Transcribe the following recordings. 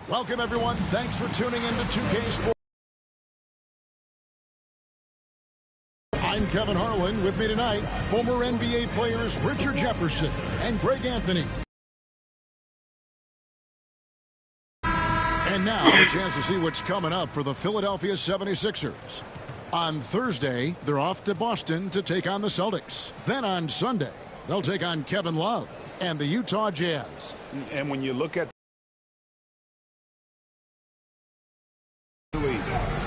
Welcome, everyone. Thanks for tuning in to 2K Sports. I'm Kevin Harlan. With me tonight, former NBA players Richard Jefferson and Greg Anthony. And now, a chance to see what's coming up for the Philadelphia 76ers. On Thursday, they're off to Boston to take on the Celtics. Then on Sunday, they'll take on Kevin Love and the Utah Jazz. And when you look at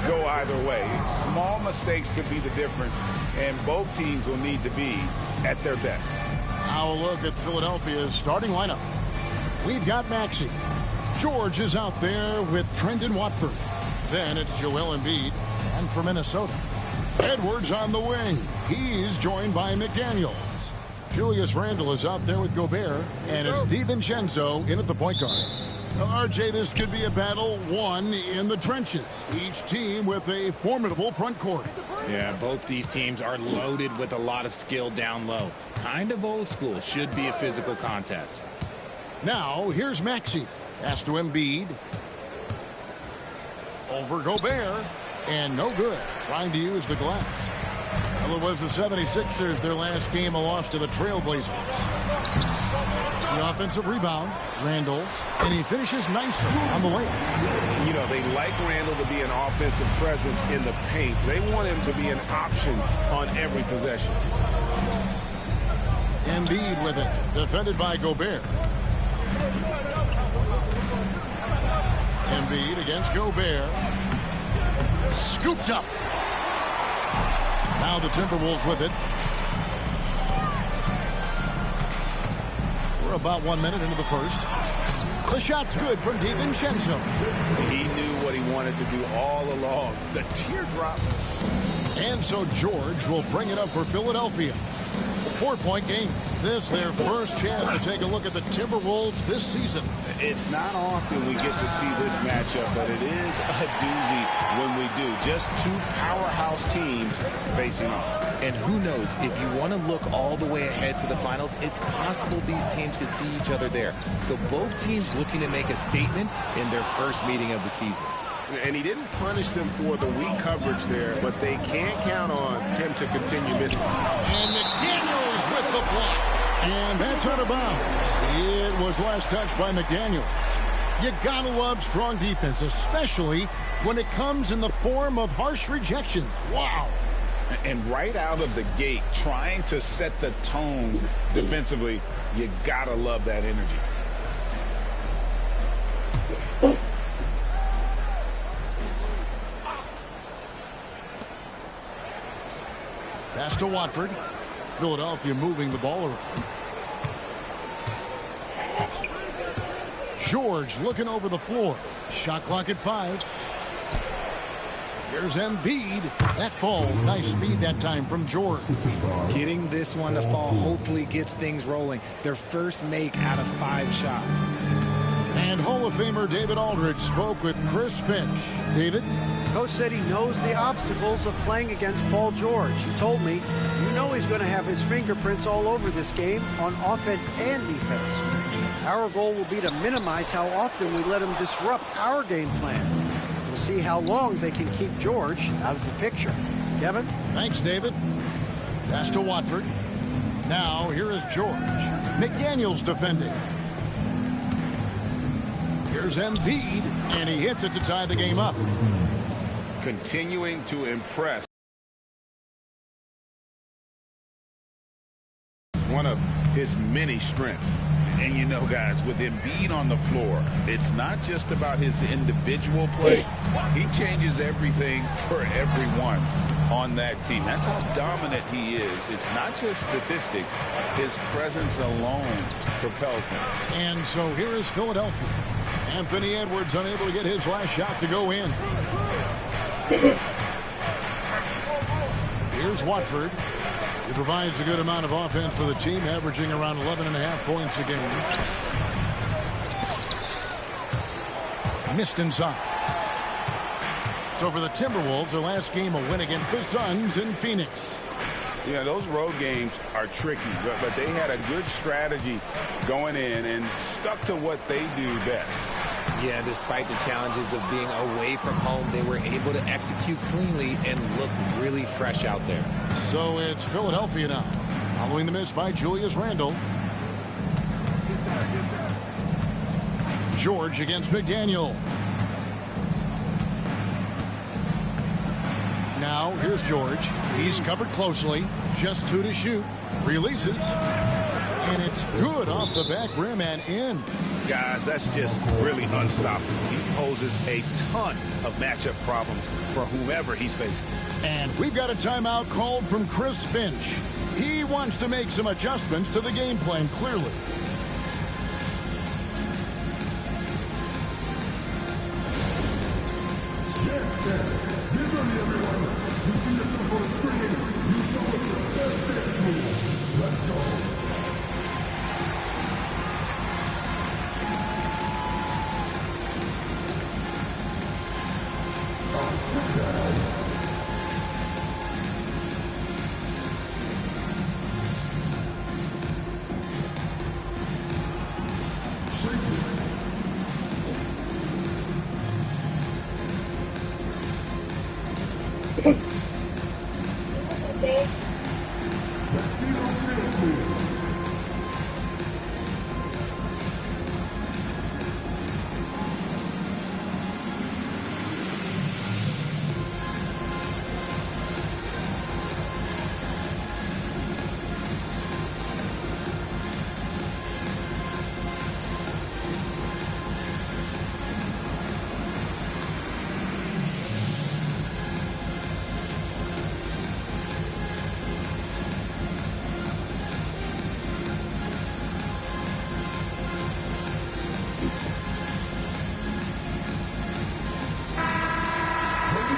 go either way, small mistakes could be the difference, and both teams will need to be at their best. Now a look at Philadelphia's starting lineup. We've got Maxey. George is out there with Trendon Watford. Then it's Joel Embiid. And for Minnesota, Edwards on the wing. He's joined by McDaniels. Julius Randle is out there with Gobert. And it's DiVincenzo in at the point guard. RJ, this could be a battle won in the trenches. Each team with a formidable front court. Yeah, both these teams are loaded with a lot of skill down low. Kind of old school. Should be a physical contest. Now, here's Maxey. Pass to Embiid. Over Gobert. And no good. Trying to use the glass. Well, it was the 76ers, their last game, a loss to the Trailblazers. The offensive rebound, Randle, and he finishes nicely on the layup. You know, they like Randle to be an offensive presence in the paint. They want him to be an option on every possession. Embiid with it, defended by Gobert. Embiid against Gobert. Scooped up. Now the Timberwolves with it. We're about 1 minute into the first. The shot's good from DiVincenzo. He knew what he wanted to do all along. The teardrop. And so George will bring it up for Philadelphia. 4-point game. This their first chance to take a look at the Timberwolves this season. It's not often we get to see this matchup, but it is a doozy when we do. Just two powerhouse teams facing off. And who knows, if you want to look all the way ahead to the finals, it's possible these teams could see each other there. So both teams looking to make a statement in their first meeting of the season. And he didn't punish them for the weak coverage there, but they can't count on him to continue missing. And McDaniels with the block. And that's out of bounds. It was last touched by McDaniels. You gotta love strong defense, especially when it comes in the form of harsh rejections. Wow. And right out of the gate, trying to set the tone defensively, you gotta love that energy. Pass to Watford. Philadelphia moving the ball around. George looking over the floor. Shot clock at 5. Here's Embiid. That falls. Nice feed that time from George. Getting this one to fall hopefully gets things rolling. Their first make out of 5 shots. And Hall of Famer David Aldridge spoke with Chris Finch. David? Coach said he knows the obstacles of playing against Paul George. He told me, you know he's going to have his fingerprints all over this game on offense and defense. Our goal will be to minimize how often we let him disrupt our game plan. We'll see how long they can keep George out of the picture. Kevin? Thanks, David. Pass to Watford. Now, here is George. McDaniels defending. Here's Embiid, and he hits it to tie the game up. Continuing to impress. One of his many strengths. And you know, guys, with Embiid on the floor, it's not just about his individual play. He changes everything for everyone on that team. That's how dominant he is. It's not just statistics. His presence alone propels him. And so here is Philadelphia. Anthony Edwards unable to get his last shot to go in. Here's Watford. He provides a good amount of offense for the team, averaging around 11.5 points a game. Missed inside. So for the Timberwolves, their last game a win against the Suns in Phoenix. Yeah, those road games are tricky, but they had a good strategy going in and stuck to what they do best. Yeah, despite the challenges of being away from home, they were able to execute cleanly and look really fresh out there. So it's Philadelphia now, following the miss by Julius Randle. George against McDaniel. Now here's George. He's covered closely. Just 2 to shoot. Releases. And it's good off the back rim and in. Guys, that's just really unstoppable. He poses a ton of matchup problems for whomever he's facing. And we've got a timeout called from Chris Finch. He wants to make some adjustments to the game plan, clearly.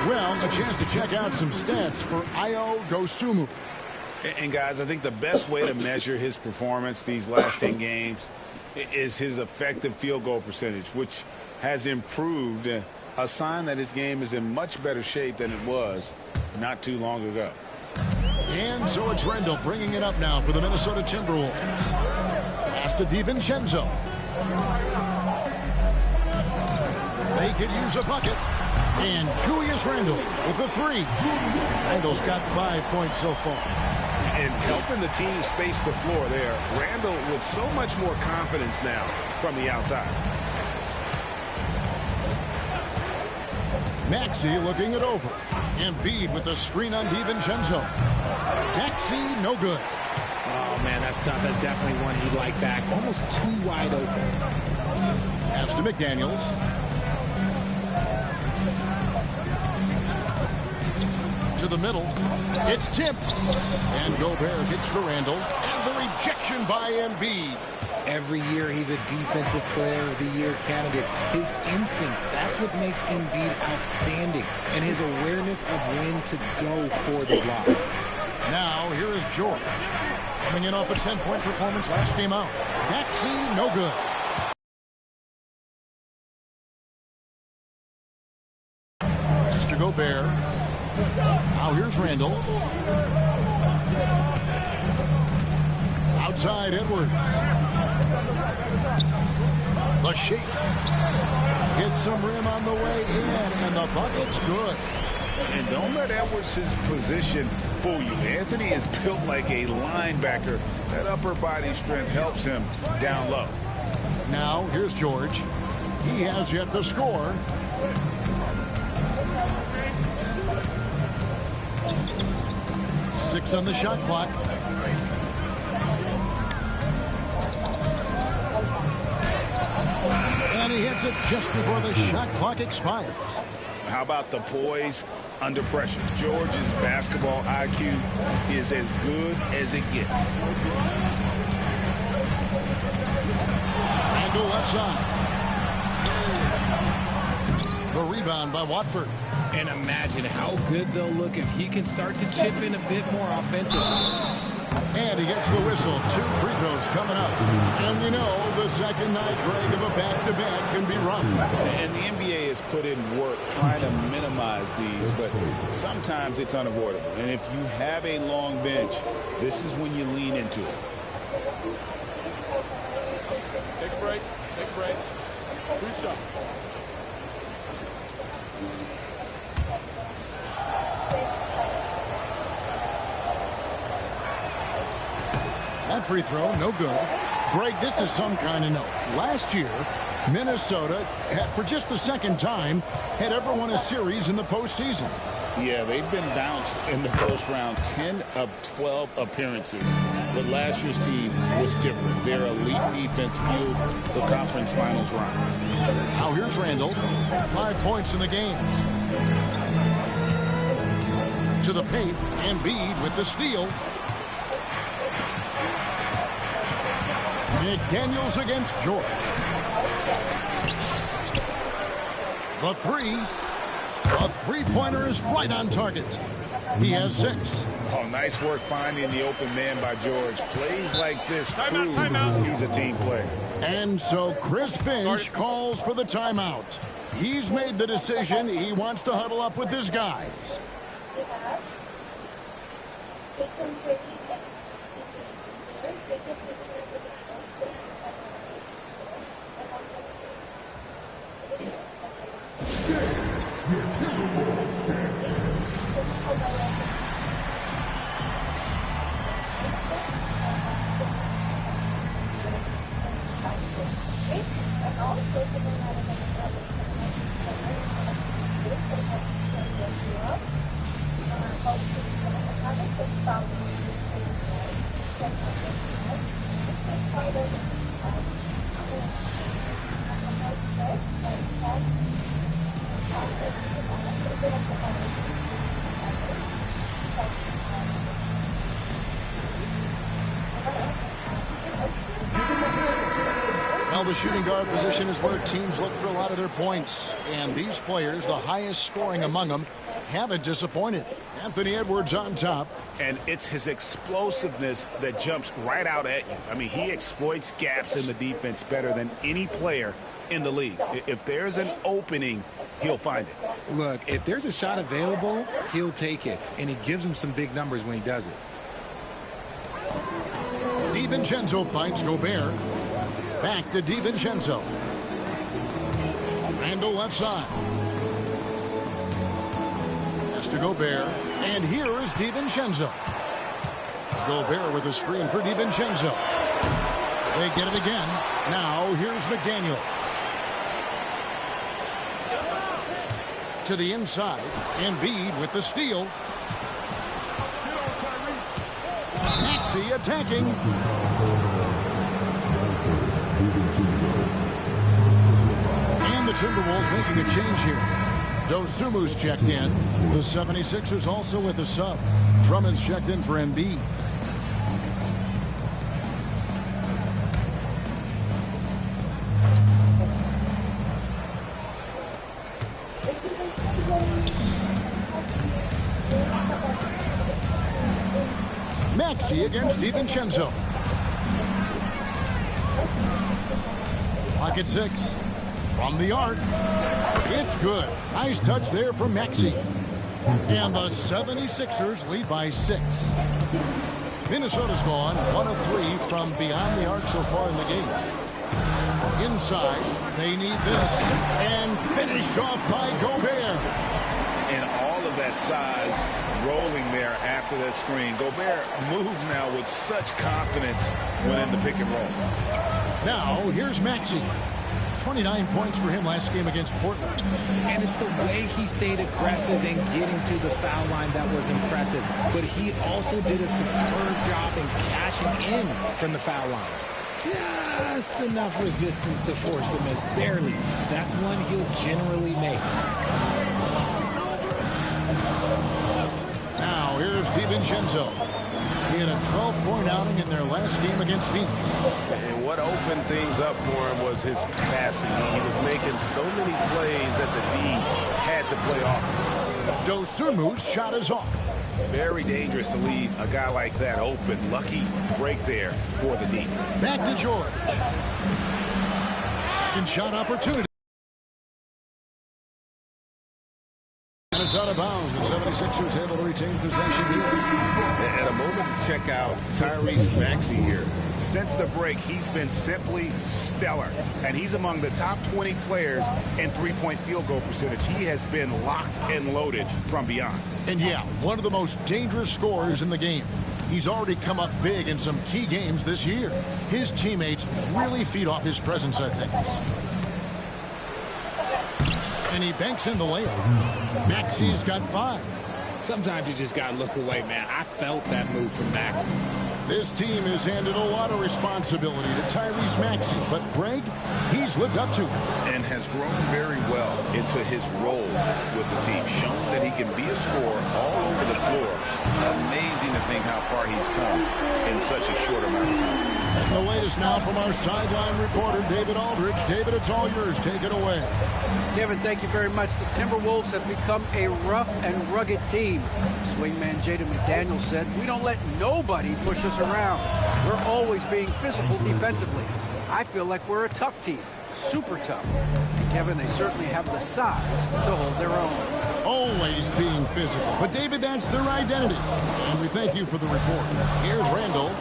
Well, a chance to check out some stats for Ayo Dosunmu. And guys, I think the best way to measure his performance these last 10 games is his effective field goal percentage, which has improved, a sign that his game is in much better shape than it was not too long ago. And so it's Randle bringing it up now for the Minnesota Timberwolves. Pass to DiVincenzo. They could use a bucket. And Julius Randle with the 3. Randle's got 5 points so far. And helping the team space the floor there. Randle with so much more confidence now from the outside. Maxey looking it over. Embiid with a screen on DiVincenzo. Maxey, no good. Oh, man, that's tough. That's definitely one he'd like back. Almost too wide open. Pass to McDaniels. To the middle. It's tipped. And Gobert gets to Randle. And the rejection by Embiid. Every year he's a Defensive Player of the Year candidate. His instincts, that's what makes Embiid outstanding. And his awareness of when to go for the block. Now here is George. Coming in off a 10-point performance last game out. Maxey, no good. Pass to Gobert. Now here's Randle. Outside Edwards. The shake. Gets some rim on the way in, and the bucket's good. And don't let Edwards' position fool you. Anthony is built like a linebacker. That upper body strength helps him down low. Now here's George. He has yet to score. Six on the shot clock. And he hits it just before the shot clock expires. How about the poise under pressure? George's basketball IQ is as good as it gets. And to left side. The rebound by Watford. And imagine how good they'll look if he can start to chip in a bit more offensively. And he gets the whistle. 2 free throws coming up. And you know, the second night, Greg, of a back-to-back can be rough. And the NBA has put in work trying to minimize these, but sometimes it's unavoidable. And if you have a long bench, this is when you lean into it. Take a break. Take a break. That free throw, no good. Greg, this is some kind of note. Last year, Minnesota, for just the second time, had ever won a series in the postseason. Yeah, they've been bounced in the first round 10 of 12 appearances. But last year's team was different. Their elite defense fueled the conference finals run. Now here's Randall. 5 points in the game. To the paint, Embiid with the steal. McDaniels against George. The three. A three-pointer is right on target. He has 6. Oh, nice work finding the open man by George. Plays like this prove he's a team player. And so Chris Finch calls for the timeout. He's made the decision. He wants to huddle up with his guys. Well, the shooting guard position is where teams look for a lot of their points. And these players, the highest scoring among them, haven't disappointed. Anthony Edwards on top. And it's his explosiveness that jumps right out at you. I mean, he exploits gaps in the defense better than any player in the league. If there's an opening, he'll find it. Look, if there's a shot available, he'll take it. And he gives him some big numbers when he does it. DiVincenzo finds Gobert. Back to DiVincenzo. Randall left side. Pass to Gobert. And here is DiVincenzo. Gobert with a screen for DiVincenzo. They get it again. Now here's McDaniels. To the inside. Embiid with the steal. Maxey attacking. And the Timberwolves making a change here. Dosumu's checked in. The 76ers also with a sub. Drummond's checked in for Embiid. Maxey against DiVincenzo. Clock at 6. From the arc. It's good. Nice touch there from Maxey. And the 76ers lead by 6. Minnesota's gone 1 of 3 from beyond the arc so far in the game. Inside, they need this. And finished off by Gobert. And all of that size rolling there after that screen. Gobert moves now with such confidence when in the pick and roll. Now, here's Maxey. 29 points for him last game against Portland. And it's the way he stayed aggressive and getting to the foul line that was impressive. But he also did a superb job in cashing in from the foul line. Just enough resistance to force the miss. Barely. That's one he'll generally make. Now, here's DiVincenzo. He had a 12-point outing in their last game against Phoenix. And what opened things up for him was his passing. He was making so many plays that the D had to play off. Dosumu's shot is off. Very dangerous to leave a guy like that open. Lucky break there for the D. Back to George. Second shot opportunity. And it's out of bounds. The 76ers able to retain possession here. And a moment to check out Tyrese Maxey here. Since the break, he's been simply stellar. And he's among the top 20 players in three-point field goal percentage. He has been locked and loaded from beyond. And yeah, one of the most dangerous scorers in the game. He's already come up big in some key games this year. His teammates really feed off his presence, I think. And he banks in the layup. Maxi's got 5. Sometimes you just got to look away, man. I felt that move from Maxi. This team has handed a lot of responsibility to Tyrese Maxey, but Greg, he's lived up to it. And has grown very well into his role with the team, shown that he can be a scorer all over the floor. Amazing to think how far he's come in such a short amount of time. And the latest now from our sideline reporter, David Aldridge. David, it's all yours. Take it away. Kevin, thank you very much. The Timberwolves have become a rough and rugged team. Swingman Jaden McDaniels said, "We don't let nobody push us around. We're always being physical defensively. I feel like we're a tough team, super tough." And Kevin, they certainly have the size to hold their own. Always being physical. But, David, that's their identity. And we thank you for the report. Here's Randall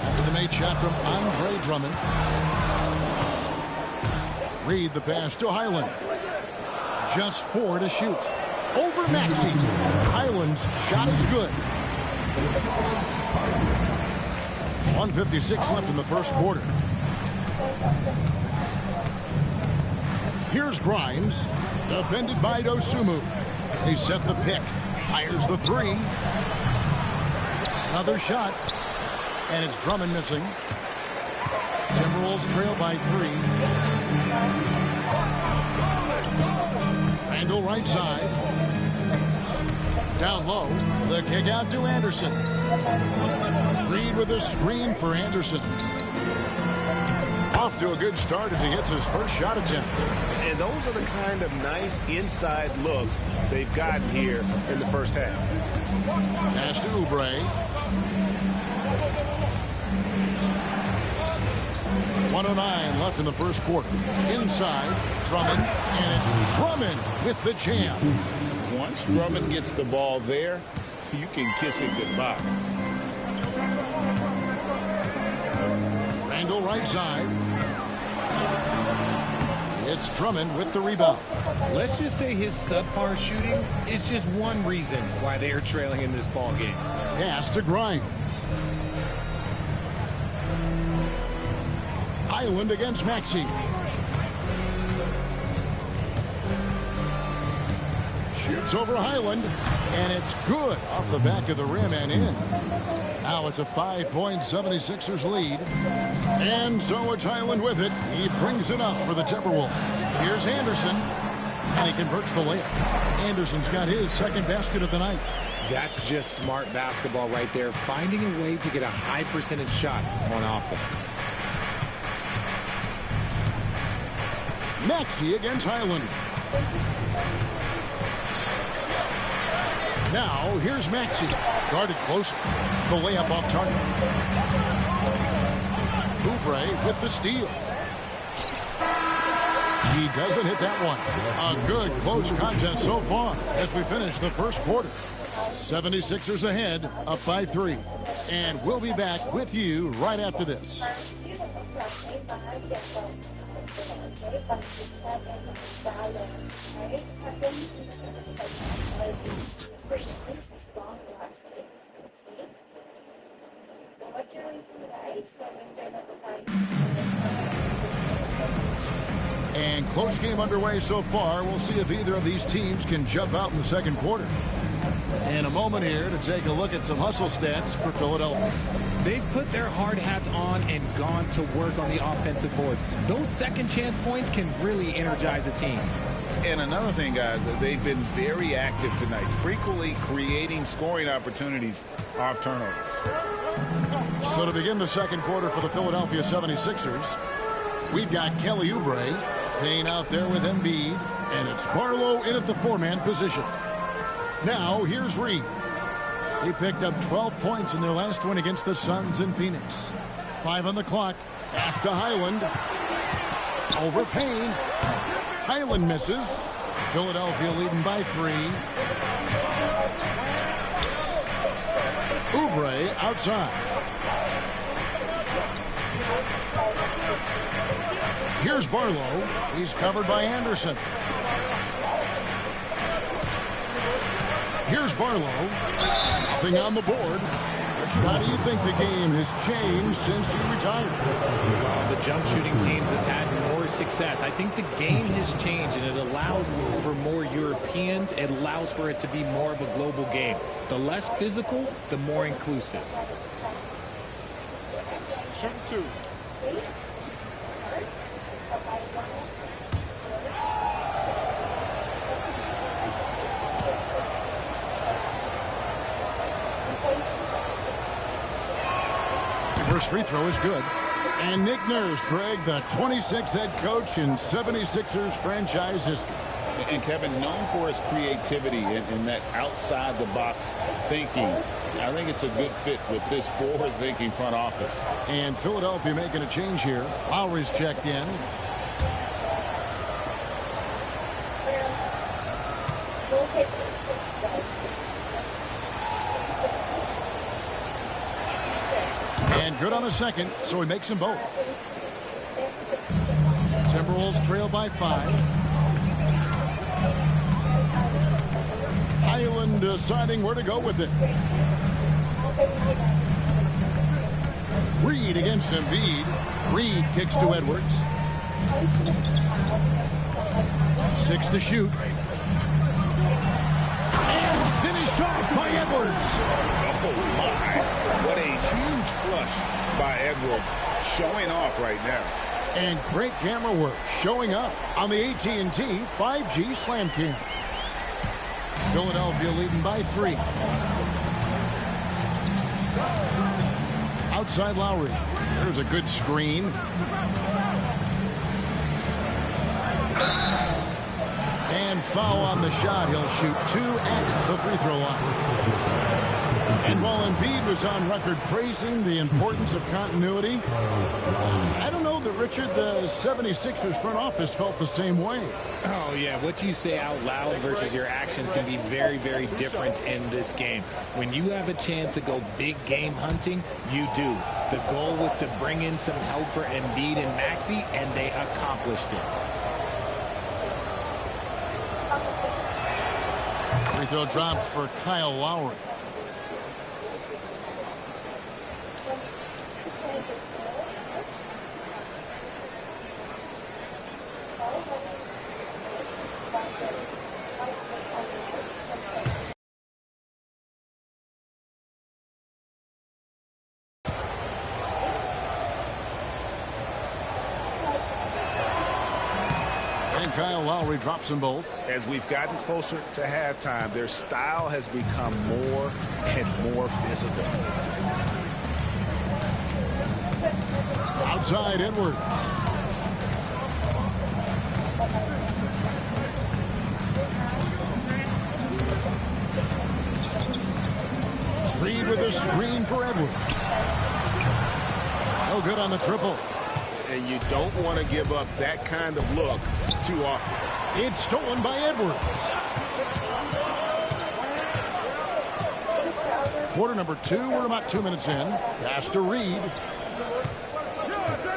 after the made shot from Andre Drummond. Reed the pass to Highland. Just 4 to shoot. Over Maxey. Highland's shot is good. 1:56 left in the first quarter. Here's Grimes, defended by Dosunmu. They set the pick. Fires the 3. Another shot. And it's Drummond missing. Timberwolves trail by 3. Randall right side. Down low. The kick out to Anderson. Reed with a screen for Anderson. Off to a good start as he hits his first shot attempt. And those are the kind of nice inside looks they've gotten here in the first half. Pass to Oubre. 1:09 left in the first quarter. Inside, Drummond, and it's Drummond with the jam. Once Drummond gets the ball there, you can kiss it goodbye. Randall right side. It's Drummond with the rebound. Let's just say his subpar shooting is just one reason why they are trailing in this ball game. Pass to Grimes. Highland against Maxey. Shoots over Highland, and it's good off the back of the rim and in. Now it's a 5-point 76ers lead. And so it's Highland with it. He brings it up for the Timberwolves. Here's Anderson, and he converts the layup. Anderson's got his second basket of the night. That's just smart basketball right there, finding a way to get a high percentage shot on offense. Maxey against Highland. Now, here's Maxey. Guarded closer. The layup off target. Oubre with the steal. He doesn't hit that one. A good close contest so far as we finish the first quarter. 76ers ahead, up by 3. And we'll be back with you right after this. And close game underway so far. We'll see if either of these teams can jump out in the second quarter. In a moment here to take a look at some hustle stats for Philadelphia. They've put their hard hats on and gone to work on the offensive boards. Those second chance points can really energize a team. And another thing, guys, they've been very active tonight, frequently creating scoring opportunities off turnovers. So to begin the second quarter for the Philadelphia 76ers, we've got Kelly Oubre playing out there with Embiid, and it's Barlow in at the 4-man position. Now, here's Reed. He picked up 12 points in their last win against the Suns in Phoenix. 5 on the clock. Pass to Highland. Over Payne. Highland misses. Philadelphia leading by 3. Oubre outside. Here's Barlow. He's covered by Anderson. Here's Barlow. Nothing on the board. Richard, how do you think the game has changed since he retired? The jump shooting teams have had more success. I think the game has changed, and it allows for more Europeans. It allows for it to be more of a global game. The less physical, the more inclusive. Shoot two. First free throw is good. And Nick Nurse, Greg, the 26th head coach in 76ers franchise history. And Kevin, known for his creativity and that outside-the-box thinking. I think it's a good fit with this forward-thinking front office. And Philadelphia making a change here. Lowry's checked in. And good on the second, so he makes them both. Timberwolves trail by 5. Highland deciding where to go with it. Reed against Embiid. Reed kicks to Edwards. 6 to shoot. And finished off by Edwards. Oh, my. What a huge flush by Edwards. Showing off right now. And great camera work showing up on the AT&T 5G Slam Cam. Philadelphia leading by 3. Outside Lowry. There's a good screen. And foul on the shot. He'll shoot 2 at the free throw line. And while Embiid was on record praising the importance of continuity, I don't know that, Richard, the 76ers front office felt the same way. Oh, yeah. What you say out loud versus your actions can be very, very different in this game. When you have a chance to go big game hunting, you do. The goal was to bring in some help for Embiid and Maxey, and they accomplished it. Free throw drops for Kyle Lowry. And Kyle Lowry drops them both. As we've gotten closer to halftime, their style has become more and more physical. Outside Edwards. Reed with a screen for Edwards. No good on the triple. And you don't want to give up that kind of look too often. It's stolen by Edwards. Quarter number 2. We're about 2 minutes in. Pass to Reed.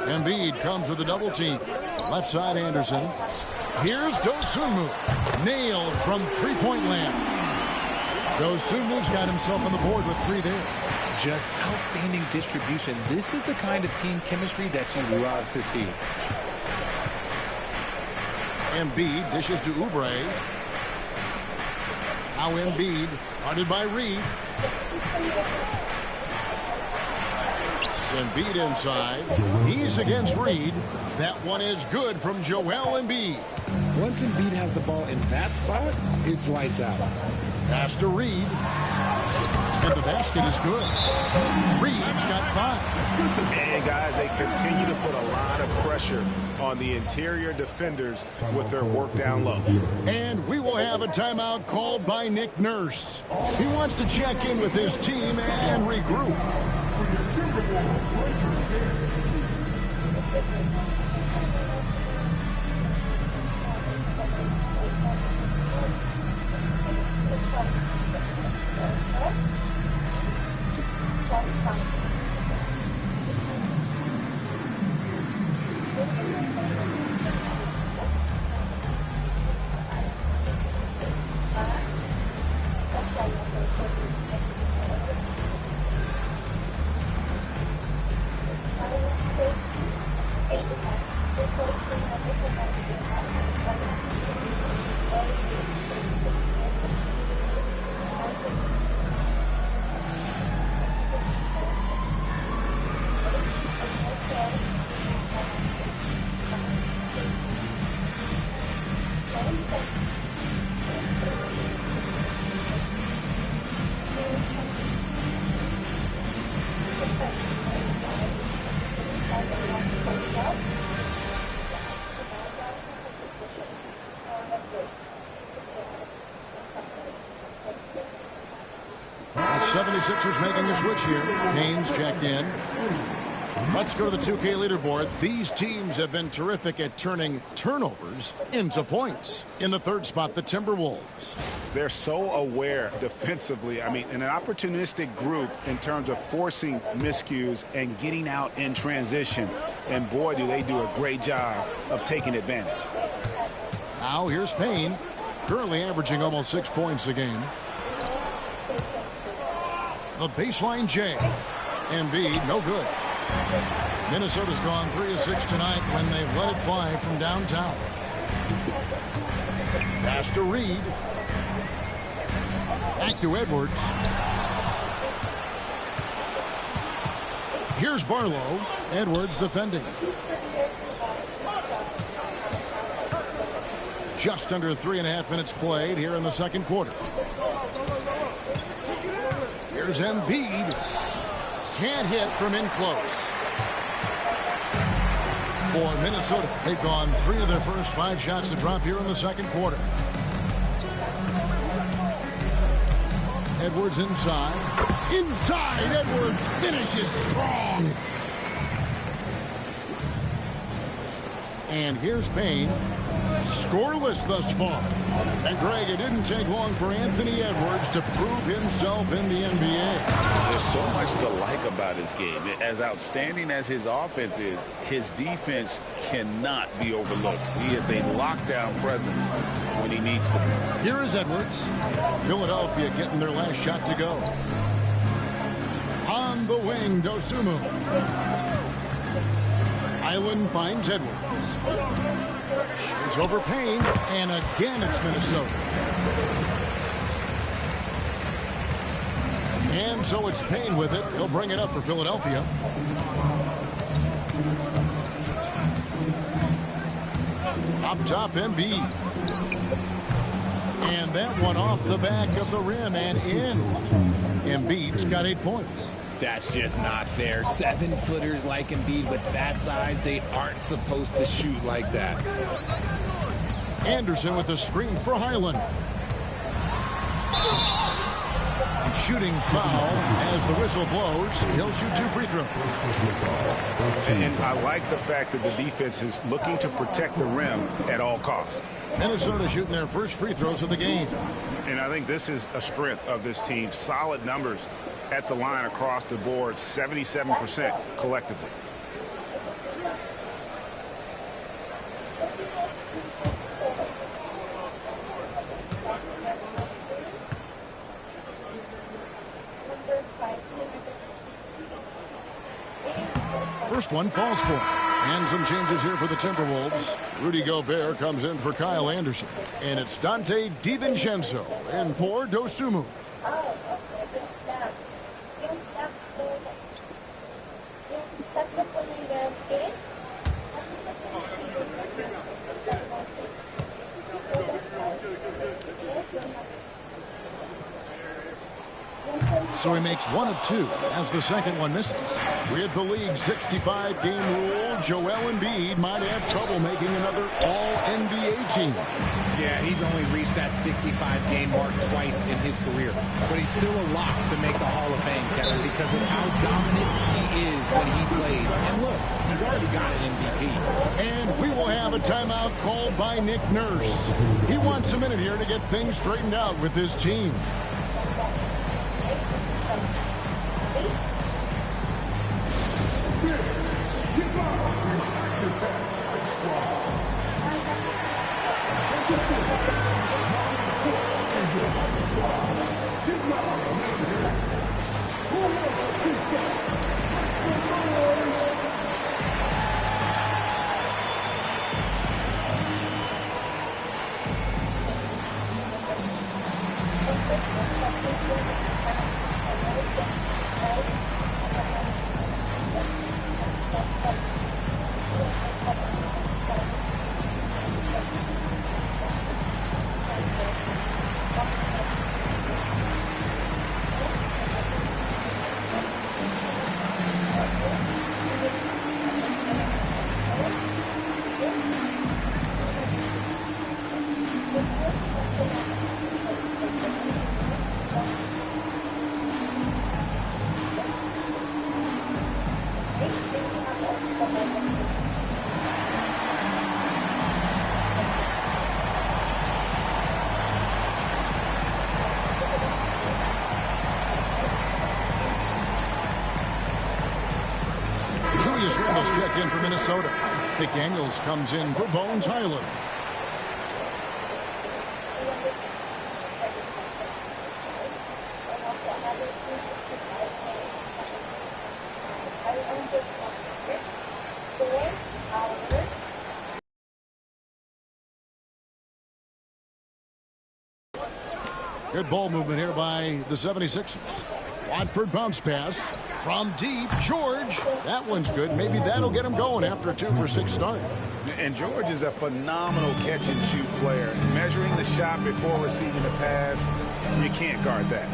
Embiid comes with a double team. Left side Anderson. Here's Dosunmu. Nailed from three-point land. Dosunmu's got himself on the board with 3 there. Just outstanding distribution. This is the kind of team chemistry that you love to see. Embiid dishes to Oubre. Now Embiid, guarded by Reed. Embiid inside. He's against Reed. That one is good from Joel Embiid. Once Embiid has the ball in that spot, it's lights out. Pass to Reed. And the basket is good. Reed's got 5. And, guys, they continue to put a lot of pressure on the interior defenders with their work down low. And we will have a timeout called by Nick Nurse. He wants to check in with his team and regroup. The 76ers making a switch here. Haynes checked in. Let's go to the 2K leaderboard. These teams have been terrific at turning turnovers into points. In the third spot, the Timberwolves. They're so aware defensively. I mean, an opportunistic group in terms of forcing miscues and getting out in transition. And boy, do they do a great job of taking advantage. Now here's Payne, currently averaging almost 6 points a game. The baseline J. Embiid, no good. Minnesota's gone 3 of 6 tonight when they've let it fly from downtown. Pass to Reed. Back to Edwards. Here's Barlow. Edwards defending. Just under 3.5 minutes played here in the second quarter. Here's Embiid. Can't hit from in close. For Minnesota, they've gone 3 of their first 5 shots to drop here in the second quarter. Edwards inside. Inside, Edwards finishes strong. And here's Payne. Scoreless thus far. And Greg, it didn't take long for Anthony Edwards to prove himself in the NBA. There's so much to like about his game. As outstanding as his offense is, his defense cannot be overlooked. He is a lockdown presence when he needs to be. Here is Edwards. Philadelphia getting their last shot to go. On the wing, Dosunmu. Island finds Edwards. It's over Payne, and again it's Minnesota. And so it's Payne with it. He'll bring it up for Philadelphia. Up top, Embiid. And that one off the back of the rim and in. Embiid's got 8 points. That's just not fair. 7-footers like Embiid with that size, they aren't supposed to shoot like that. Anderson with the screen for Highland. Shooting foul as the whistle blows. He'll shoot 2 free throws. And I like the fact that the defense is looking to protect the rim at all costs. Minnesota shooting their first free throws of the game. And I think this is a strength of this team. Solid numbers at the line across the board, 77% collectively. First one falls for him. And some changes here for the Timberwolves. Rudy Gobert comes in for Kyle Anderson. And it's Dante DiVincenzo in for Dosunmu. So he makes 1 of 2 as the second one misses. With the league's 65-game rule, Joel Embiid might have trouble making another All-NBA team. Yeah, he's only reached that 65-game mark twice in his career. But he's still a lock to make the Hall of Fame, Kevin, because of how dominant he is when he plays. And look, he's already got an MVP. And we will have a timeout called by Nick Nurse. He wants a minute here to get things straightened out with his team. Julius Randle's checked in for Minnesota. McDaniels comes in for Bones Highland. Good ball movement here by the 76ers. Watford bounce pass from deep. George, that one's good. Maybe that'll get him going after a 2-for-6 start. And George is a phenomenal catch-and-shoot player. Measuring the shot before receiving the pass, you can't guard that.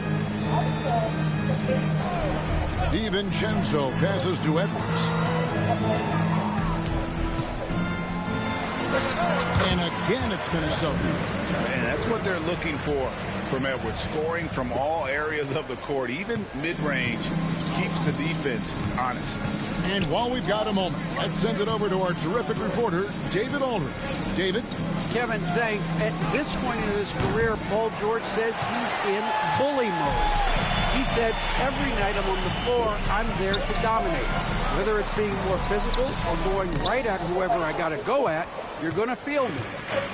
DiVincenzo passes to Edwards. And again, it's Minnesota. Man, that's what they're looking for from Edwards. Scoring from all areas of the court, even mid-range, keeps the defense honest. And while we've got a moment, let's send it over to our terrific reporter, David Aldridge. David? Kevin, thanks. At this point in his career, Paul George says he's in bully mode. He said, every night I'm on the floor, I'm there to dominate. Whether it's being more physical or going right at whoever I got to go at, you're going to feel me.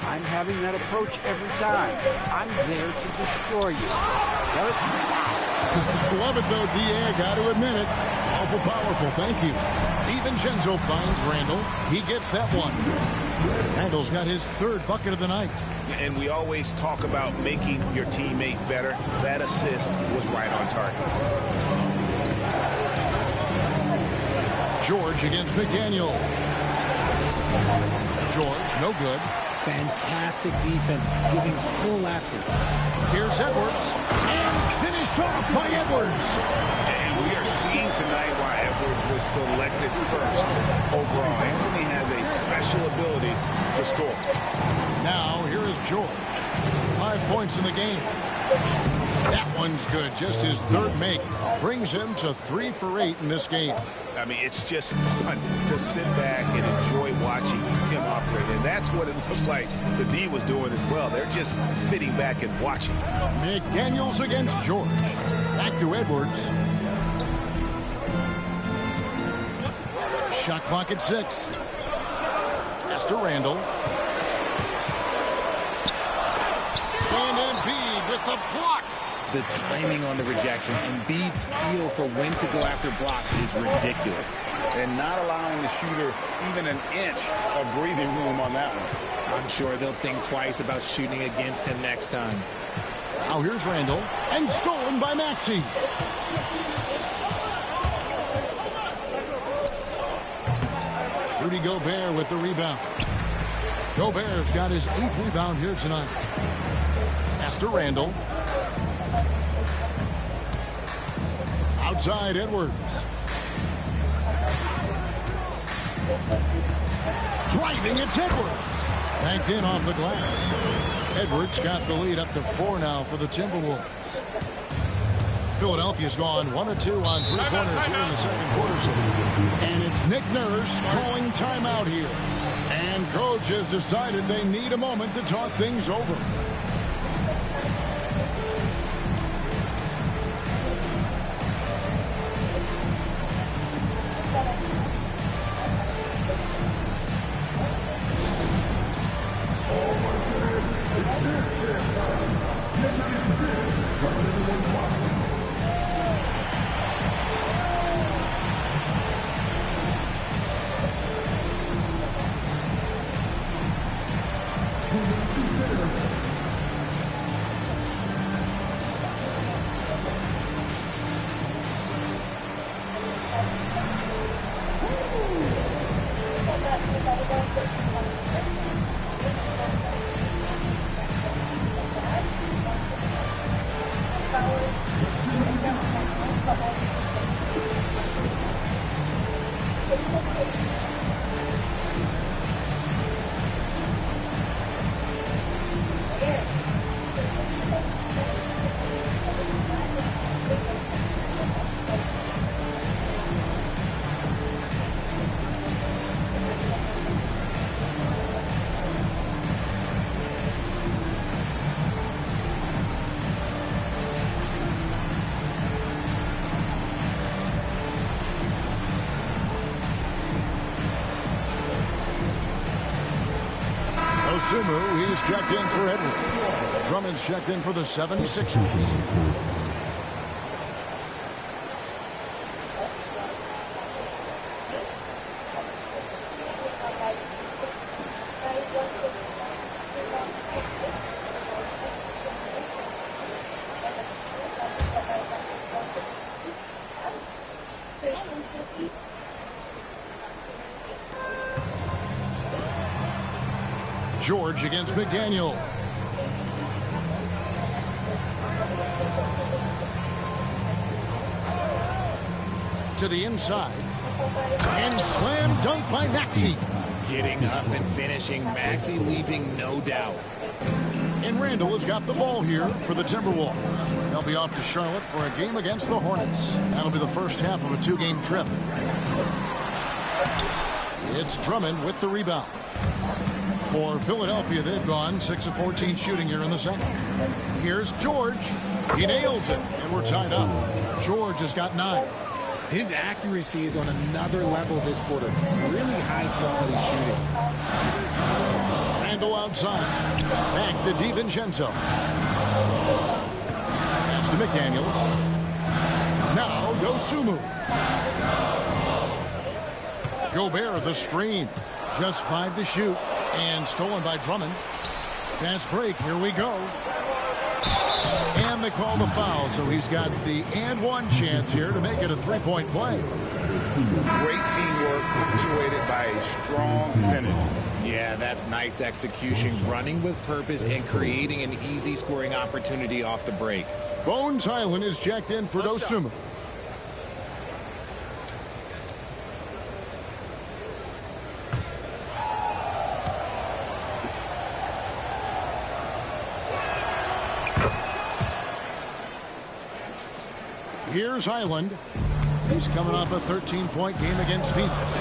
I'm having that approach every time. I'm there to destroy you. Love it? Love it, though, D.A. I got to admit it. Awful powerful. Thank you. DiVincenzo finds Randle. He gets that one. Randle's got his third bucket of the night. And we always talk about making your teammate better. That assist was right on target. George against McDaniel. George, no good. Fantastic defense, giving full effort. Here's Edwards. And finished off by Edwards. And we are seeing tonight why Edwards was selected first overall. Anthony has a special ability to score. Now, here is George. 5 points in the game. That one's good. Just his third make. Brings him to 3 for 8 in this game. I mean, it's just fun to sit back and enjoy watching him operate. And that's what it looked like the D was doing as well. They're just sitting back and watching. McDaniels against George. Back to Edwards. Shot clock at 6. Pass to Randle. And Embiid with the block. The timing on the rejection, Embiid's feel for when to go after blocks is ridiculous. And not allowing the shooter even an inch of breathing room on that one. I'm sure they'll think twice about shooting against him next time. Now here's Randle. And stolen by Maxey. Rudy Gobert with the rebound. Gobert's got his 8th rebound here tonight. Pass to Randle. Outside Edwards. Driving, it's Edwards. Banked in off the glass. Edwards got the lead up to 4 now for the Timberwolves. Philadelphia's gone 1 of 2 on 3 pointers here in the second quarter. And it's Nick Nurse calling timeout here. And coach has decided they need a moment to talk things over. Dosunmu, he's checked in for Edwards. Drummond's checked in for the 76ers. George against McDaniel. To the inside. And slam dunk by Maxey. Getting up and finishing. Maxey leaving no doubt. And Randall has got the ball here for the Timberwolves. They'll be off to Charlotte for a game against the Hornets. That'll be the first half of a two-game trip. It's Drummond with the rebound. For Philadelphia, they've gone 6 of 14 shooting here in the second. Here's George. He nails it, and we're tied up. George has got 9. His accuracy is on another level this quarter. Really high-quality shooting. Randall outside. Back to DiVincenzo. Pass to McDaniels. Now Dosunmu. Gobert, the screen. Just 5 to shoot. And stolen by Drummond. Fast break. Here we go. And they call the foul. So he's got the and one chance here to make it a three-point play. Great teamwork punctuated by a strong finish. Yeah, that's nice execution. Running with purpose and creating an easy scoring opportunity off the break. Bones Highland is checked in for Dosunmu. Here's Highland. He's coming off a 13-point game against Phoenix.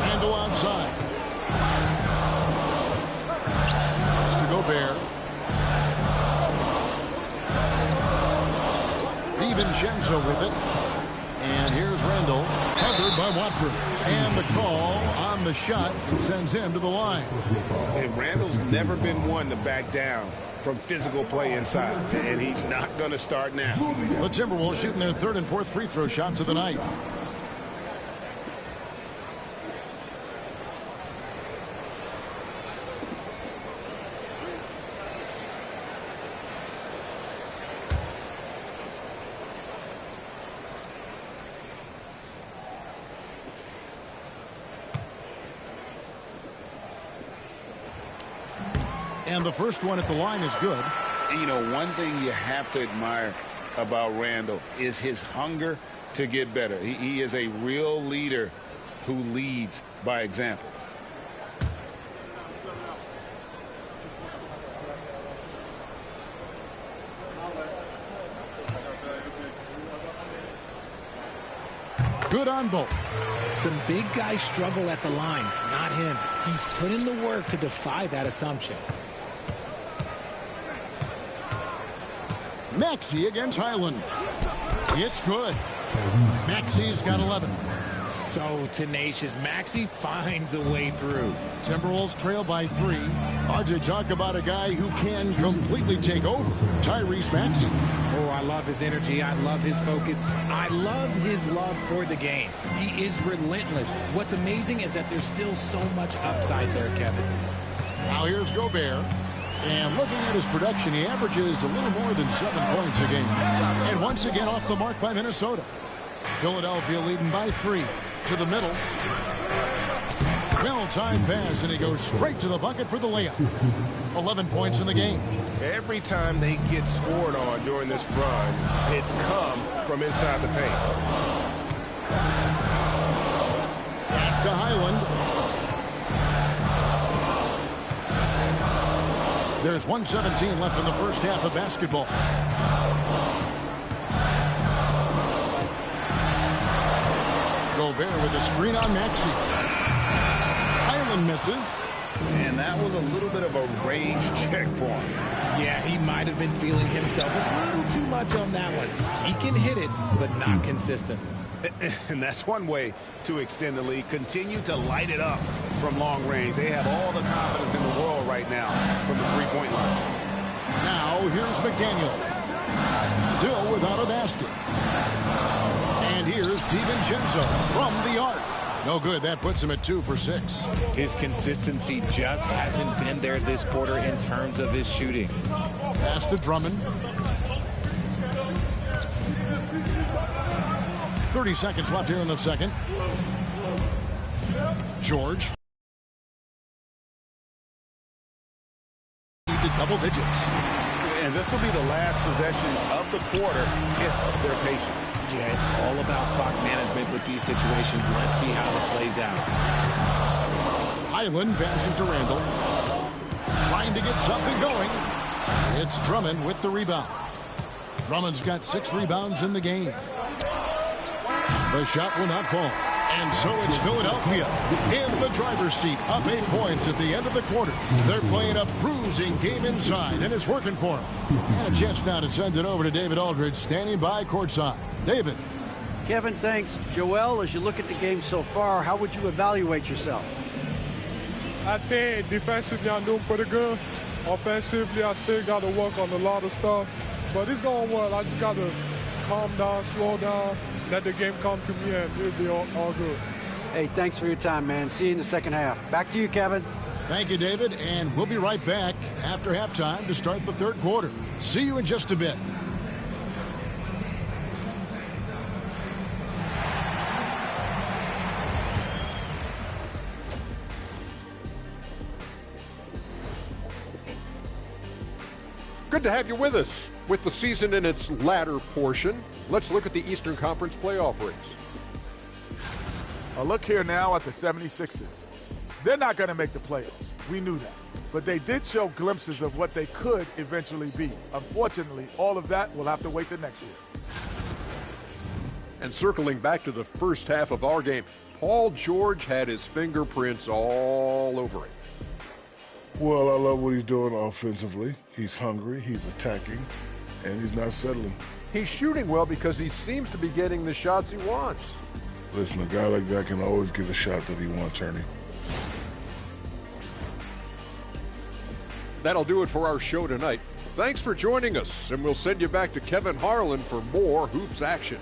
Randall outside. Pass to Gobert. DiVincenzo with it. And here's Randall. Covered by Watford. And the call on the shot and sends him to the line. And Randall's never been one to back down from physical play inside, and he's not going to start now. The Timberwolves shooting their third and fourth free throw shots of the night. And the first one at the line is good. You know, one thing you have to admire about Randall is his hunger to get better. He is a real leader who leads by example. Good on both. Some big guys struggle at the line, not him. He's put in the work to defy that assumption. Maxey against Highland. It's good. Maxey's got 11. So tenacious. Maxey finds a way through. Timberwolves trail by 3. Hard to talk about a guy who can completely take over. Tyrese Maxey. Oh, I love his energy. I love his focus. I love his love for the game. He is relentless. What's amazing is that there's still so much upside there, Kevin. Now here's Gobert. And looking at his production, he averages a little more than 7 points a game. And once again off the mark by Minnesota. Philadelphia leading by 3 to the middle. Well-timed pass, and he goes straight to the bucket for the layup. 11 points in the game. Every time they get scored on during this run, it's come from inside the paint. Pass to Highland. There's 1:17 left in the first half of basketball. Gobert with a screen on Maxey. Highland misses. And that was a little bit of a range check for him. Yeah, he might have been feeling himself a little too much on that one. He can hit it, but not consistently. And that's one way to extend the lead. Continue to light it up from long range. They have all the confidence in the now from the three-point line. Now here's McDaniel. Still without a basket. And here's DiVincenzo from the arc. No good. That puts him at 2 for 6. His consistency just hasn't been there this quarter in terms of his shooting. Pass to Drummond. 30 seconds left here in the second. George. To double digits. And this will be the last possession of the quarter if they're patient. Yeah, it's all about clock management with these situations. Let's see how it plays out. Highland passes to Randall. Trying to get something going. It's Drummond with the rebound. Drummond's got 6 rebounds in the game. The shot will not fall. And so it's Philadelphia in the driver's seat, up 8 points at the end of the quarter. They're playing a bruising game inside, and it's working for them. And a chance now to send it over to David Aldridge, standing by courtside. David. Kevin, thanks. Joel, as you look at the game so far, how would you evaluate yourself? I think defensively I'm doing pretty good. Offensively, I still got to work on a lot of stuff. But it's going well. I just got to calm down, slow down, let the game come to me, and it'll be all good. Hey, thanks for your time, man. See you in the second half. Back to you, Kevin. Thank you, David. And we'll be right back after halftime to start the third quarter. See you in just a bit. Good to have you with us. With the season in its latter portion, let's look at the Eastern Conference playoff race. A look here now at the 76ers. They're not going to make the playoffs. We knew that. But they did show glimpses of what they could eventually be. Unfortunately, all of that will have to wait till next year. And circling back to the first half of our game, Paul George had his fingerprints all over it. Well, I love what he's doing offensively. He's hungry, he's attacking, and he's not settling. He's shooting well because he seems to be getting the shots he wants. Listen, a guy like that can always get a shot that he wants, Ernie. That'll do it for our show tonight. Thanks for joining us, and we'll send you back to Kevin Harlan for more Hoops action.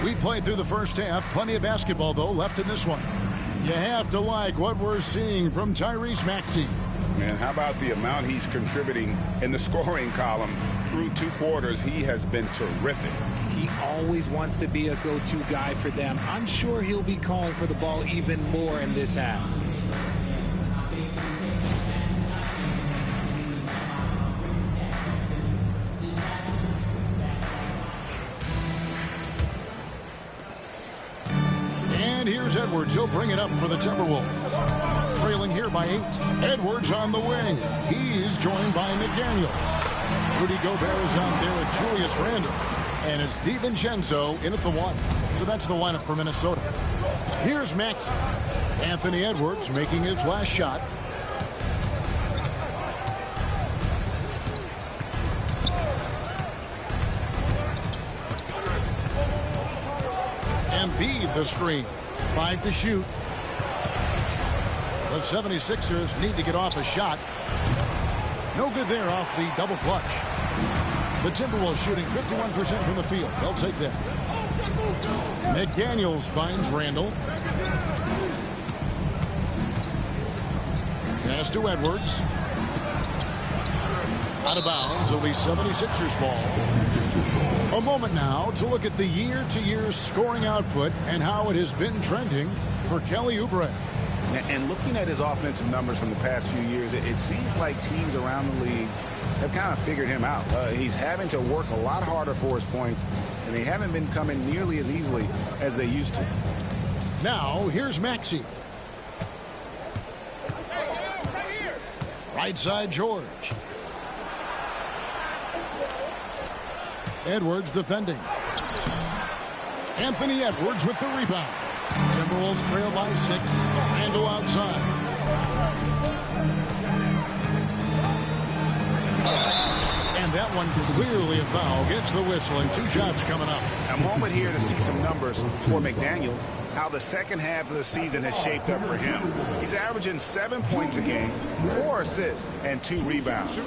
We played through the first half. Plenty of basketball, though, left in this one. You have to like what we're seeing from Tyrese Maxey. And how about the amount he's contributing in the scoring column through 2 quarters? He has been terrific. He always wants to be a go-to guy for them. I'm sure he'll be calling for the ball even more in this half. And here's Edwards. He'll bring it up for the Timberwolves. Trailing here by 8. Edwards on the wing. He's joined by McDaniel. Rudy Gobert is out there with Julius Randle. And it's DiVincenzo in at the 1. So that's the lineup for Minnesota. Here's Max. Anthony Edwards making his last shot. Embiid the screen. 5 to shoot. The 76ers need to get off a shot. No good there off the double clutch. The Timberwolves shooting 51% from the field. They'll take that. McDaniels finds Randall. Pass to Edwards. Out of bounds. It'll be 76ers ball. A moment now to look at the year-to-year scoring output and how it has been trending for Kelly Oubre. And looking at his offensive numbers from the past few years, it seems like teams around the league have kind of figured him out. He's having to work a lot harder for his points, and they haven't been coming nearly as easily as they used to. Now, here's Maxey. Right side, George. Edwards defending. Anthony Edwards with the rebound. Timberwolves trail by 6. Randall outside. one clearly a foul. Gets the whistle and 2 shots coming up. A moment here to see some numbers for McDaniels. How the second half of the season has shaped up for him. He's averaging 7 points a game, 4 assists, and 2 rebounds.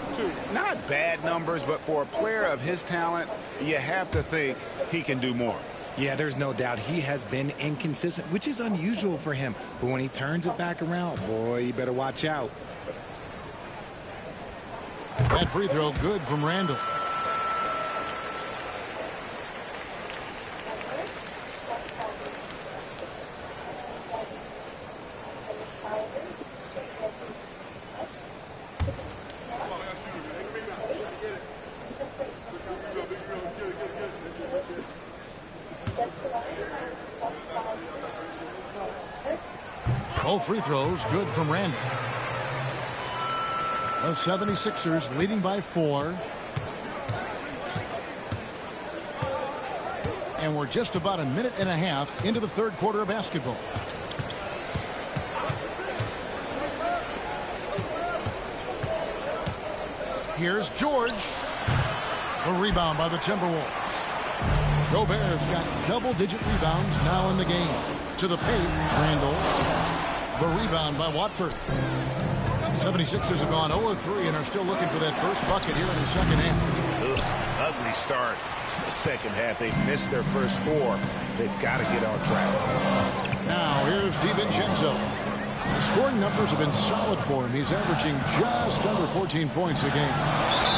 Not bad numbers, but for a player of his talent, you have to think he can do more. Yeah, there's no doubt he has been inconsistent, which is unusual for him. But when he turns it back around, boy, you better watch out. That free throw good from Randall. Both free throws good from Randall. The 76ers leading by 4. And we're just about a minute and a half into the third quarter of basketball. Here's George. A rebound by the Timberwolves. Gobert's got double-digit rebounds now in the game. To the paint, Randall. The rebound by Watford. 76ers have gone 0-3 and are still looking for that first bucket here in the second half. Ugly start to the second half. They've missed their first 4. They've got to get on track. Now here's DiVincenzo. The scoring numbers have been solid for him. He's averaging just under 14 points a game.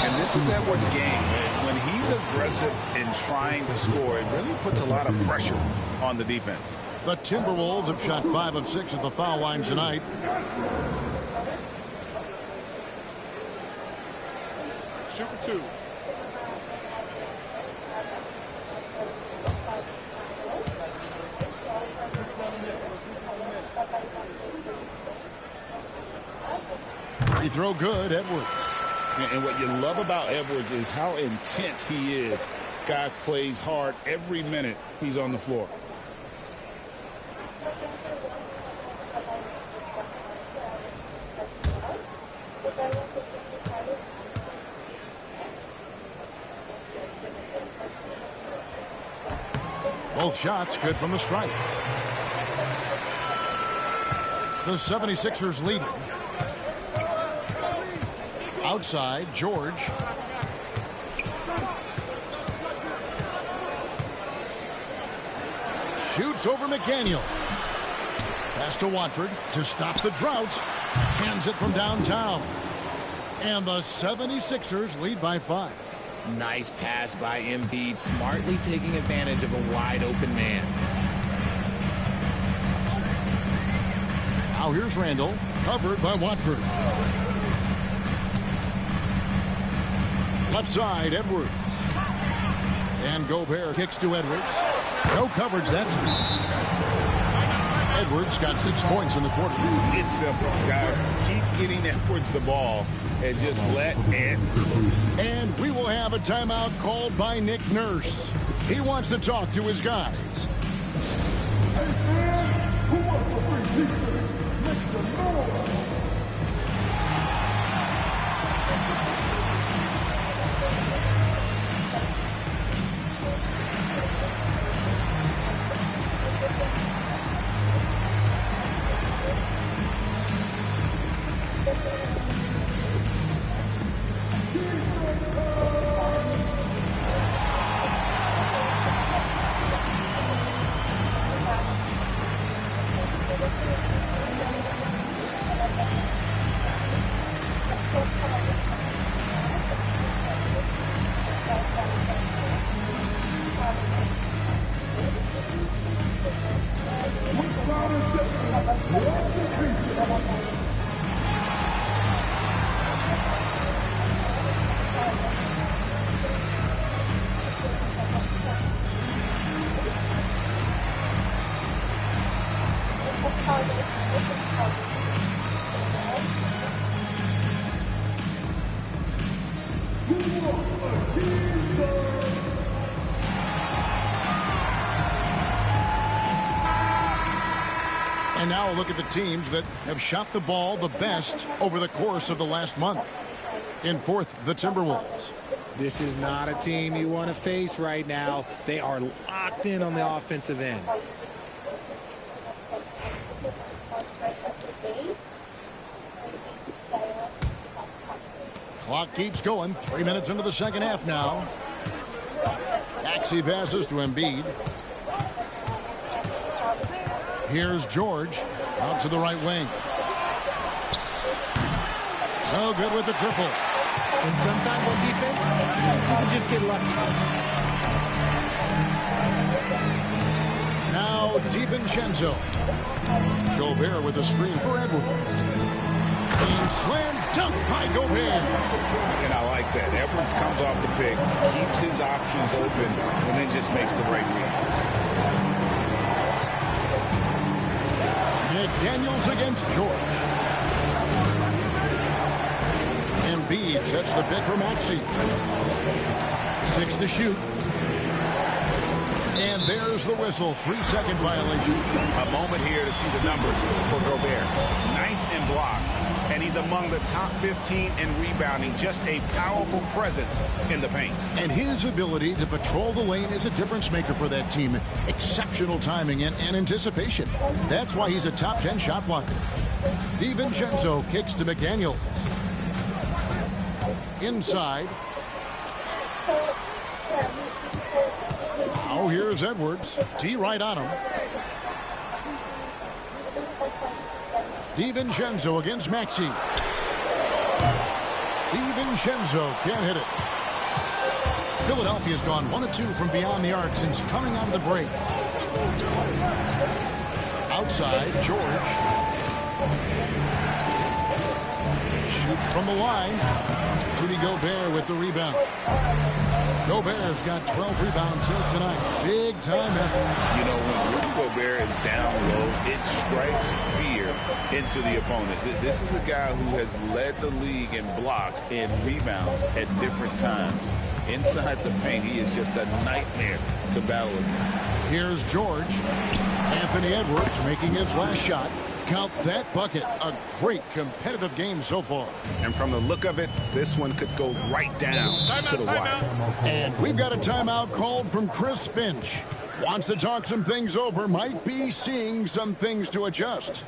And this is Edwards' game. When he's aggressive in trying to score, it really puts a lot of pressure on the defense. The Timberwolves have shot 5 of 6 at the foul line tonight. Shooting 2. Free throw good, Edwards. And what you love about Edwards is how intense he is. Guy plays hard every minute he's on the floor. Both shots good from the stripe. The 76ers leading. Outside, George. Shoots over McDaniel. Pass to Watford to stop the drought. Hands it from downtown. And the 76ers lead by 5. Nice pass by Embiid, smartly taking advantage of a wide-open man. Now here's Randall, covered by Watford. Left side, Edwards. And Gobert kicks to Edwards. No coverage that time. Edwards got 6 points in the quarter. It's simple, guys. Keep getting Edwards the ball and just let it. And we will have a timeout called by Nick Nurse. He wants to talk to his guys. Hey, fans, who wants the free pizza? Make some noise. And now look at the teams that have shot the ball the best over the course of the last month. In fourth, the Timberwolves. This is not a team you want to face right now. They are locked in on the offensive end. Clock keeps going. 3 minutes into the second half now. Maxey passes to Embiid. Here's George out to the right wing. So good with the triple. And sometimes on defense, you can just get lucky. Now DiVincenzo. Gobert with a screen for Edwards. And slam dunk by Gobert. And I like that. Edwards comes off the pick, keeps his options open, and then just makes the right read. McDaniels against George. Embiid sets the pick for Maxey. 6 to shoot. And there's the whistle. 3-second violation. A moment here to see the numbers for Gobert. 9th in blocks, and he's among the top 15 in rebounding. Just a powerful presence in the paint. And his ability to patrol the lane is a difference maker for that team. Exceptional timing and anticipation. That's why he's a top 10 shot blocker. DiVincenzo kicks to McDaniels. Inside. Now here's Edwards. T right on him. DiVincenzo against Maxey. DiVincenzo can't hit it. Philadelphia's gone 1 of 2 from beyond the arc since coming out of the break. Outside, George. Shoots from the line. Rudy Gobert with the rebound. Gobert's got 12 rebounds here tonight. Big time effort. You know, when Rudy Gobert is down low, it strikes fear into the opponent. This is a guy who has led the league in blocks and rebounds at different times. Inside the paint, he is just a nightmare to battle against. Here's George. Anthony Edwards making his last shot. Count that bucket. A great competitive game so far. And from the look of it, this one could go right down to the wire. And we've got a timeout called from Chris Finch. Wants to talk some things over. Might be seeing some things to adjust.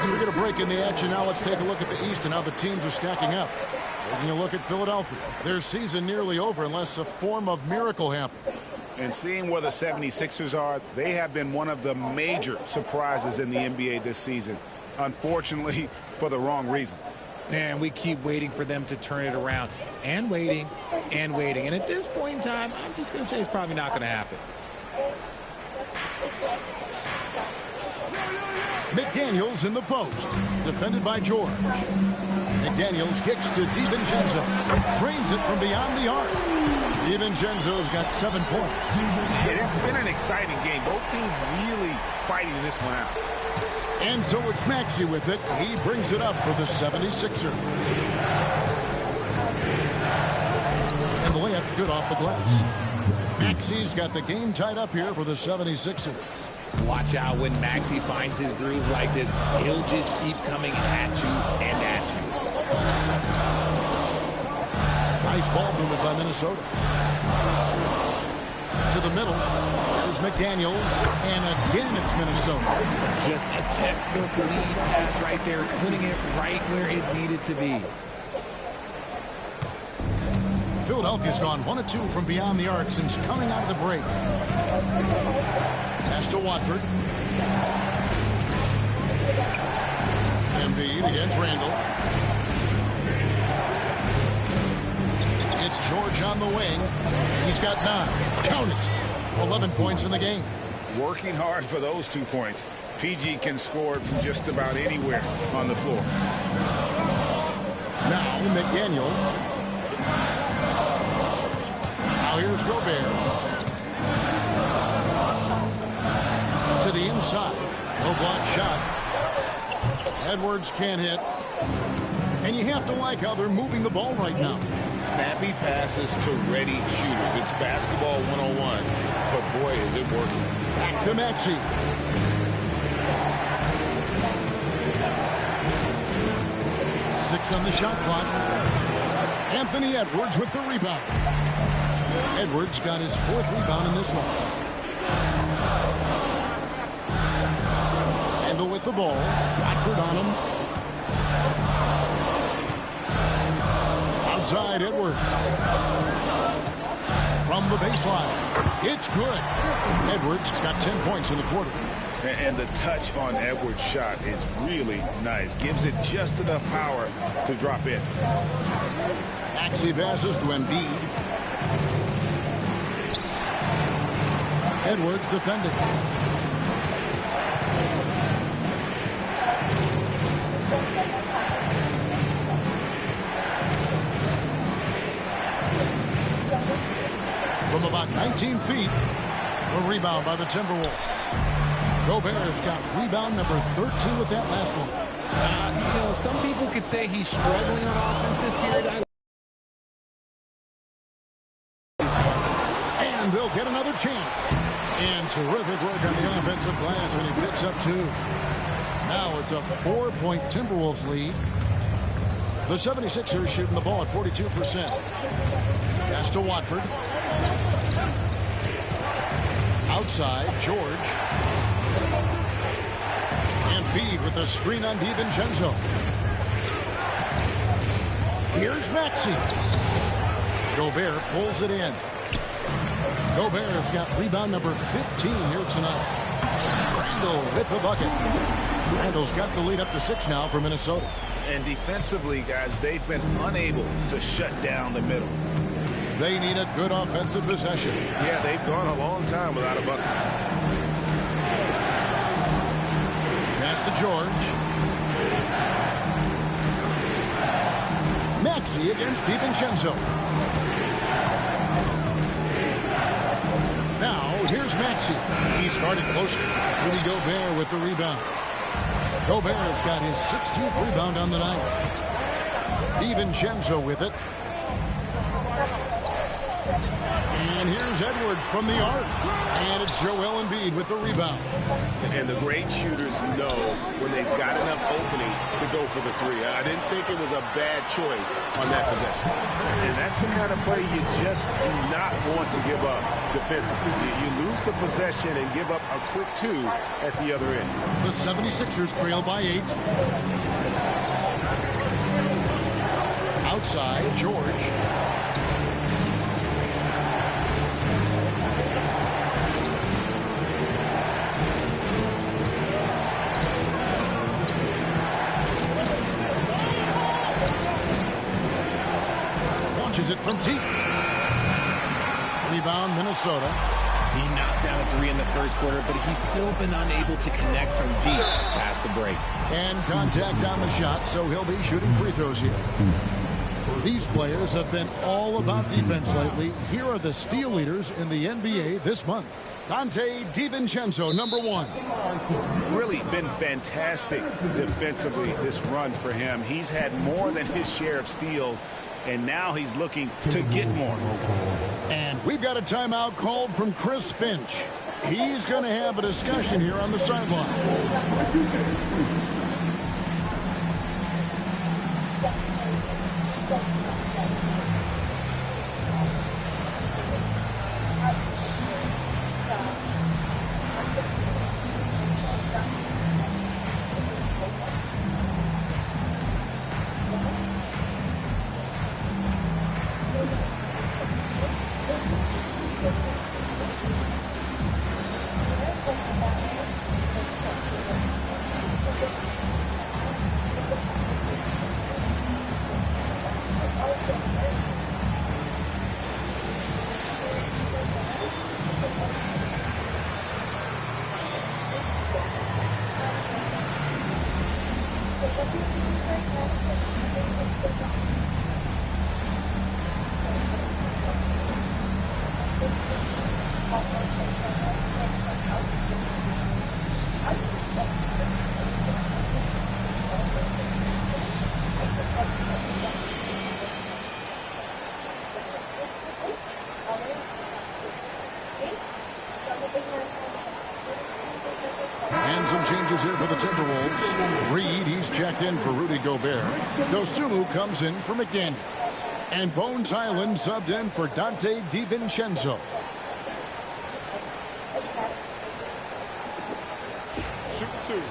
As we get a break in the action now, let's take a look at the East and how the teams are stacking up. Taking a look at Philadelphia. Their season nearly over unless a form of miracle happens. And seeing where the 76ers are, they have been one of the major surprises in the NBA this season. Unfortunately, for the wrong reasons. And we keep waiting for them to turn it around. And waiting, and waiting. And at this point in time, I'm just going to say it's probably not going to happen. McDaniels in the post. Defended by George. McDaniels kicks to DiVincenzo. Drains it from beyond the arc. DiVincenzo's got 7 points. And it's been an exciting game. Both teams really fighting this one out. And so it's Maxey with it. He brings it up for the 76ers. And the layup's good off the glass. Maxey's got the game tied up here for the 76ers. Watch out when Maxey finds his groove like this. He'll just keep coming at you and at you. Nice ball movement by Minnesota. To the middle. There's McDaniels. And again, it's Minnesota. Just a textbook lead pass right there, putting it right where it needed to be. Philadelphia's gone 1 of 2 from beyond the arc since coming out of the break. Pass to Watford. Embiid against Randall. It's George on the wing. He's got 9. Count it. 11 points in the game. Working hard for those 2 points. PG can score it from just about anywhere on the floor. Now McDaniels. Now here's Gobert. To the inside. No block shot. Edwards can't hit. And you have to like how they're moving the ball right now. Snappy passes to ready shooters. It's basketball 101. But boy, is it working. Back to Maxey. Six on the shot clock. Anthony Edwards with the rebound. Edwards got his 4th rebound in this one. Randall with the ball. Watford on him. Outside Edwards. From the baseline. It's good. Edwards got 10 points in the quarter. And the touch on Edwards' shot is really nice. Gives it just enough power to drop in. Maxey passes to Embiid. Edwards defending. From about 19 feet, a rebound by the Timberwolves. Gobert's got rebound number 13 with that last one. You know, some people could say he's struggling on offense this period. And they'll get another chance. And terrific work on the offensive glass, and he picks up 2. Now it's a 4-point Timberwolves lead. The 76ers shooting the ball at 42%. Pass to Watford. Outside, George. Embiid with a screen on DiVincenzo. Here's Maxey. Gobert pulls it in. Gobert's got rebound number 15 here tonight. Randall with the bucket. Randall's got the lead up to 6 now for Minnesota. And defensively, guys, they've been unable to shut down the middle. They need a good offensive possession. Yeah, they've gone a long time without a bucket. Pass to George. Maxey against DiVincenzo. Now, here's Maxey. He started closer. Rudy Gobert with the rebound. Gobert's got his 16th rebound on the night. DiVincenzo with it. And here's Edwards from the arc. And it's Joel Embiid with the rebound. And the great shooters know when they've got enough opening to go for the 3. I didn't think it was a bad choice on that possession. And that's the kind of play you just do not want to give up defensively. You lose the possession and give up a quick 2 at the other end. The 76ers trail by 8. Outside, George. Launches it from deep. Rebound, Minnesota. He knocked down a 3 in the first quarter, but he's still been unable to connect from deep past the break. And contact on the shot, so he'll be shooting free throws here. These players have been all about defense lately. Here are the steal leaders in the NBA this month. Dante DiVincenzo, number 1. Really been fantastic defensively this run for him. He's had more than his share of steals, and now he's looking to get more. And we've got a timeout called from Chris Finch. He's going to have a discussion here on the sideline. And some changes here for the Timberwolves. Reed, he's checked in for Rudy Gobert. Dosunmu comes in for McDaniels. And Bones Highland subbed in for Dante DiVincenzo. Shoot two.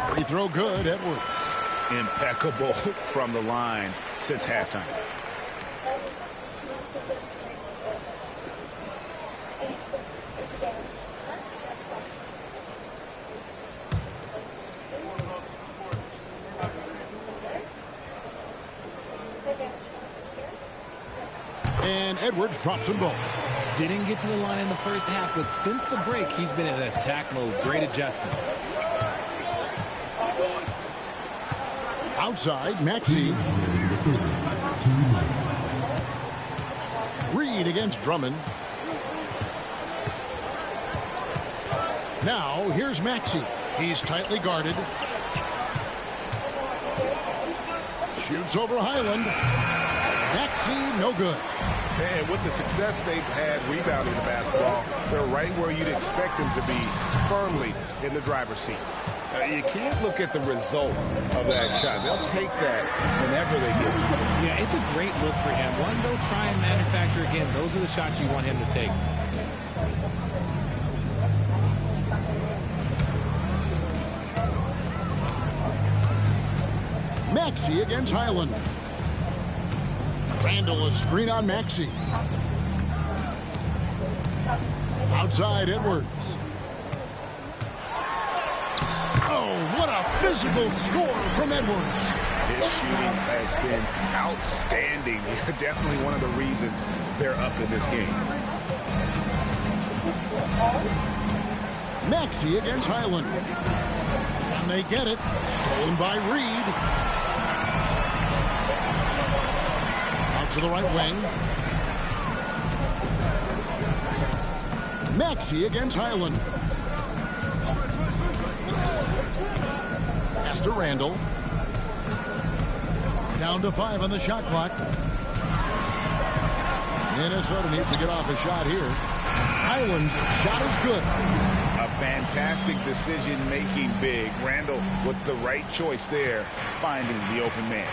Free throw good, Edwards. Impeccable from the line since halftime. And Edwards drops them both. Didn't get to the line in the first half, but since the break, he's been in attack mode. Great adjustment. Outside, Maxey. Reed against Drummond. Now, here's Maxey. He's tightly guarded. Shoots over Highland. Maxey, no good. And with the success they've had rebounding the basketball, they're right where you'd expect them to be, firmly in the driver's seat. You can't look at the result of that shot. They'll take that whenever they get it. Yeah, it's a great look for him. One, they'll try and manufacture again. Those are the shots you want him to take. Maxey against Highland. Randall, a screen on Maxey. Outside, Edwards. Oh, what a physical score from Edwards. His shooting has been outstanding. Definitely one of the reasons they're up in this game. Maxey against Highland. And they get it. Stolen by Reed. Out to the right wing. Maxey against Highland. Pass to Randall. Down to 5 on the shot clock. Minnesota needs to get off a shot here. Highland's shot is good. A fantastic decision-making big. Randall with the right choice there, finding the open man.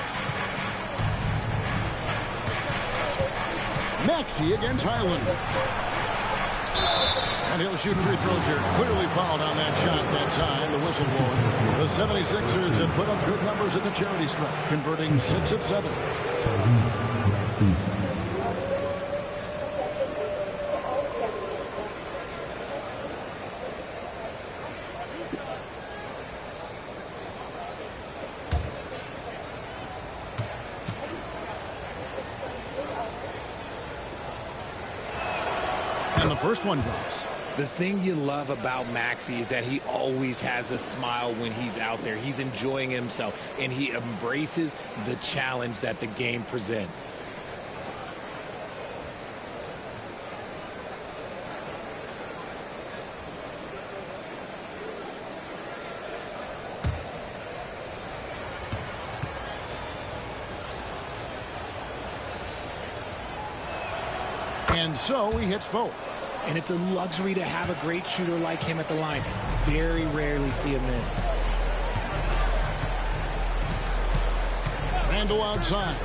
Maxey against Highland. And he'll shoot free throws here. Clearly fouled on that shot that time. The whistle blowing. The 76ers have put up good numbers at the charity stripe, converting 6 of 7. And the first one drops. The thing you love about Maxey is that he always has a smile when he's out there. He's enjoying himself, and he embraces the challenge that the game presents. And so he hits both. And it's a luxury to have a great shooter like him at the line. Very rarely see a miss. Randall outside.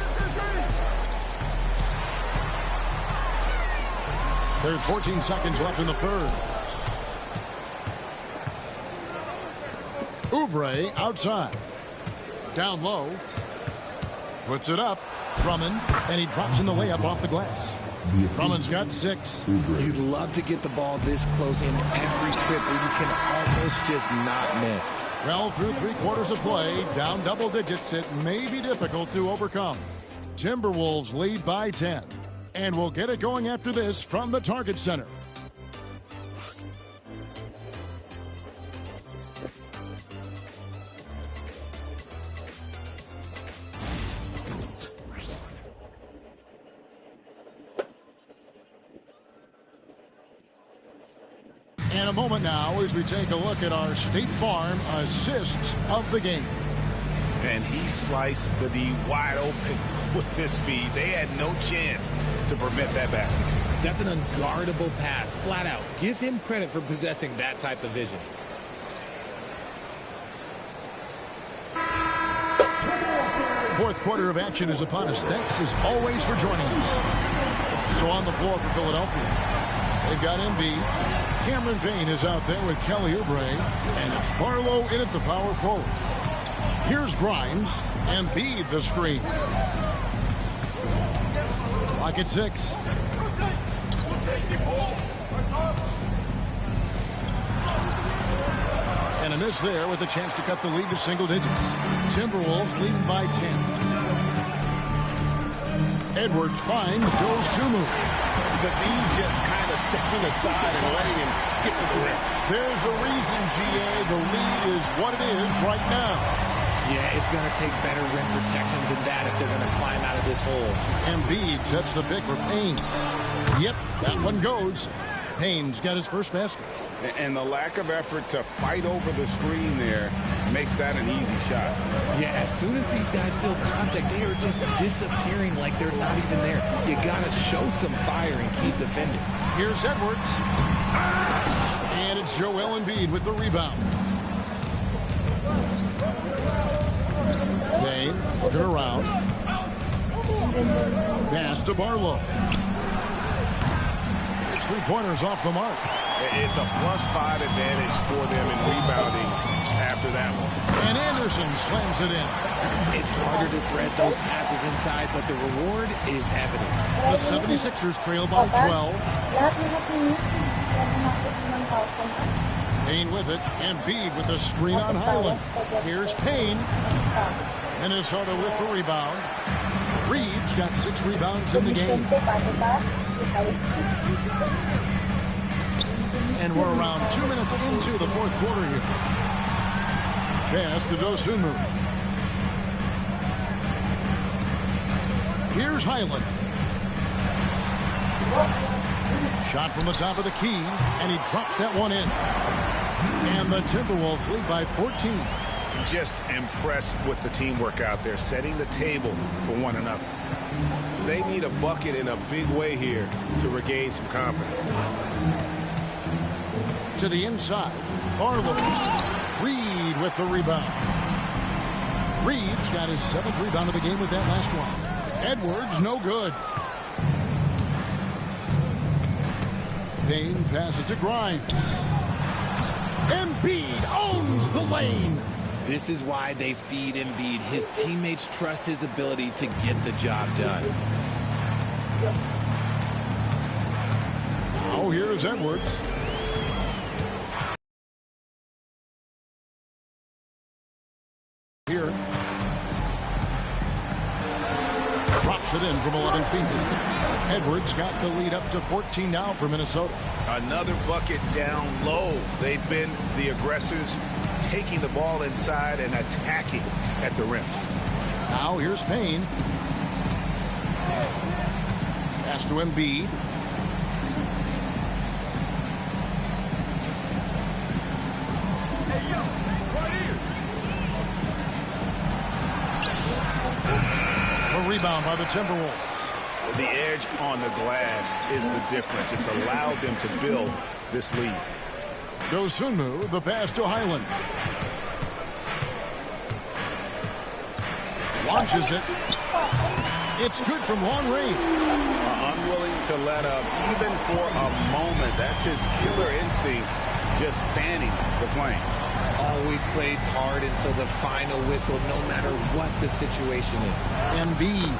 There's 14 seconds left in the third. Oubre outside. Down low. Puts it up. Drummond. And he drops in the layup off the glass. Drummond's got 6. You'd love to get the ball this close in every trip where you can almost just not miss. Well, through 3 quarters of play, down double digits, it may be difficult to overcome. Timberwolves lead by 10. And we'll get it going after this from the Target Center. And a moment now as we take a look at our State Farm assists of the game. And he sliced the D wide open with his feet. They had no chance to prevent that basket. That's an unguardable pass, flat out. Give him credit for possessing that type of vision. Fourth quarter of action is upon us. Thanks as always for joining us. So on the floor for Philadelphia, they've got Embiid. Cameron Payne is out there with Kelly Oubre, and it's Barlow in at the power forward. Here's Grimes. Embiid the screen. Clock at 6. And a miss there with a chance to cut the lead to single digits. Timberwolves leading by 10. Edwards finds Dosunmu. The D just kind of stepping aside and letting him get to the rim. There's a reason, GA. The lead is what it is right now. Yeah, it's going to take better rim protection than that if they're going to climb out of this hole. Embiid sets the pick for Payne. Yep, that one goes. Payne's got his first basket. And the lack of effort to fight over the screen there makes that an easy shot. Yeah, as soon as these guys feel contact, they are just disappearing like they're not even there. You got to show some fire and keep defending. Here's Edwards. And it's Joel Embiid with the rebound. Payne looking around. Pass to Barlow. It's 3-pointers off the mark. It's a +5 advantage for them in rebounding after that one. And Anderson slams it in. It's harder to thread those passes inside, but the reward is evident. The 76ers trail by 12. Payne with it. Embiid with the screen on Highland. Here's Payne. Minnesota with the rebound. Reeves got 6 rebounds in the game. And we're around 2 minutes into the fourth quarter here. Pass to Dosunmu. Here's Highland. Shot from the top of the key, and he drops that one in. And the Timberwolves lead by 14. Just impressed with the teamwork out there, setting the table for one another. They need a bucket in a big way here to regain some confidence. To the inside, Barlow. Reed with the rebound. Reed's got his 7th rebound of the game with that last one. Edwards, no good. Payne passes to Grimes. Embiid owns the lane. This is why they feed Embiid. His teammates trust his ability to get the job done. Now here's Edwards. Here. Drops it in from 11 feet. Edwards got the lead up to 14 now for Minnesota. Another bucket down low. They've been the aggressors, taking the ball inside and attacking at the rim. Now here's Payne. Pass to Embiid. A rebound by the Timberwolves. The edge on the glass is the difference. It's allowed them to build this lead. Dosunmu, the pass to Highland. Launches it. It's good from long range. Unwilling to let up even for a moment. That's his killer instinct, just fanning the flame. Always plays hard until the final whistle, no matter what the situation is. Embiid,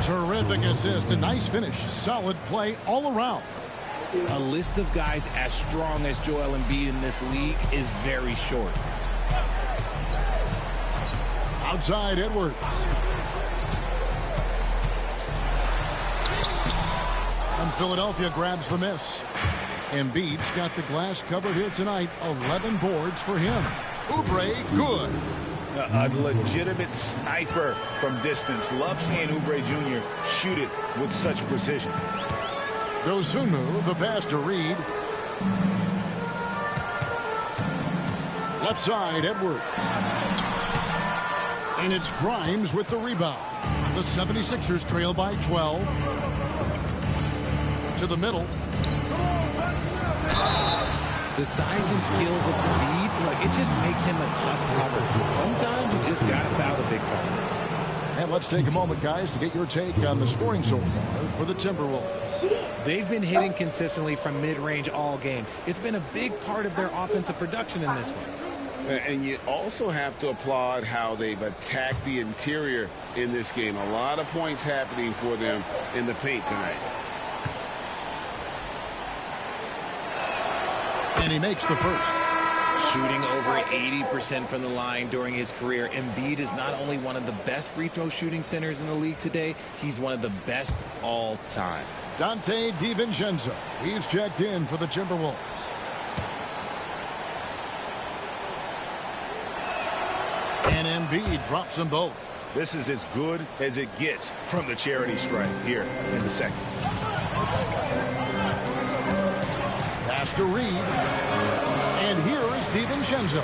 terrific assist, a nice finish, solid play all around. A list of guys as strong as Joel Embiid in this league is very short. Outside Edwards. And Philadelphia grabs the miss. Embiid's got the glass covered here tonight. 11 boards for him. Oubre, good. A legitimate sniper from distance. Love seeing Oubre Jr. shoot it with such precision. Dosunmu, the pass to Reed. Left side, Edwards. And it's Grimes with the rebound. The 76ers trail by 12. To the middle. The size and skills of Embiid, look, it just makes him a tough cover. Sometimes you just got to foul the big fella. And let's take a moment, guys, to get your take on the scoring so far for the Timberwolves. They've been hitting consistently from mid-range all game. It's been a big part of their offensive production in this one. And you also have to applaud how they've attacked the interior in this game. A lot of points happening for them in the paint tonight. And he makes the first. Shooting over 80% from the line during his career, Embiid is not only one of the best free throw shooting centers in the league today, he's one of the best all time. Dante DiVincenzo. He's checked in for the Timberwolves. And Embiid drops them both. This is as good as it gets from the charity stripe here in the second. Pass to Reed. And here is DiVincenzo.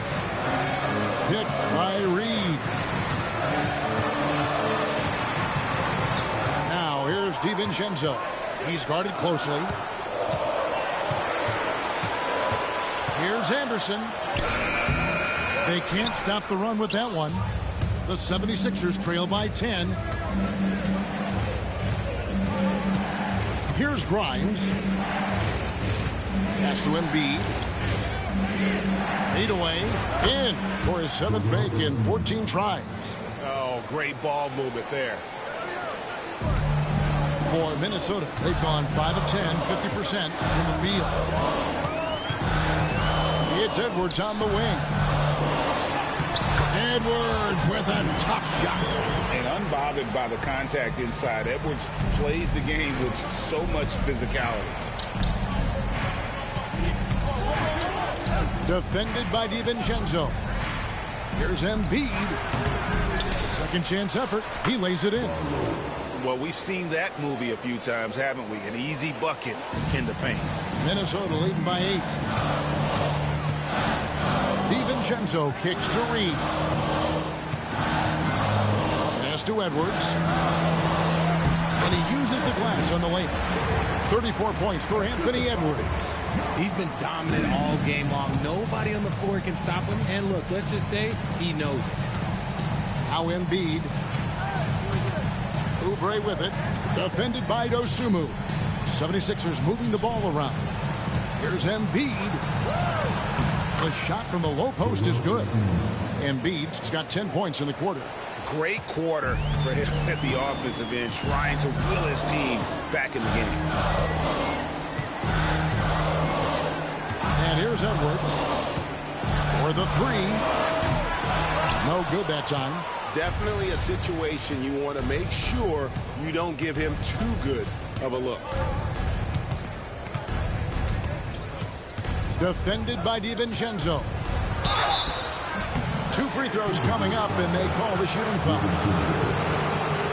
Picked by Reed. Now here's DiVincenzo. He's guarded closely. Here's Anderson. They can't stop the run with that one. The 76ers trail by 10. Here's Grimes. Pass to Embiid. Fade away. In for his 7th make in 14 tries. Oh, great ball movement there. For Minnesota, they've gone 5 of 10, 50% from the field. It's Edwards on the wing. Edwards with a tough shot. And unbothered by the contact inside, Edwards plays the game with so much physicality. Defended by DiVincenzo. Here's Embiid. Second chance effort. He lays it in. Well, we've seen that movie a few times, haven't we? An easy bucket in the paint. Minnesota leading by 8. DiVincenzo kicks to Reed. Pass to Edwards. And he uses the glass on the layup. 34 points for Anthony Edwards. He's been dominant all game long. Nobody on the floor can stop him. And look, let's just say he knows it. Now Embiid. Oubre with it. Defended by Dosunmu. 76ers moving the ball around. Here's Embiid. The shot from the low post is good. Embiid's got 10 points in the quarter. Great quarter for him at the offensive end, trying to will his team back in the game. And here's Edwards for the 3. No good that time. Definitely a situation you want to make sure you don't give him too good of a look. Defended by DiVincenzo. 2 free throws coming up, and they call the shooting foul.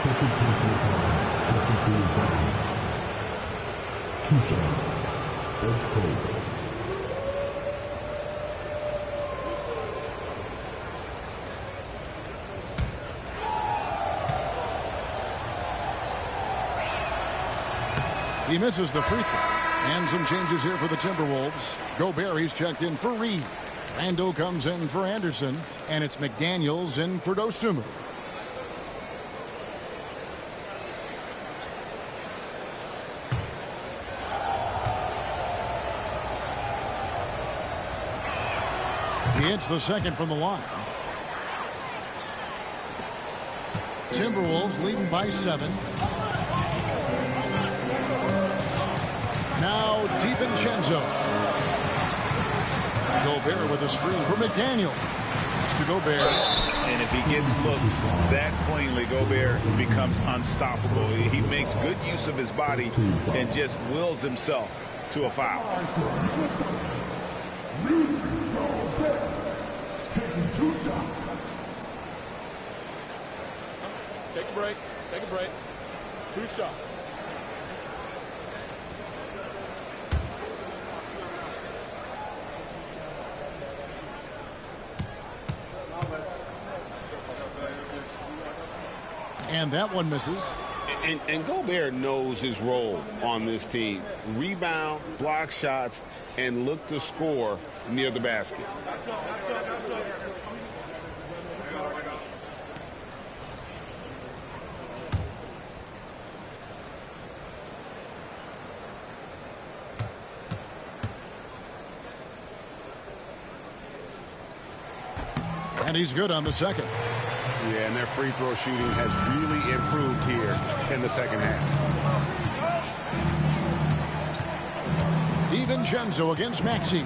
Second personal foul. Second team foul. 2 shots. First quarter. He misses the free throw. And some changes here for the Timberwolves. Gobert, he's checked in for Reed. Randall comes in for Anderson. And it's McDaniels in for Dosunmu. He hits the second from the line. Timberwolves leading by 7. Now DiVincenzo. Gobert with a screen for McDaniel. To Gobert. And if he gets looks that cleanly, Gobert becomes unstoppable. He makes good use of his body and just wills himself to a foul. Taking 2 shots. Take a break. Take a break. 2 shots. And that one misses. And Gobert knows his role on this team. Rebound, block shots, and look to score near the basket. And he's good on the second. Yeah, and their free throw shooting has really improved here in the second half. DiVincenzo against Maxey.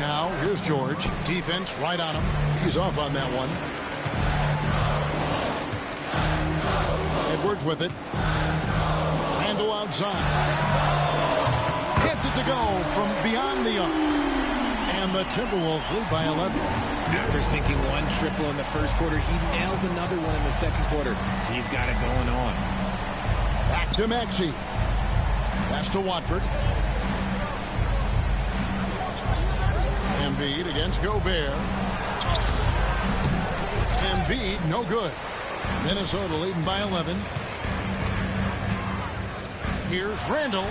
Now, here's George. Defense right on him. He's off on that one. Edwards with it. Randall outside. Gets it to go from beyond the arc. And the Timberwolves lead by 11. After sinking one triple in the first quarter, he nails another one in the second quarter. He's got it going on. Back to Maxey. Pass to Watford. Embiid against Gobert. Embiid, no good. Minnesota leading by 11. Here's Randall.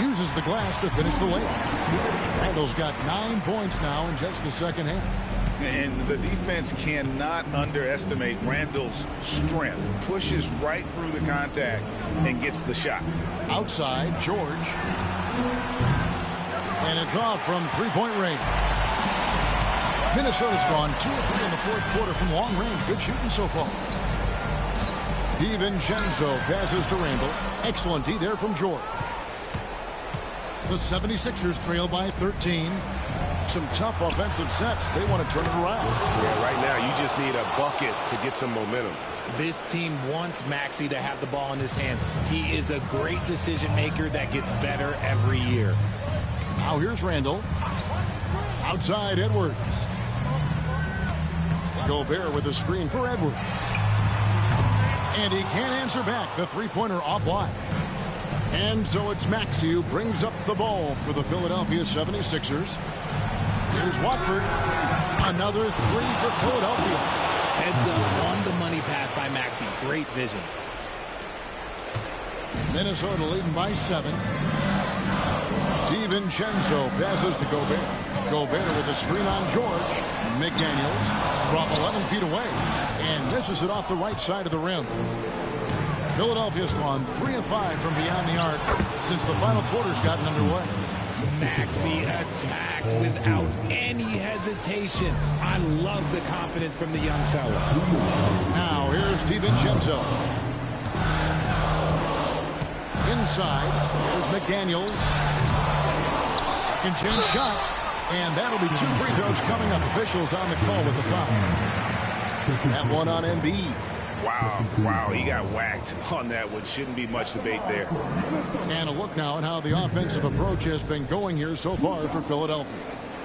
Uses the glass to finish the layup. Randall's got 9 points now in just the second half. And the defense cannot underestimate Randall's strength. Pushes right through the contact and gets the shot. Outside, George. And it's off from three-point range. Minnesota's gone 2 of 3 in the fourth quarter from long range. Good shooting so far. DiVincenzo passes to Randall. Excellent D there from George. The 76ers trail by 13. Some tough offensive sets. They want to turn it around. Yeah, right now you just need a bucket to get some momentum. This team wants Maxey to have the ball in his hands. He is a great decision maker that gets better every year. Now here's Randall. Outside, Edwards. Gobert with a screen for Edwards. And he can't answer back. The three-pointer offline. And so it's Maxey who brings up the ball for the Philadelphia 76ers. Here's Watford. Another 3 for Philadelphia. Heads up on the money pass by Maxey. Great vision. Minnesota leading by 7. DiVincenzo passes to Gobert. Gobert with a screen on George. McDaniels from 11 feet away. And misses it off the right side of the rim. Philadelphia's gone 3 of 5 from beyond the arc since the final quarter's gotten underway. Maxey attacked without any hesitation. I love the confidence from the young fella. Now here's DiVincenzo. Inside, here's McDaniels. Second chance shot. And that'll be 2 free throws coming up. Officials on the call with the foul. That one on Embiid. Wow, he got whacked on that one. Shouldn't be much debate there. And a look now at how the offensive approach has been going here so far for Philadelphia.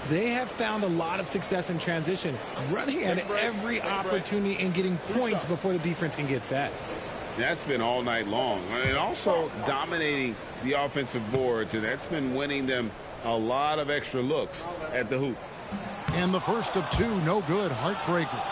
They have found a lot of success in transition, running at every opportunity and getting points before the defense can get set. That's been all night long. And also dominating the offensive boards, and that's been winning them a lot of extra looks at the hoop. And the first of 2, no good, heartbreaker.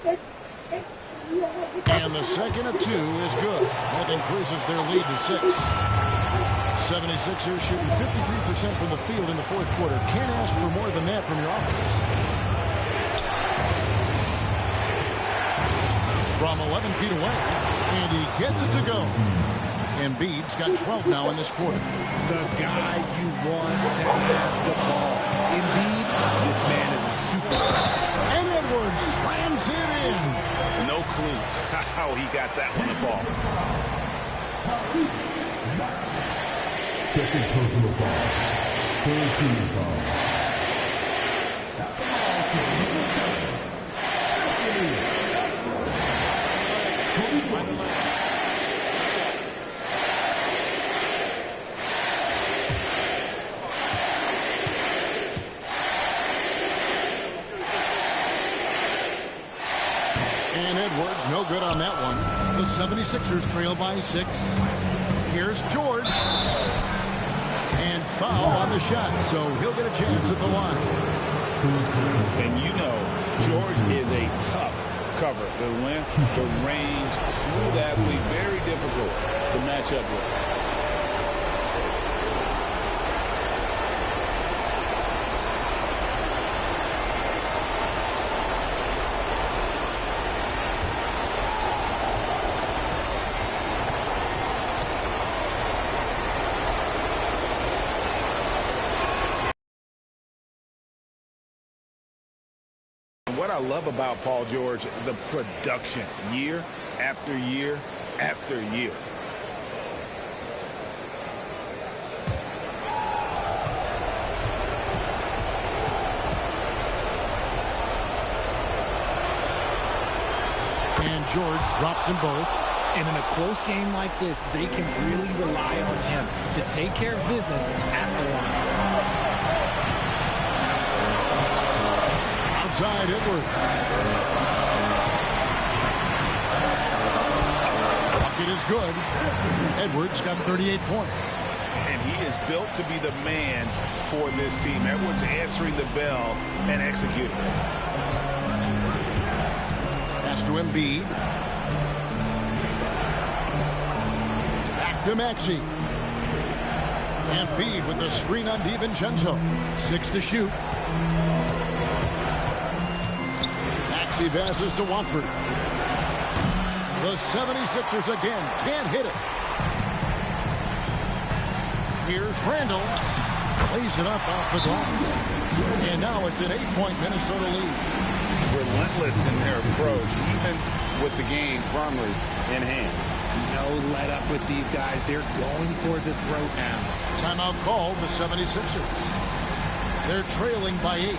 And the second of 2 is good. That increases their lead to 6. 76ers shooting 53% from the field in the fourth quarter. Can't ask for more than that from your offense. From 11 feet away, and he gets it to go. Embiid's got 12 now in this quarter. The guy you want to have the ball. Embiid, this man is a superstar. And Edwards slams it in. No clue how he got that one to fall. Second personal foul. Third team foul. And Edwards, no good on that one. The 76ers trail by 6. Here's George. And foul on the shot, so he'll get a chance at the line. And you know, George is a tough cover. The length, the range, smooth athlete, very difficult to match up with. What I love about Paul George, the production, year after year after year. And George drops them both. And in a close game like this, they can really rely on him to take care of business at the line. Outside Edwards. Bucket is good. Edwards got 38 points. And he is built to be the man for this team. Edwards answering the bell and executing. Pass to Embiid. Back to Maxey. Embiid with the screen on DiVincenzo. 6 to shoot. Maxey passes to Watford. The 76ers again can't hit it. Here's Randall. Lays it up off the glass. And now it's an 8-point Minnesota lead. Relentless in their approach, even with the game firmly in hand. No let up with these guys. They're going for the throat now. Timeout called the 76ers. They're trailing by 8.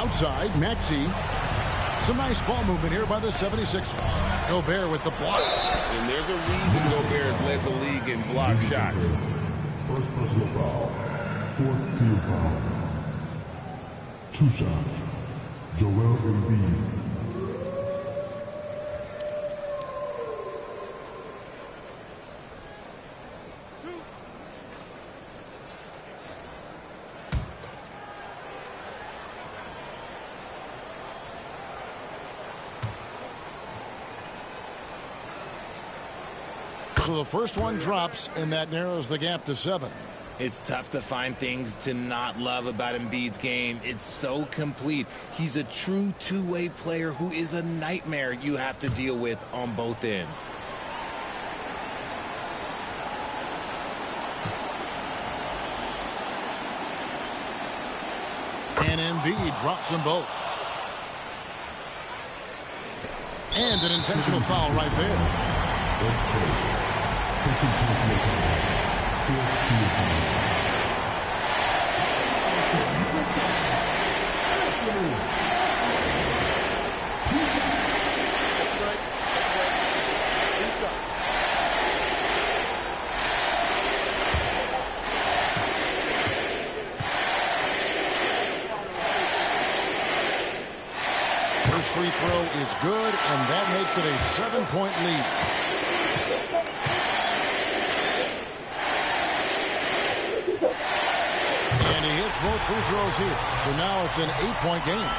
Outside, Maxey. Some nice ball movement here by the 76ers. Gobert with the block. And there's a reason Gobert has led the league in block shots. First personal foul. Fourth team foul. 2 shots. Joel Embiid. So the first one drops, and that narrows the gap to 7. It's tough to find things to not love about Embiid's game. It's so complete. He's a true two-way player who is a nightmare you have to deal with on both ends. And Embiid drops them both. And an intentional foul right there. Second personal foul. Fourth team foul. First free throw is good, and that makes it a 7-point lead. And he hits both free throws here. So now it's an 8-point game.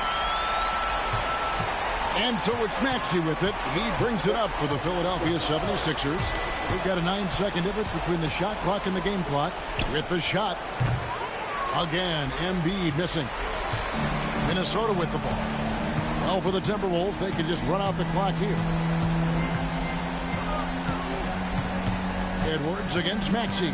And so it's Maxey with it. He brings it up for the Philadelphia 76ers. We've got a 9-second difference between the shot clock and the game clock. With the shot. Again, Embiid missing. Minnesota with the ball. Well, for the Timberwolves, they can just run out the clock here. Edwards against Maxey.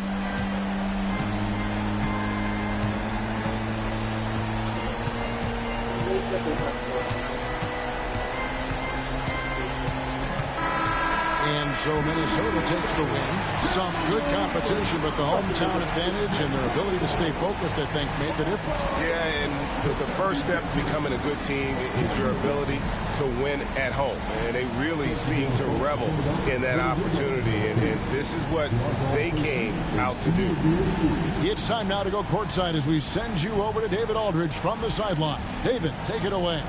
And so Minnesota takes the win. Some good competition, but the hometown advantage and their ability to stay focused, I think, made the difference. Yeah, and the first step to becoming a good team is your ability to win at home. And they really seem to revel in that opportunity. And this is what they came out to do. It's time now to go courtside as we send you over to David Aldridge from the sideline. David, take it away.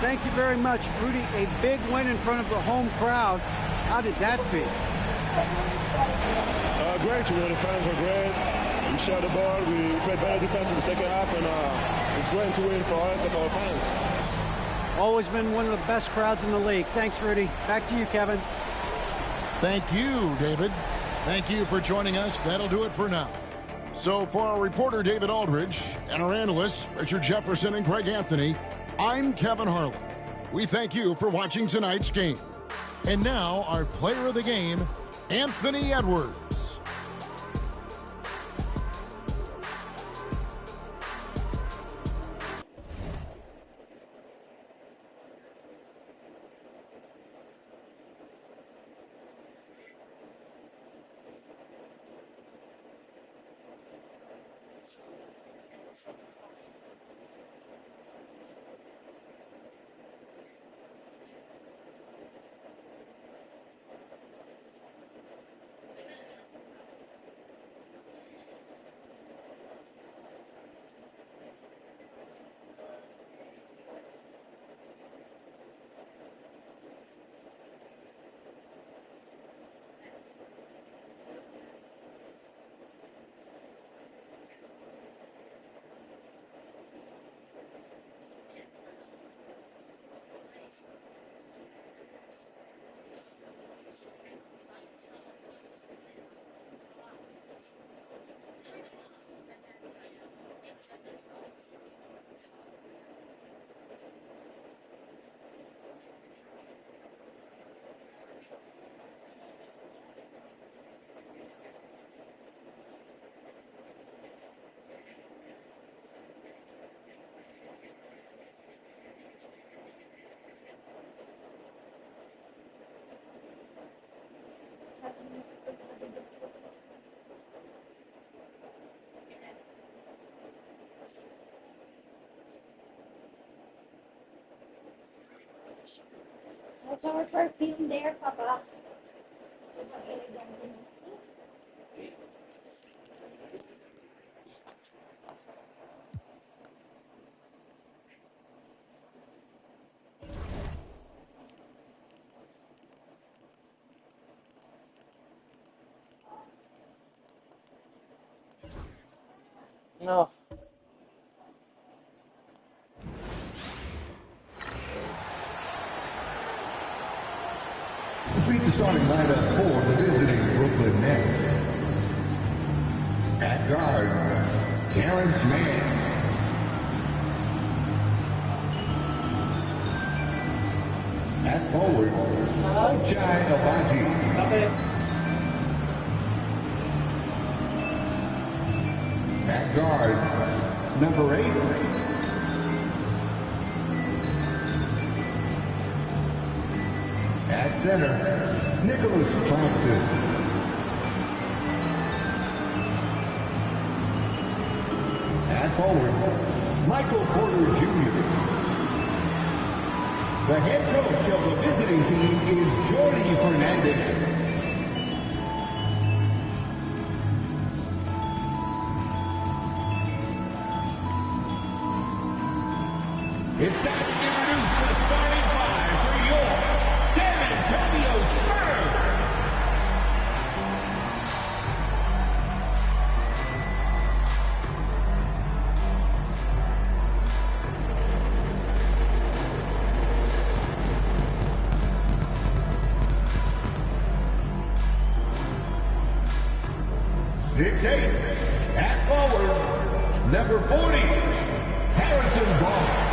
Thank you very much, Rudy. A big win in front of the home crowd. How did that feel? Great. The fans were great. We shared the ball. We played better defense in the second half, and it's great to win for us and for our fans. Always been one of the best crowds in the league. Thanks, Rudy. Back to you, Kevin. Thank you, David. Thank you for joining us. That'll do it for now. So for our reporter, David Aldridge, and our analysts, Richard Jefferson and Greg Anthony, I'm Kevin Harlan. We thank you for watching tonight's game. And now, our player of the game, Anthony Edwards. What's our perfume there, Papa? No. Let's meet the starting lineup for the visiting Brooklyn Nets. At guard, Terrence Mann. At forward, Ochai Agbaji. At guard, number 8. At center, Nicholas Claxton. At forward, Michael Porter Jr. The head coach of the visiting team is Jordy Fernandez. It's time to introduce the starting five for your San Antonio Spurs. Six, 8, at forward, number 40, Harrison Barnes.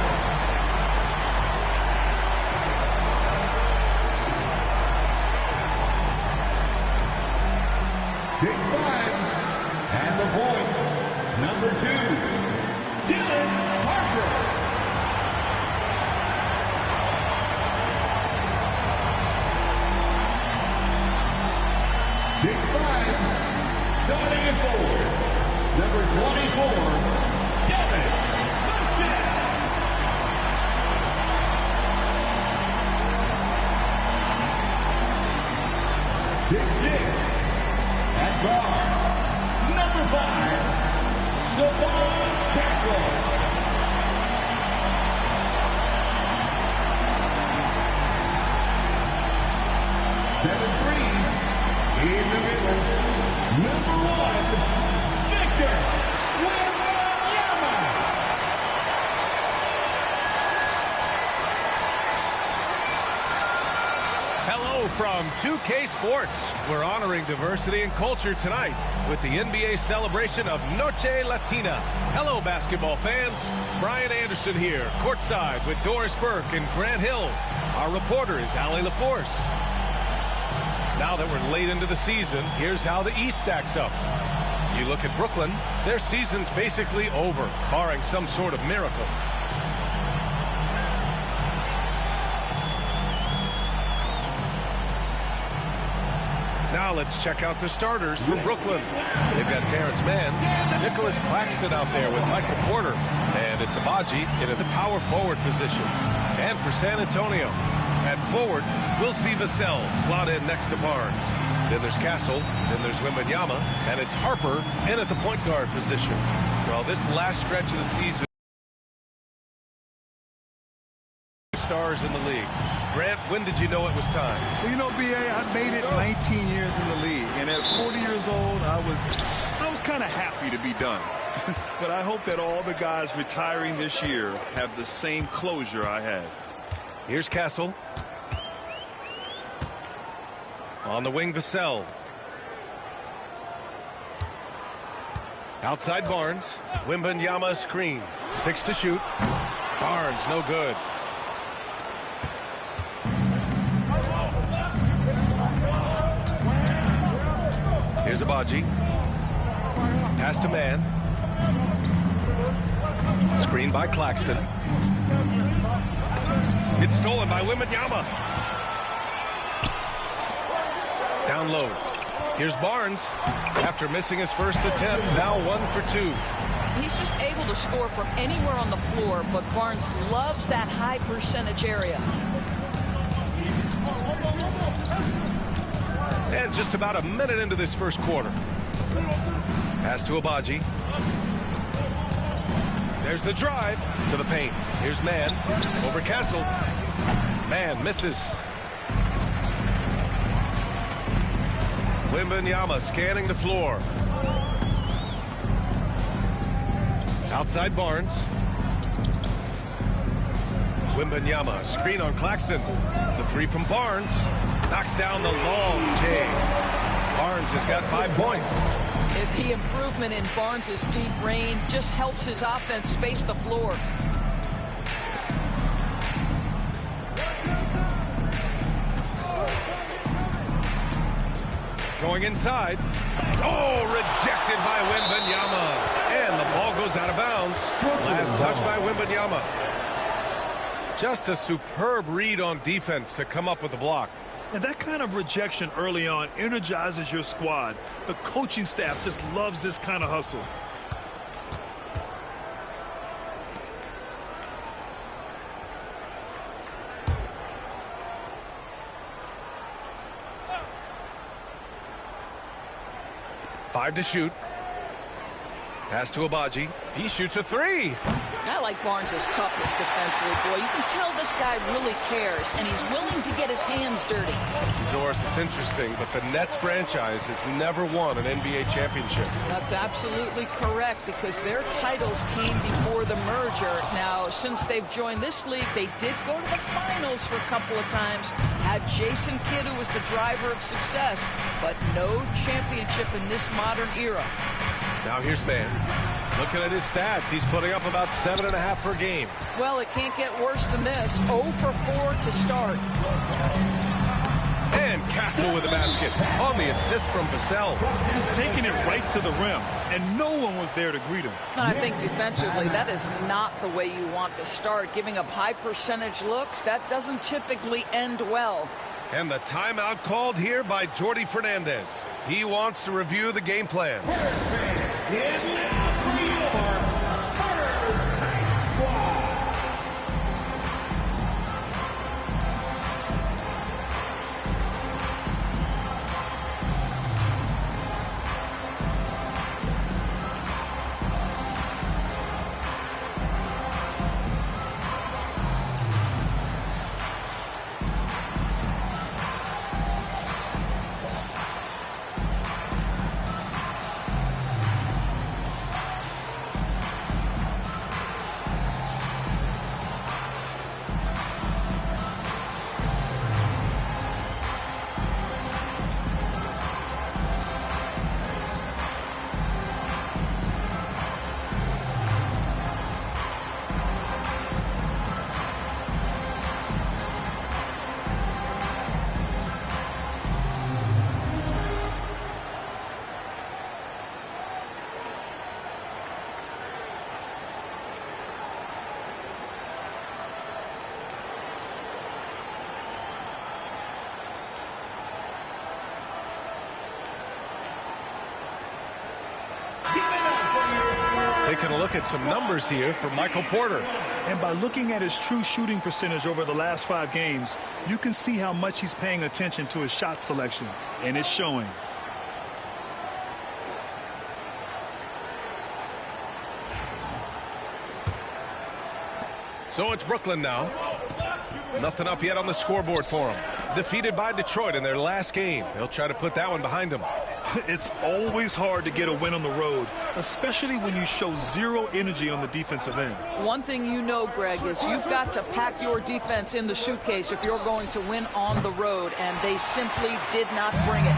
6'5", and the point, number 2, Dylan Harper. 6'5", starting at forward, number 24, Devin Vassell. 6'6", at guard, number 5, Stephon Castle. 7'3", in the middle, number 1, Victor Wembanyama. Hello from 2K Sports. We're honoring diversity and culture tonight with the NBA celebration of Noche Latina. Hello, basketball fans. Brian Anderson here, courtside with Doris Burke and Grant Hill. Our reporter is Allie LaForce. Now that we're late into the season, here's how the East stacks up. You look at Brooklyn, their season's basically over, barring some sort of miracle. Now let's check out the starters for Brooklyn. They've got Terrence Mann, Nicholas Claxton out there with Michael Porter, and it's Agbaji in the power forward position. And for San Antonio, at forward, we'll see Vassell slot in next to Barnes. Then there's Castle, then there's Wembanyama, and it's Harper in at the point guard position. Well, this last stretch of the season, stars in the league. Grant, when did you know it was time? Well, you know, B.A., I made it 19 years in the league, and at 40 years old, I was kind of happy to be done. But I hope that all the guys retiring this year have the same closure I had. Here's Castle. On the wing, Vassell. Outside Barnes. Wembanyama screen. 6 to shoot. Barnes, no good. Here's Agbaji. Pass to Mann. Screen by Claxton. It's stolen by Wembanyama. Down low. Here's Barnes. After missing his first attempt, now 1 for 2. He's just able to score from anywhere on the floor, but Barnes loves that high percentage area. And just about a minute into this first quarter. Pass to Abaji. There's the drive to the paint. Here's Mann over Castle. Mann misses. Wembanyama scanning the floor. Outside Barnes. Wembanyama, screen on Claxton. The three from Barnes. Knocks down the long J. Barnes has got 5 points. The improvement in Barnes' deep range just helps his offense space the floor. Going inside. Oh, rejected by Wembanyama. And the ball goes out of bounds. Last touch by Wembanyama. Just a superb read on defense to come up with the block. And that kind of rejection early on energizes your squad. The coaching staff just loves this kind of hustle. Five to shoot. Pass to Abaji. He shoots a 3. I like Barnes' toughness defensively, boy. You can tell this guy really cares, and he's willing to get his hands dirty. Doris, it's interesting, but the Nets franchise has never won an NBA championship. That's absolutely correct, because their titles came before the merger. Now, since they've joined this league, they did go to the finals for a couple of times. Had Jason Kidd, who was the driver of success, but no championship in this modern era. Now here's Mann. Looking at his stats, he's putting up about 7.5 per game. Well, it can't get worse than this. 0 for 4 to start. And Castle with the basket on the assist from Vassell. He's taking it right to the rim, and no one was there to greet him. I think defensively, that is not the way you want to start. Giving up high percentage looks, that doesn't typically end well. And the timeout called here by Jordi Fernandez. He wants to review the game plan. Taking a look at some numbers here for Michael Porter. And by looking at his true shooting percentage over the last 5 games, you can see how much he's paying attention to his shot selection, and it's showing. So it's Brooklyn now. Nothing up yet on the scoreboard for them. Defeated by Detroit in their last game. They'll try to put that one behind them. It's always hard to get a win on the road, especially when you show zero energy on the defensive end. One thing you know, Greg, is you've got to pack your defense in the suitcase if you're going to win on the road, and they simply did not bring it.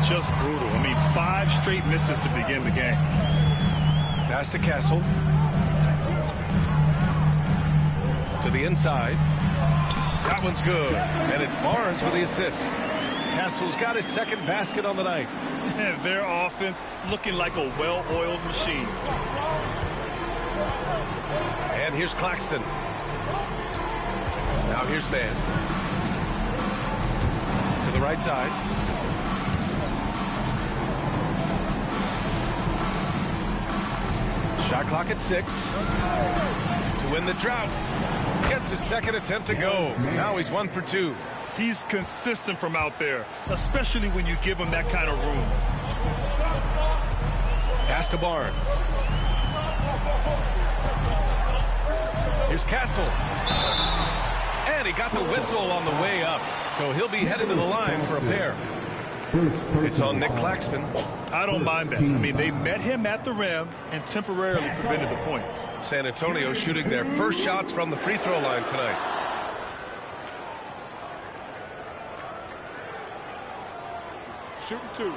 Just brutal. I mean, 5 straight misses to begin the game. Pass to Castle. To the inside. That one's good. And it's Barnes with the assist. Castle's got his second basket on the night. Their offense looking like a well-oiled machine. And here's Claxton. Now here's Mann. To the right side. Shot clock at 6. To win the drought. Gets his second attempt to go. Now he's 1 for 2. He's consistent from out there, especially when you give him that kind of room. Pass to Barnes. Here's Castle. And he got the whistle on the way up. So he'll be headed to the line for a pair. It's on Nick Claxton. I don't mind that. I mean, they met him at the rim and temporarily prevented the points. San Antonio shooting their first shots from the free throw line tonight. Shooting 2.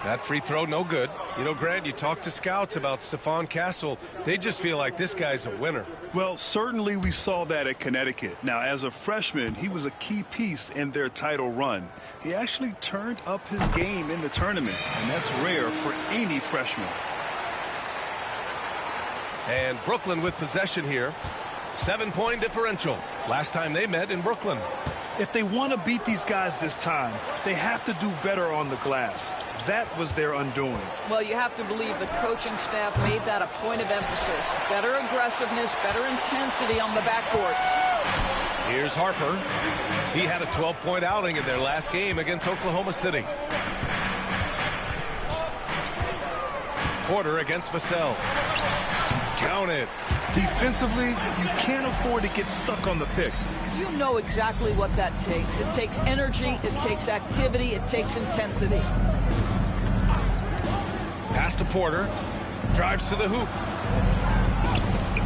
That free throw, no good. You know, Grant, you talk to scouts about Stephon Castle. They just feel like this guy's a winner. Well, certainly we saw that at Connecticut. Now, as a freshman, he was a key piece in their title run. He actually turned up his game in the tournament, and that's rare for any freshman. And Brooklyn with possession here. 7-point differential. Last time they met in Brooklyn. If they want to beat these guys this time, they have to do better on the glass. That was their undoing. Well, you have to believe the coaching staff made that a point of emphasis. Better aggressiveness, better intensity on the backboards. Here's Harper. He had a 12-point outing in their last game against Oklahoma City. Porter against Vassell. Count it. Defensively, you can't afford to get stuck on the pick. You know exactly what that takes. It takes energy, it takes activity, it takes intensity. Pass to Porter. Drives to the hoop.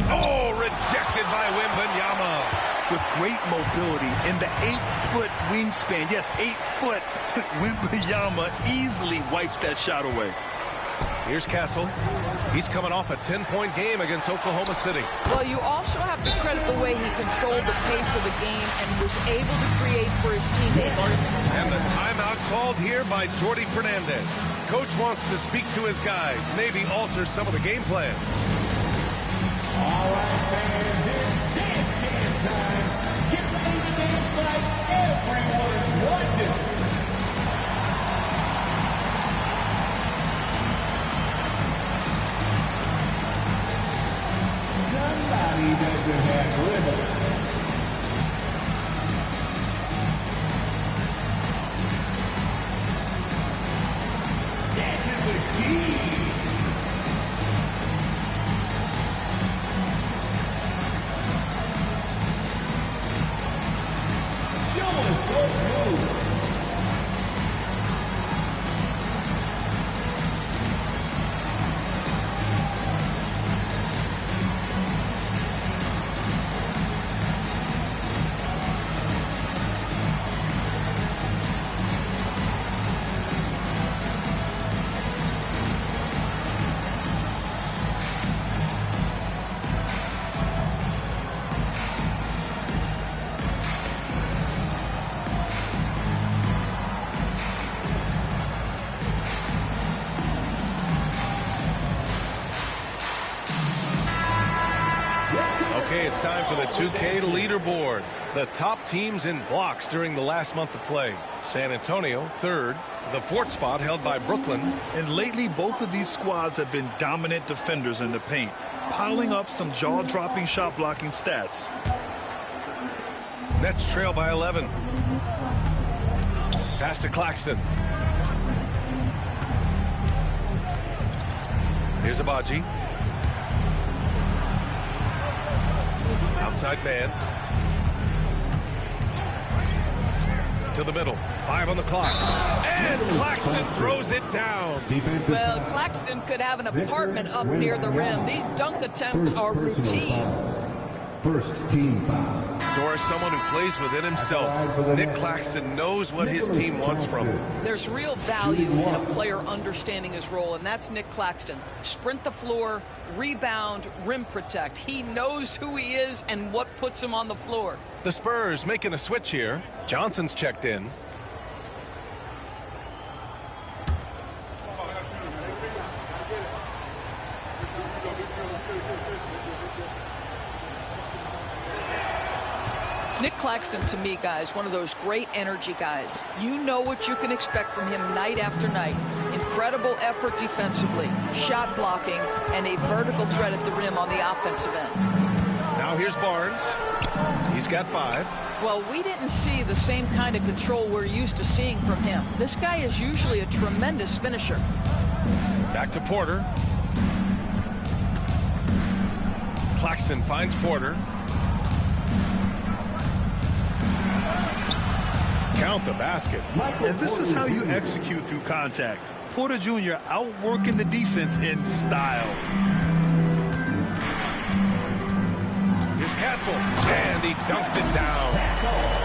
Oh, rejected by Wembanyama. With great mobility in the 8-foot wingspan. Yes, 8 foot. Wembanyama easily wipes that shot away. Here's Castle. He's coming off a 10-point game against Oklahoma City. Well, you also have to credit the way he controlled the pace of the game and was able to create for his teammates. And the timeout called here by Jordi Fernandez. Coach wants to speak to his guys, maybe alter some of the game plan. All right, fans, it's dance game time. Get ready to dance like everyone's watching. Somebody doesn't have rhythm. Dancing machine. Show us those moves. Okay, it's time for the 2K leaderboard. The top teams in blocks during the last month of play. San Antonio, third. The fourth spot held by Brooklyn. And lately, both of these squads have been dominant defenders in the paint, piling up some jaw-dropping shot-blocking stats. Nets trail by 11. Pass to Claxton. Here's Abaji. Outside man. To the middle. 5 on the clock. And Claxton throws it down. Well, Claxton could have an apartment up near the rim. These dunk attempts are routine. First team foul. Doris, someone who plays within himself. Nick Claxton knows what his team wants from him. There's real value in a player understanding his role, and that's Nick Claxton. Sprint the floor, rebound, rim protect. He knows who he is and what puts him on the floor. The Spurs making a switch here. Johnson's checked in. Nick Claxton, to me, guys, one of those great energy guys. You know what you can expect from him night after night. Incredible effort defensively, shot blocking, and a vertical threat at the rim on the offensive end. Now here's Barnes. He's got 5. Well, we didn't see the same kind of control we're used to seeing from him. This guy is usually a tremendous finisher. Back to Porter. Claxton finds Porter. Count the basket. And this is how you execute through contact. Porter Jr. outworking the defense in style. Here's Castle, and he dunks it down.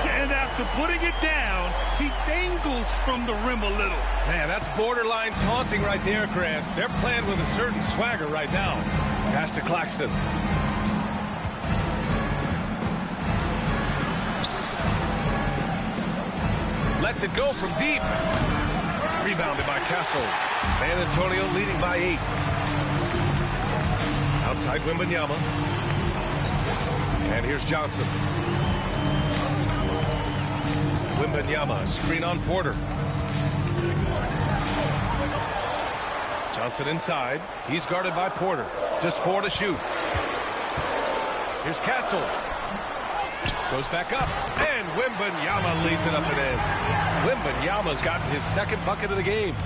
And after putting it down, he dangles from the rim a little. Man, that's borderline taunting right there, Grant. They're playing with a certain swagger right now. Pass to Claxton. Lets it go from deep. Rebounded by Castle. San Antonio leading by 8. Outside Wembanyama. And here's Johnson. Wembanyama, screen on Porter. Johnson inside. He's guarded by Porter. Just 4 to shoot. Here's Castle. Goes back up, and Wembanyama lays it up and in. Wembanyama's gotten his second bucket of the game.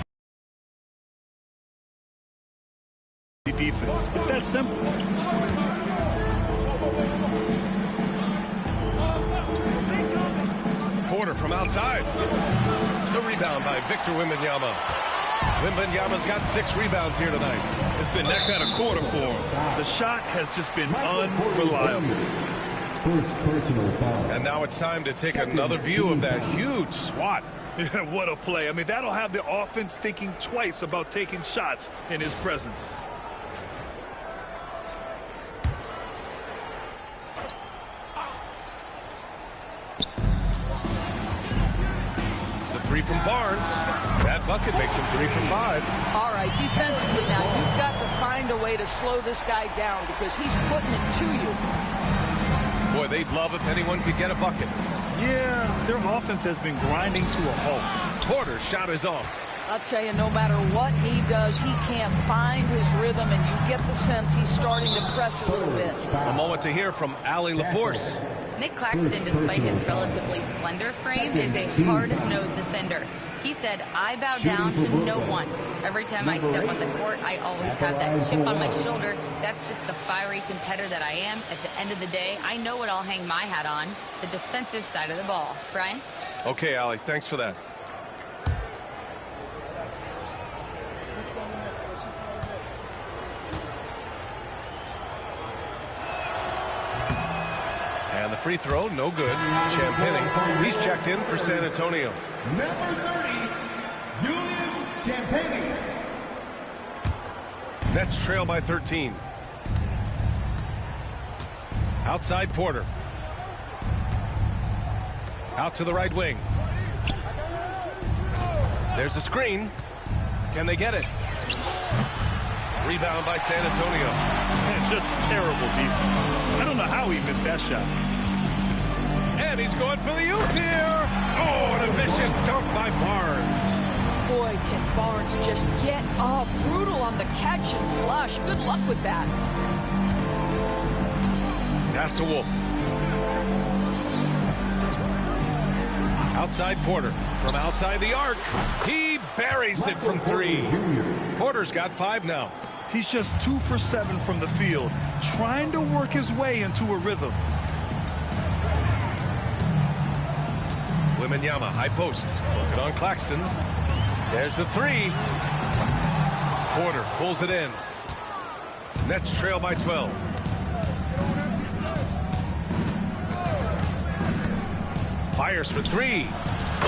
Defense. It's that simple. Porter from outside. The rebound by Victor Wembanyama. Wembanyama's got 6 rebounds here tonight. It's been that kind of quarter for him. The shot has just been unreliable. And now it's time to take another view of that huge swat. Yeah, what a play. I mean, that'll have the offense thinking twice about taking shots in his presence. The 3 from Barnes. That bucket makes him 3 for 5. All right, defensively now, you've got to find a way to slow this guy down because he's putting it to you. Boy, they'd love if anyone could get a bucket. Yeah, their offense has been grinding to a halt. Porter's shot is off. I'll tell you, no matter what he does, he can't find his rhythm, and you get the sense he's starting to press a little bit. A moment to hear from Allie LaForce. Nick Claxton, despite his relatively slender frame, is a hard-nosed defender. He said, I bow down to no one. Every time I step on the court, I always have that chip on my shoulder. That's just the fiery competitor that I am. At the end of the day, I know what I'll hang my hat on, the defensive side of the ball. Brian? Okay, Allie, thanks for that. And the free throw, no good. Champagny, he's checked in for San Antonio. Number 30, Julian Champagny. Nets trail by 13. Outside Porter. Out to the right wing. There's a screen. Can they get it? Rebound by San Antonio. And just terrible defense. I don't know how he missed that shot. And he's going for the oop here. Oh, and a vicious dunk by Barnes. Boy, can Barnes just get up. Brutal on the catch and flush. Good luck with that. Pass to Wolf. Outside Porter. From outside the arc. He buries it from 3. Porter's got 5 now. He's just 2 for 7 from the field, trying to work his way into a rhythm. Wembanyama, high post. Working on Claxton. There's the 3. Porter pulls it in. Nets trail by 12. Fires for 3.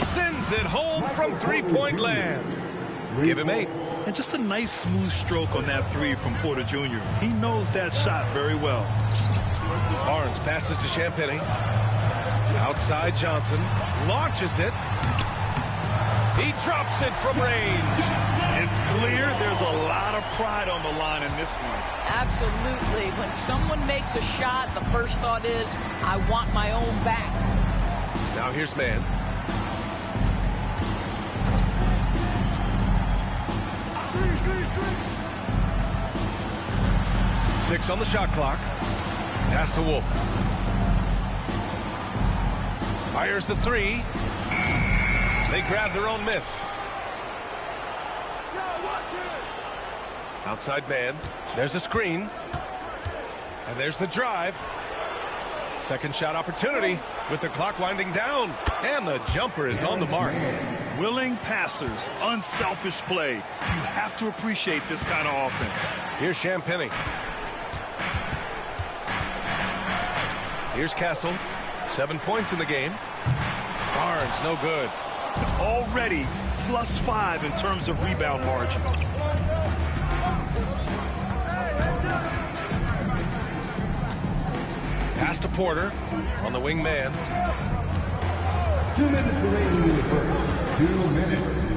Sends it home from 3-point land. Give him 8. And just a nice smooth stroke on that 3 from Porter Jr. He knows that shot very well. Barnes passes to Champagny. Outside Johnson. Launches it. He drops it from range. It's clear there's a lot of pride on the line in this one. Absolutely. When someone makes a shot, the first thought is, I want my own back. Now here's man. Six on the shot clock. Pass to Wolf. Fires the three. They grab their own miss. Outside man. There's a screen. And there's the drive. Second shot opportunity with the clock winding down. And the jumper is on the mark. Willing passers, unselfish play. You have to appreciate this kind of offense. Here's Champagny. Here's Castle. 7 points in the game. Barnes, no good. Already +5 in terms of rebound margin. Pass to Porter on the wing man. 2 minutes remaining in the first. 2 minutes.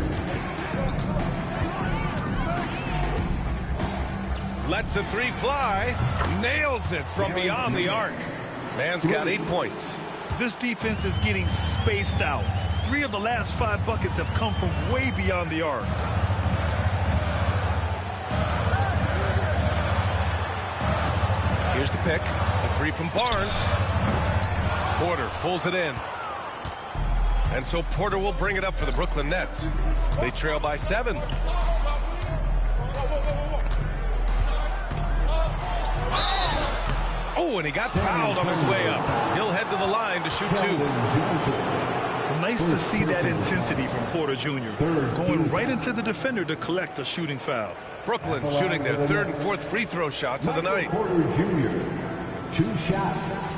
Lets the three fly. Nails it from beyond the arc. Man's got 8 points. This defense is getting spaced out. 3 of the last 5 buckets have come from way beyond the arc. Here's the pick. A three from Barnes. Porter pulls it in. And so Porter will bring it up for the Brooklyn Nets. They trail by 7. Oh, and he got fouled on his way up. He'll head to the line to shoot 2. Nice to see that intensity from Porter Jr. Going right into the defender to collect a shooting foul. Brooklyn shooting their 3rd and 4th free throw shots of the night. Porter Jr. 2 shots.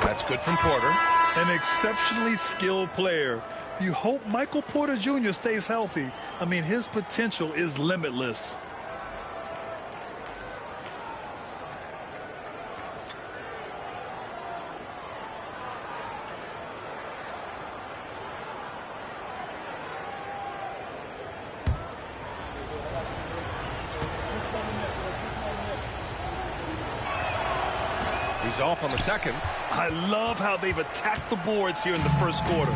That's good from Porter. An exceptionally skilled player. You hope Michael Porter Jr. stays healthy. I mean, his potential is limitless. He's off on the second. I love how they've attacked the boards here in the first quarter.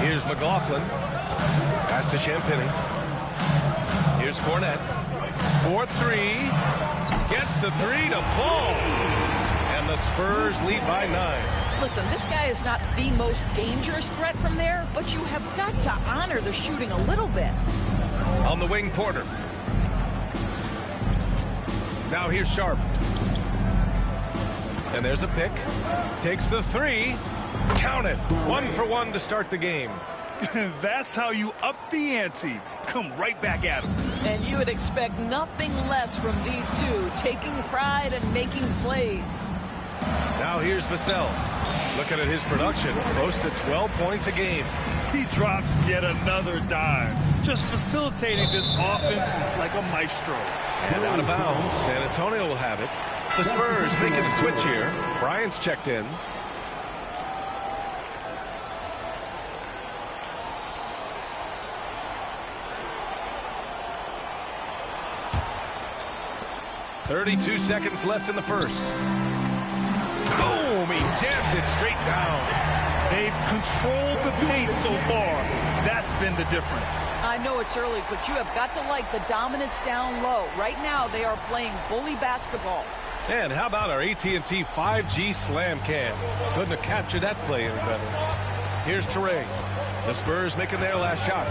Here's McLaughlin. Pass to Champagny. Here's Cornette. 4-3. Gets the 3 to fall. And the Spurs lead by 9. Listen, this guy is not the most dangerous threat from there, but you have got to honor the shooting a little bit. On the wing, Porter. Now here's Sharp. And there's a pick. Takes the 3. Count it. 1 for 1 to start the game. That's how you up the ante. Come right back at him. And you would expect nothing less from these two, taking pride and making plays. Now here's Vassell. Looking at his production, close to 12 points a game. He drops yet another dime, just facilitating this offense like a maestro. And out of bounds, San Antonio will have it. The Spurs making a switch here. Bryant's checked in. .32 seconds left in the first. Boom! He jams it straight down. They've controlled the paint so far. That's been the difference. I know it's early, but you have got to like the dominance down low. Right now, they are playing bully basketball. And how about our AT&T 5G Slam Cam? Couldn't have captured that play any better. Here's Teray. The Spurs making their last shot.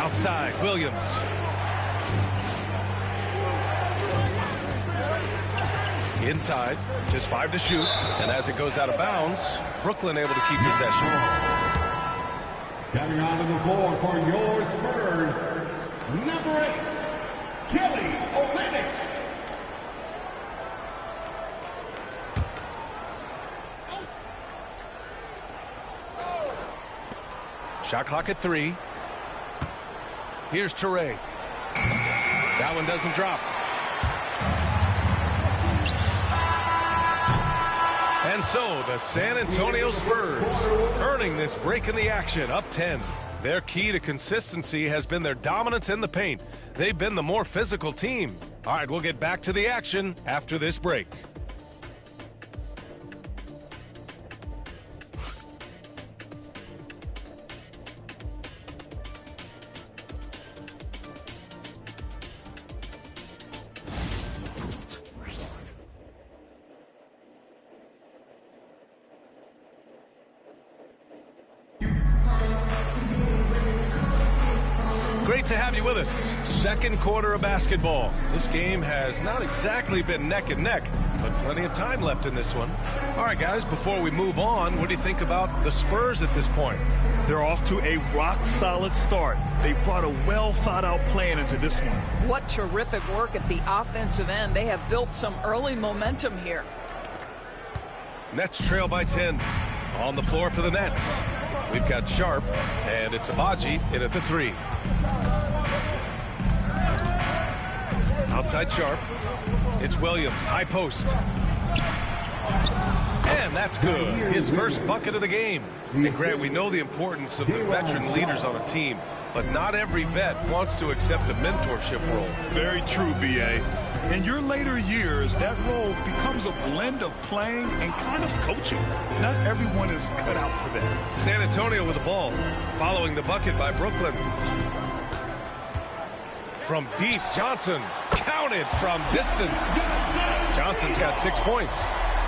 Outside, Williams. Inside, just 5 to shoot. And as it goes out of bounds, Brooklyn able to keep possession. Coming onto the floor for your Spurs, number 8, Kelly Olynyk. Shot clock at 3. Here's Toure. That one doesn't drop. And so the San Antonio Spurs earning this break in the action, up 10. Their key to consistency has been their dominance in the paint. They've been the more physical team. All right, we'll get back to the action after this break. Great to have you with us. Second quarter of basketball. This game has not exactly been neck and neck, but plenty of time left in this one. All right, guys, before we move on, what do you think about the Spurs at this point? They're off to a rock-solid start. They brought a well-thought-out plan into this one. What terrific work at the offensive end. They have built some early momentum here. Nets trail by 10. On the floor for the Nets. We've got Sharp, and it's Abaji in at the 3. Outside Sharp. It's Williams, high post. And that's good. His first bucket of the game. And Grant, we know the importance of the veteran leaders on a team, but not every vet wants to accept a mentorship role. Very true, B.A. In your later years, that role becomes a blend of playing and kind of coaching. Not everyone is cut out for that. San Antonio with the ball, following the bucket by Brooklyn. From deep, Johnson counted from distance. Johnson's got 6 points.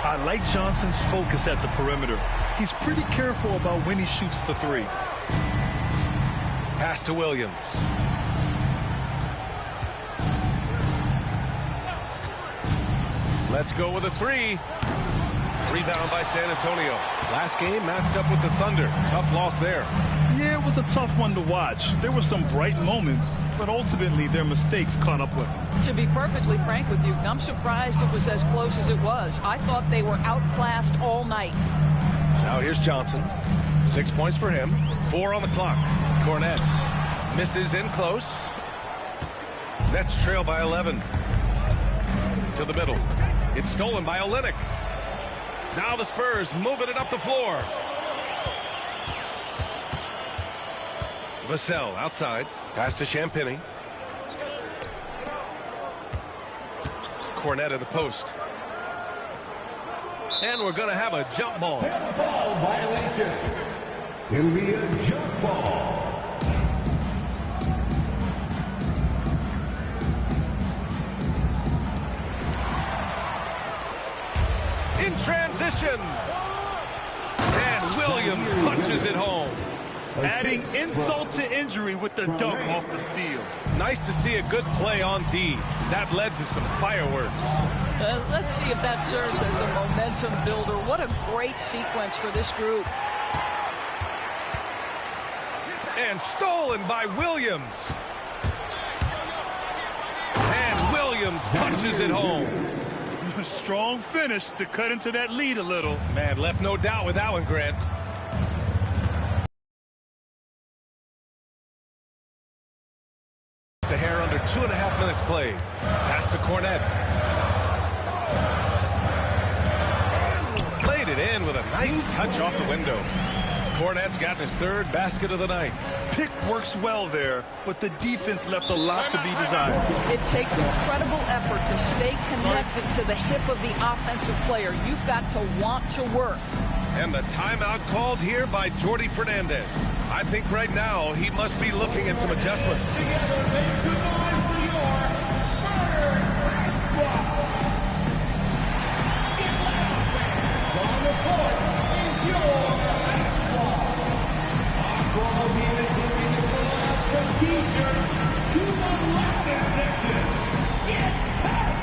I like Johnson's focus at the perimeter. He's pretty careful about when he shoots the 3. Pass to Williams. Let's go with a 3. Rebound by San Antonio. Last game matched up with the Thunder. Tough loss there. Yeah, it was a tough one to watch. There were some bright moments, but ultimately their mistakes caught up with them. To be perfectly frank with you, I'm surprised it was as close as it was. I thought they were outclassed all night. Now here's Johnson. 6 points for him. 4 on the clock. Cornette misses in close. Nets trail by 11. To the middle. It's stolen by Olynyk. Now the Spurs moving it up the floor. Vassell outside. Pass to Champagny. Cornette at the post. And we're going to have a jump ball. Ball violation. It'll be a jump ball. In transition. And Williams punches it home. Adding insult to injury with the dunk off the steal. Nice to see a good play on D. That led to some fireworks. Let's see if that serves as a momentum builder. What a great sequence for this group. And stolen by Williams. And Williams punches it home. A strong finish to cut into that lead a little. Man, left no doubt with that one, Grant. A hair under 2.5 minutes played. Pass to Cornette. Played it in with a nice touch off the window. Cornette's got his 3rd basket of the night. Pick works well there, but the defense left a lot to be desired. It takes incredible effort to stay connected to the hip of the offensive player. You've got to want to work. And the timeout called here by Jordi Fernandez. I think right now he must be looking at some adjustments. Together, make some noise for your Get loud, fans. On the court is your Aqua Team is looking to pull out some t-shirts to the loudest section. Get back!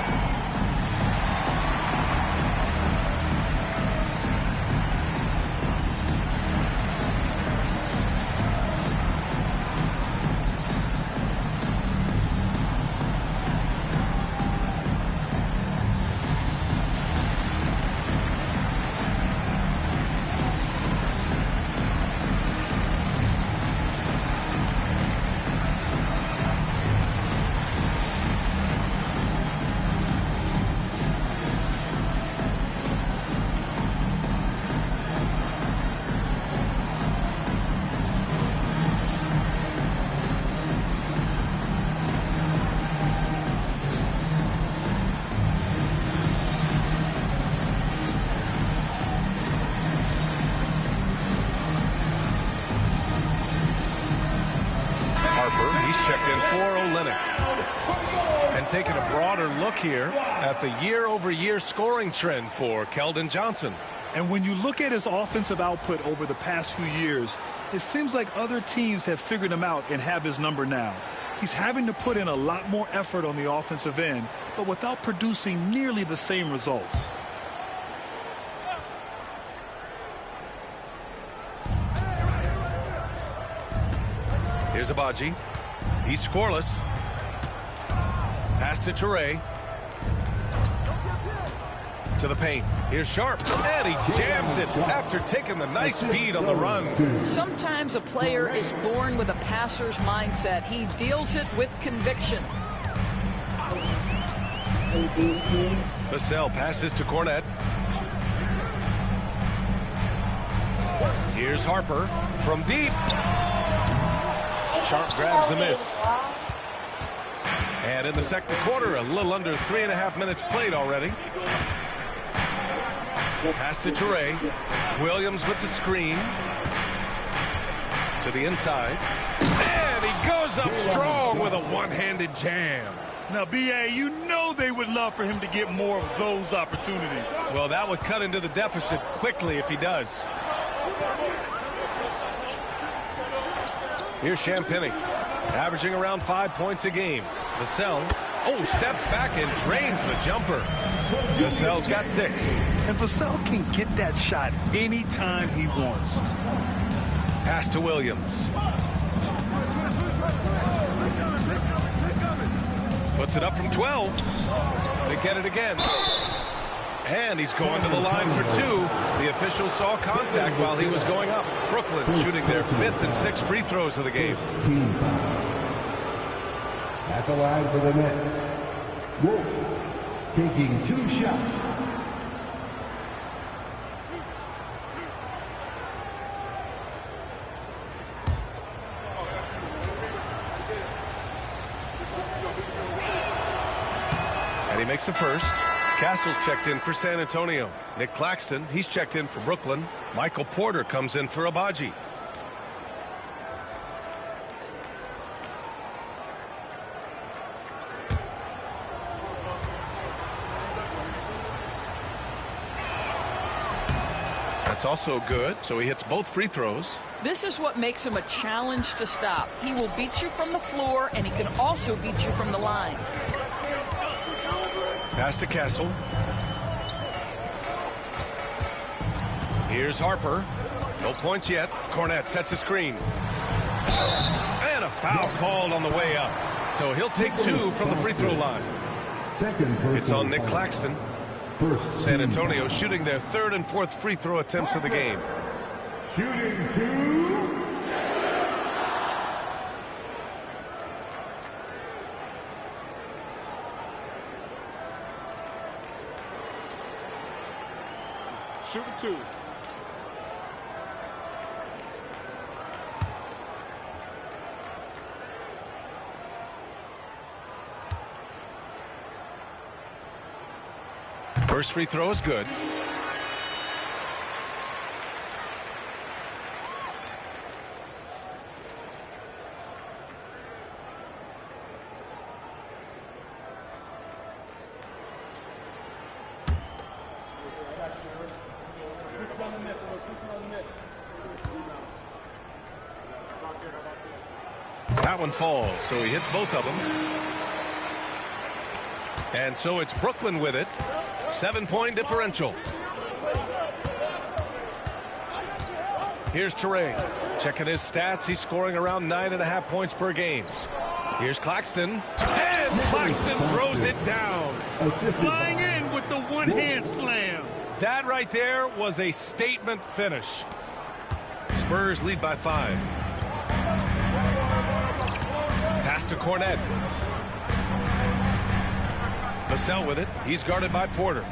taking a broader look here at the year-over-year scoring trend for Keldon Johnson. And when you look at his offensive output over the past few years, it seems like other teams have figured him out and have his number now. He's having to put in a lot more effort on the offensive end, but without producing nearly the same results. Here's Abaji. He's scoreless. Pass to Toure. To the paint. Here's Sharp. And he jams it after taking the nice feed on the run. Sometimes a player is born with a passer's mindset. He deals it with conviction. Vassell passes to Cornette. Here's Harper from deep. Sharp grabs the miss. And in the second quarter, a little under 3.5 minutes played already. Pass to Toure. Williams with the screen. To the inside. And he goes up strong with a one-handed jam. Now, B.A., you know they would love for him to get more of those opportunities. Well, that would cut into the deficit quickly if he does. Here's Champagny, averaging around 5 points a game. Vassell, steps back and drains the jumper. Vassell's got 6. And Vassell can get that shot anytime he wants. Pass to Williams. Puts it up from 12. They get it again. And he's going to the line for 2. The official saw contact while he was going up. Brooklyn shooting their 5th and 6th free throws of the game. At the line for the Nets, Wolf taking 2 shots. And he makes the first. Castle's checked in for San Antonio. Nick Claxton, he's checked in for Brooklyn. Michael Porter comes in for Abaji. That's also good, so he hits both free throws. This is what makes him a challenge to stop. He will beat you from the floor, and he can also beat you from the line. Pass to Castle. Here's Harper. No points yet. Cornette sets a screen. And a foul called on the way up. So he'll take 2 from the free throw line. It's on Nick Claxton. San Antonio shooting their 3rd and 4th free throw attempts of the game. Shooting 2. Shooting 2. First free throw is good. That one falls, so he hits both of them. And so it's Brooklyn with it. 7-point differential. Here's Toure. Checking his stats. He's scoring around 9.5 points per game. Here's Claxton. And Claxton throws it down. Flying in with the one-hand slam. That right there was a statement finish. Spurs lead by 5. Pass to Cornette. Vassell with it. He's guarded by Porter.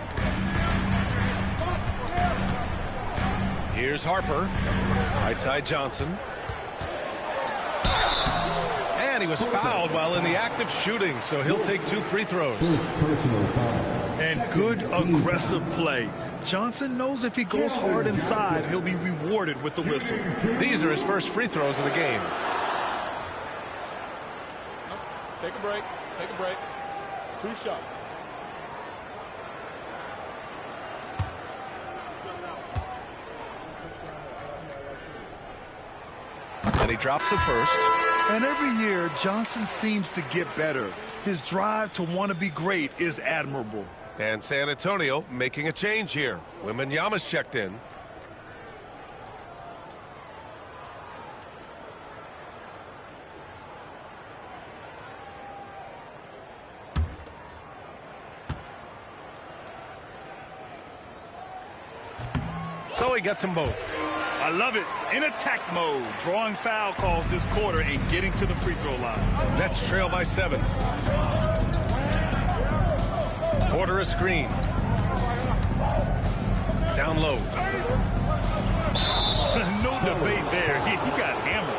Here's Harper. Right side Johnson. And he was fouled while in the act of shooting, so he'll take 2 free throws. And good aggressive play. Johnson knows if he goes hard inside, he'll be rewarded with the whistle. These are his first free throws of the game. Take a break. Take a break. 2 shots. And he drops the first. And every year, Johnson seems to get better. His drive to want to be great is admirable. And San Antonio making a change here. Wembanyama's checked in. So he gets them both. I love it. In attack mode, drawing foul calls this quarter and getting to the free throw line. Nets trail by 7. Porter a screen. Down low. No debate there. He got hammered.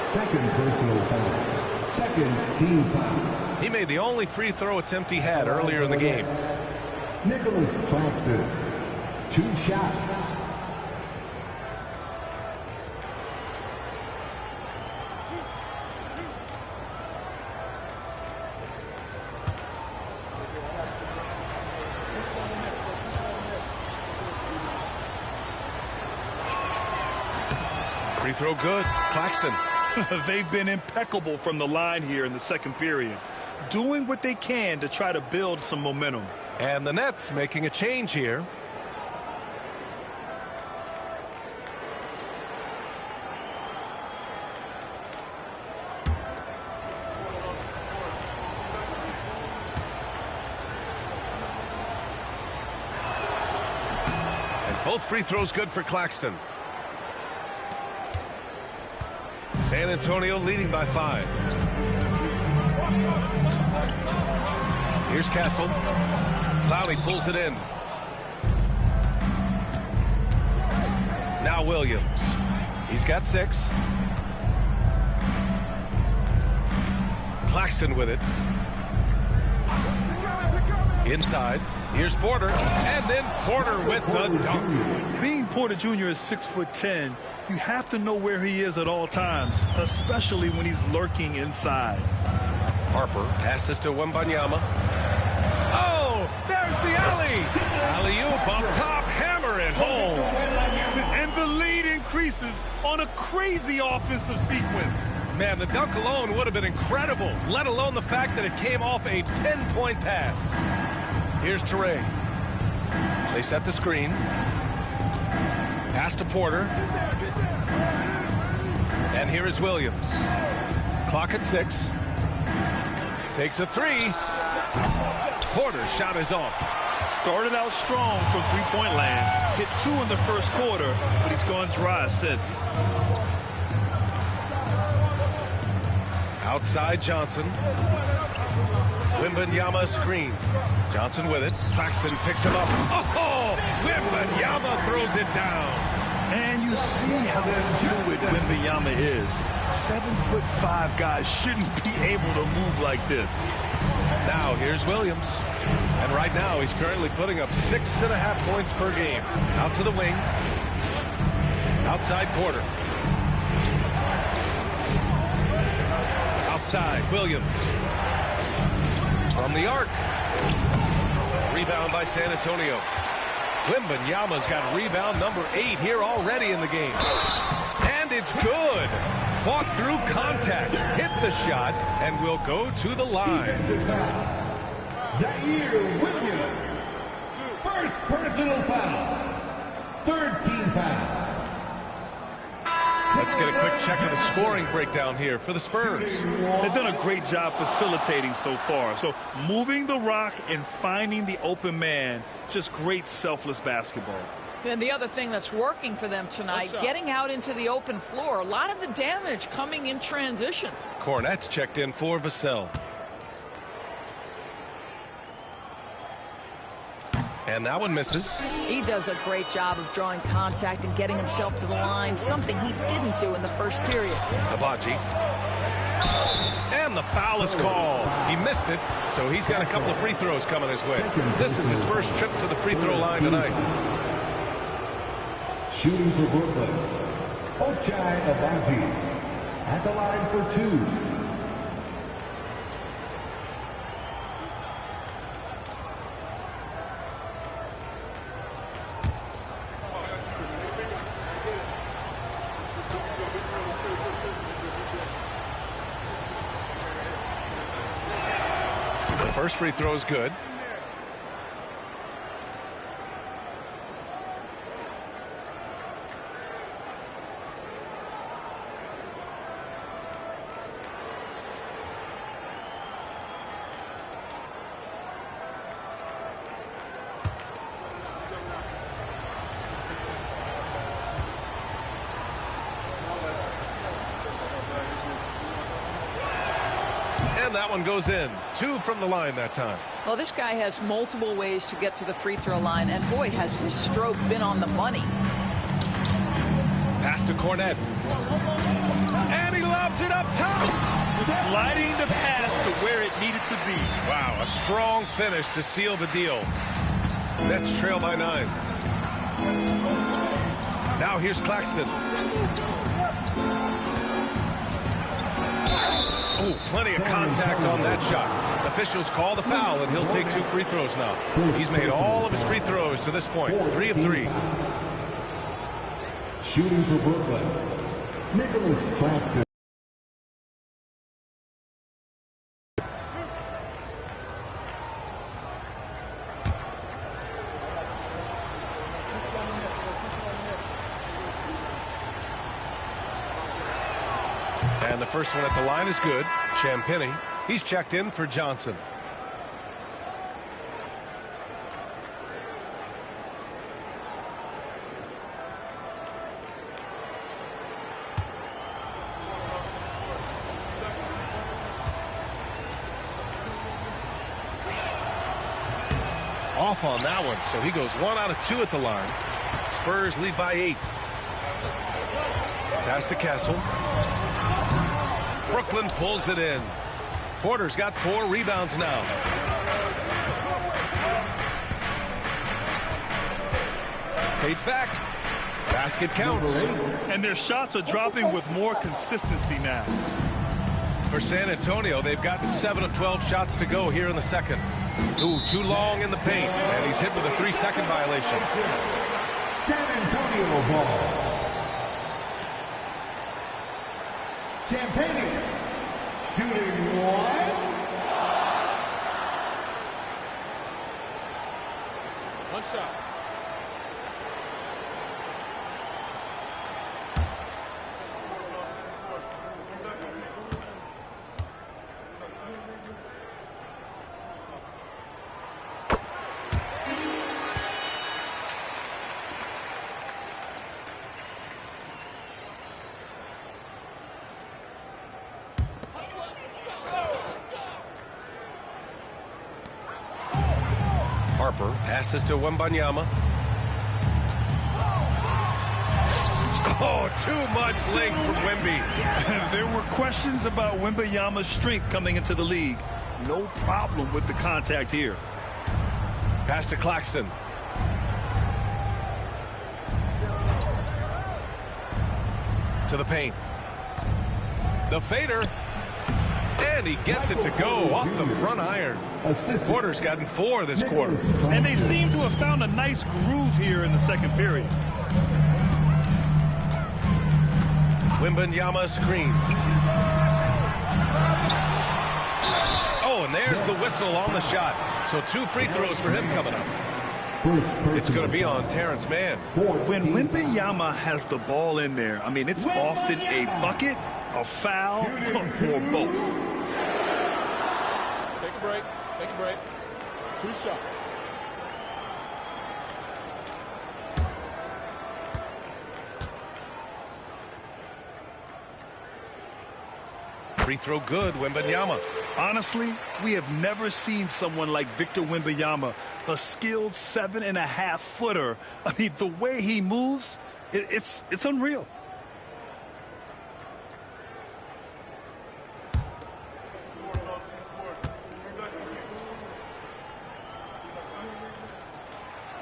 Second personal foul. Second team foul. He made the only free throw attempt he had earlier in the game. Nicholas Claxton. 2 shots. Free throw good. Claxton. They've been impeccable from the line here in the second period, doing what they can to try to build some momentum. And the Nets making a change here. And both free throws good for Claxton. San Antonio leading by 5. Here's Castle. Clowney pulls it in. Now Williams. He's got 6. Claxton with it. Inside. Here's Porter. And then Porter with the dunk. Being Porter Jr. is 6'10", you have to know where he is at all times, especially when he's lurking inside. Harper passes to Wembanyama. Oh, there's the alley. Alley-oop up top, hammer it home. And the lead increases on a crazy offensive sequence. Man, the dunk alone would have been incredible, let alone the fact that it came off a pinpoint pass. Here's Teray. They set the screen. Pass to Porter. And here is Williams. Clock at 6. Takes a 3. Porter's shot is off. Started out strong from three-point land. Hit 2 in the first quarter, but he's gone dry since. Outside Johnson. Wembanyama screen. Johnson with it. Claxton picks him up. Oh! Wembanyama throws it down. And you see how fluid Wembanyama is. 7'5" guys shouldn't be able to move like this. Now here's Williams. And right now he's currently putting up 6.5 points per game. Out to the wing. Outside Porter. Outside Williams. From the arc. Rebound by San Antonio. Wembanyama's got rebound number 8 here already in the game. And it's good. Fought through contact. Hit the shot and will go to the line. Zaire Williams. First personal foul. Third team foul. Let's get a quick check of the scoring breakdown here for the Spurs. They've done a great job facilitating so far. So moving the rock and finding the open man, just great selfless basketball. And the other thing that's working for them tonight, getting out into the open floor. A lot of the damage coming in transition. Cornette's checked in for Vassell. And that one misses. He does a great job of drawing contact and getting himself to the line, something he didn't do in the first period. Hibachi. And the foul is called. He missed it, so he's got a couple of free throws coming his way. This is his first trip to the free throw line tonight. Shooting for Brooklyn, Ochai Agbaji at the line for 2. The first free throw is good. And that one goes in. 2 from the line that time. Well, this guy has multiple ways to get to the free throw line, and boy, has his stroke been on the money. Pass to Cornette. And he lobs it up top. Gliding the pass to where it needed to be. Wow, a strong finish to seal the deal. Nets trail by 9. Now here's Claxton. Oh, plenty of contact on that shot. Officials call the foul, and he'll take 2 free throws now. He's made all of his free throws to this point. 3 of 3. Shooting for Brooklyn, Nicholas Claxton. And the first one at the line is good. Champagny. He's checked in for Johnson. Off on that one, so he goes 1 out of 2 at the line. Spurs lead by 8. Pass to Castle. Brooklyn pulls it in. Porter's got 4 rebounds now. Fades back. Basket counts. And their shots are dropping with more consistency now. For San Antonio, they've gotten 7 of 12 shots to go here in the second. Ooh, too long in the paint. And he's hit with a 3-second violation. San Antonio ball. Champagny shooting 1. One shot. Harper passes to Wembanyama. Oh, too much length from Wemby. There were questions about Wembanyama's strength coming into the league. No problem with the contact here. Pass to Claxton. To the paint. The fader. And he gets it to go off the front iron. Porter's gotten 4 this quarter. And they seem to have found a nice groove here in the second period. Wembanyama screen. Oh, and there's the whistle on the shot. So 2 free throws for him coming up. It's going to be on Terrence Mann. When Wembanyama has the ball in there, I mean, it's often a bucket, a foul, or both. Take a break. Take a break. 2 shots. Free throw good, Wembanyama. Honestly, we have never seen someone like Victor Wembanyama, a skilled 7.5-footer. I mean, the way he moves, it's unreal.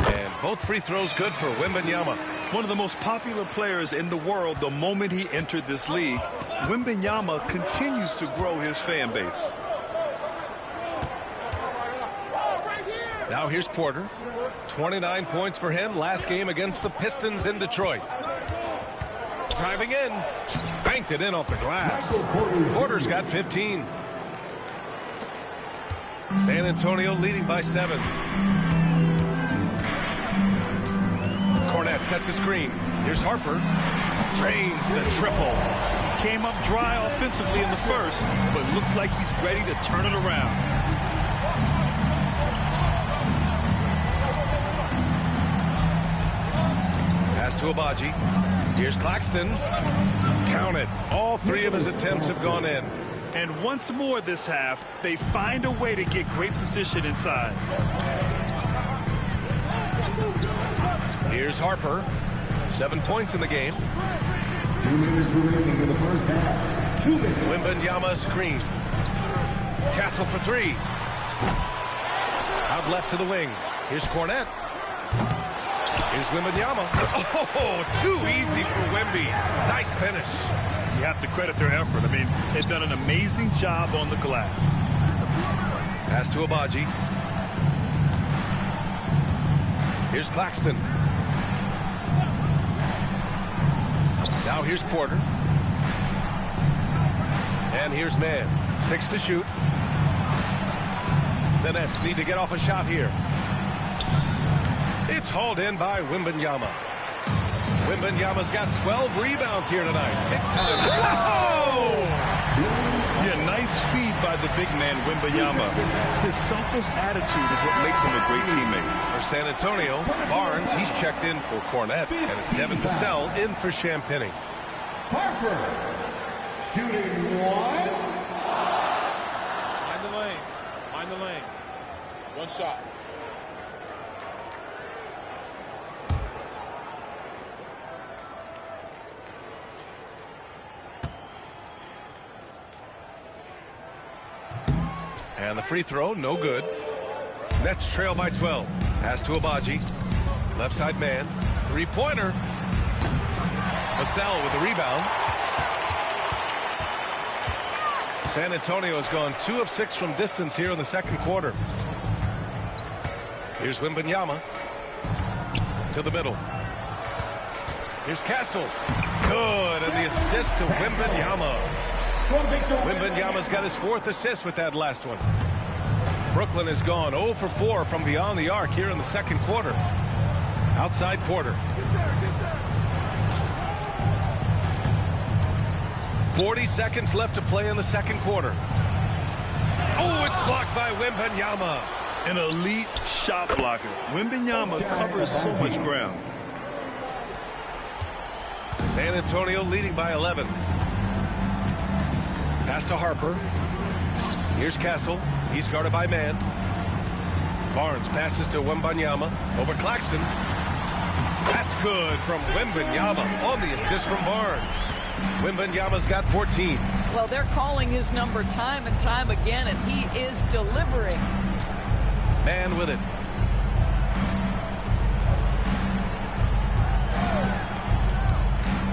And both free throws good for Wembanyama. One of the most popular players in the world the moment he entered this league. Wembanyama continues to grow his fan base. Now here's Porter. 29 points for him last game against the Pistons in Detroit. Driving in. Banked it in off the glass. Porter's got 15. San Antonio leading by 7. Cornette sets a screen. Here's Harper. Drains the triple. Came up dry offensively in the first, but looks like he's ready to turn it around. Pass to Abaji. Here's Claxton. Count it. All 3 of his attempts have gone in. And once more this half, they find a way to get great position inside. Here's Harper. 7 points in the game. 2 minutes remaining in the first half. 2 minutes. Wembanyama screen. Castle for 3. Out left to the wing. Here's Cornette. Here's Wembanyama. Oh, too easy for Wemby. Nice finish. You have to credit their effort. I mean, they've done an amazing job on the glass. Pass to Abaji. Here's Claxton. Now here's Porter. And here's Mann. 6 to shoot. The Nets need to get off a shot here. It's hauled in by Wembanyama. Wembanyama's got 12 rebounds here tonight. Big time. Whoa! Yeah, nice feed by the big man, Wembanyama. His selfless attitude is what makes him a great teammate. For San Antonio, Barnes, he's checked in for Cornette. And it's Devin Vassell in for Champagny. Harper, shooting 1. Mind the lanes. Mind the lanes. One shot. And the free throw, no good. Nets trail by 12. Pass to Abaji. Left side man. 3-pointer. Vassell with the rebound. San Antonio has gone 2 of 6 from distance here in the second quarter. Here's Wembanyama. To the middle. Here's Castle. Good, and the assist to Wembanyama. Wembanyama's got his 4th assist with that last one. Brooklyn has gone 0 for 4 from beyond the arc here in the second quarter. Outside Porter. 40 seconds left to play in the second quarter. Oh, it's blocked by Wembanyama. An elite shot blocker. Wembanyama covers so much ground. San Antonio leading by 11. Pass to Harper. Here's Castle. He's guarded by Mann. Barnes passes to Wembanyama. Over Claxton. That's good from Wembanyama on the assist from Barnes. Wembanyama's got 14. Well, they're calling his number time and time again, and he is delivering. Mann with it.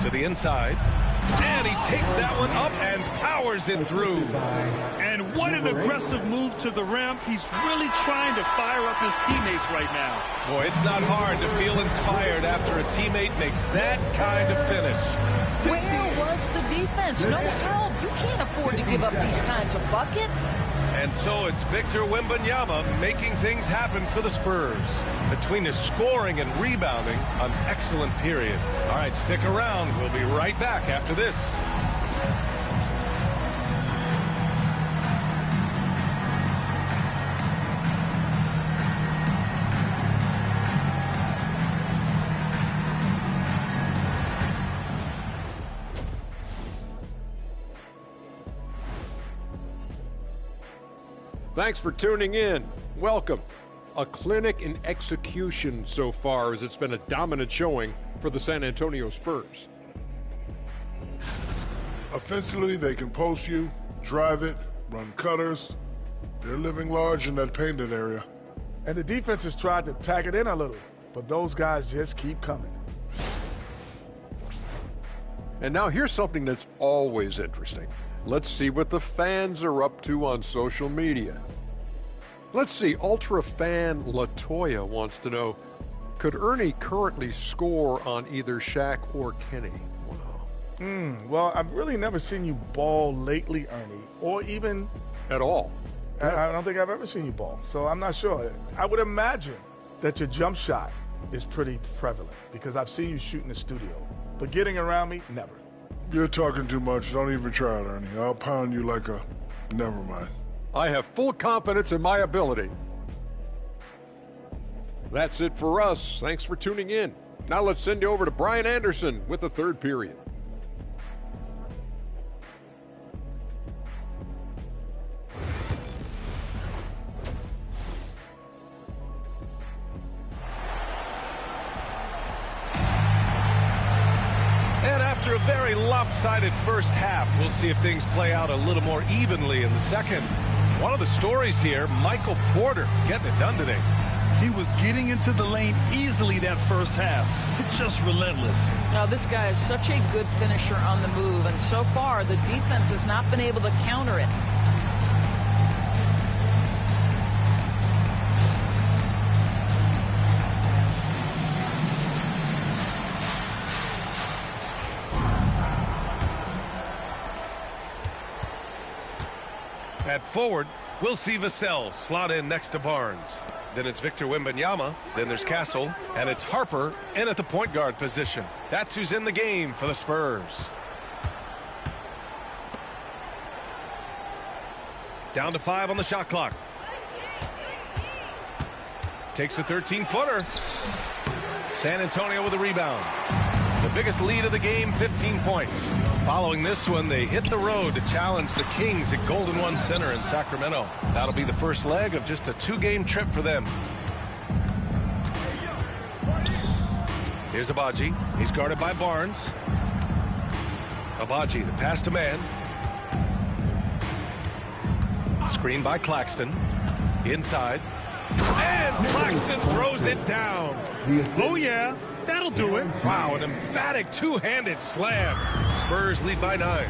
To the inside. And he takes that one up and powers it through. And what an aggressive move to the rim. He's really trying to fire up his teammates right now. Boy, it's not hard to feel inspired after a teammate makes that kind of finish. Where was the defense? No help. You can't afford to give up these kinds of buckets. And so it's Victor Wembanyama making things happen for the Spurs. Between his scoring and rebounding, an excellent period. All right, stick around. We'll be right back after this. Thanks for tuning in. Welcome. A clinic in execution so far, as it's been a dominant showing for the San Antonio Spurs. Offensively, they can post you, drive it, run cutters. They're living large in that painted area. And the defense has tried to pack it in a little, but those guys just keep coming. And now here's something that's always interesting. Let's see what the fans are up to on social media. Let's see, Ultra fan Latoya wants to know, could Ernie currently score on either Shaq or Kenny? Wow. Well, I've really never seen you ball lately, Ernie, or even at all. I don't think I've ever seen you ball, so I'm not sure. I would imagine that your jump shot is pretty prevalent because I've seen you shoot in the studio. But getting around me, never. You're talking too much. Don't even try it, Ernie. I'll pound you like a... Never mind. I have full confidence in my ability. That's it for us. Thanks for tuning in. Now let's send you over to Brian Anderson with the third period. After a very lopsided first half, we'll see if things play out a little more evenly in the second. One of the stories here, Michael Porter getting it done today. He was getting into the lane easily that first half. Just relentless. Now, this guy is such a good finisher on the move, and so far the defense has not been able to counter it. At forward, we'll see Vassell slot in next to Barnes. Then it's Victor Wembanyama. Then there's Castle. And it's Harper in at the point guard position. That's who's in the game for the Spurs. Down to 5 on the shot clock. Takes a 13-footer. San Antonio with a rebound. The biggest lead of the game, 15 points. Following this one, they hit the road to challenge the Kings at Golden One Center in Sacramento. That'll be the first leg of just a 2-game trip for them. Here's Abaji. He's guarded by Barnes. Abaji, the pass to man. Screen by Claxton. Inside. And Claxton throws it down. Oh, yeah. That'll do it. Wow, an emphatic two-handed slam. Spurs lead by 9.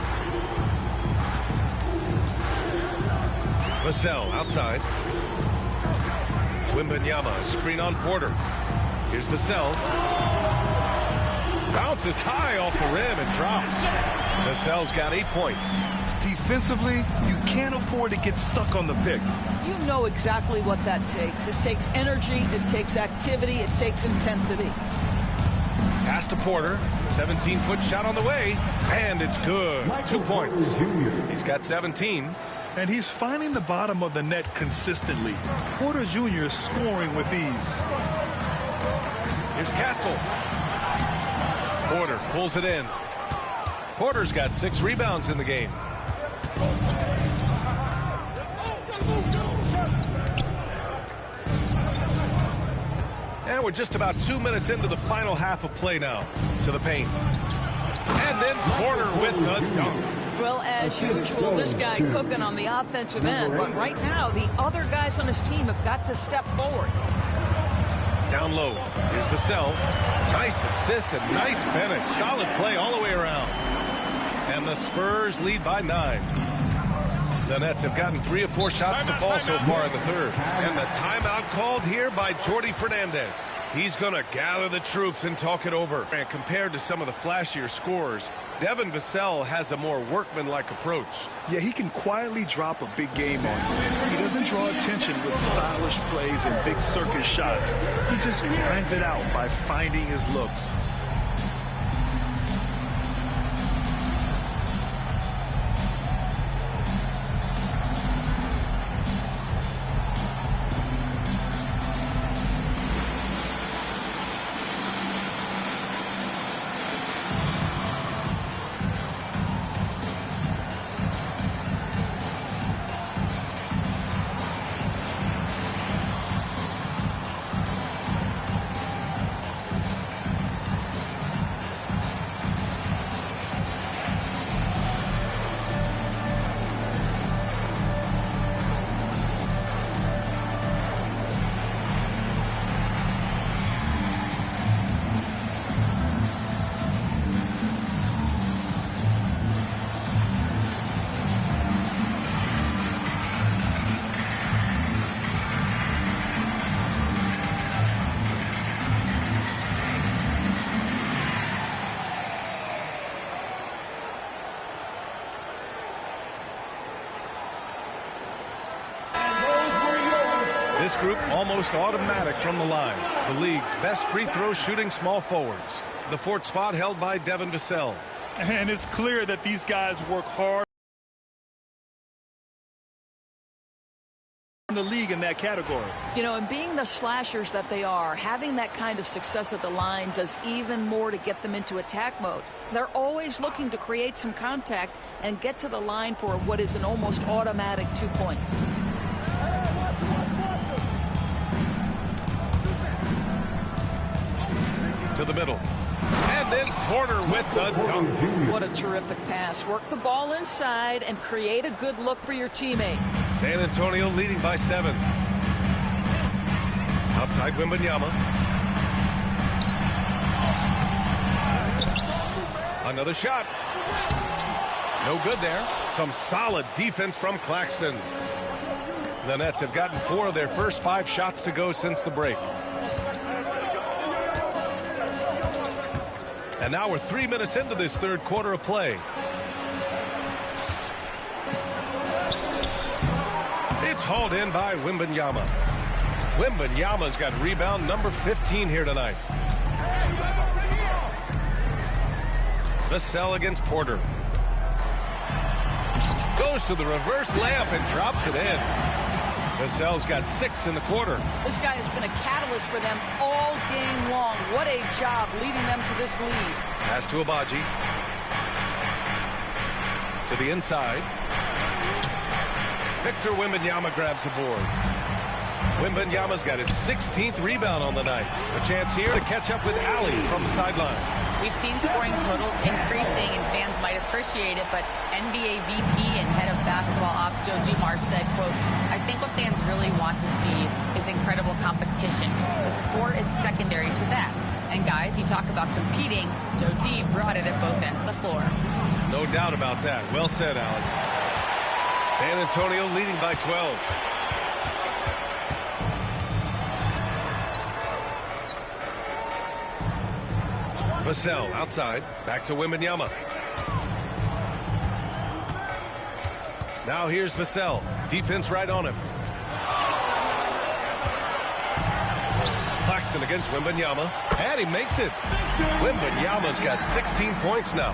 Vassell outside. Wembanyama, screen on Porter. Here's Vassell. Bounces high off the rim and drops. Vassell's got 8 points. Defensively, you can't afford to get stuck on the pick. You know exactly what that takes. It takes energy, it takes activity, it takes intensity. Pass to Porter. 17-foot shot on the way. And it's good. 2 points. He's got 17. And he's finding the bottom of the net consistently. Porter Jr. is scoring with ease. Here's Castle. Porter pulls it in. Porter's got 6 rebounds in the game. And we're just about 2 minutes into the final half of play now. To the paint. And then Porter with the dunk. Well, as usual, this guy cooking on the offensive end. But right now, the other guys on his team have got to step forward. Down low. Here's Vassell. Nice assist and nice finish. Solid play all the way around. And the Spurs lead by 9. The Nets have gotten 3 of 4 shots to fall so far in the third. And the timeout called here by Jordi Fernandez. He's going to gather the troops and talk it over. And compared to some of the flashier scores, Devin Vassell has a more workmanlike approach. Yeah, he can quietly drop a big game on you. He doesn't draw attention with stylish plays and big circus shots. He just grinds it out by finding his looks. This group almost automatic from the line. The league's best free throw shooting small forwards. The fourth spot held by Devin Vassell. And it's clear that these guys work hard in the league in that category. You know, and being the slashers that they are, having that kind of success at the line does even more to get them into attack mode. They're always looking to create some contact and get to the line for what is an almost automatic 2 points. To the middle. And then Porter with the dunk. What a terrific pass. Work the ball inside and create a good look for your teammate. San Antonio leading by 7. Outside Wembanyama. Another shot. No good there. Some solid defense from Claxton. The Nets have gotten 4 of their first 5 shots to go since the break. And now we're 3 minutes into this third quarter of play. It's hauled in by Wembanyama. Wembanyama's got rebound number 15 here tonight. Vassell against Porter. Goes to the reverse layup and drops it in. Vassell's got 6 in the quarter. This guy has been a catalyst for them all game long. What a job leading them to this lead. Pass to Abaji. To the inside. Victor Wembanyama grabs the board. Wembanyama's got his 16th rebound on the night. A chance here to catch up with Ali from the sideline. We've seen scoring totals increasing, and fans might appreciate it, but NBA VP and head of basketball ops Joe Dumars said, quote, "I think what fans really want to see is incredible competition. The score is secondary to that. And guys, you talk about competing, Joe D brought it at both ends of the floor." No doubt about that. Well said, Alan. San Antonio leading by 12. Vassell outside. Back to Wembanyama. Now here's Vassell. Defense right on him. Claxton against Wembanyama. And he makes it. Wembanyama's got 16 points now.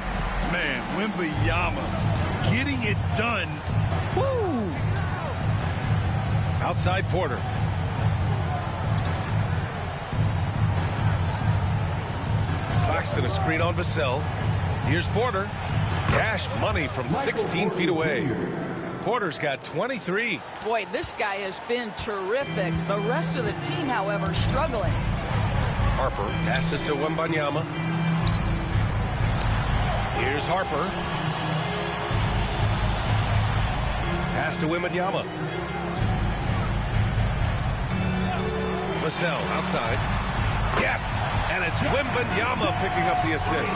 Man, Wembanyama getting it done. Woo! Outside Porter. Claxton a screen on Vassell. Here's Porter. Cash money from 16 feet away. Porter's got 23. Boy, this guy has been terrific. The rest of the team, however, struggling. Harper passes to Wembanyama. Here's Harper. Pass to Wembanyama. Vassell outside. Yes! And it's Wembanyama picking up the assist.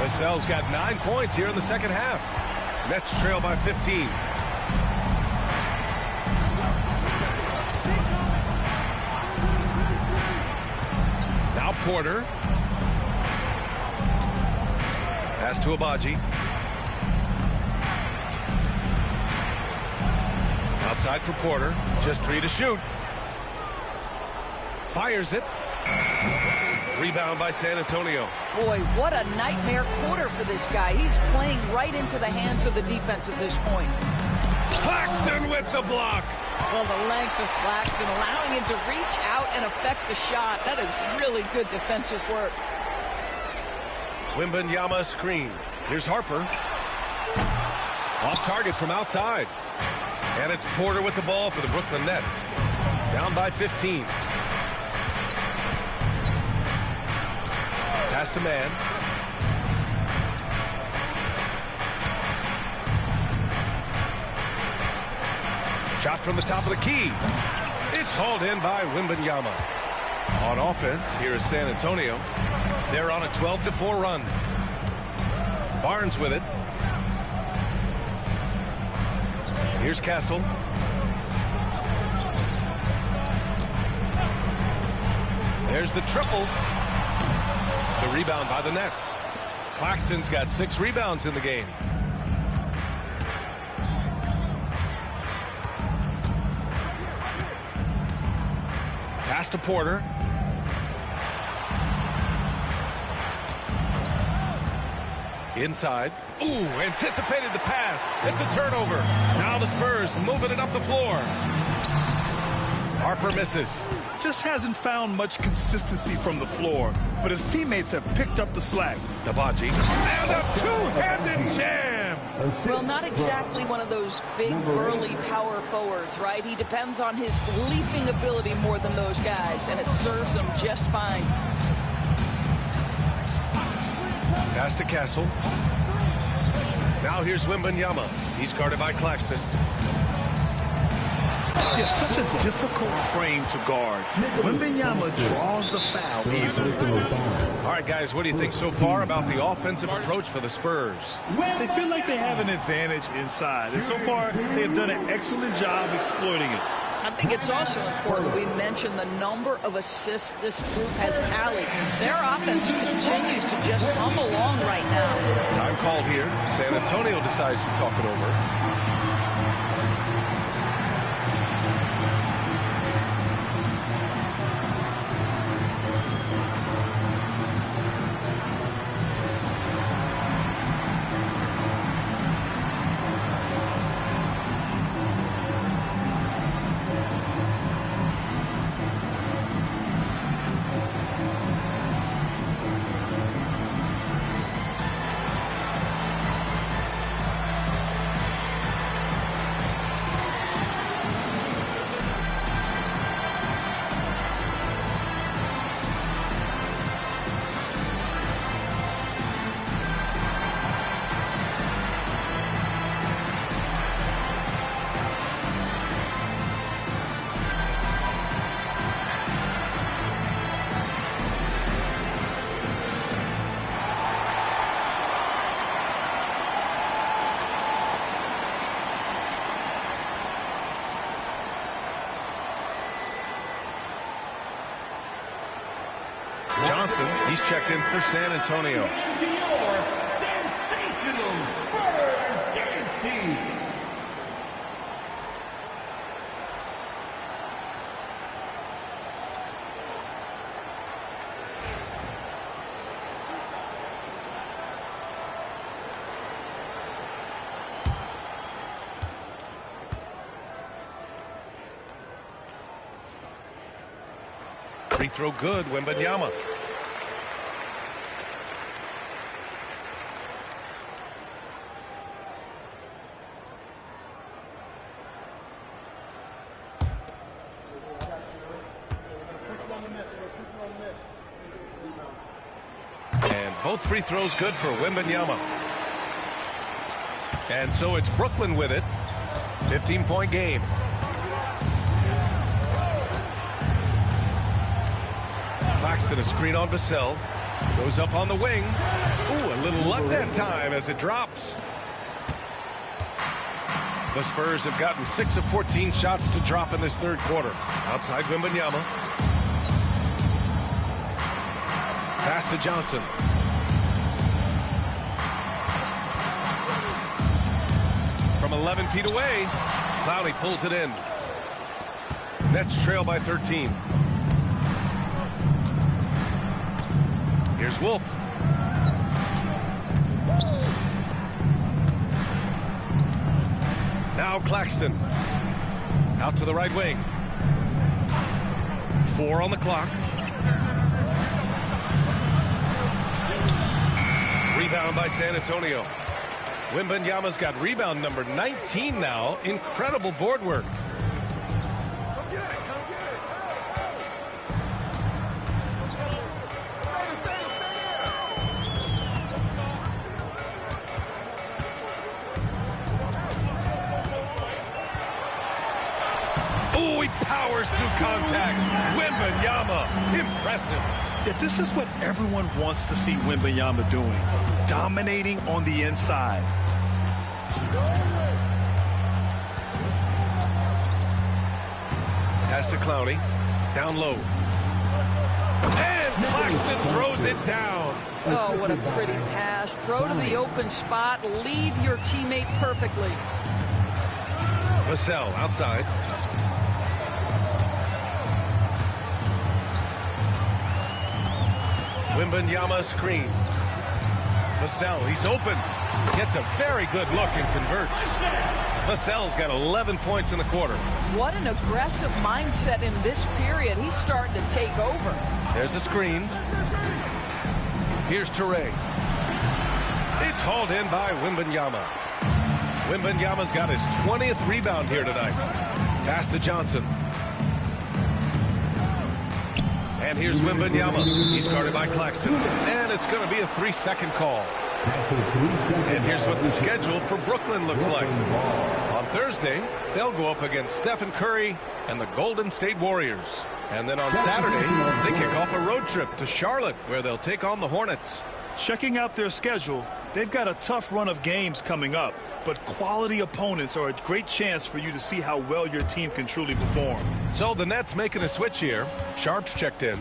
Vassell's got 9 points here in the second half. Nets trail by 15. Now Porter. Pass to Abaji. Outside for Porter. Just 3 to shoot. Fires it. Rebound by San Antonio. Boy, what a nightmare quarter for this guy. He's playing right into the hands of the defense at this point. Claxton with the block. Well, the length of Claxton allowing him to reach out and affect the shot. That is really good defensive work. Wembanyama screen. Here's Harper. Off target from outside. And it's Porter with the ball for the Brooklyn Nets. Down by 15. Pass to man. Shot from the top of the key. It's hauled in by Wembanyama. On offense, here is San Antonio. They're on a 12-4 run. Barnes with it. Here's Castle. There's the triple. The rebound by the Nets. Claxton's got 6 rebounds in the game. Pass to Porter. Inside. Ooh, anticipated the pass. It's a turnover. Now the Spurs moving it up the floor. Harper misses. Just hasn't found much consistency from the floor, but his teammates have picked up the slack. Nabaji. And a two-handed jam. Well, not exactly one of those big, burly power forwards, right? He depends on his leaping ability more than those guys, and it serves him just fine. Pass to Castle. Now here's Wembanyama. He's guarded by Claxton. It's such a difficult frame to guard. Wembanyama draws the foul easily. All right, guys, what do you think so far about the offensive approach for the Spurs? They feel like they have an advantage inside, and so far they have done an excellent job exploiting it. I think it's also important we mention the number of assists this group has tallied. Their offense continues to just hum along right now. Time called here. San Antonio decides to talk it over. Johnson, he's checked in for San Antonio. And to your sensational Spurs dance team. Free throw good, Wembanyama. And both free throws good for Wembanyama. And so it's Brooklyn with it. 15-point game. Claxton, a screen on Vassell. Goes up on the wing. Ooh, a little luck that time as it drops. The Spurs have gotten 6 of 14 shots to drop in this third quarter. Outside Wembanyama. Pass to Johnson. From 11 feet away, Clowney pulls it in. Nets trail by 13. Here's Wolf. Now Claxton. Out to the right wing. 4 on the clock. Rebound by San Antonio. Wembanyama's got rebound number 19 now. Incredible board work. Oh, he powers through contact. Wembanyama, impressive. Yeah, this is what everyone wants to see Wembanyama doing. Dominating on the inside. Pass to Clowney. Down low. And Claxton throws it down. Oh, what a pretty pass. Throw to the open spot. Lead your teammate perfectly. Vassell outside. Wembanyama screen. Vassell, he's open. Gets a very good look and converts. Vassell's got 11 points in the quarter. What an aggressive mindset in this period. He's starting to take over. There's a screen. Here's Toure. It's hauled in by Wembanyama. Wembanyama's got his 20th rebound here tonight. Pass to Johnson. And here's Wembanyama. He's guarded by Claxton. And it's going to be a 3-second call. And here's what the schedule for Brooklyn looks like. On Thursday, they'll go up against Stephen Curry and the Golden State Warriors. And then on Saturday, they kick off a road trip to Charlotte, where they'll take on the Hornets. Checking out their schedule, they've got a tough run of games coming up, but quality opponents are a great chance for you to see how well your team can truly perform. So the Nets making a switch here. Sharp's checked in.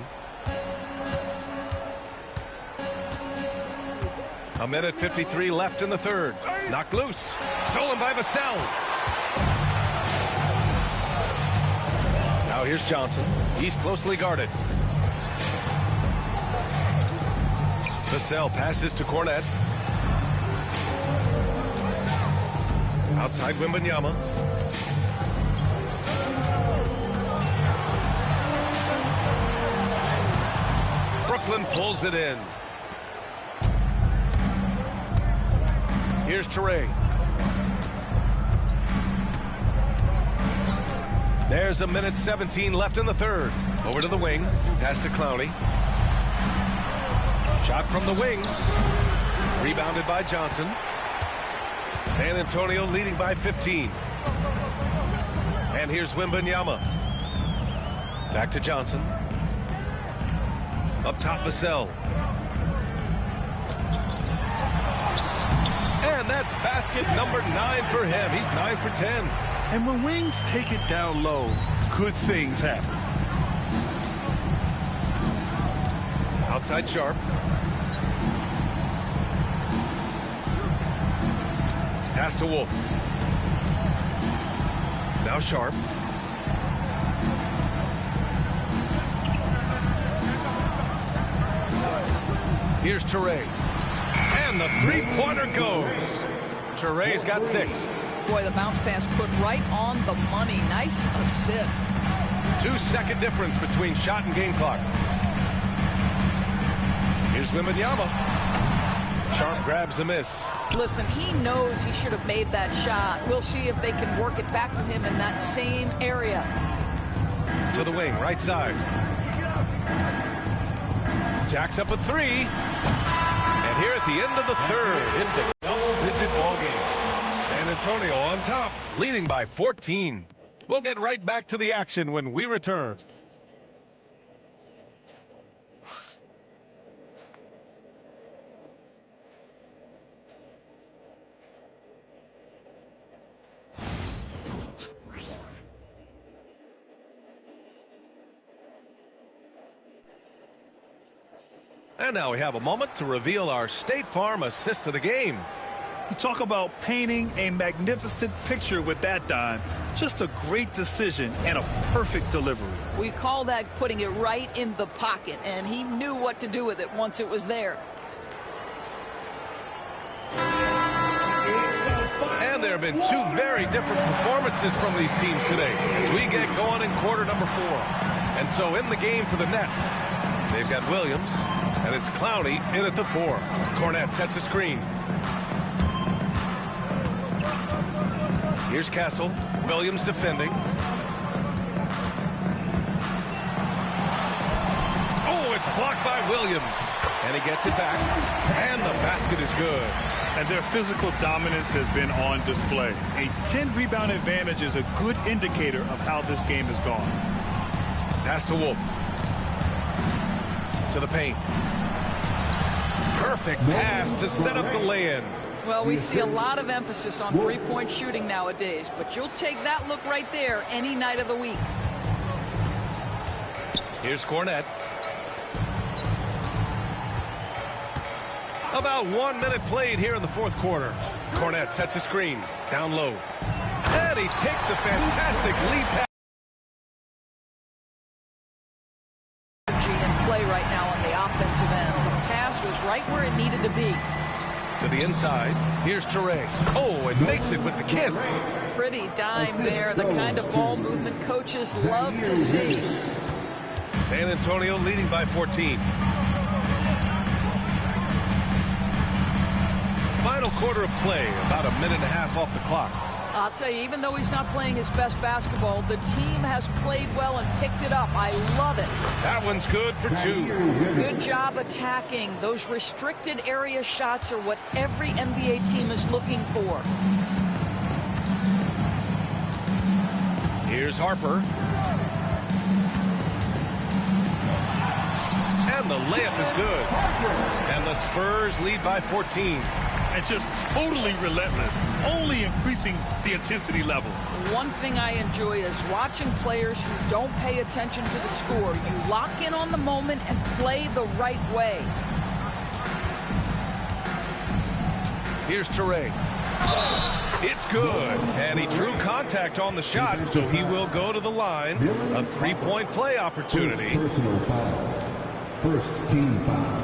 A minute 53 left in the third. Knocked loose. Stolen by Vassell. Now here's Johnson. He's closely guarded. Vassell passes to Cornette. Outside Wembanyama. Brooklyn pulls it in. Here's Toure. There's a minute 17 left in the third. Over to the wing. Pass to Clowney. Shot from the wing. Rebounded by Johnson. San Antonio leading by 15. And here's Wembanyama. Back to Johnson. Up top, Vassell. And that's basket number 9 for him. He's 9 for 10. And when wings take it down low, good things happen. Outside Sharp. Pass to Wolf. Now Sharp. Here's Toure. And the three-pointer goes. Toure's got 6. Boy, the bounce pass put right on the money. Nice assist. 2-second difference between shot and game clock. Here's Wembanyama. Sharp grabs the miss. Listen, he knows he should have made that shot. We'll see if they can work it back to him in that same area. To the wing, right side. Jacks up a 3. And here at the end of the third, it's a double-digit ball game. San Antonio on top, leading by 14. We'll get right back to the action when we return. And now we have a moment to reveal our State Farm assist of the game. You talk about painting a magnificent picture with that dime. Just a great decision and a perfect delivery. We call that putting it right in the pocket, and he knew what to do with it once it was there. And there have been 2 very different performances from these teams today as we get going in quarter number 4. And so in the game for the Nets, they've got Williams, and it's Clowney in at the 4. Cornette sets a screen. Here's Castle. Williams defending. Oh, it's blocked by Williams. And he gets it back. And the basket is good. And their physical dominance has been on display. A 10-rebound advantage is a good indicator of how this game has gone. Pass to Wolf. To the paint. Perfect pass to set up the lay-in. Well, we see a lot of emphasis on three-point shooting nowadays, but you'll take that look right there any night of the week. Here's Cornette. About 1 minute played here in the fourth quarter. Cornette sets a screen. Down low. And he takes the fantastic lead pass. In play right now on the offensive end. The To the inside. Here's Toure. Oh, and makes it with the kiss. Pretty dime there. The kind of ball movement coaches love to see. San Antonio leading by 14. Final quarter of play. About a minute and a half off the clock. I'll tell you, even though he's not playing his best basketball, the team has played well and picked it up. I love it. That one's good for 2. Good job attacking. Those restricted area shots are what every NBA team is looking for. Here's Harper. And the layup is good. And the Spurs lead by 14. And just totally relentless, only increasing the intensity level. One thing I enjoy is watching players who don't pay attention to the score. You lock in on the moment and play the right way. Here's Toure. It's good. And he drew contact on the shot, so he will go to the line. A three-point play opportunity. Personal foul. First team foul.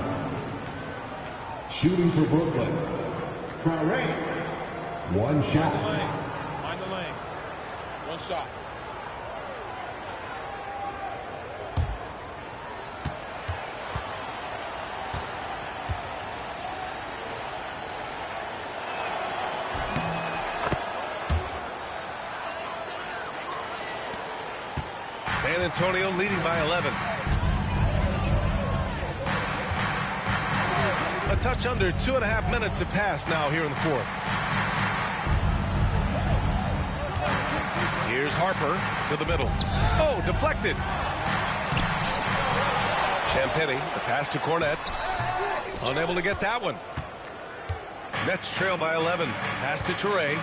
Shooting for Brooklyn. Toure. One shot. Mind the lanes. One shot. San Antonio leading by 11. A touch under 2.5 minutes have passed now here in the fourth. Here's Harper to the middle. Oh, deflected. Champagny, the pass to Cornette. Unable to get that one. Nets trail by 11. Pass to Toure.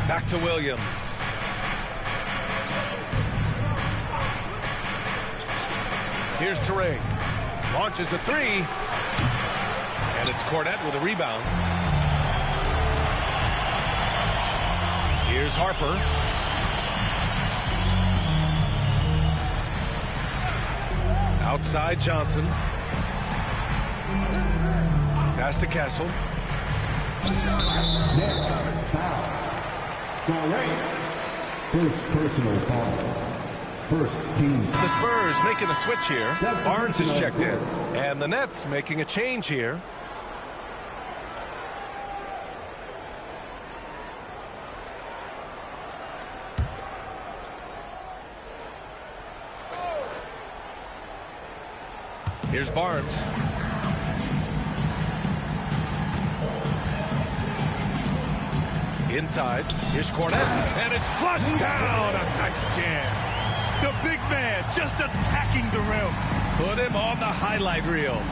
Back to Williams. Here's Toure. Launches a three. And it's Cornette with a rebound. Here's Harper. Outside Johnson. Pass to Castle. Next foul. First personal foul. First team. The Spurs making a switch here. Barnes is checked in. And the Nets making a change here. Here's Barnes. Inside. Here's Cornette. And it's flushed down. A nice jam. The big man just attacking the rim. Put him on the highlight reel.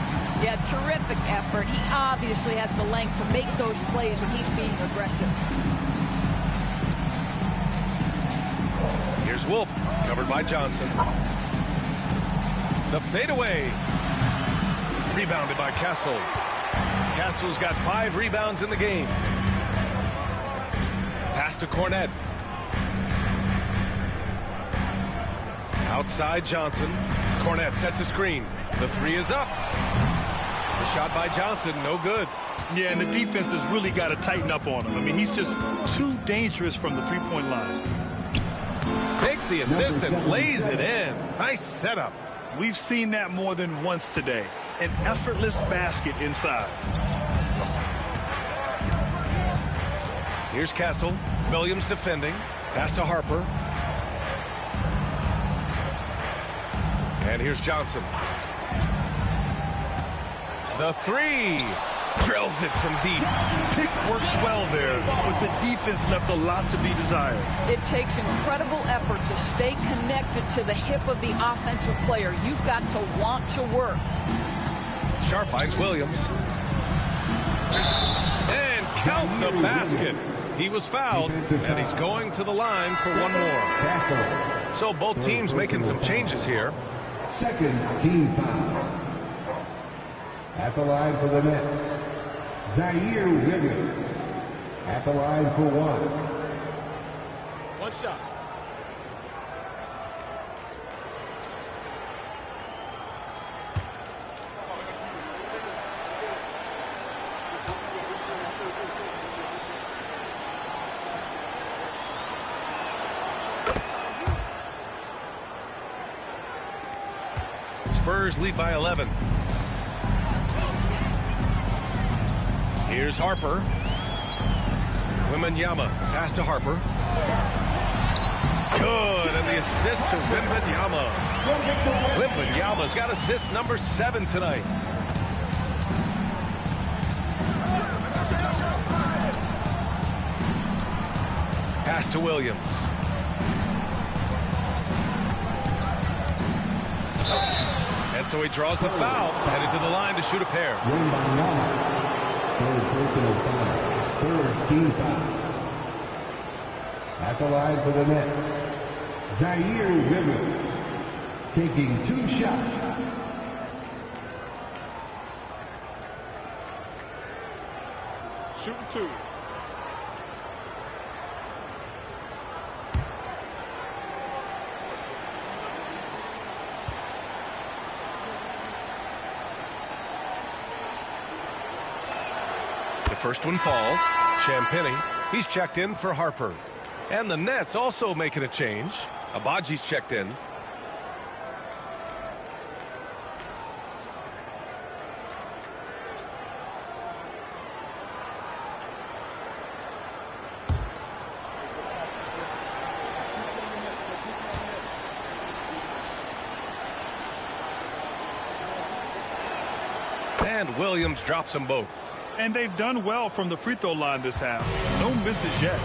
Yeah, terrific effort. He obviously has the length to make those plays when he's being aggressive. Here's Wolf, covered by Johnson. The fadeaway. Rebounded by Castle. Castle's got 5 rebounds in the game. Pass to Cornette. Outside Johnson. Cornette sets a screen. The three is up. The shot by Johnson, no good. Yeah, and the defense has really got to tighten up on him. I mean, he's just too dangerous from the three-point line. Takes the assist and lays it in. Nice setup. We've seen that more than once today. An effortless basket inside. Here's Castle. Williams defending. Pass to Harper. And here's Johnson. The three. Drills it from deep. Pick works well there, but the defense left a lot to be desired. It takes incredible effort to stay connected to the hip of the offensive player. You've got to want to work. Sharp finds Williams. And count the basket. He was fouled, and he's going to the line for one more. So both teams making some changes here. Second team foul. At the line for the Nets, Zaire Williams. At the line for one. One shot. Spurs lead by 11. Here's Harper. Wembanyama, pass to Harper. Good, and the assist to Wembanyama. Wembanyama's got assist number 7 tonight. Pass to Williams. And so he draws the foul, headed to the line to shoot a pair. Third personal foul. Third team foul. At the line for the Nets, Zaire Rivers taking 2 shots. Shooting 2. The first one falls. Champagny, he's checked in for Harper. And the Nets also making a change. Abaji's checked in. And Williams drops them both. And they've done well from the free throw line this half. No misses yet.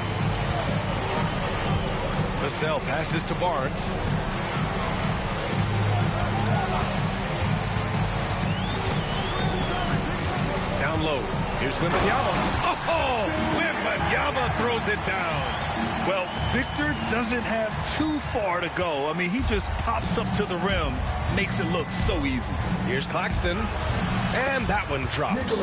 Vassell passes to Barnes. Down low. Here's Wembanyama. Oh! Wembanyama throws it down. Well, Victor doesn't have too far to go. I mean, he just pops up to the rim, makes it look so easy. Here's Claxton. And that one drops.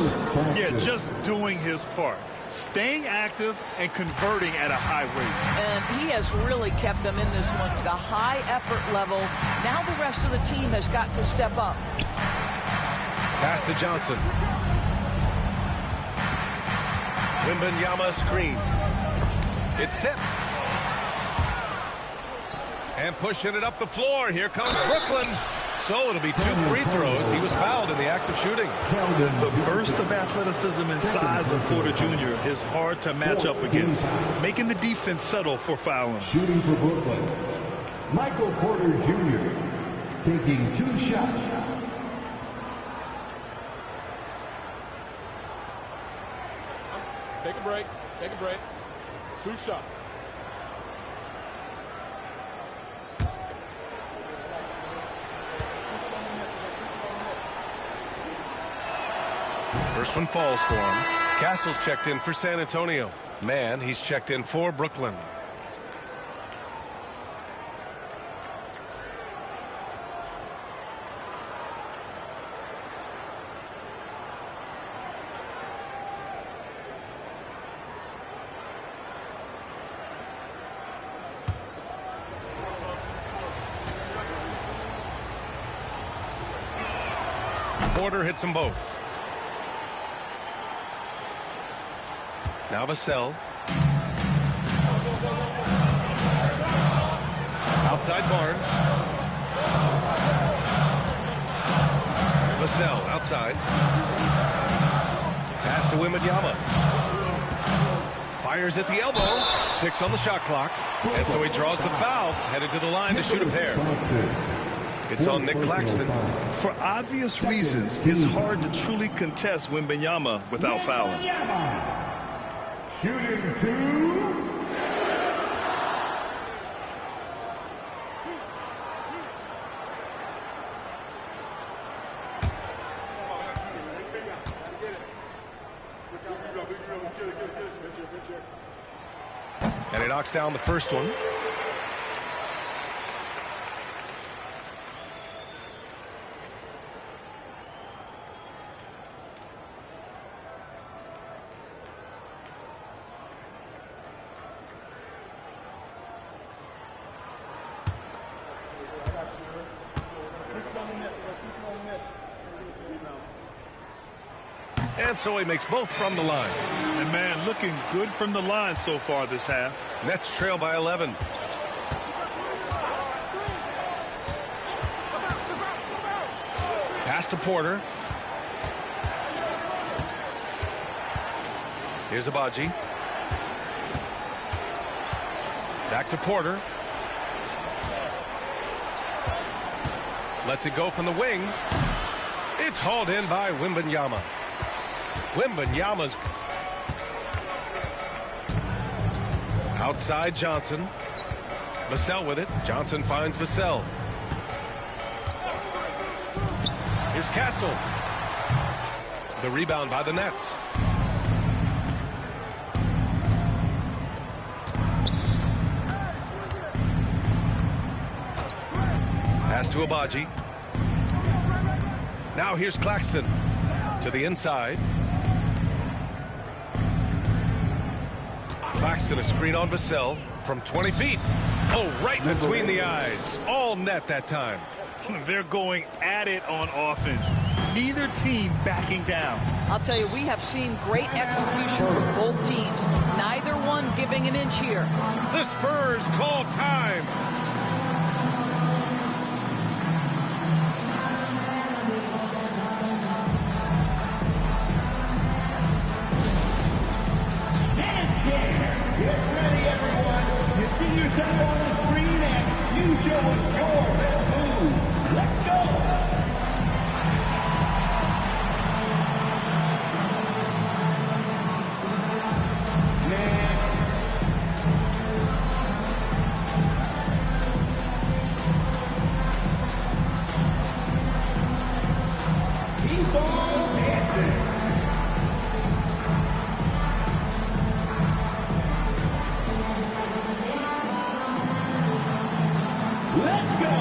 Yeah, just doing his part. Staying active and converting at a high rate. And he has really kept them in this one to a high effort level. Now the rest of the team has got to step up. Pass to Johnson. Wembanyama screen. It's tipped. And pushing it up the floor. Here comes Brooklyn. So it'll be 2 free throws. He was fouled in the act of shooting. The burst of athleticism and size of Porter Jr. is hard to match up against, making the defense settle for fouling. Shooting for Brooklyn, Michael Porter Jr. taking 2 shots. Take a break. Take a break. 2 shots. First one falls for him. Castle's checked in for San Antonio. Mann, he's checked in for Brooklyn. Porter hits them both. Now Vassell. Outside Barnes. Vassell outside. Pass to Wembanyama. Fires at the elbow. 6 on the shot clock. And so he draws the foul. Headed to the line to shoot a pair. It's on Nick Claxton. For obvious reasons, it's hard to truly contest Wembanyama without fouling. Shooting 2. And he knocks down the first one. And so he makes both from the line. And man, looking good from the line so far this half. Nets trail by 11. Pass to Porter. Here's Abaji. Back to Porter. Lets it go from the wing. It's hauled in by Wembanyama. Wembanyama's outside Johnson. Vassell with it. Johnson finds Vassell. Here's Castle. The rebound by the Nets. Pass to Abaji. Now here's Claxton to the inside. Claxton a screen on Vassell from 20 feet. Oh, right between the eyes. All net that time. They're going at it on offense. Neither team backing down. I'll tell you, we have seen great execution from both teams. Neither one giving an inch here. The Spurs call time. Get ready, everyone. You see yourself on the screen and you show us your best move. Let's go. Next. Keep on dancing. Let's go!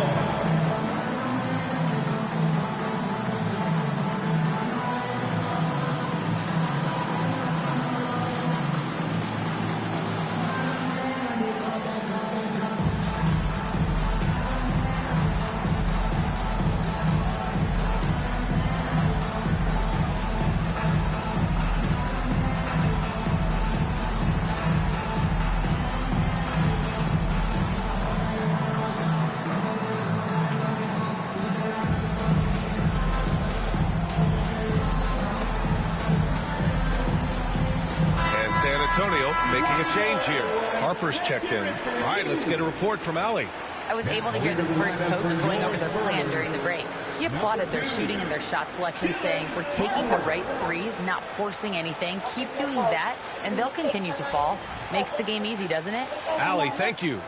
Making a change here. Harper's checked in. All right, let's get a report from Allie. I was able to hear the Spurs coach going over their plan during the break. He applauded their shooting and their shot selection, saying, "We're taking the right threes, not forcing anything. Keep doing that, and they'll continue to fall." Makes the game easy, doesn't it? Allie, thank you.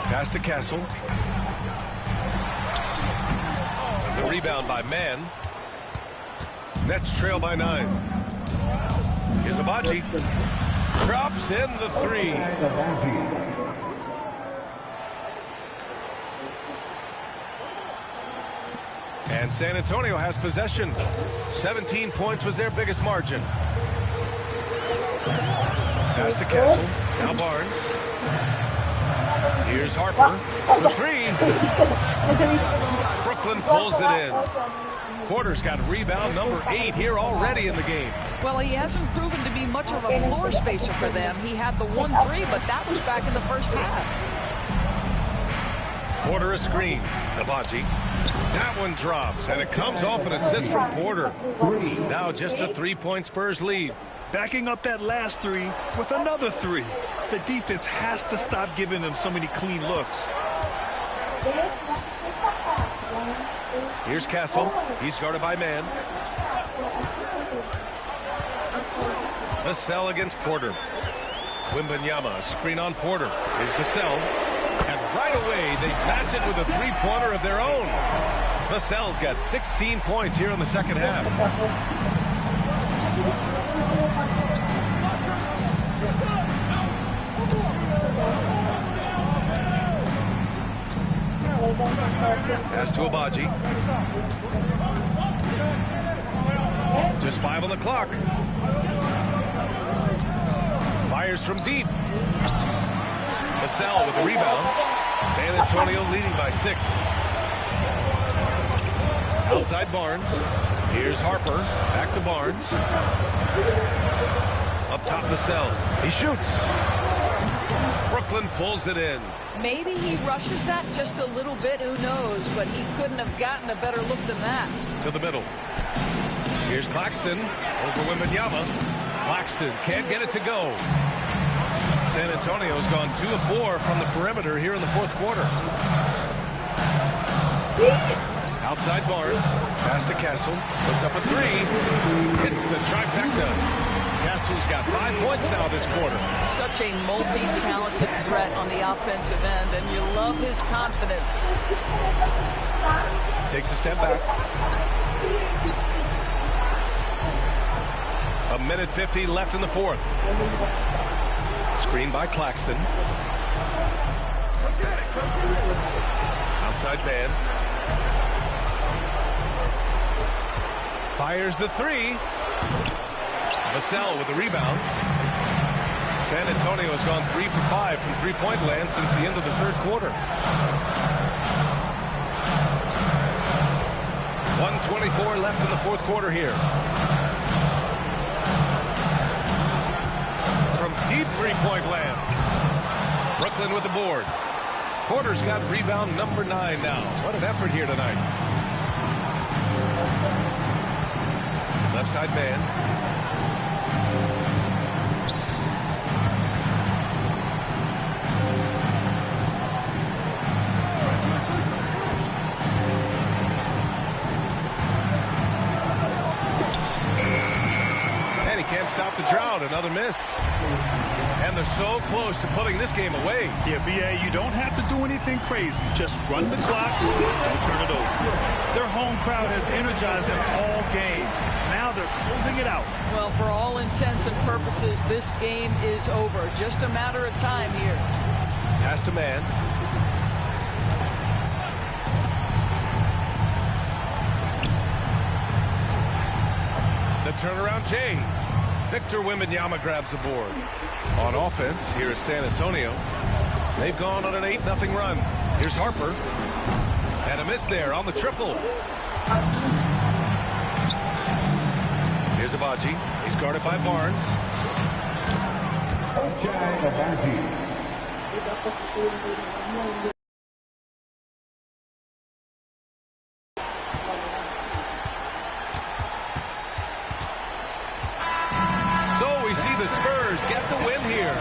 Pass to Castle. The rebound by Mann. Nets trail by 9. Here's Abaji. Drops in the 3. And San Antonio has possession. 17 points was their biggest margin. Pass to Castle. Now Barnes. Here's Harper. The 3. Brooklyn pulls it in. Porter's got rebound number 8 here already in the game. Well, he hasn't proven to be much of a floor spacer for them. He had the 1-3, but that was back in the first half. Porter a screen. Abaji. That one drops, and it comes off an assist from Porter. Now just a 3-point Spurs lead. Backing up that last 3 with another 3. The defense has to stop giving them so many clean looks. Here's Castle. He's guarded by Mann. Vassell against Porter. Wembanyama, screen on Porter. Here's Vassell. And right away, they match it with a 3-pointer of their own. Vassell's got 16 points here in the second half. Pass to Abaji. Just 5 on the clock. Fires from deep. Vassell with the rebound. San Antonio leading by 6. Outside Barnes. Here's Harper. Back to Barnes. Up top Vassell. He shoots. Brooklyn pulls it in. Maybe he rushes that just a little bit. Who knows? But he couldn't have gotten a better look than that. To the middle. Here's Claxton over Wembanyama. Claxton can't get it to go. San Antonio's gone 2 of 4 from the perimeter here in the fourth quarter. Outside Barnes. Pass to Castle. Puts up a 3. Hits the trifecta. Castle's got 5 points now this quarter. Such a multi-talented threat on the offensive end, and you love his confidence. Takes a step back. A minute 50 left in the fourth. Screen by Claxton. Outside man. Fires the 3. Vassell with the rebound. San Antonio has gone 3 for 5 from three-point land since the end of the third quarter. 1:24 left in the fourth quarter here. From deep three-point land. Brooklyn with the board. Porter's got rebound number 9 now. What an effort here tonight. Left side man. And he can't stop the drought. Another miss. And they're so close to putting this game away. Yeah, BA, you don't have to do anything crazy. Just run the clock. Don't turn it over. Their home crowd has energized them all game. Now they're closing it out. Well, for all intents and purposes, this game is over. Just a matter of time here. Pass to man. The turnaround Jay. Victor Wembanyama grabs the board. On offense, here is San Antonio. They've gone on an 8-0 run. Here's Harper. And a miss there on the triple. Here's Abaji. He's guarded by Barnes. So we see the Spurs get the win here.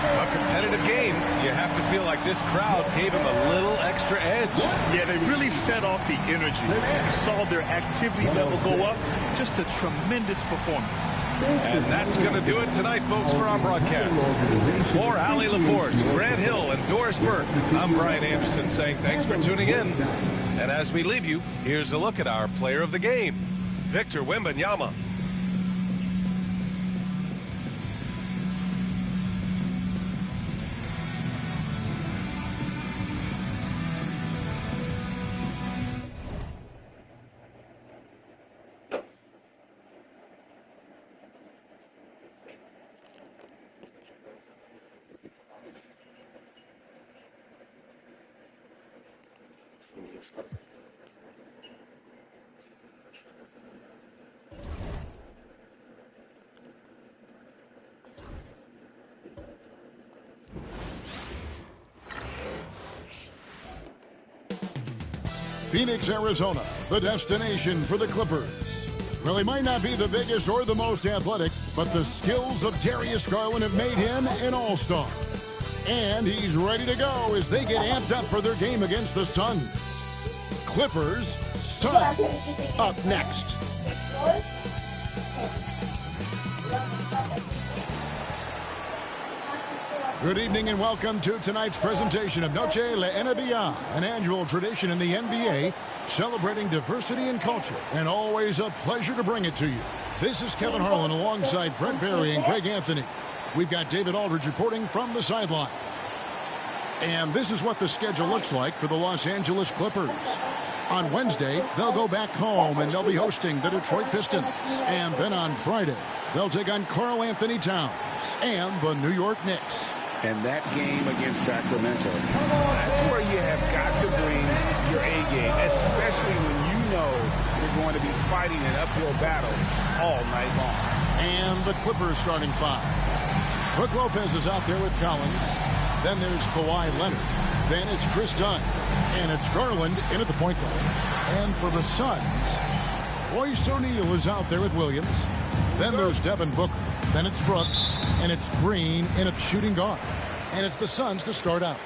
A competitive game. You have to feel like this crowd gave him a little extra edge. Yeah, they really fed off the energy. You saw their activity level go up. Just a tremendous performance. And that's going to do it tonight, folks, for our broadcast. For Allie LaForce, Grant Hill, and Doris Burke, I'm Brian Anderson saying thanks for tuning in. And as we leave you, here's a look at our player of the game, Victor Wembanyama. Phoenix, Arizona, the destination for the Clippers. Well, he might not be the biggest or the most athletic, but the skills of Darius Garland have made him an all-star. And he's ready to go as they get amped up for their game against the Suns. Clippers, Suns, up next. Good evening and welcome to tonight's presentation of Noche La NBA, an annual tradition in the NBA celebrating diversity and culture, and always a pleasure to bring it to you. This is Kevin Harlan alongside Brent Barry and Greg Anthony. We've got David Aldridge reporting from the sideline. And this is what the schedule looks like for the Los Angeles Clippers. On Wednesday, they'll go back home and they'll be hosting the Detroit Pistons. And then on Friday, they'll take on Karl Anthony Towns and the New York Knicks. And that game against Sacramento, that's where you have got to bring your A game, especially when you know you're going to be fighting an uphill battle all night long. And the Clippers starting five. Brook Lopez is out there with Collins. Then there's Kawhi Leonard. Then it's Chris Dunn. And it's Garland in at the point guard. And for the Suns, Royce O'Neal is out there with Williams. Then there's Devin Booker. Then it's Brooks. And it's Green in at shooting guard. And it's the Suns to start out.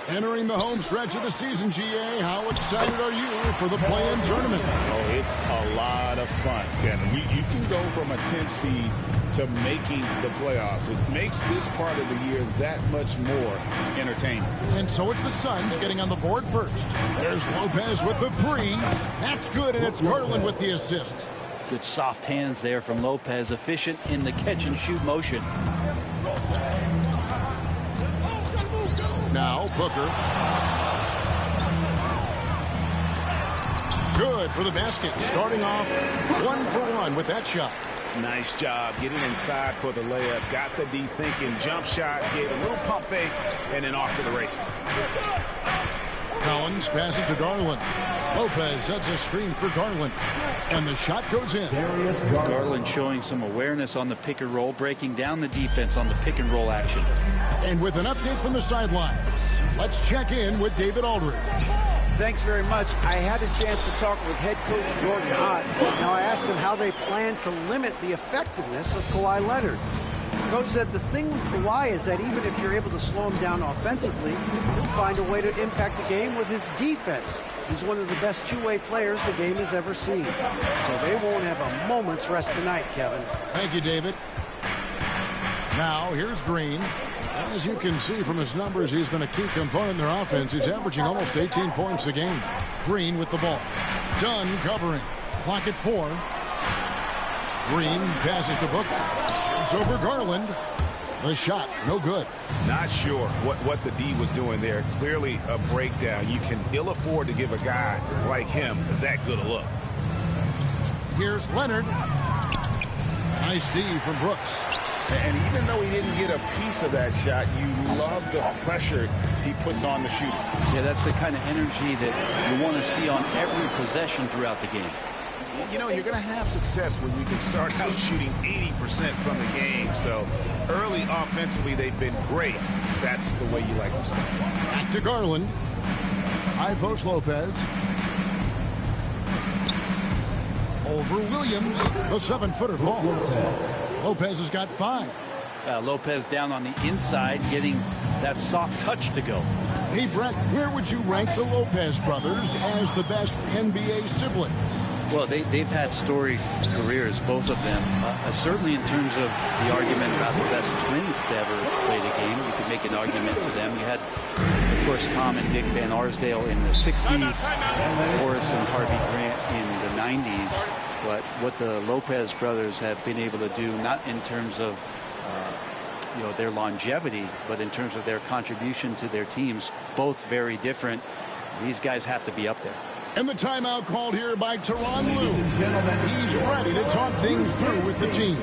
Entering the home stretch of the season, GA, how excited are you for the play-in tournament? Oh, it's a lot of fun, Kevin. You can go from a 10th seed to making the playoffs. It makes this part of the year that much more entertaining. And so it's the Suns getting on the board first. There's Lopez with the three. That's good, and it's Garland with the assist. Good soft hands there from Lopez, efficient in the catch-and-shoot motion. Now Booker. Good for the basket. Starting off 1-for-1 with that shot. Nice job getting inside for the layup. Got the D thinking. Jump shot. Gave a little pump fake. And then off to the races. Collins passes to Garland. Lopez sets a screen for Garland. And the shot goes in. Garland showing some awareness on the pick and roll, breaking down the defense on the pick and roll action. And with an update from the sidelines, let's check in with David Aldridge. Thanks very much. I had a chance to talk with head coach Jordan Hott. Now I asked him how they plan to limit the effectiveness of Kawhi Leonard. Coach said the thing with Kawhi is that even if you're able to slow him down offensively, he'll find a way to impact the game with his defense. He's one of the best two-way players the game has ever seen. So they won't have a moment's rest tonight, Kevin. Thank you, David. Now, here's Green. As you can see from his numbers, he's been a key component in their offense. He's averaging almost 18 points a game. Green with the ball. Dunn covering. Clock at 4. Green passes to Booker. It's over Garland. The shot, no good. Not sure what the D was doing there. Clearly a breakdown. You can ill afford to give a guy like him that good a look. Here's Leonard. Nice D from Brooks. And even though he didn't get a piece of that shot, you love the pressure he puts on the shooter. Yeah, that's the kind of energy that you want to see on every possession throughout the game. You know, you're going to have success when you can start out shooting 80% from the game. So early offensively, they've been great. That's the way you like to start. Back to Garland. High post Lopez. Over Williams. The 7-footer falls. Lopez has got 5. Lopez down on the inside, getting that soft touch to go. Hey, Brett, where would you rank the Lopez brothers as the best NBA siblings? Well, they've had storied careers, both of them. Certainly in terms of the argument about the best twins to ever play the game, you could make an argument for them. You had, of course, Tom and Dick Van Arsdale in the 60s, Horace and Harvey Grant in the 90s. But what the Lopez brothers have been able to do, not in terms of their longevity, but in terms of their contribution to their teams, both very different. These guys have to be up there. And the timeout called here by Tyronn Lue. He's ready to talk things through with the team.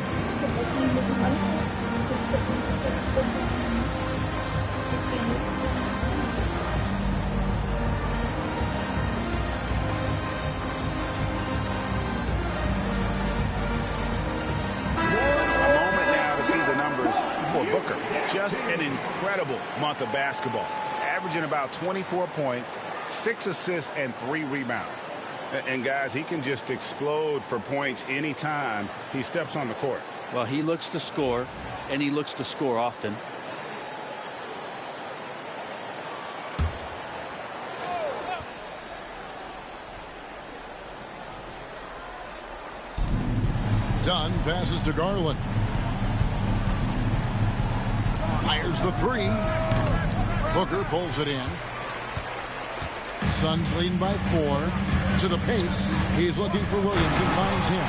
For Booker, just an incredible month of basketball, averaging about 24 points, 6 assists, and 3 rebounds. And guys, he can just explode for points anytime he steps on the court. Well, he looks to score, and he looks to score often. Dunn passes to Garland. Fires the 3. Booker pulls it in. Suns leading by 4. To the paint. He's looking for Williams and finds him.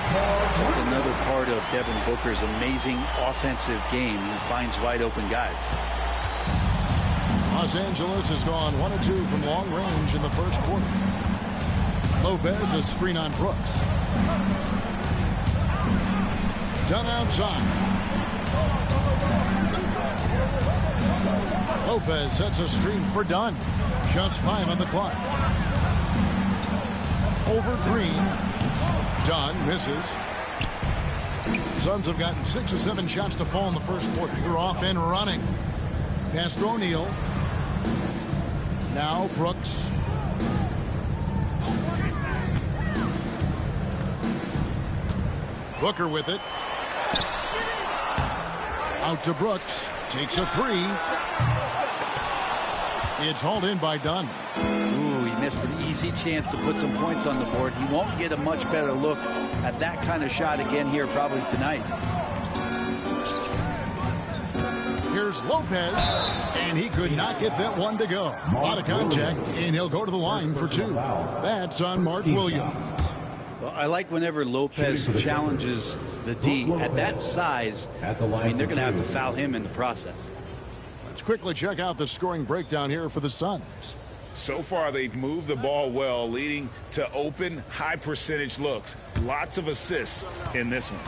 Just another part of Devin Booker's amazing offensive game. He finds wide open guys. Los Angeles has gone 1 of 2 from long range in the first quarter. Lopez a screen on Brooks. Dunn outside. Lopez sets a screen for Dunn. Just 5 on the clock. Over Green. Dunn misses. Suns have gotten 6 or 7 shots to fall in the first quarter. They're off and running. Pass to O'Neal. Now Brooks. Booker with it. Out to Brooks. Takes a three. It's hauled in by Dunn. Ooh, he missed an easy chance to put some points on the board. He won't get a much better look at that kind of shot again here probably tonight. Here's Lopez, and he could not get that one to go. A lot of contact, and he'll go to the line for two. That's on Mark Williams. Well, I like whenever Lopez challenges the D at that size. I mean, they're going to have to foul him in the process. Let's quickly check out the scoring breakdown here for the Suns. So far, they've moved the ball well, leading to open, high-percentage looks. Lots of assists in this one.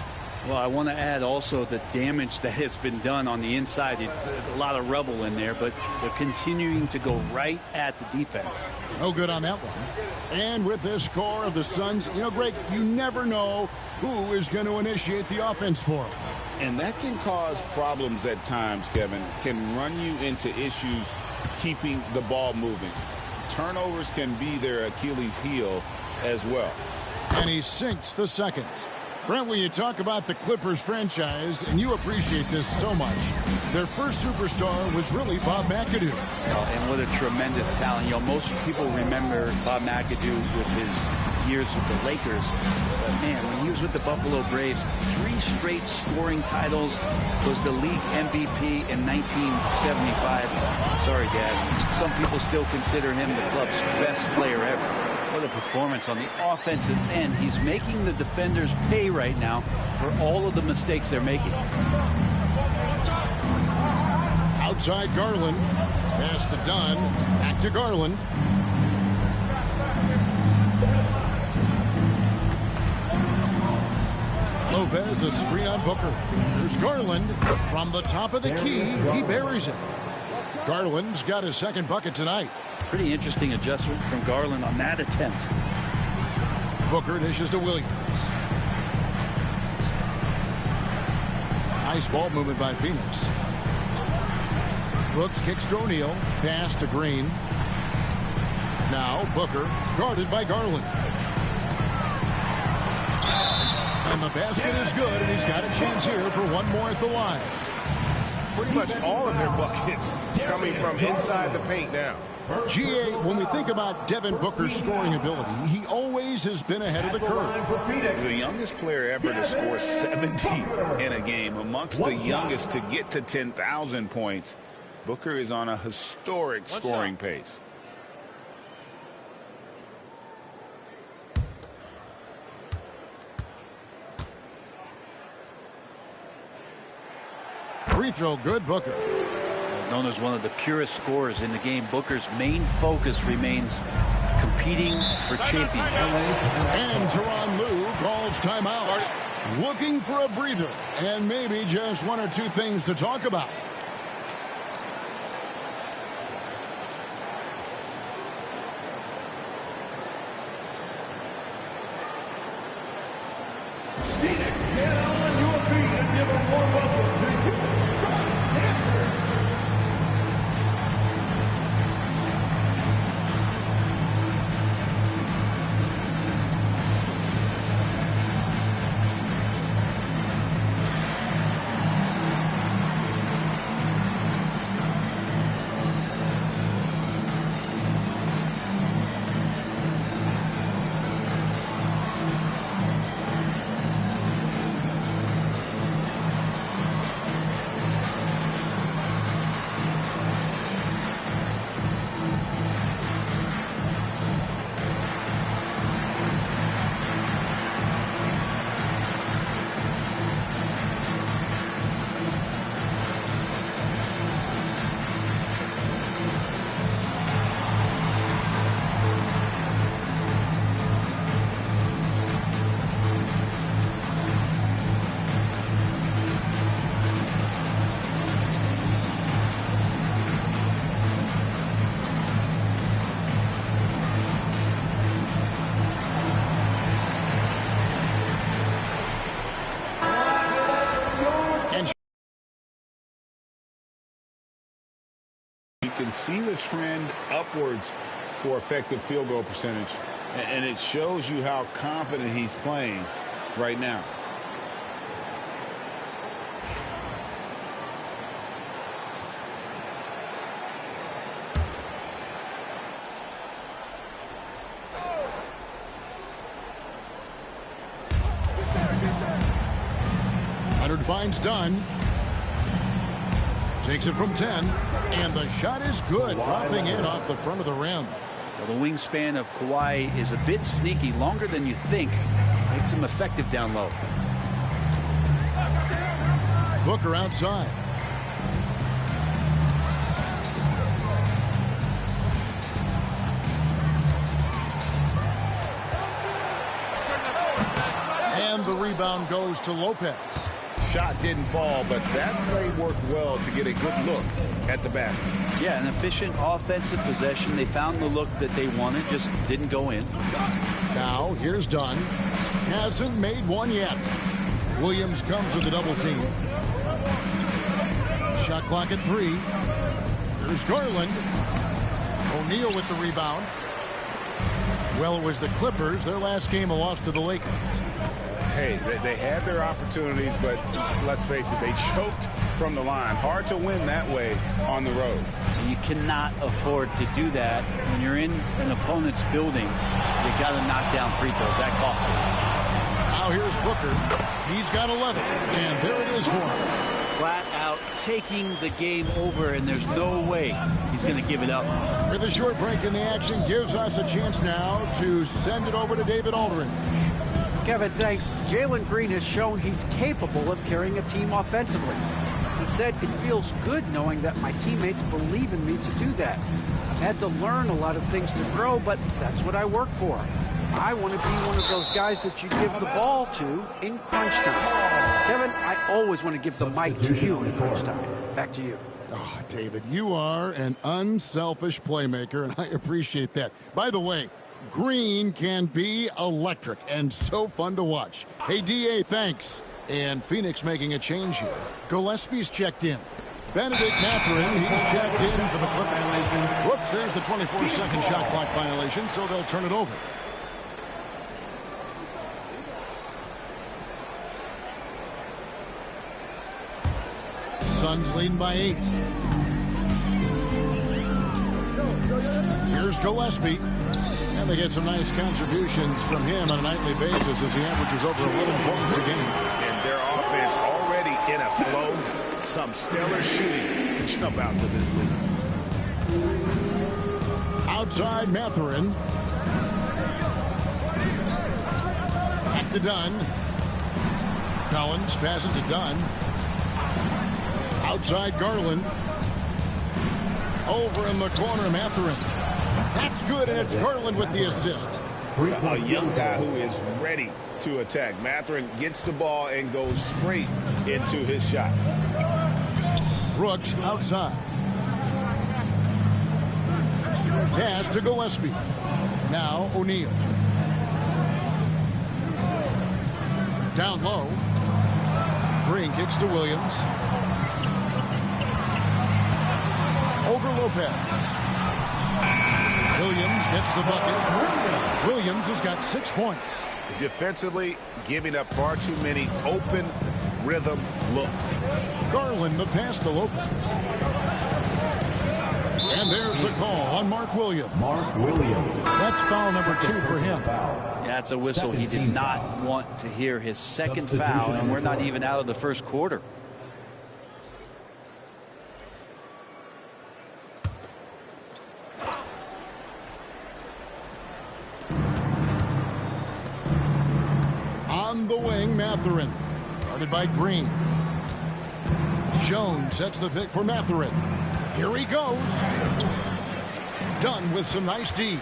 Well, I want to add also the damage that has been done on the inside. It's a lot of rubble in there, but they're continuing to go right at the defense. No good on that one. And with this score of the Suns, you know, Greg, you never know who is going to initiate the offense for them. And that can cause problems at times, Kevin. Can run you into issues keeping the ball moving. Turnovers can be their Achilles heel as well. And he sinks the second. Brent, when you talk about the Clippers franchise, and you appreciate this so much, their first superstar was really Bob McAdoo. Oh, and what a tremendous talent. You know, most people remember Bob McAdoo with his years with the Lakers. But, man, when he was with the Buffalo Braves, 3 straight scoring titles, was the league MVP in 1975. Sorry, Dad. Some people still consider him the club's best player ever. What a performance on the offensive end. He's making the defenders pay right now for all of the mistakes they're making. Outside Garland. Pass to Dunn. Back to Garland. Lopez, a screen on Booker. Here's Garland. From the top of the key, he buries it. Garland's got his second bucket tonight. Pretty interesting adjustment from Garland on that attempt. Booker dishes to Williams. Nice ball movement by Phoenix. Brooks kicks to O'Neal. Pass to Green. Now Booker guarded by Garland. And the basket is good, and he's got a chance here for one more at the line. Pretty much all of their buckets coming from inside the paint now. GA, when we think about Devin Booker's scoring ability, he always has been ahead of the curve. The youngest player ever to score 70 in a game, amongst the youngest to get to 10,000 points. Booker is on a historic scoring pace. Free throw good, Booker. Known as one of the purest scorers in the game, Booker's main focus remains competing for championships. And Tyronn Lue calls timeout. Looking for a breather and maybe just one or two things to talk about. can see the trend upwards for effective field goal percentage. And it shows you how confident he's playing right now. Leonard finds Dunn. Takes it from 10. And the shot is good, dropping in off the front of the rim. Well, the wingspan of Kawhi is a bit sneaky, longer than you think. Makes him effective down low. Booker outside. And the rebound goes to Lopez. Shot didn't fall, but that play worked well to get a good look at the basket. Yeah, an efficient offensive possession. They found the look that they wanted, just didn't go in. Now, here's Dunn. Hasn't made one yet. Williams comes with a double team. Shot clock at 3. There's Garland. O'Neal with the rebound. Well, it was the Clippers. Their last game, a loss to the Lakers. Hey, they had their opportunities, but let's face it, they choked from the line. Hard to win that way on the road. You cannot afford to do that. When you're in an opponent's building, you got to knock down free throws. That cost him. Now here's Booker. He's got 11, and there it is for him. Flat out taking the game over, and there's no way he's going to give it up. With a short break in the action, gives us a chance now to send it over to David Aldridge. Kevin, thanks. Jalen Green has shown he's capable of carrying a team offensively. He said it feels good knowing that my teammates believe in me to do that. I've had to learn a lot of things to grow, but that's what I work for. I want to be one of those guys that you give the ball to in crunch time. Kevin, I always want to give the mic to you in crunch time. Back to you. Oh, David, you are an unselfish playmaker, and I appreciate that. By the way, Green can be electric and so fun to watch. Hey, DA, thanks. And Phoenix making a change here. Gillespie's checked in. Benedict Mathurin, he's checked in for the Clippers. Whoops, there's the 24-second shot clock violation, so they'll turn it over. Suns leading by 8. Here's Gillespie. And they get some nice contributions from him on a nightly basis as he averages over 11 points a game. And their offense already in a flow. Some stellar shooting to jump out to this league. Outside Mathurin. Back to Dunn. Collins passes to Dunn. Outside Garland. Over in the corner, Mathurin. That's good, and it's Garland with the assist. A young guy who is ready to attack. Mathurin gets the ball and goes straight into his shot. Brooks outside. Pass to Gillespie. Now O'Neal. Down low. Green kicks to Williams. Over Lopez. Williams gets the bucket. Williams has got 6 points. Defensively, giving up far too many open rhythm looks. Garland the pass to Lopez. And there's the call on Mark Williams. That's foul number 2 for him. That's a whistle. He did not want to hear his second foul, and we're not even out of the first quarter. On the wing, Mathurin. Guarded by Green. Jones sets the pick for Mathurin. Here he goes. Done with some nice D.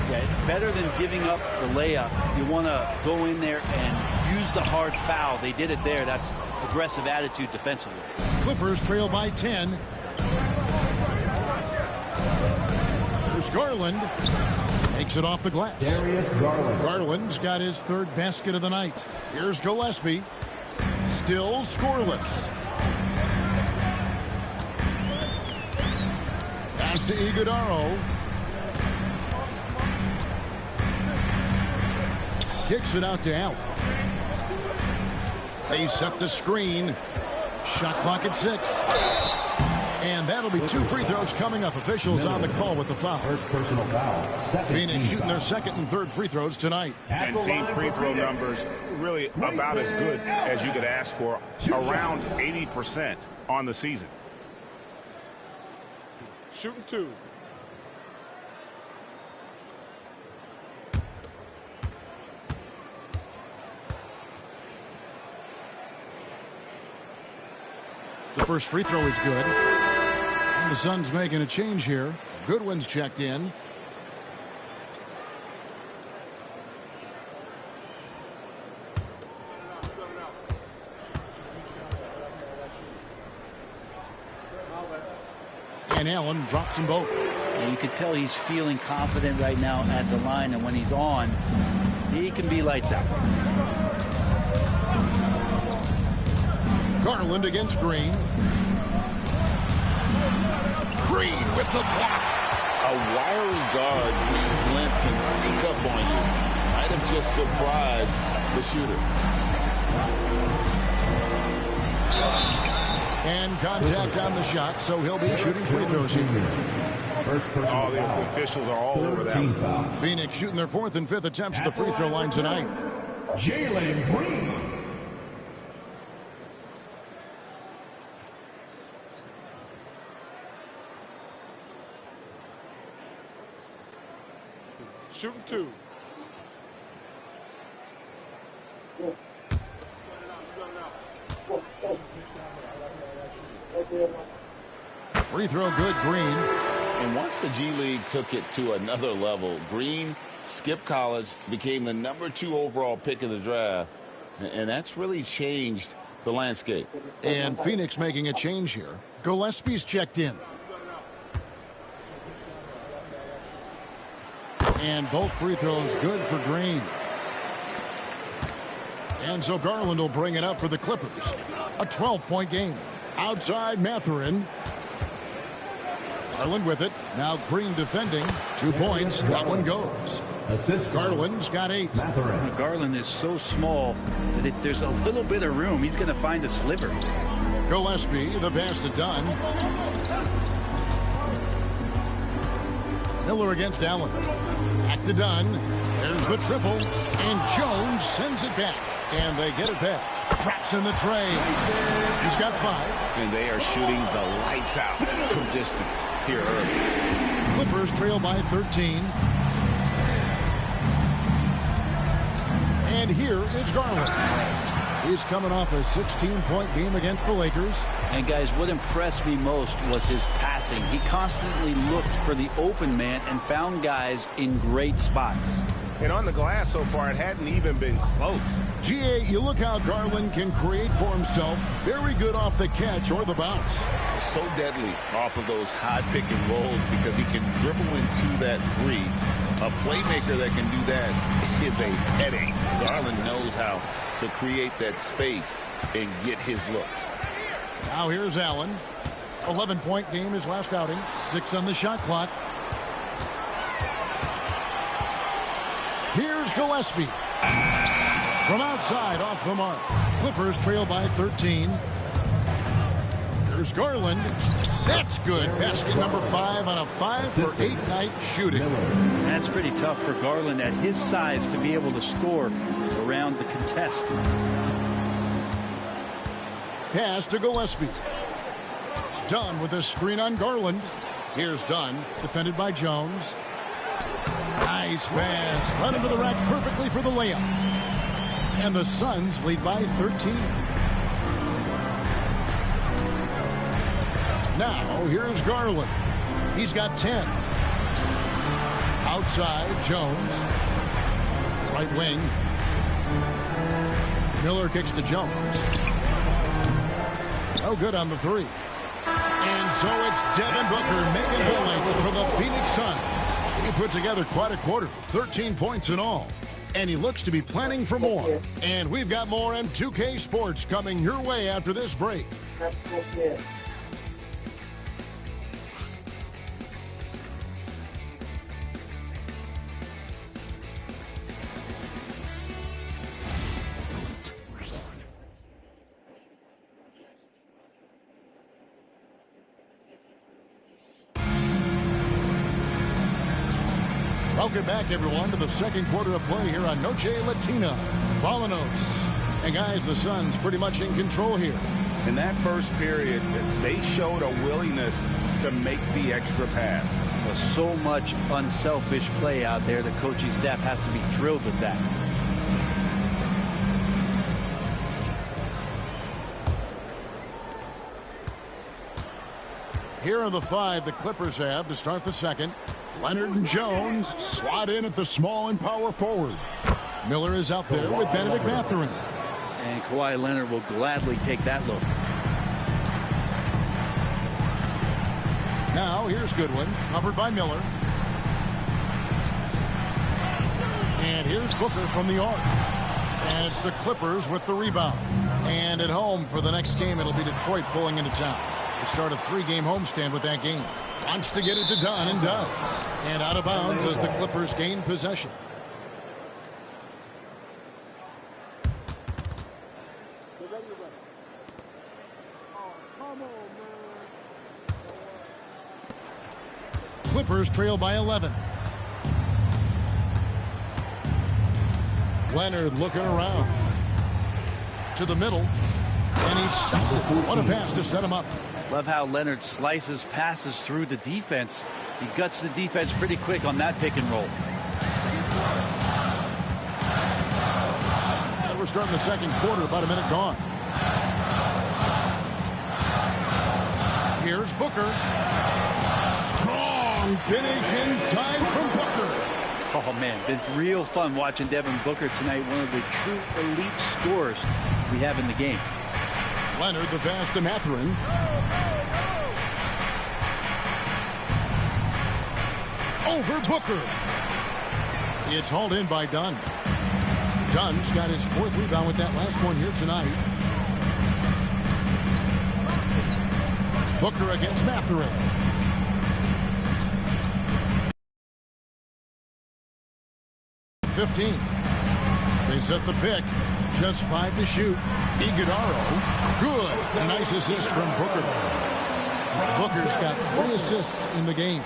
Yeah, better than giving up the layup. You want to go in there and use the hard foul. They did it there. That's aggressive attitude defensively. Clippers trail by 10. There's Garland. Takes it off the glass. Garland's got his 3rd basket of the night. Here's Gillespie. Still scoreless. Pass to Iguodaro. Kicks it out to Allen. They set the screen. Shot clock at 6. And that'll be 2 free throws coming up. Officials on the call with the foul. First personal foul. Phoenix shooting their second and third free throws tonight. And team free throw numbers really about as good as you could ask for. Around 80% on the season. Shooting 2. The first free throw is good. And the Suns making a change here. Goodwin's checked in. And Allen drops them both. And you can tell he's feeling confident right now at the line, and when he's on, he can be lights out. Garland against Green. Green with the block. A wiry guard brings length and sneak up on you. Might have just surprised the shooter. And contact on the shot, so he'll be shooting free throws here. Oh, the officials are all over that. Phoenix shooting their 4th and 5th attempts at the free throw line tonight. Jalen Green. Shooting 2. Free throw good, Green. And once the G League took it to another level, Green skipped college, became the #2 overall pick in the draft, and that's really changed the landscape. And Phoenix making a change here. Gillespie's checked in. And both free throws good for Green. And so Garland will bring it up for the Clippers. A 12-point game. Outside Mathurin. Garland with it. Now Green defending. 2 points. That one goes. Assist. Garland's got 8. Garland is so small that if there's a little bit of room, he's going to find a sliver. Gillespie, the pass to Dunn. Miller against Allen. Back to Dunn. There's the triple. And Jones sends it back. And they get it back. Traps in the tray. He's got 5. And they are shooting the lights out from distance here early. Clippers trail by 13. And here is Garland. He's coming off a 16-point game against the Lakers. And guys, what impressed me most was his passing. He constantly looked for the open man and found guys in great spots. And on the glass so far, it hadn't even been close. GA, you look how Garland can create for himself. Very good off the catch or the bounce. So deadly off of those high pick and rolls because he can dribble into that 3. A playmaker that can do that is a headache. Garland knows how to create that space and get his looks. Now here's Allen. 11-point game his last outing. 6 on the shot clock. Here's Gillespie. From outside, off the mark. Clippers trail by 13. Here's Garland. That's good. Basket number 5 on a 5 for 8 night shooting. That's pretty tough for Garland at his size to be able to score around the contest. Pass to Gillespie. Dunn with a screen on Garland. Here's Dunn, defended by Jones. Nice pass. Run into the rack perfectly for the layup. And the Suns lead by 13. Now, here's Garland. He's got 10. Outside, Jones. Right wing. Miller kicks to Jones. No good on the 3. And so it's Devin Booker making highlights for the Phoenix Suns. He put together quite a quarter, 13 points in all. And he looks to be planning for more. And we've got more M2K Sports coming your way after this break. Welcome back, everyone, to the second quarter of play here on Noche Latina. Vamonos. And, guys, the Suns pretty much in control here. In that first period, they showed a willingness to make the extra pass. Well, so much unselfish play out there. The coaching staff has to be thrilled with that. Here are the 5 the Clippers have to start the second. Leonard and Jones slot in at the small and power forward. Miller is out there with Benedict Mathurin. And Kawhi Leonard will gladly take that look. Now here's Goodwin, covered by Miller. And here's Booker from the arc. And it's the Clippers with the rebound. And at home for the next game, it'll be Detroit pulling into town. They start a 3-game homestand with that game. Wants to get it to done and does. And out of bounds as the Clippers gain possession. Clippers trail by 11. Leonard looking around. To the middle. And he stops it. What a pass to set him up. Love how Leonard slices passes through the defense. He guts the defense pretty quick on that pick and roll. And we're starting the second quarter, about a minute gone. Here's Booker. Strong finish inside from Booker. Oh, man, been real fun watching Devin Booker tonight. One of the true elite scorers we have in the game. Leonard the pass to Mathurin. Over Booker. It's hauled in by Dunn. Dunn's got his 4th rebound with that last one here tonight. Booker against Mathurin. They set the pick. Just 5 to shoot. Iguodala. Good. A nice assist from Booker. Booker's got 3 assists in the game.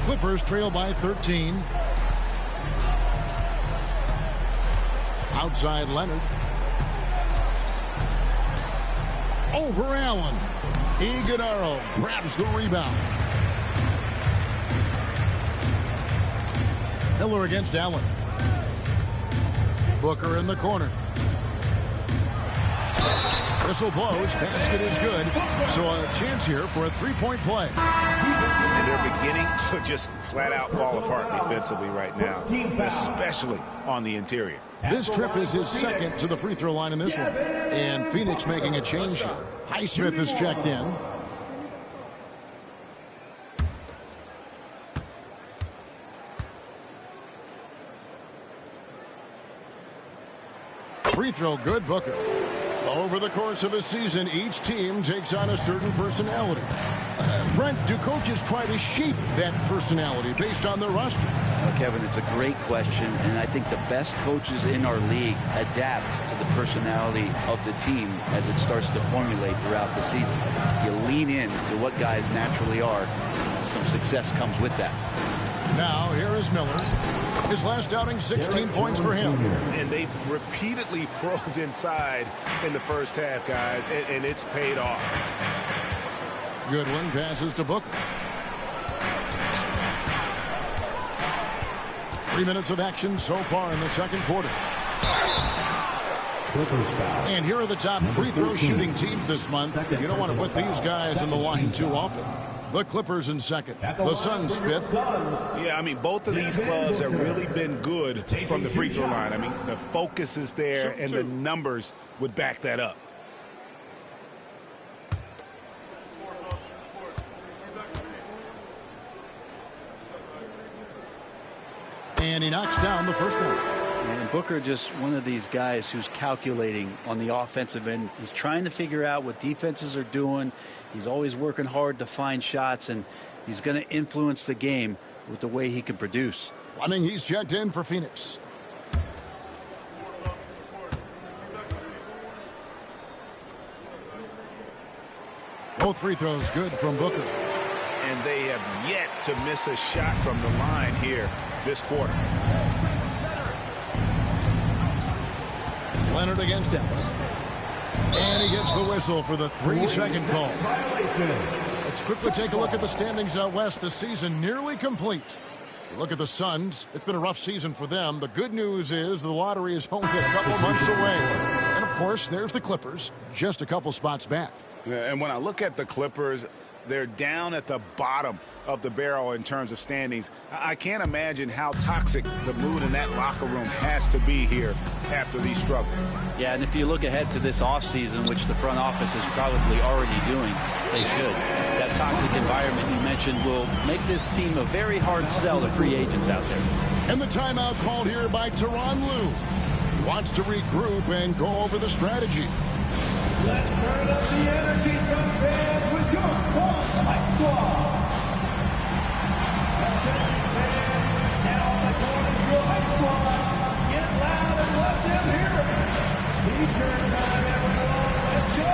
Clippers trail by 13. Outside Leonard. Over Allen. Iguodala grabs the rebound. Miller against Allen. Booker in the corner. Whistle blows. Basket is good. So a chance here for a 3-point play. And they're beginning to just flat out fall apart defensively right now, especially on the interior. This trip is his 2nd to the free throw line in this one. And Phoenix making a change here. Highsmith is checked in. Free throw good, Booker. Over the course of a season, each team takes on a certain personality. Brent, do coaches try to shape that personality based on their roster? Well, Kevin, it's a great question, and I think the best coaches in our league adapt to the personality of the team as it starts to formulate throughout the season. You lean in to what guys naturally are. Some success comes with that. Now, here is Miller. His last outing, 16 points for him. And they've repeatedly probed inside in the first half, guys, and it's paid off. Goodwin passes to Booker. 3 minutes of action so far in the second quarter. And here are the top free throw shooting teams this month. You don't want to put these guys in the line too often. The Clippers in second. The Suns 5th. Yeah, I mean, both of these clubs have really been good from the free throw line. I mean, the focus is there, and the numbers would back that up. And he knocks down the first one. And Booker just one of these guys who's calculating on the offensive end. He's trying to figure out what defenses are doing. He's always working hard to find shots, and he's going to influence the game with the way he can produce. Fleming, he's checked in for Phoenix. Both free throws good from Booker. and they have yet to miss a shot from the line here this quarter. Leonard against Allen. And he gets the whistle for the 3-second call. Let's quickly take a look at the standings out west. The season nearly complete. You look at the Suns. It's been a rough season for them. The good news is the lottery is only a couple months away. And, of course, there's the Clippers, just a couple spots back. And when I look at the Clippers, they're down at the bottom of the barrel in terms of standings. I can't imagine how toxic the mood in that locker room has to be here after these struggles. Yeah, and if you look ahead to this offseason, which the front office is probably already doing, they should. That toxic environment you mentioned will make this team a very hard sell to free agents out there. And the timeout called here by Tyronn Lue. He wants to regroup and go over the strategy. Let's turn up the energy from fans with your Club Life Squad. Attention fans, now on the court is your Life Squad. Get loud and let them hear it. T-shirt time, everyone. Let's go.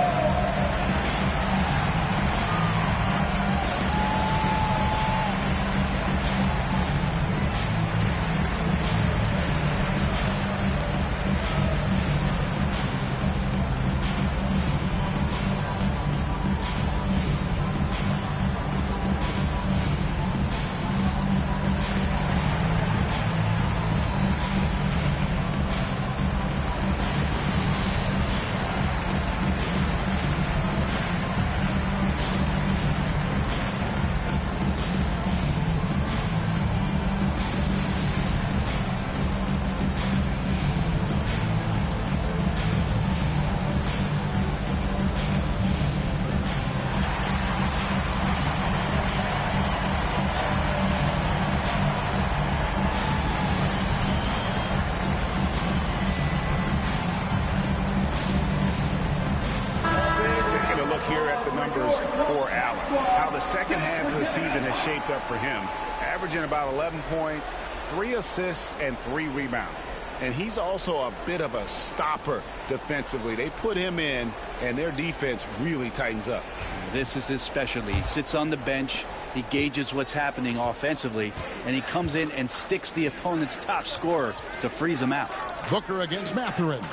Shaped up for him, averaging about 11 points, 3 assists, and 3 rebounds. And he's also a bit of a stopper defensively. They put him in, and their defense really tightens up. This is his specialty. He sits on the bench, he gauges what's happening offensively, and he comes in and sticks the opponent's top scorer to freeze him out. Booker against Mathurin.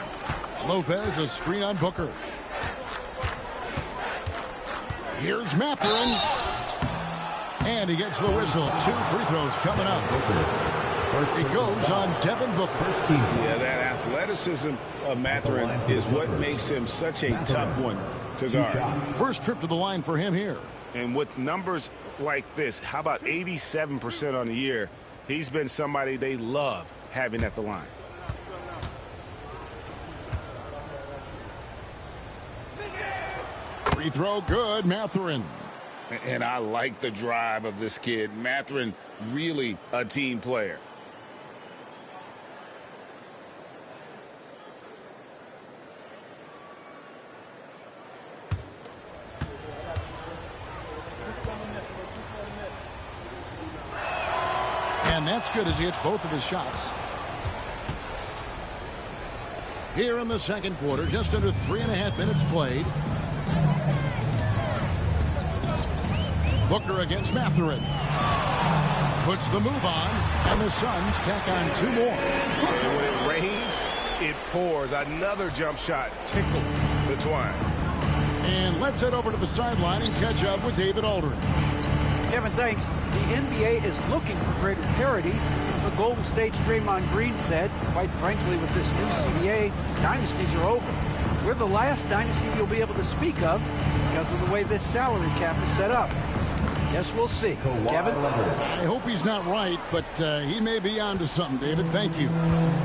Lopez, a screen on Booker. Here's Mathurin. And he gets the whistle. 2 free throws coming up. It goes on Devin Booker. Yeah, that athleticism of Mathurin is what makes him such a tough one to guard. First trip to the line for him here. And with numbers like this, how about 87% on the year? He's been somebody they love having at the line. Free throw good, Mathurin. And I like the drive of this kid. Mathurin, really a team player. And that's good as he hits both of his shots. Here in the second quarter, just under 3.5 minutes played. Booker against Mathurin. Puts the move on, and the Suns tack on 2 more. And when it rains, it pours. Another jump shot tickles the twine. And let's head over to the sideline and catch up with David Aldridge. Kevin, thanks. The NBA is looking for greater parity. The Golden State's Draymond Green said, quite frankly, with this new CBA, dynasties are over. We're the last dynasty you'll be able to speak of because of the way this salary cap is set up. Guess we'll see. Kevin? I hope he's not right, but he may be onto something, David. Thank you.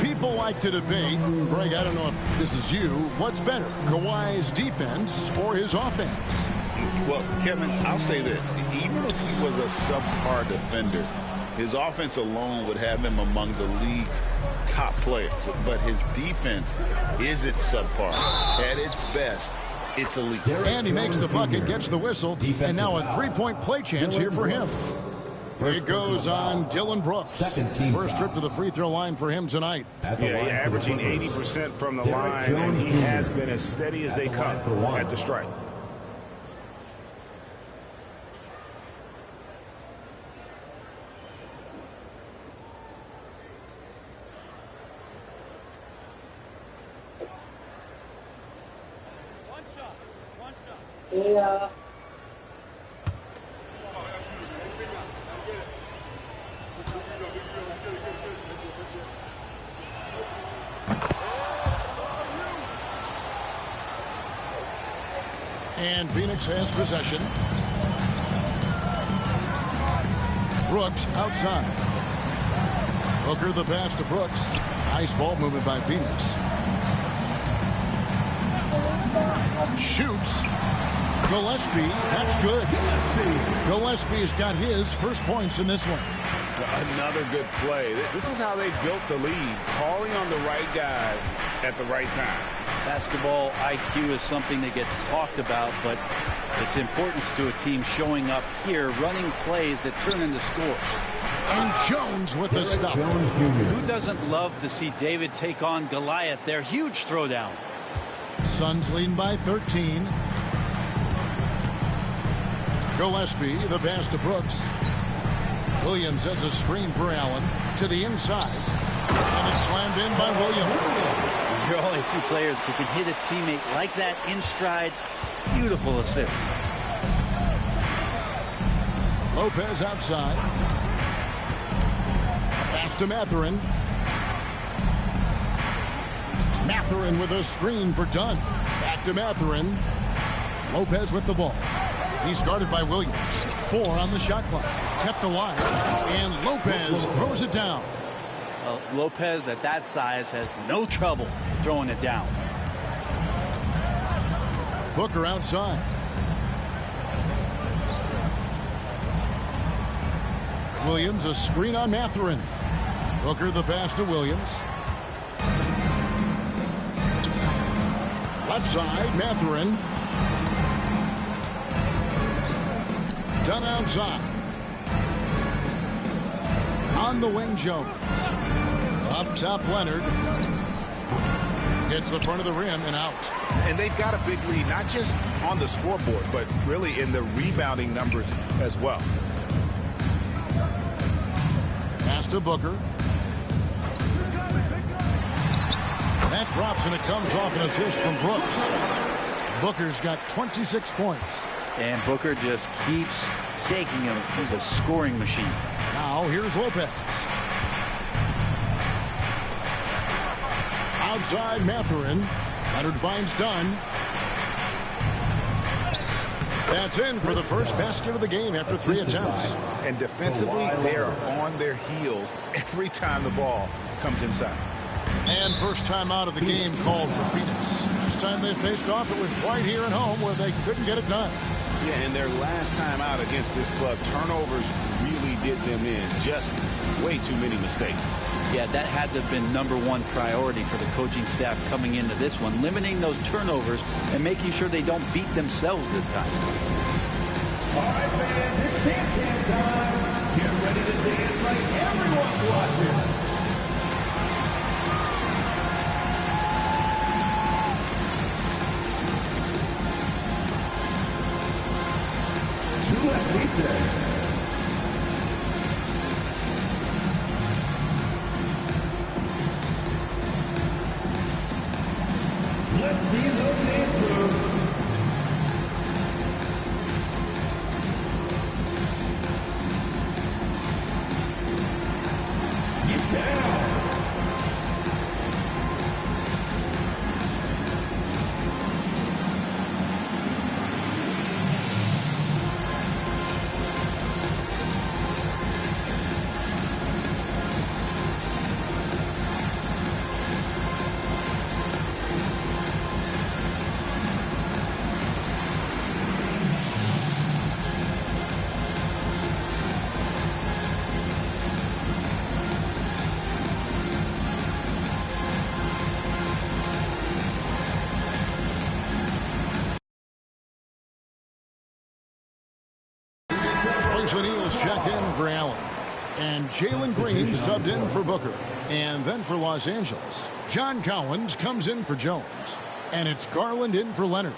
People like to debate, and Greg, I don't know if this is you, what's better, Kawhi's defense or his offense? Well, Kevin, I'll say this. Even if he was a subpar defender, his offense alone would have him among the league's top players. But his defense isn't subpar. At its best, it's elite. And he makes the bucket, gets the whistle, and now a 3-point play chance here for him. It goes on Dylan Brooks. First trip to the free throw line for him tonight. Yeah, averaging 80% from the line, and he has been as steady as they come at the stripe. Yeah. And Phoenix has possession. Brooks outside. Booker the pass to Brooks. Nice ball movement by Phoenix. Shoots. Gillespie, that's good. Gillespie's got his first points in this one. Another good play. This is how they built the lead, calling on the right guys at the right time. Basketball IQ is something that gets talked about, but its importance to a team showing up here, running plays that turn into scores. And Jones with the stuff. Who doesn't love to see David take on Goliath? Their huge throwdown. Suns leading by 13. Gillespie, the pass to Brooks. Williams has a screen for Allen to the inside. And it's slammed in by Williams. There are only a few players who can hit a teammate like that in stride. Beautiful assist. Lopez outside. Pass to Mathurin. Mathurin with a screen for Dunn. Back to Mathurin. Lopez with the ball. He's guarded by Williams. 4 on the shot clock. Kept alive. And Lopez throws it down. Lopez at that size has no trouble throwing it down. Booker outside. Williams a screen on Mathurin. Booker the pass to Williams. Left side, Mathurin. Dunn outside. On the wing, Jones. Up top, Leonard. Hits the front of the rim and out. And they've got a big lead, not just on the scoreboard, but really in the rebounding numbers as well. Pass to Booker. That drops and it comes off an assist from Brooks. Booker's got 26 points. And Booker just keeps taking him. He's a scoring machine. Now here's Lopez. Outside Mathurin. Leonard finds Dunn. That's in for the first basket of the game after 3 attempts. And defensively, they are on their heels every time the ball comes inside. And first time out of the game called for Phoenix. Last time they faced off, it was right here at home where they couldn't get it done. Yeah, and their last time out against this club, turnovers really did them in. Just way too many mistakes. Yeah, that had to have been #1 priority for the coaching staff coming into this one, limiting those turnovers and making sure they don't beat themselves this time. All right, fans, it's dance camp time. Get ready to dance like everyone's watching. Let's see those dance moves. Get down. O'Neal's checked in for Allen. And Jalen Green subbed in for Booker. And then for Los Angeles, John Collins comes in for Jones. And it's Garland in for Leonard.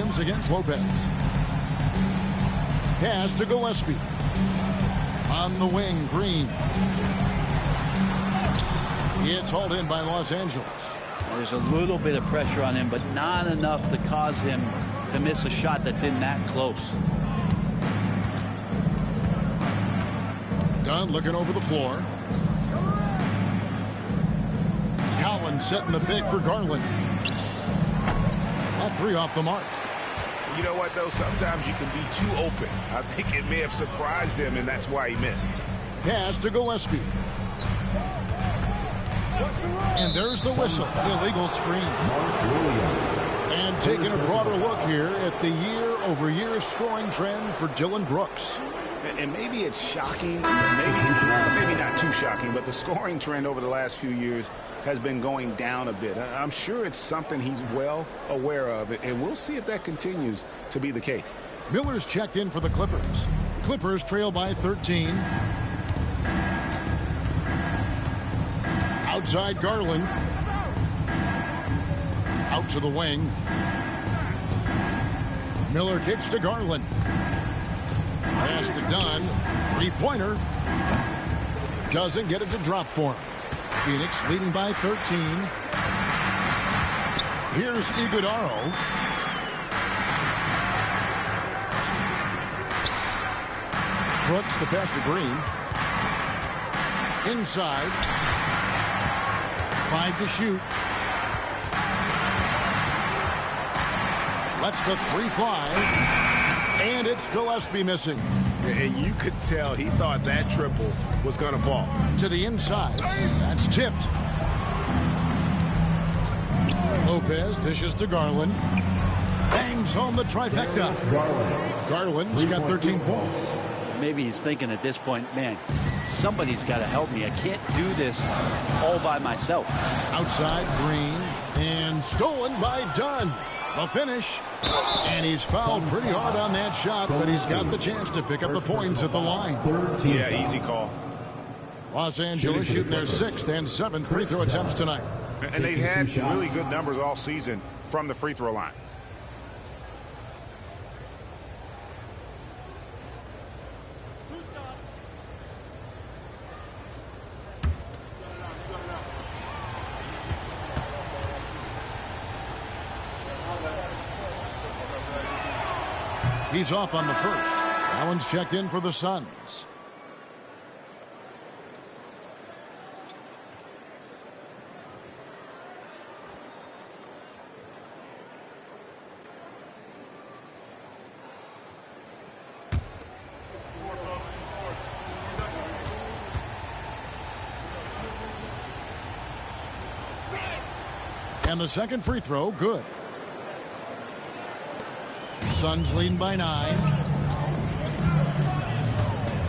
Williams against Lopez. Pass to Gillespie. On the wing, Green. It's hauled in by Los Angeles. There's a little bit of pressure on him, but not enough to cause him to miss a shot that's in that close. Dunn looking over the floor. Collins setting the pick for Garland. That three off the mark. You know what, though? Sometimes you can be too open. I think it may have surprised him, and that's why he missed. Pass to Gillespie. And there's the whistle. Illegal screen. And taking a broader look here at the year-over-year scoring trend for Dylan Brooks. And maybe it's shocking, maybe not too shocking, but the scoring trend over the last few years has been going down a bit. I'm sure it's something he's well aware of, and we'll see if that continues to be the case. Miller's checked in for the Clippers. Clippers trail by 13. Outside Garland. Out to the wing. Miller kicks to Garland. Pass to Dunn. Three-pointer. Doesn't get it to drop for him. Phoenix leading by 13. Here's Iguodala. Brooks, the pass to Green. Inside. 5 to shoot. Lets the three fly. And it's Gillespie missing. And you could tell he thought that triple was going to fall. To the inside. That's tipped. Lopez dishes to Garland. Bangs home the trifecta. Garland's got 13 points. Maybe he's thinking at this point, man, somebody's got to help me. I can't do this all by myself. Outside, Green. And stolen by Dunn. The finish. And he's fouled pretty hard on that shot, but he's got the chance to pick up the points at the line. Yeah, easy call. Los Angeles shooting their 6th and 7th free throw attempts tonight. And they've had really good numbers all season from the free throw line. He's off on the first. Allen's checked in for the Suns. And the second free throw, good. Suns leading by 9.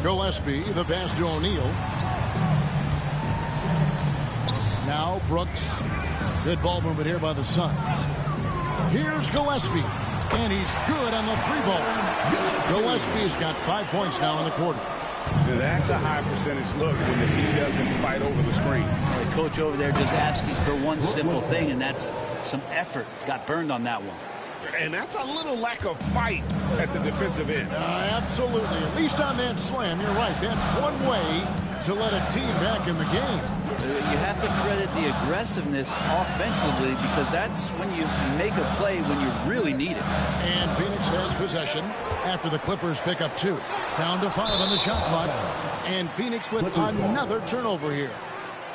Gillespie, the pass to O'Neal. Now Brooks. Good ball movement here by the Suns. Here's Gillespie. And he's good on the three ball. Gillespie's got 5 points now in the quarter. That's a high percentage look when the D doesn't fight over the screen. The coach over there just asking for one simple thing, and that's some effort. Got burned on that one. And that's a little lack of fight at the defensive end. Absolutely. At least on that slam, you're right. That's one way to let a team back in the game. You have to credit the aggressiveness offensively, because that's when you make a play when you really need it. And Phoenix has possession after the Clippers pick up 2. Down to 5 on the shot clock. And Phoenix with another turnover here.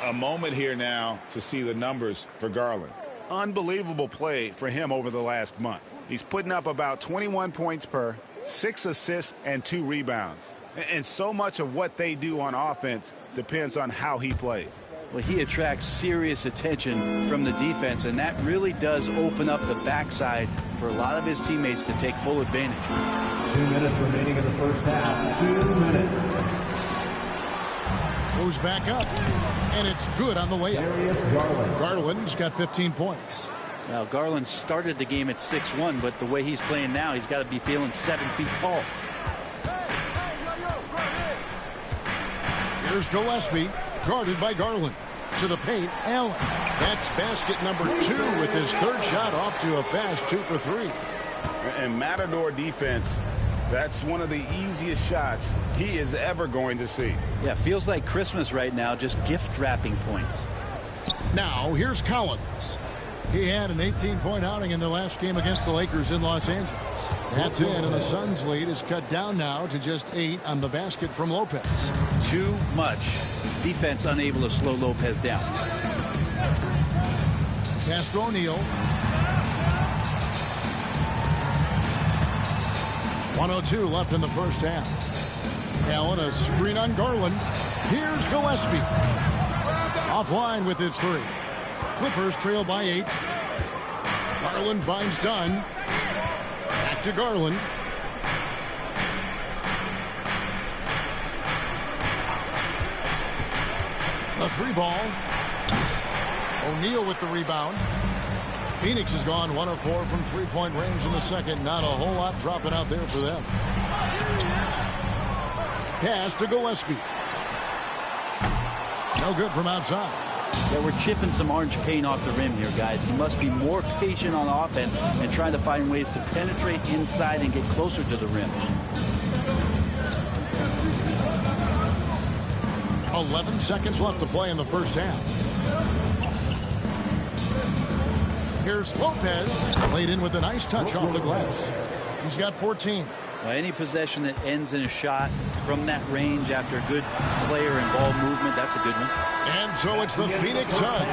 A moment here now to see the numbers for Garland. Unbelievable play for him over the last month. He's putting up about 21 points per, 6 assists, and 2 rebounds. And so much of what they do on offense depends on how he plays. Well, he attracts serious attention from the defense, and that really does open up the backside for a lot of his teammates to take full advantage. 2 minutes remaining in the first half. 2 minutes. Goes back up, and it's good on the way up. Garland's got 15 points. Now, Garland started the game at 6'1", but the way he's playing now, he's got to be feeling 7 feet tall. Here's Gillespie, guarded by Garland. To the paint, Allen. That's basket number 2 with his third shot off to a fast 2 for 3. And Matador defense, that's one of the easiest shots he is ever going to see. Yeah, feels like Christmas right now, just gift wrapping points. Now, here's Collins. He had an 18-point outing in the last game against the Lakers in Los Angeles. That's in, and the Suns' lead is cut down now to just 8 on the basket from Lopez. Too much defense unable to slow Lopez down. Castro O'Neal. 1:02 left in the first half. Allen, a screen on Garland. Here's Gillespie. Offline with his 3. Clippers trail by 8. Garland finds Dunn. Back to Garland. A 3 ball. O'Neal with the rebound. Phoenix has gone 1 of 4 from three-point range in the second. Not a whole lot dropping out there for them. Pass to Gillespie. No good from outside. Yeah, we're chipping some orange paint off the rim here, guys. He must be more patient on offense and trying to find ways to penetrate inside and get closer to the rim. 11 seconds left to play in the first half. Here's Lopez, laid in with a nice touch off the glass. He's got 14. Well, any possession that ends in a shot from that range after good player and ball movement, that's a good one. And so it's the Phoenix Suns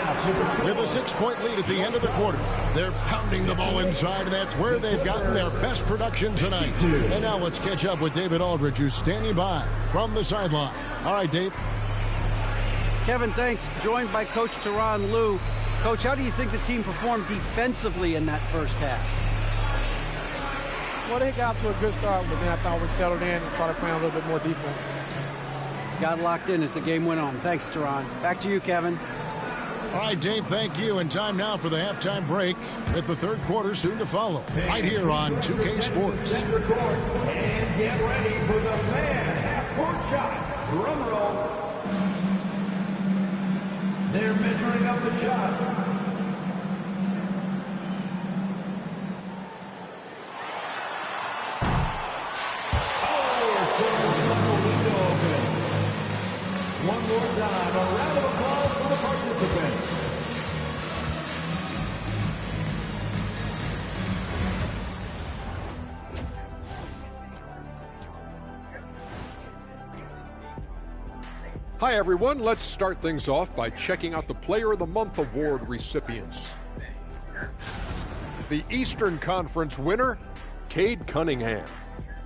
with a 6-point lead at the end of the quarter. They're pounding the ball inside, and that's where they've gotten their best production tonight. And now let's catch up with David Aldridge, who's standing by from the sideline. All right, Dave. Kevin, thanks. Joined by Coach Tyronn Lue. Coach, how do you think the team performed defensively in that first half? Well, they got to a good start, but then I thought we settled in and started playing a little bit more defense. Got locked in as the game went on. Thanks, Tyronn. Back to you, Kevin. All right, Dave, thank you. And time now for the halftime break with the third quarter soon to follow. Right here on 2K Sports. And get ready for the fan half-court shot. Drum roll. They're measuring up the shot. One more time, a round of applause for the participants. Hi, everyone. Let's start things off by checking out the Player of the Month award recipients. The Eastern Conference winner, Cade Cunningham.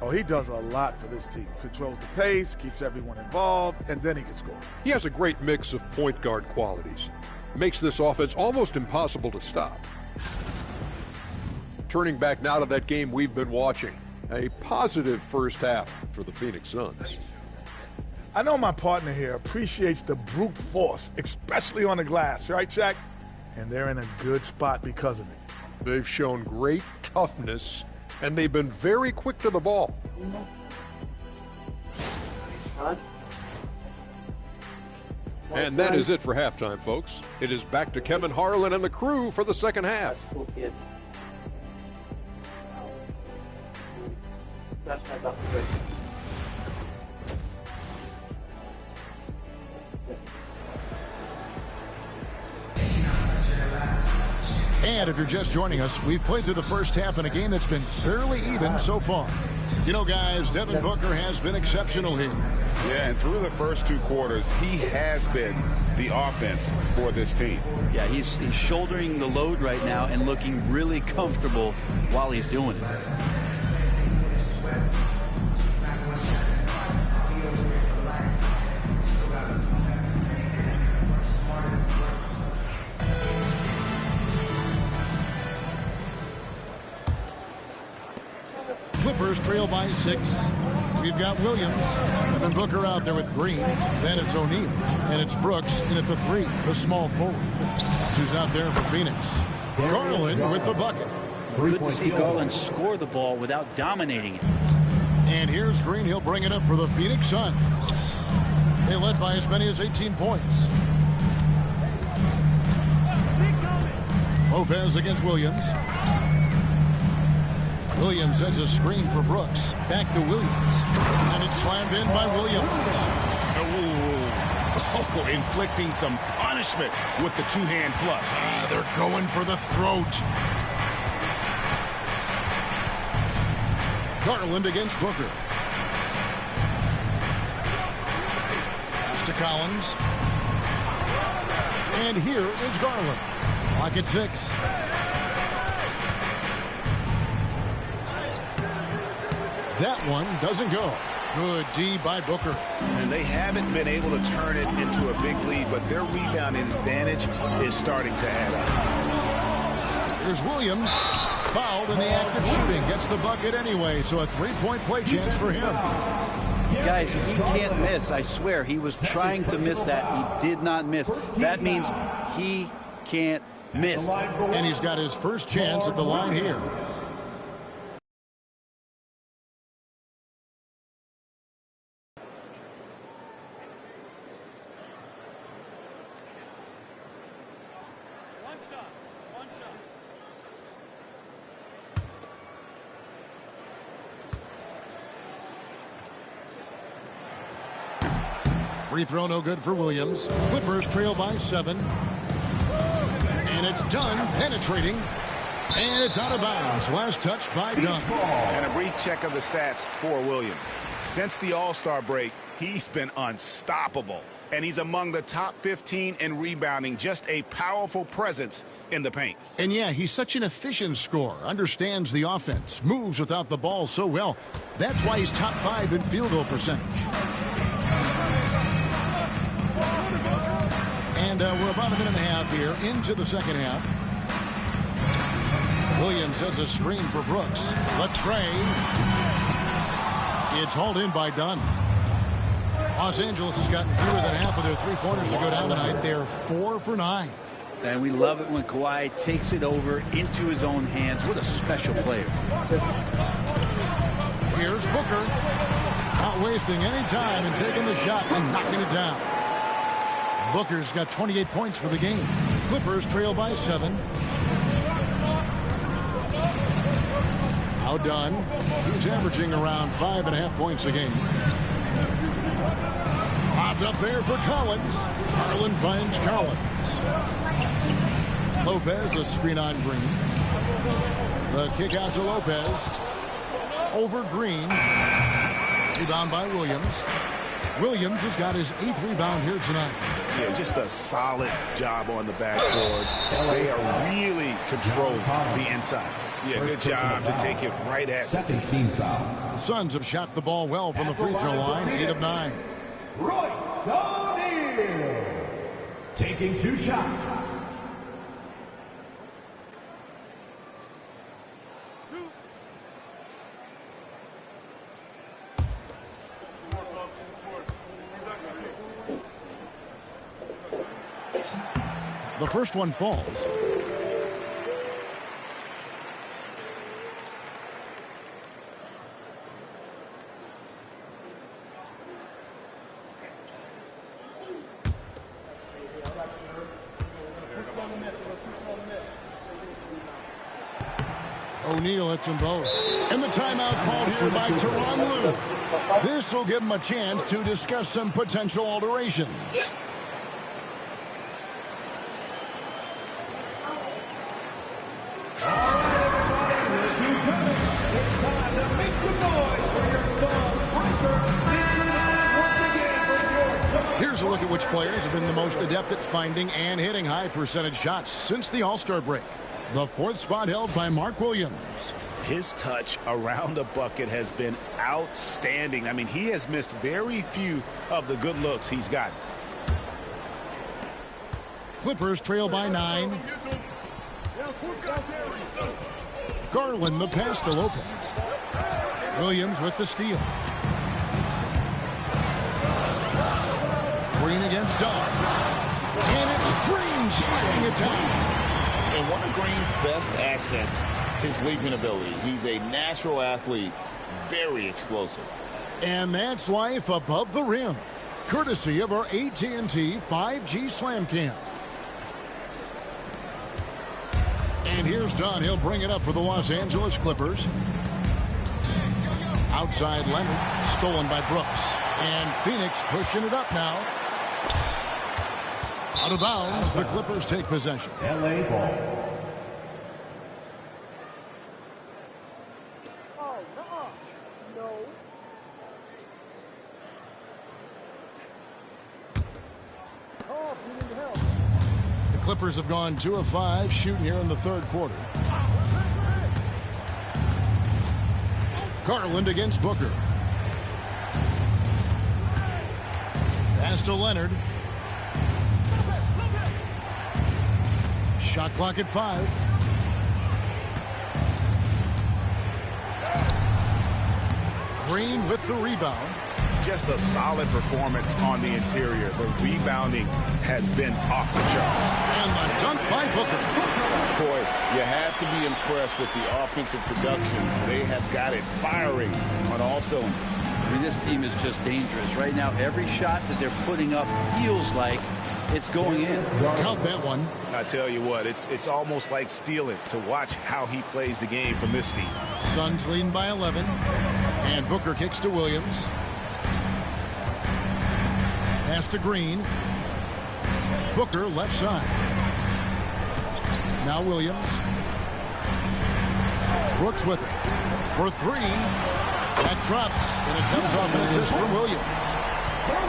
Oh, he does a lot for this team. Controls the pace, keeps everyone involved, and then he can score. He has a great mix of point guard qualities. Makes this offense almost impossible to stop. Turning back now to that game we've been watching. A positive first half for the Phoenix Suns. I know my partner here appreciates the brute force, especially on the glass, right, Shaq? And they're in a good spot because of it. They've shown great toughness, and they've been very quick to the ball. And that is it for halftime, folks. It is back to Kevin Harlan and the crew for the second half. And if you're just joining us, we've played through the first half in a game that's been fairly even so far. You know, guys, Devin Booker has been exceptional here. Yeah, and through the first 2 quarters, he has been the offense for this team. Yeah, he's shouldering the load right now and looking really comfortable while he's doing it. Clippers trail by 6. We've got Williams, and then Booker out there with Green. Then it's O'Neal, and it's Brooks in at the 3, the small forward. That's who's out there for Phoenix. Garland with the bucket. Good to see Garland score the ball without dominating it. And here's Green. He'll bring it up for the Phoenix Suns. They led by as many as 18 points. Lopez against Williams. Williams sends a screen for Brooks. Back to Williams. And it's slammed in by Williams. Oh, inflicting some punishment with the two-hand flush. They're going for the throat. Garland against Booker. Pass to Collins. And here is Garland. Clock at 6. That one doesn't go. Good D by Booker. And they haven't been able to turn it into a big lead, but their rebounding advantage is starting to add up. Here's Williams. Fouled in the act of shooting. Gets the bucket anyway, so a three-point play chance for him. Guys, he can't miss. I swear, he was trying to miss that. He did not miss. That means he can't miss. And he's got his first chance at the line here. Free throw no good for Williams. Clippers trail by 7. And it's Dunn penetrating. And it's out of bounds. Last touch by Dunn. And a brief check of the stats for Williams. Since the All-Star break, he's been unstoppable. And he's among the top 15 in rebounding. Just a powerful presence in the paint. And yeah, he's such an efficient scorer. Understands the offense. Moves without the ball so well. That's why he's top 5 in field goal percentage. And we're about a minute and a half here into the second half. Williams sets a screen for Brooks. Latrey. It's hauled in by Dunn. Los Angeles has gotten fewer than half of their three-pointers to go down tonight. They're 4 for 9. And we love it when Kawhi takes it over into his own hands. What a special player. Here's Booker. Not wasting any time and taking the shot and knocking it down. Booker's got 28 points for the game. Clippers trail by 7. Now Dunn. He's averaging around 5.5 points a game. Popped up there for Collins. Garland finds Collins. Lopez, a screen on Green. The kick out to Lopez. Over Green. Rebound by Williams. Williams has got his 8th rebound here tonight. Yeah, just a solid job on the backboard. They are really controlling the inside. Yeah, good job to take it right at them. The Suns have shot the ball well from the free throw line, 8 of 9. Royce O'Neal taking 2 shots. The first one falls. O'Neal hits them both. And the timeout called here by Tyronn Lue. This will give him a chance to discuss some potential alterations. Here's a look at which players have been the most adept at finding and hitting high percentage shots since the All-Star break. The 4th spot held by Mark Williams. His touch around the bucket has been outstanding. I mean, he has missed very few of the good looks he's gotten. Clippers trail by 9. Garland the pass to Lopez. Williams with the steal. Green against Dunn. And it's Green shooting it down. And one of Green's best assets, his leaping ability. He's a natural athlete, very explosive. And that's life above the rim, courtesy of our AT&T 5G Slam Cam. And here's Dunn. He'll bring it up for the Los Angeles Clippers. Outside Leonard, stolen by Brooks. And Phoenix pushing it up now. Out of bounds, the Clippers take possession. LA ball. The Clippers have gone 2 of 5 shooting here in the third quarter. Garland against Booker. Pass to Leonard. Shot clock at 5. Green with the rebound. Just a solid performance on the interior. The rebounding has been off the charts. And the dunk by Booker. Boy, you have to be impressed with the offensive production. They have got it firing on all cylinders. I mean, this team is just dangerous. Right now, every shot that they're putting up feels like it's going in. Count that one. I tell you what, it's almost like stealing to watch how he plays the game from this seat. Suns leading by 11. And Booker kicks to Williams. Pass to Green. Booker left side. Now Williams. Brooks with it. For 3. That drops, and it comes off an assist from Williams.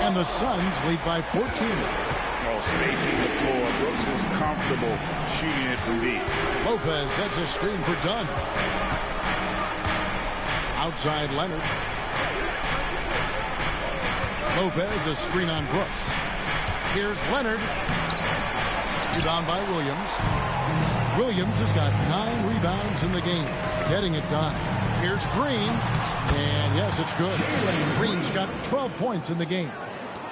And the Suns lead by 14. Oh, spacing the floor. Brooks is comfortable shooting it from deep. Lopez sets a screen for Dunn. Outside Leonard. Lopez, a screen on Brooks. Here's Leonard. Rebound by Williams. Williams has got 9 rebounds in the game. Getting it done. Here's Green. And yes, it's good. Green's got 12 points in the game.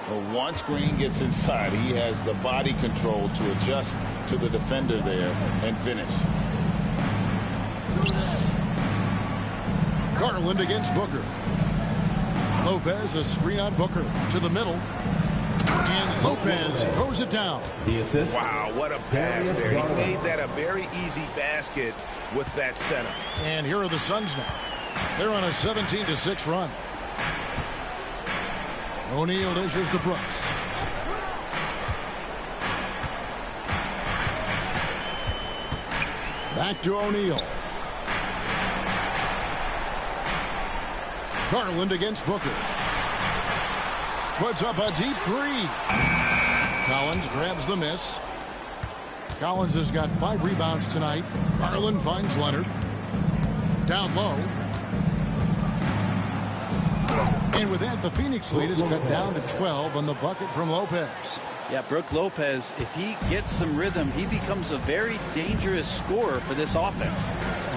Well, once Green gets inside, he has the body control to adjust to the defender there and finish. Garland against Booker. Lopez, a screen on Booker to the middle. And Lopez throws it down. The assist. Wow, what a pass there. He made that a very easy basket with that setup. And here are the Suns now. They're on a 17-6 run. O'Neal dishes to Brooks. Back to O'Neal. Garland against Booker. Puts up a deep 3. Collins grabs the miss. Collins has got 5 rebounds tonight. Garland finds Leonard. Down low. And with that, the Phoenix lead is cut down to 12 on the bucket from Lopez. Yeah, Brook Lopez, if he gets some rhythm, he becomes a very dangerous scorer for this offense.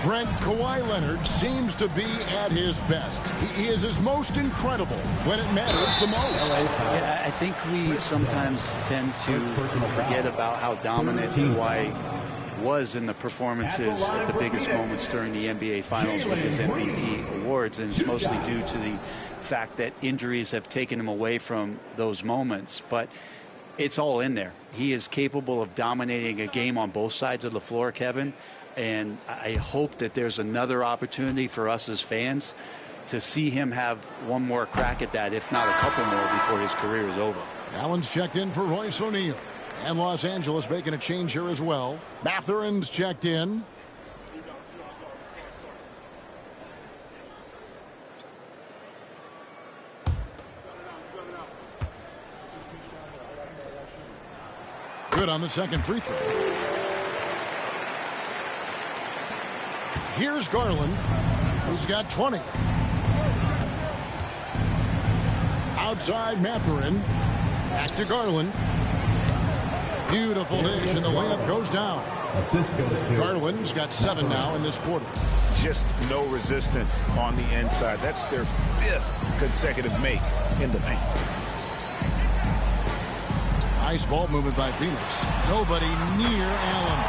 Brent, Kawhi Leonard seems to be at his best. He is his most incredible when it matters the most. Yeah, I think we sometimes tend to forget about how dominant Kawhi was in the performances at the biggest moments during the NBA Finals with his MVP awards, and it's mostly due to the fact that injuries have taken him away from those moments. But it's all in there. He is capable of dominating a game on both sides of the floor, Kevin. And I hope that there's another opportunity for us as fans to see him have one more crack at that, if not a couple more, before his career is over. Allen's checked in for Royce O'Neal. And Los Angeles making a change here as well. Mathurin's checked in. Good on the second free throw. Here's Garland, who's got 20. Outside Mathurin. Back to Garland. Beautiful dish, and the layup goes down. Garland's got 7 now in this quarter. Just no resistance on the inside. That's their 5th consecutive make in the paint. Nice ball movement by Phoenix. Nobody near Allen.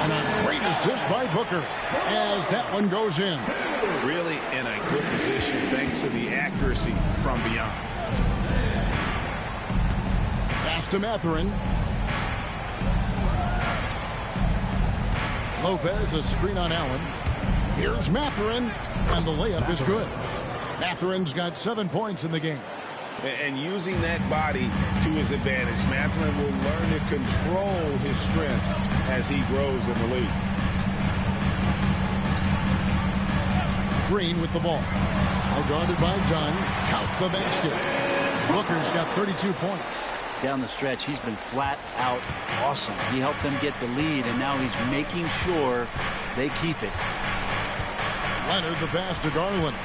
And a great assist by Booker as that one goes in. Really in a good position thanks to the accuracy from beyond. Pass to Mathurin. Lopez, a screen on Allen. Here's Mathurin, and the layup is good. Matherin's got 7 points in the game. And using that body to his advantage, Matherin will learn to control his strength as he grows in the league. Green with the ball. Now guarded by Dunn. Count the basket. Booker's got 32 points. Down the stretch, he's been flat out awesome. He helped them get the lead, and now he's making sure they keep it. Leonard the pass to Garland.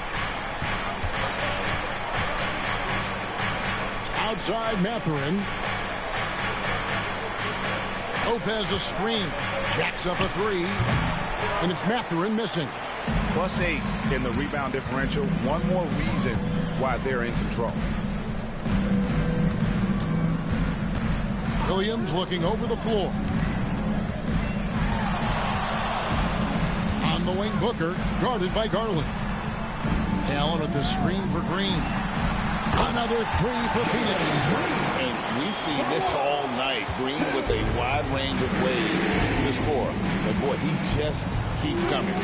Outside Matherin. Lopez a screen. Jacks up a three. And it's Matherin missing. +8 in the rebound differential. One more reason why they're in control. Williams looking over the floor. On the wing, Booker, guarded by Garland. Allen with the screen for Green. Another three for Phoenix. And we've seen this all night. Green with a wide range of ways to score. But boy, he just keeps coming.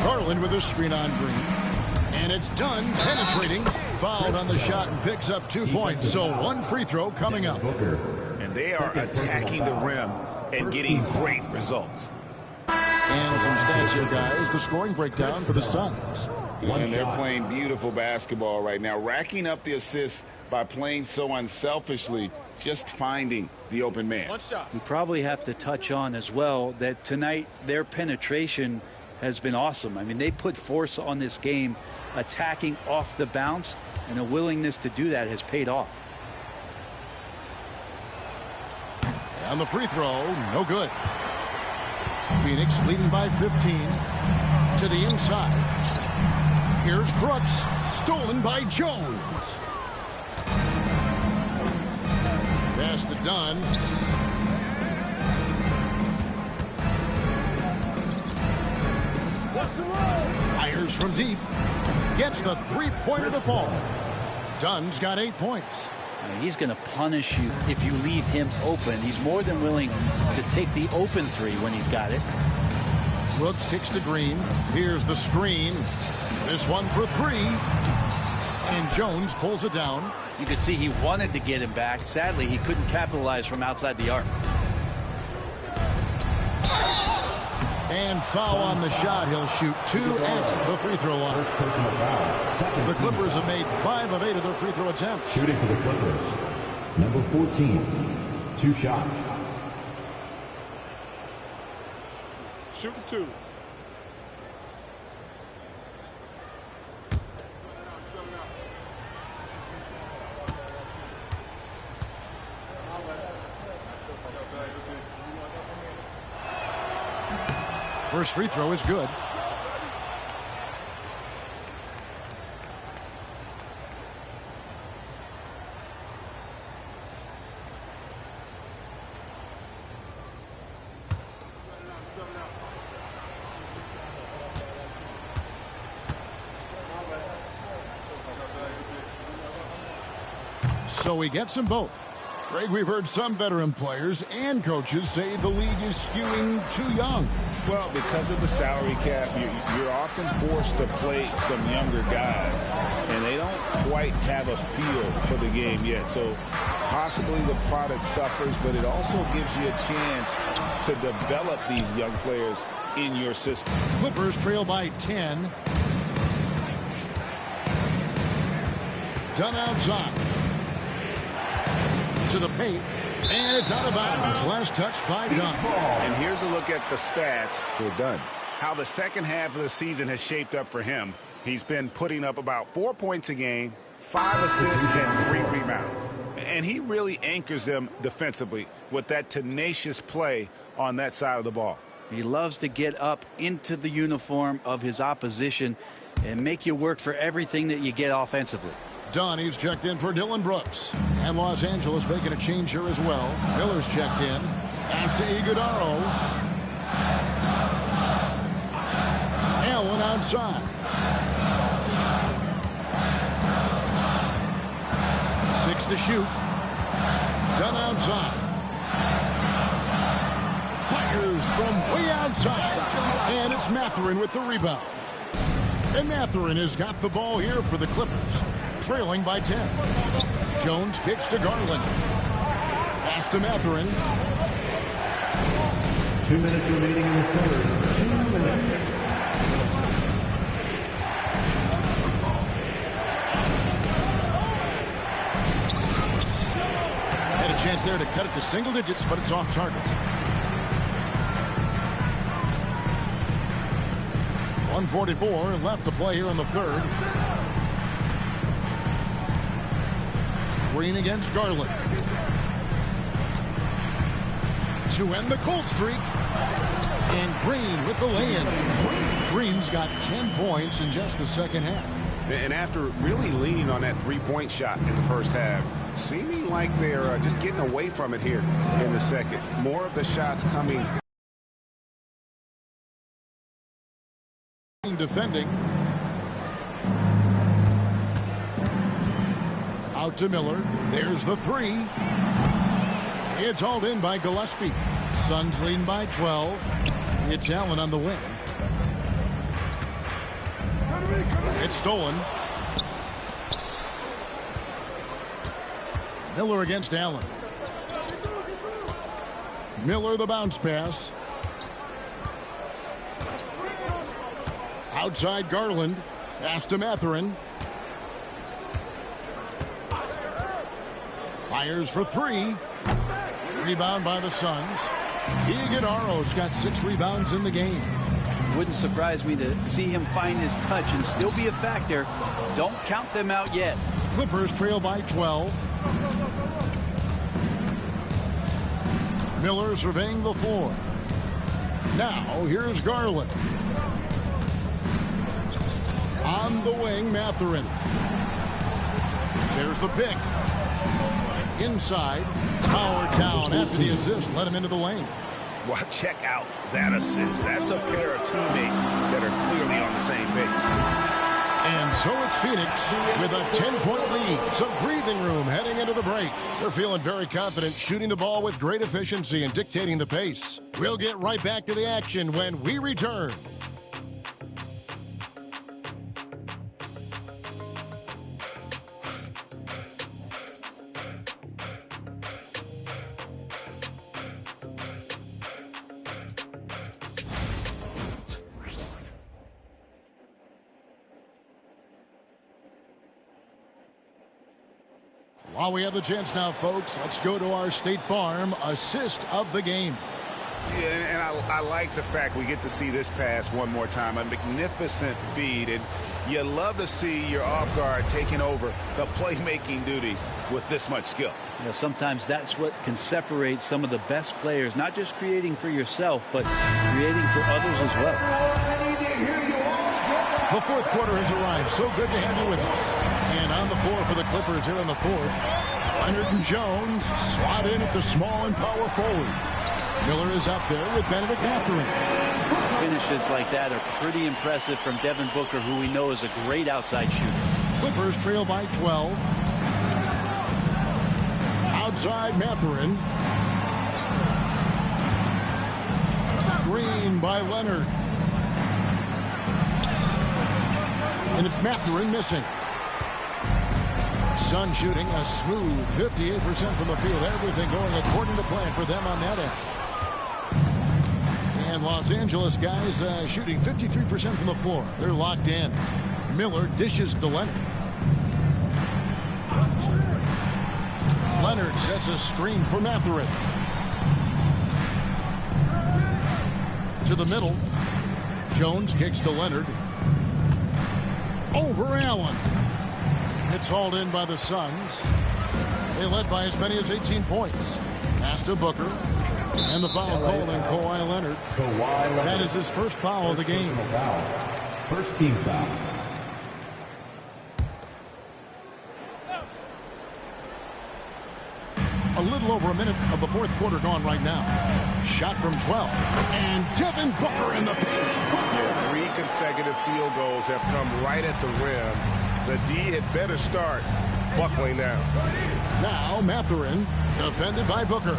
Garland with a screen on Green. And it's done, penetrating. Fouled on the shot and picks up 2 points. So one free throw coming up. And they are attacking the rim and getting great results. And some stats here, guys. The scoring breakdown for the Suns. And they're playing beautiful basketball right now, racking up the assists by playing so unselfishly, just finding the open man. We probably have to touch on as well that tonight their penetration has been awesome. I mean, they put force on this game, attacking off the bounce, and a willingness to do that has paid off. And the free throw, no good. Phoenix leading by 15 to the inside. Here's Brooks, stolen by Jones. Pass to Dunn. Fires from deep. Gets the three-pointer to fall. Dunn's got 8 points. He's going to punish you if you leave him open. He's more than willing to take the open three when he's got it. Brooks kicks to Green. Here's the screen. This one for three. And Jones pulls it down. You could see he wanted to get him back. Sadly, he couldn't capitalize from outside the arc. And foul on the shot. He'll shoot 2 at the free throw line. The Clippers have made 5 of 8 of their free throw attempts. Shooting for the Clippers, number 14, 2 shots. Shooting 2. First free throw is good. So he gets them both. Greg, we've heard some veteran players and coaches say the league is skewing too young. Well, because of the salary cap, you're often forced to play some younger guys, and they don't quite have a feel for the game yet. So possibly the product suffers, but it also gives you a chance to develop these young players in your system. Clippers trail by 10. Dunn outside. To the paint, and it's out of bounds. Last touch by Dunn. And here's a look at the stats for Dunn. How the second half of the season has shaped up for him. He's been putting up about 4 points a game, 5 assists, and 3 rebounds. And he really anchors them defensively with that tenacious play on that side of the ball. He loves to get up into the uniform of his opposition and make you work for everything that you get offensively. Dunn, he's checked in for Dillon Brooks. And Los Angeles making a change here as well. Miller's checked in. Pass to Iguodaro. Allen outside. 6 to shoot. Dunn outside. Fires from way outside. And it's Matherin with the rebound. And Mathurin has got the ball here for the Clippers, trailing by 10. Jones kicks to Garland. Pass to Mathurin. 2 minutes remaining in the third. 2 minutes. Had a chance there to cut it to single digits, but it's off target. 1:44 left to play here in the third. Green against Garland. To end the cold streak. And Green with the lay-in. Green's got 10 points in just the second half. And after really leaning on that three-point shot in the first half, seeming like they're just getting away from it here in the second. More of the shots coming. Defending. Out to Miller. There's the three. It's hauled in by Gillespie. Suns leading by 12. It's Allen on the wing. It's stolen. Miller against Allen. Miller the bounce pass. Outside Garland. Pass to Mathurin. Fires for three. Rebound by the Suns. Iguodala's got 6 rebounds in the game. Wouldn't surprise me to see him find his touch and still be a factor. Don't count them out yet. Clippers trail by 12. Miller surveying the floor. Now here's Garland. On the wing, Mathurin. There's the pick. Inside. Powered down after the assist. Let him into the lane. Well, check out that assist. That's a pair of teammates that are clearly on the same page. And so it's Phoenix with a 10-point lead. Some breathing room heading into the break. They're feeling very confident, shooting the ball with great efficiency and dictating the pace. We'll get right back to the action when we return. While we have the chance now, folks, let's go to our State Farm assist of the game. Yeah, and I like the fact we get to see this pass one more time. A magnificent feed, and you love to see your off guard taking over the playmaking duties with this much skill. You know, sometimes that's what can separate some of the best players, not just creating for yourself, but creating for others as well. The fourth quarter has arrived. So good to have you with us. And on the floor for the Clippers here in the fourth, Leonard and Jones slot in at the small and power forward. Miller is out there with Benedict Mathurin. Finishes like that are pretty impressive from Devin Booker, who we know is a great outside shooter. Clippers trail by 12. Outside Mathurin. Screen by Leonard. And it's Mathurin missing. Sun shooting a smooth 58% from the field. Everything going according to plan for them on that end. And Los Angeles guys shooting 53% from the floor. They're locked in. Miller dishes to Leonard. Leonard sets a screen for Mathurin. To the middle. Jones kicks to Leonard. Over Allen. It's hauled in by the Suns. They led by as many as 18 points. Pass to Booker. And the foul called on Kawhi Leonard. That is his first foul of the game. First team foul. A little over a minute of the fourth quarter gone right now. Shot from 12. And Devin Booker in the paint. 3 consecutive field goals have come right at the rim. The D had better start buckling down. Now Mathurin, defended by Booker.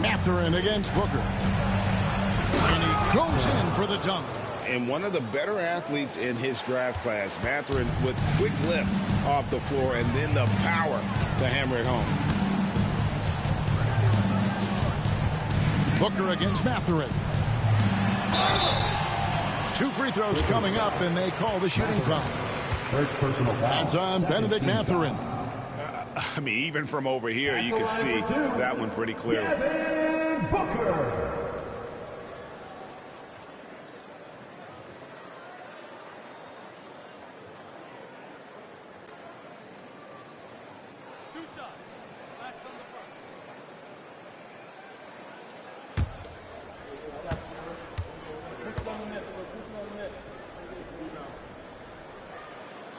Mathurin against Booker. And he goes in for the dunk. And one of the better athletes in his draft class, Mathurin, with quick lift off the floor and then the power to hammer it home. Booker against Mathurin. 2 free throws coming up, and they call the shooting foul. First personal foul. That's on Benedict Mathurin. I mean, even from over here, you can see that one pretty clearly. Devin Booker.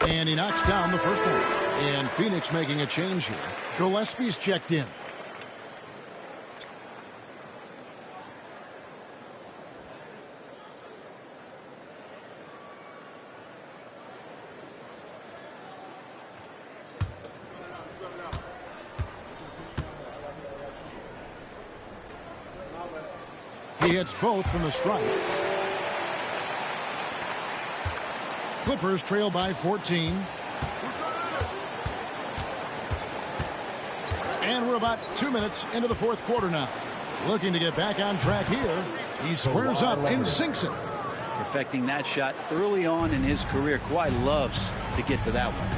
And he knocks down the first one. And Phoenix making a change here. Gillespie's checked in. He hits both from the stripe. Clippers trail by 14. And we're about 2 minutes into the fourth quarter now. Looking to get back on track here. He squares up and sinks it. Perfecting that shot early on in his career. Kawhi loves to get to that one.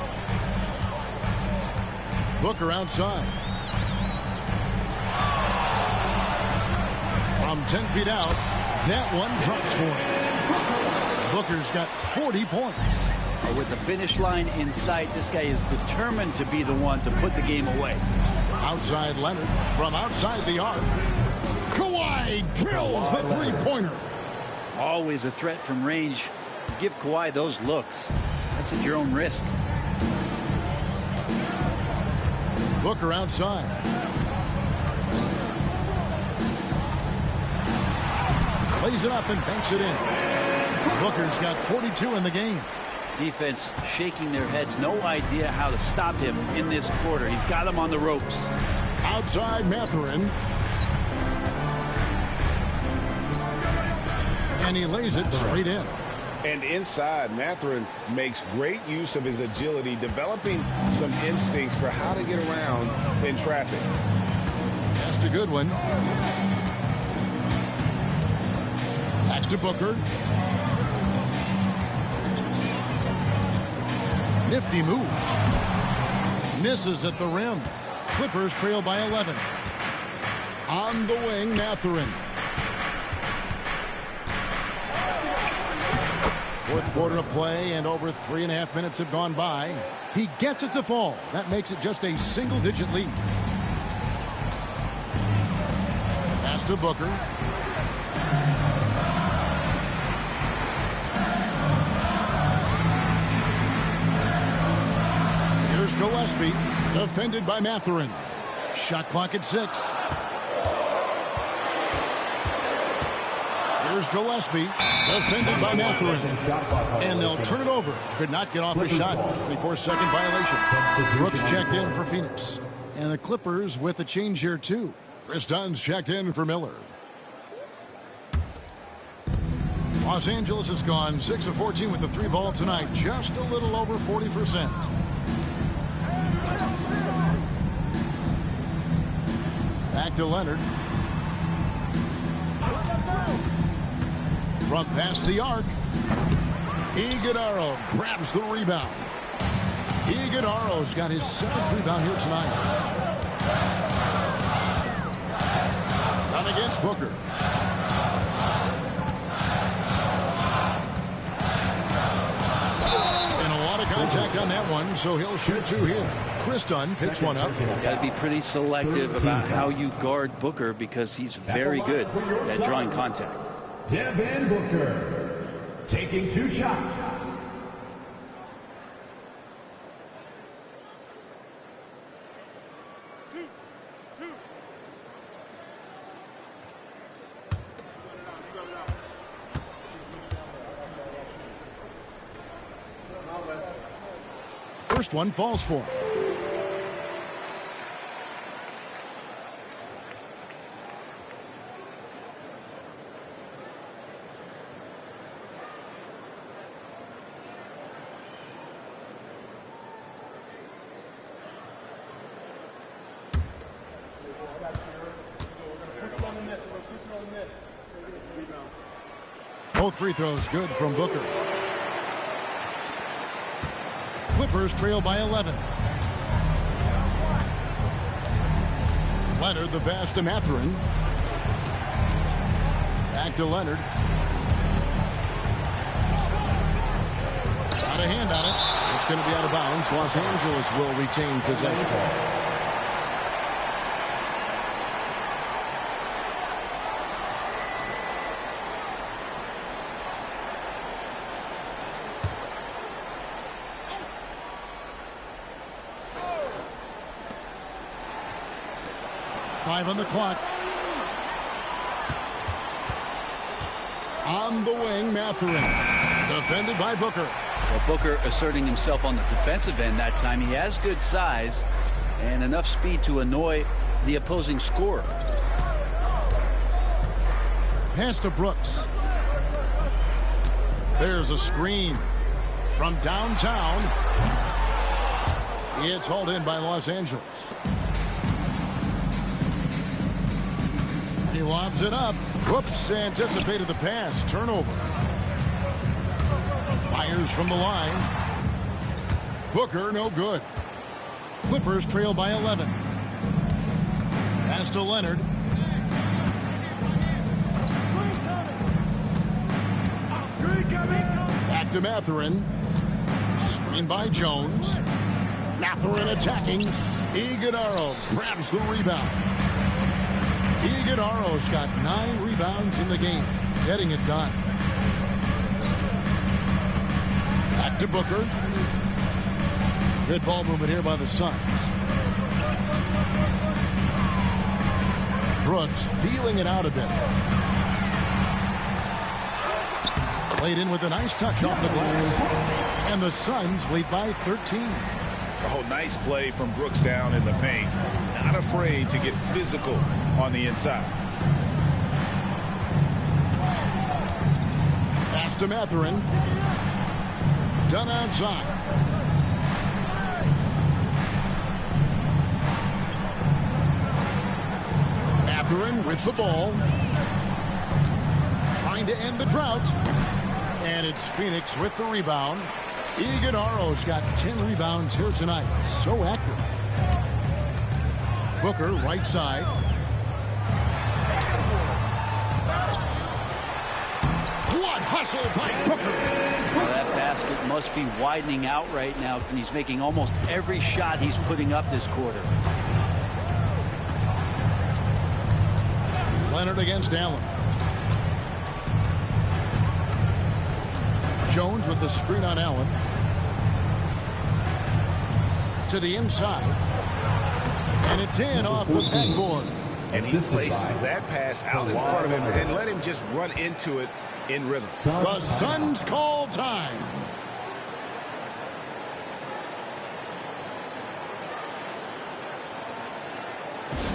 Booker outside. From 10 feet out, that one drops for him. Booker's got 40 points. With the finish line in sight, this guy is determined to be the one to put the game away. Outside Leonard from outside the arc. Kawhi drills the three-pointer. Always a threat from range. You give Kawhi those looks. That's at your own risk. Booker outside. Lays it up and banks it in. Booker's got 42 in the game. Defense shaking their heads. No idea how to stop him in this quarter. He's got him on the ropes. Outside Mathurin. And he lays it straight in. And inside, Mathurin makes great use of his agility, developing some instincts for how to get around in traffic. That's a good one. Back to Booker. Nifty move. Misses at the rim. Clippers trail by 11. On the wing, Mathurin. Fourth quarter of play, and over 3.5 minutes have gone by. He gets it to fall. That makes it just a single-digit lead. Pass to Booker. Here's Gillespie, defended by Mathurin. Shot clock at 6. Here's Gillespie, defended by Mathurin. And they'll turn it over. Could not get off a shot. 24-second violation. Brooks checked in for Phoenix. And the Clippers with a change here, too. Chris Dunn's checked in for Miller. Los Angeles has gone 6 of 14 with the 3-ball tonight. Just a little over 40%. Back to Leonard. From past the arc. Iguodala grabs the rebound. Iguodala's got his 7th rebound here tonight. Down against Booker. And a lot of contact on that one, so he'll shoot 2 here. Chris Dunn picks one up. Got to be pretty selective about how you guard Booker because he's very good at drawing contact. Devin Booker taking 2 shots. First one falls for him. Both free throws good from Booker. Clippers trail by 11. Leonard, the pass to Mathurin. Back to Leonard. Got a hand on it. It's going to be out of bounds. Los Angeles will retain possession. On the clock. On the wing, Mathurin. Defended by Booker. Well, Booker asserting himself on the defensive end that time. He has good size and enough speed to annoy the opposing scorer. Pass to Brooks. There's a screen from downtown. It's hauled in by Los Angeles. He lobs it up. Whoops, anticipated the pass. Turnover. Fires from the line. Booker, no good. Clippers trail by 11. Pass to Leonard. Back to Mathurin. Screen by Jones. Mathurin attacking. Iguodala grabs the rebound. Iguodala's got 9 rebounds in the game, getting it done. Back to Booker. Good ball movement here by the Suns. Brooks feeling it out a bit. Played in with a nice touch off the glass. And the Suns lead by 13. Oh, nice play from Brooks down in the paint. Not afraid to get physical on the inside. Pass to Mathurin. Done outside. Mathurin with the ball. Trying to end the drought. And it's Phoenix with the rebound. Iguodala's got 10 rebounds here tonight. So active. Booker, right side. What hustle by Booker. Well, that basket must be widening out right now, and he's making almost every shot he's putting up this quarter. Leonard against Allen. Jones with the screen on Allen. To the inside. And it's in off the backboard. And he placed that pass out in front of him and let him just run into it in rhythm. The Suns call time.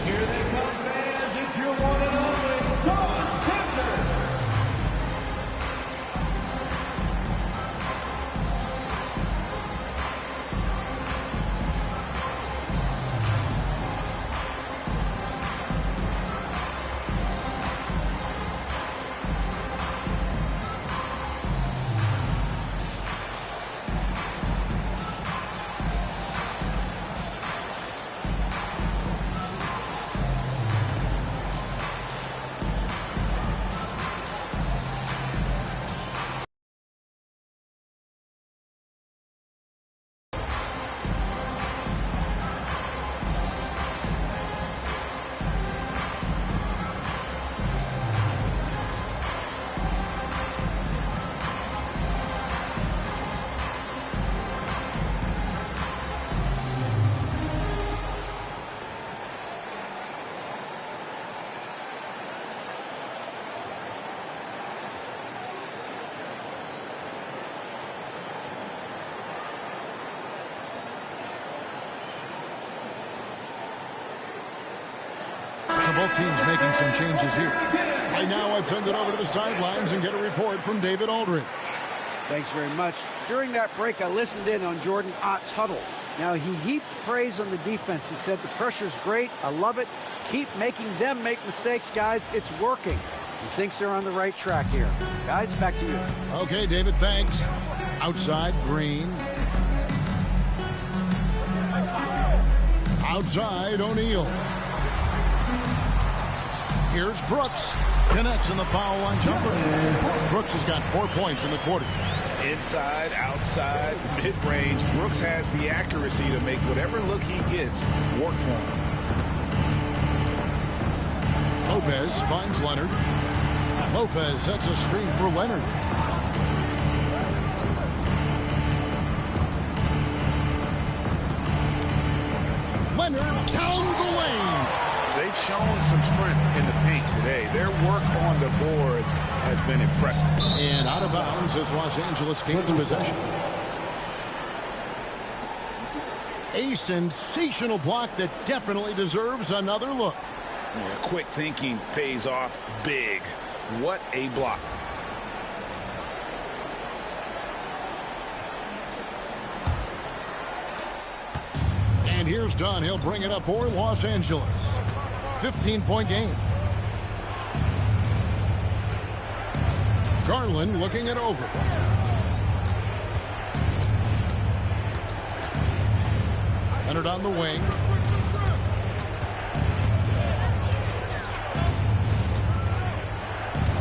Here they come, fans. It's your one and only Suns Captain. So both teams making some changes here. Right now, I've sent it over to the sidelines and get a report from David Aldridge. Thanks very much. During that break, I listened in on Jordan Ott's huddle. Now, he heaped praise on the defense. He said, the pressure's great. I love it. Keep making them make mistakes, guys. It's working. He thinks they're on the right track here. Guys, back to you. Okay, David, thanks. Outside, Green. Outside, O'Neal. Here's Brooks. Connects in the foul line jumper. Brooks has got 4 points in the quarter. Inside, outside, mid-range. Brooks has the accuracy to make whatever look he gets work for him. Lopez finds Leonard. Lopez sets a screen for Leonard. Leonard down the lane. They've shown some strength in the paint today. Their work on the boards has been impressive. And out of bounds is Los Angeles Kings possession. A sensational block that definitely deserves another look. Yeah, quick thinking pays off big. What a block. And here's Dunn. He'll bring it up for Los Angeles. 15-point game. Garland looking it over. Leonard on the wing.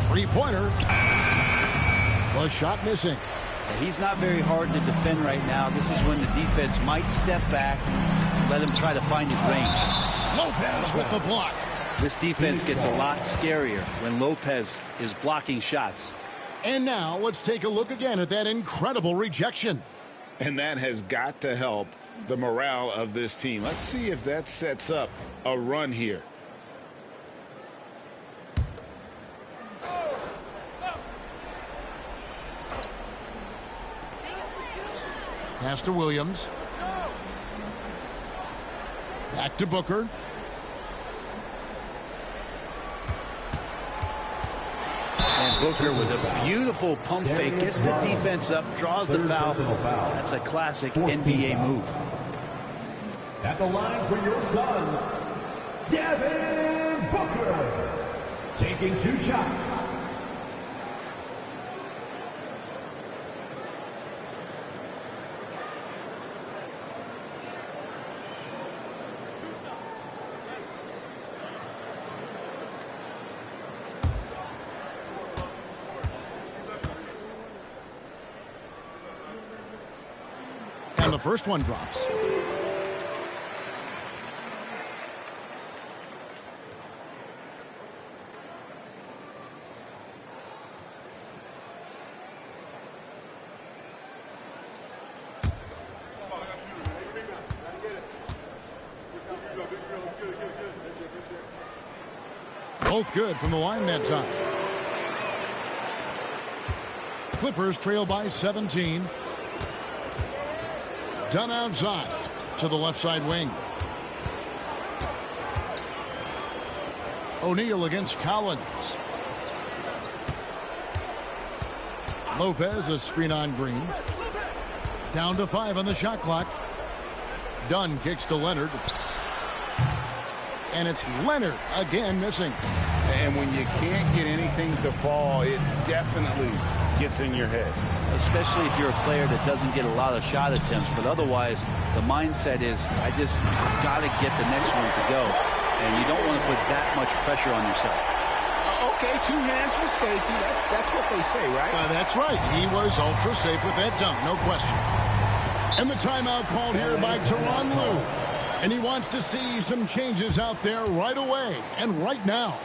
Three-pointer. The shot missing. He's not very hard to defend right now. This is when the defense might step back and let him try to find his range. Lopez with the block. This defense gets a lot scarier when Lopez is blocking shots. And now let's take a look again at that incredible rejection. And that has got to help the morale of this team. Let's see if that sets up a run here. Pass to Williams. Back to Booker. And Booker with a beautiful pump fake, gets the defense up, draws the foul. That's a classic NBA move. At the line for your Suns, Devin Booker, taking 2 shots. And the first one drops. Both good from the line that time. Clippers trail by 17. Dunn outside to the left side wing. O'Neal against Collins. Lopez, a screen on Green. Down to 5 on the shot clock. Dunn kicks to Leonard. And it's Leonard again missing. And when you can't get anything to fall, it definitely gets in your head. Especially if you're a player that doesn't get a lot of shot attempts, but otherwise the mindset is, I just got to get the next one to go. And you don't want to put that much pressure on yourself. Okay, 2 hands for safety. That's what they say, right? That's right. He was ultra safe with that dunk, no question. And the timeout called here by Tyronn Lue. And he wants to see some changes out there right away and right now.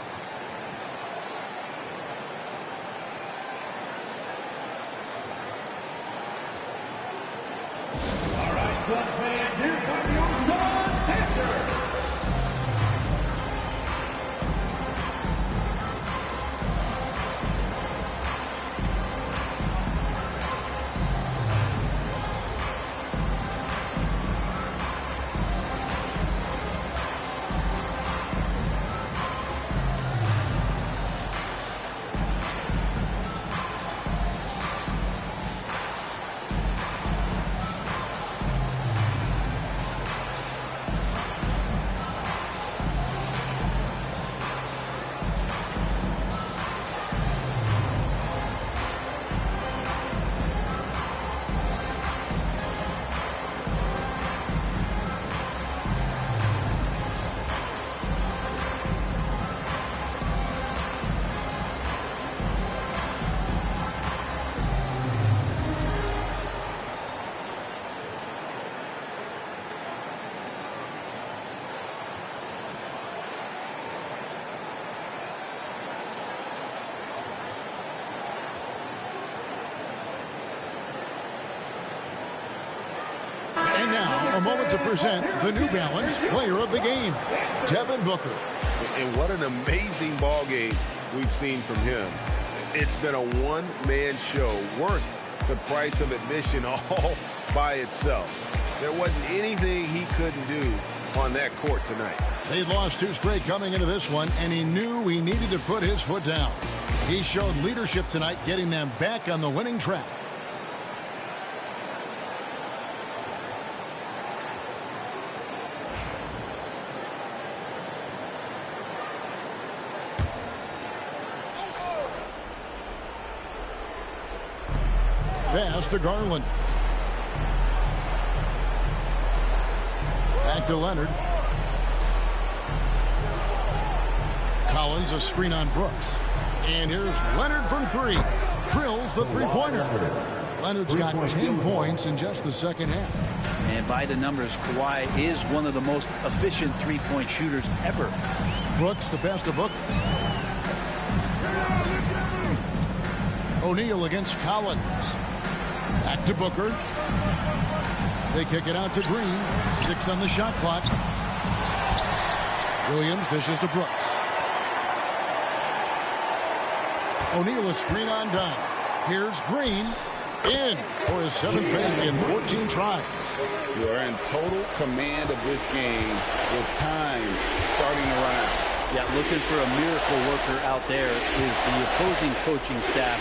All right, Suns fans, here come your Suns Panthers. A moment to present the New Balance Player of the Game, Devin Booker. And what an amazing ball game we've seen from him. It's been a one-man show worth the price of admission all by itself. There wasn't anything he couldn't do on that court tonight. They'd lost 2 straight coming into this one, and he knew he needed to put his foot down. He showed leadership tonight, getting them back on the winning track. Pass to Garland. Back to Leonard. Collins, a screen on Brooks. And here's Leonard from 3. Drills the three-pointer. Leonard's got 10 points in just the second half. And by the numbers, Kawhi is one of the most efficient three-point shooters ever. Brooks, the pass to Booker. O'Neal against Collins. Back to Booker. They kick it out to Green. 6 on the shot clock. Williams dishes to Brooks. O'Neal a screen on down. Here's Green. In for his 7th make in 14 tries. You are in total command of this game with time starting around. Yeah, looking for a miracle worker out there is the opposing coaching staff.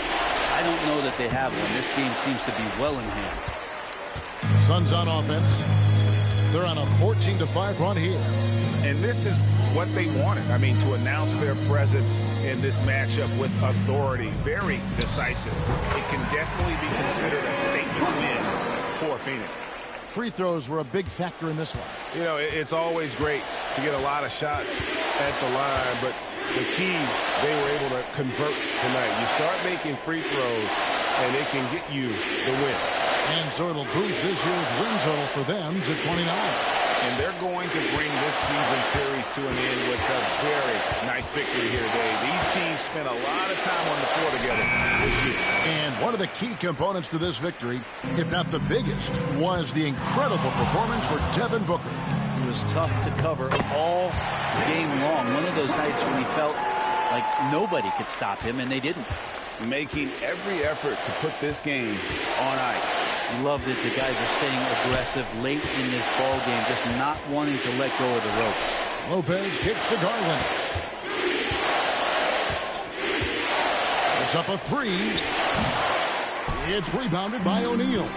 I don't know that they have one. This game seems to be well in hand. Suns on offense. They're on a 14-5 run here. And this is what they wanted. I mean, to announce their presence in this matchup with authority. Very decisive. It can definitely be considered a statement win for Phoenix. Free throws were a big factor in this one. You know, it's always great to get a lot of shots at the line, but the key, they were able to convert tonight. You start making free throws, and it can get you the win. And so it'll boost this year's win total for them to 29. And they're going to bring this season series to an end with a very nice victory here today. These teams spent a lot of time on the floor together this year. And one of the key components to this victory, if not the biggest, was the incredible performance for Devin Booker. He was tough to cover all game long. One of those nights when he felt like nobody could stop him, and they didn't. Making every effort to put this game on ice. Loved it. The guys are staying aggressive late in this ball game, just not wanting to let go of the rope. Lopez kicks to Garland. It's up a 3. It's rebounded by O'Neal.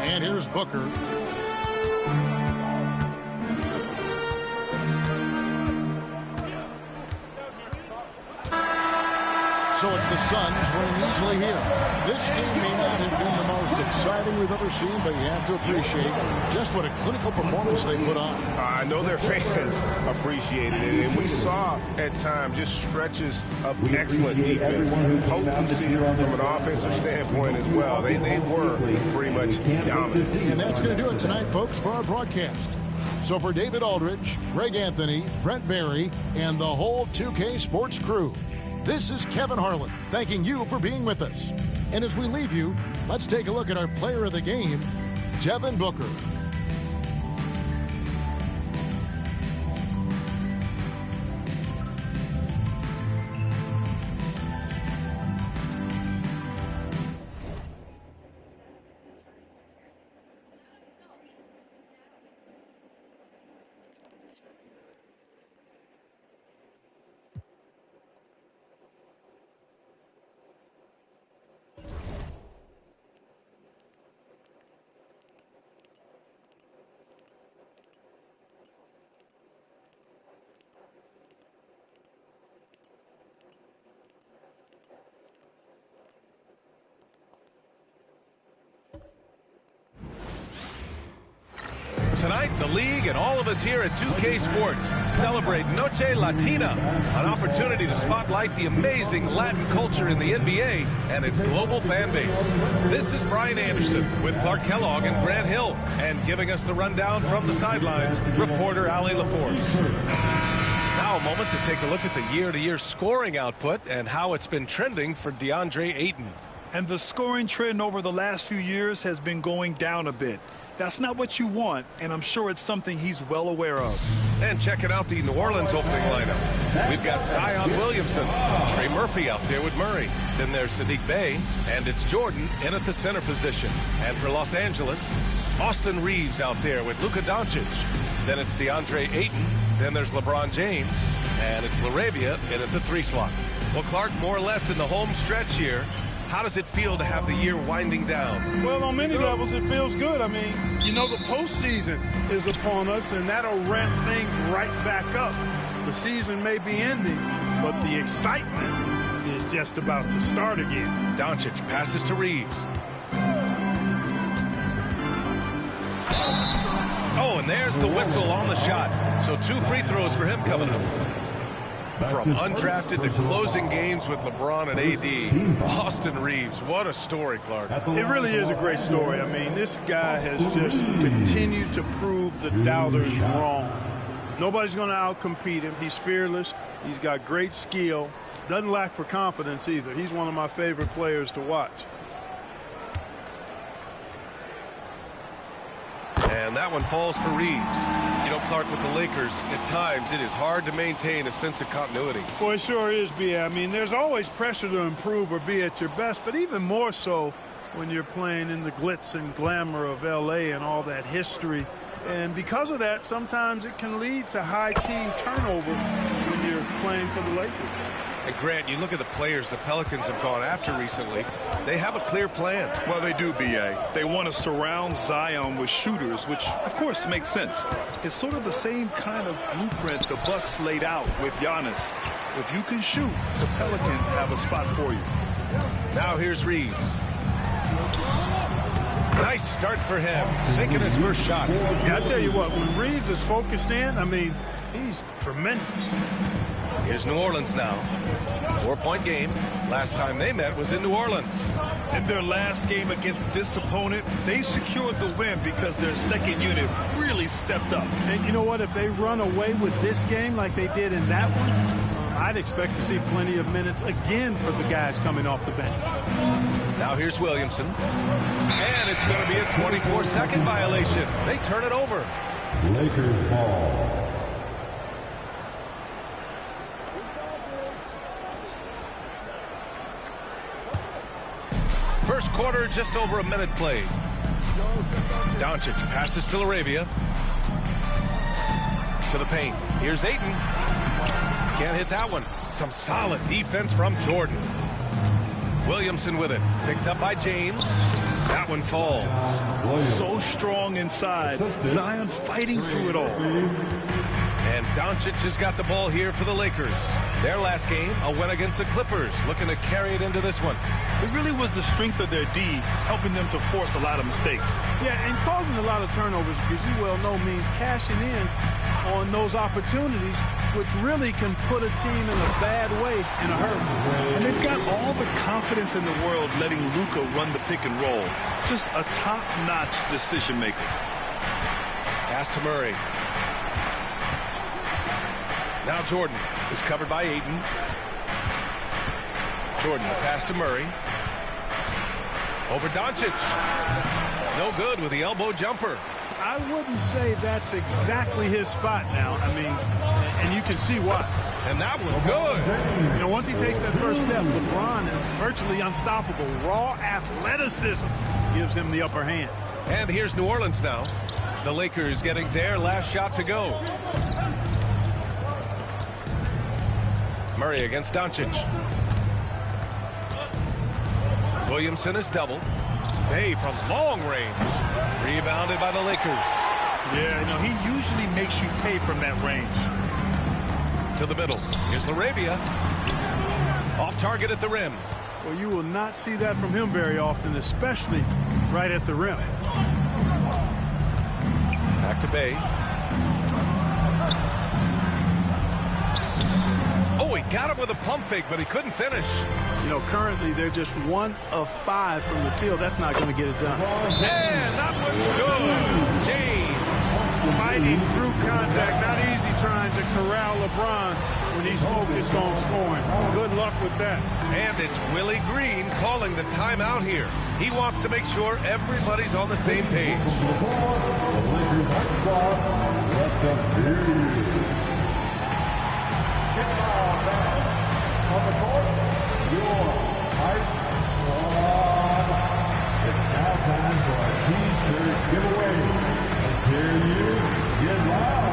And here's Booker. So it's the Suns winning easily here. This game may not have been the most exciting we've ever seen, but you have to appreciate just what a clinical performance they put on. I know their fans appreciated it, and we saw at times just stretches of excellent defense, potency from an offensive standpoint as well. They were pretty much dominant. And that's going to do it tonight, folks, for our broadcast. So for David Aldridge, Greg Anthony, Brent Barry, and the whole 2K Sports crew, this is Kevin Harlan thanking you for being with us. And as we leave you, let's take a look at our player of the game, Devin Booker. Tonight, the league and all of us here at 2K Sports celebrate Noche Latina, an opportunity to spotlight the amazing Latin culture in the NBA and its global fan base. This is Brian Anderson with Clark Kellogg and Grant Hill, and giving us the rundown from the sidelines, reporter Ali LaForce. Now a moment to take a look at the year-to-year scoring output and how it's been trending for DeAndre Ayton. And the scoring trend over the last few years has been going down a bit. That's not what you want, and I'm sure it's something he's well aware of. And checking out the New Orleans opening lineup. We've got Zion Williamson, Trey Murphy out there with Murray. Then there's Sadiq Bey, and it's Jordan in at the center position. And for Los Angeles, Austin Reeves out there with Luka Doncic. Then it's DeAndre Ayton. Then there's LeBron James, and it's LaRavia in at the 3 slot. Well, Clark, more or less in the home stretch here. How does it feel to have the year winding down? Well, on many levels, it feels good. I mean, you know, the postseason is upon us, and that'll ramp things right back up. The season may be ending, but the excitement is just about to start again. Doncic passes to Reeves. Oh, and there's the whistle on the shot. So 2 free throws for him coming up. From undrafted to closing games with LeBron and AD, Austin Reeves, what a story, Clark. It really is a great story. I mean, this guy has just continued to prove the doubters wrong. Nobody's going to outcompete him. He's fearless. He's got great skill. Doesn't lack for confidence either. He's one of my favorite players to watch. And that one falls for Reeves. You know, Clark, with the Lakers, at times it is hard to maintain a sense of continuity. Well, it sure is, B.A. I mean, there's always pressure to improve or be at your best, but even more so when you're playing in the glitz and glamour of L.A. and all that history. And because of that, sometimes it can lead to high team turnover when you're playing for the Lakers. And Grant, you look at the players the Pelicans have gone after recently. They have a clear plan. Well, they do, B.A. They want to surround Zion with shooters, which, of course, makes sense. It's sort of the same kind of blueprint the Bucks laid out with Giannis. If you can shoot, the Pelicans have a spot for you. Now here's Reeves. Nice start for him, sinking his first shot. Yeah, I tell you what, when Reeves is focused in, I mean, he's tremendous. Here's New Orleans now. 4-point game. Last time they met was in New Orleans. In their last game against this opponent, they secured the win because their second unit really stepped up. And you know what? If they run away with this game like they did in that one, I'd expect to see plenty of minutes again for the guys coming off the bench. Now here's Williamson. And it's going to be a 24-second violation. They turn it over. Lakers ball. First quarter, just over a minute played. Doncic passes to LaRavia. To the paint. Here's Ayton. Can't hit that one. Some solid defense from Jordan. Williamson with it. Picked up by James. That one falls. So strong inside. Zion fighting through it all. And Doncic has got the ball here for the Lakers. Their last game, a win against the Clippers, looking to carry it into this one. It really was the strength of their D helping them to force a lot of mistakes. Yeah, and causing a lot of turnovers, because you well know means cashing in on those opportunities, which really can put a team in a bad way in a hurry. And they've got all the confidence in the world letting Luka run the pick and roll. Just a top-notch decision maker. Pass to Murray. Now Jordan is covered by Ayton. Jordan, the pass to Murray. Over Doncic. No good with the elbow jumper. I wouldn't say that's exactly his spot now. I mean, and you can see why. And that one good. You know, once he takes that first step, LeBron is virtually unstoppable. Raw athleticism gives him the upper hand. And here's New Orleans now. The Lakers getting their last shot to go. Murray against Doncic. Williamson is doubled. Bey from long range. Rebounded by the Lakers. Yeah, you know, he usually makes you pay from that range. To the middle. Here's LaRavia. Off target at the rim. Well, you will not see that from him very often, especially right at the rim. Back to Bey. Oh, he got him with a pump fake, but he couldn't finish. You know, currently they're just 1 of 5 from the field. That's not going to get it done. And that one's good. James. Fighting through contact. Not easy trying to corral LeBron. when he's focused on scoring. Good luck with that. And it's Willie Green calling the timeout here. He wants to make sure everybody's on the same page. On the court, your height squad. It's now time for a T-shirt giveaway. Let's hear you get loud.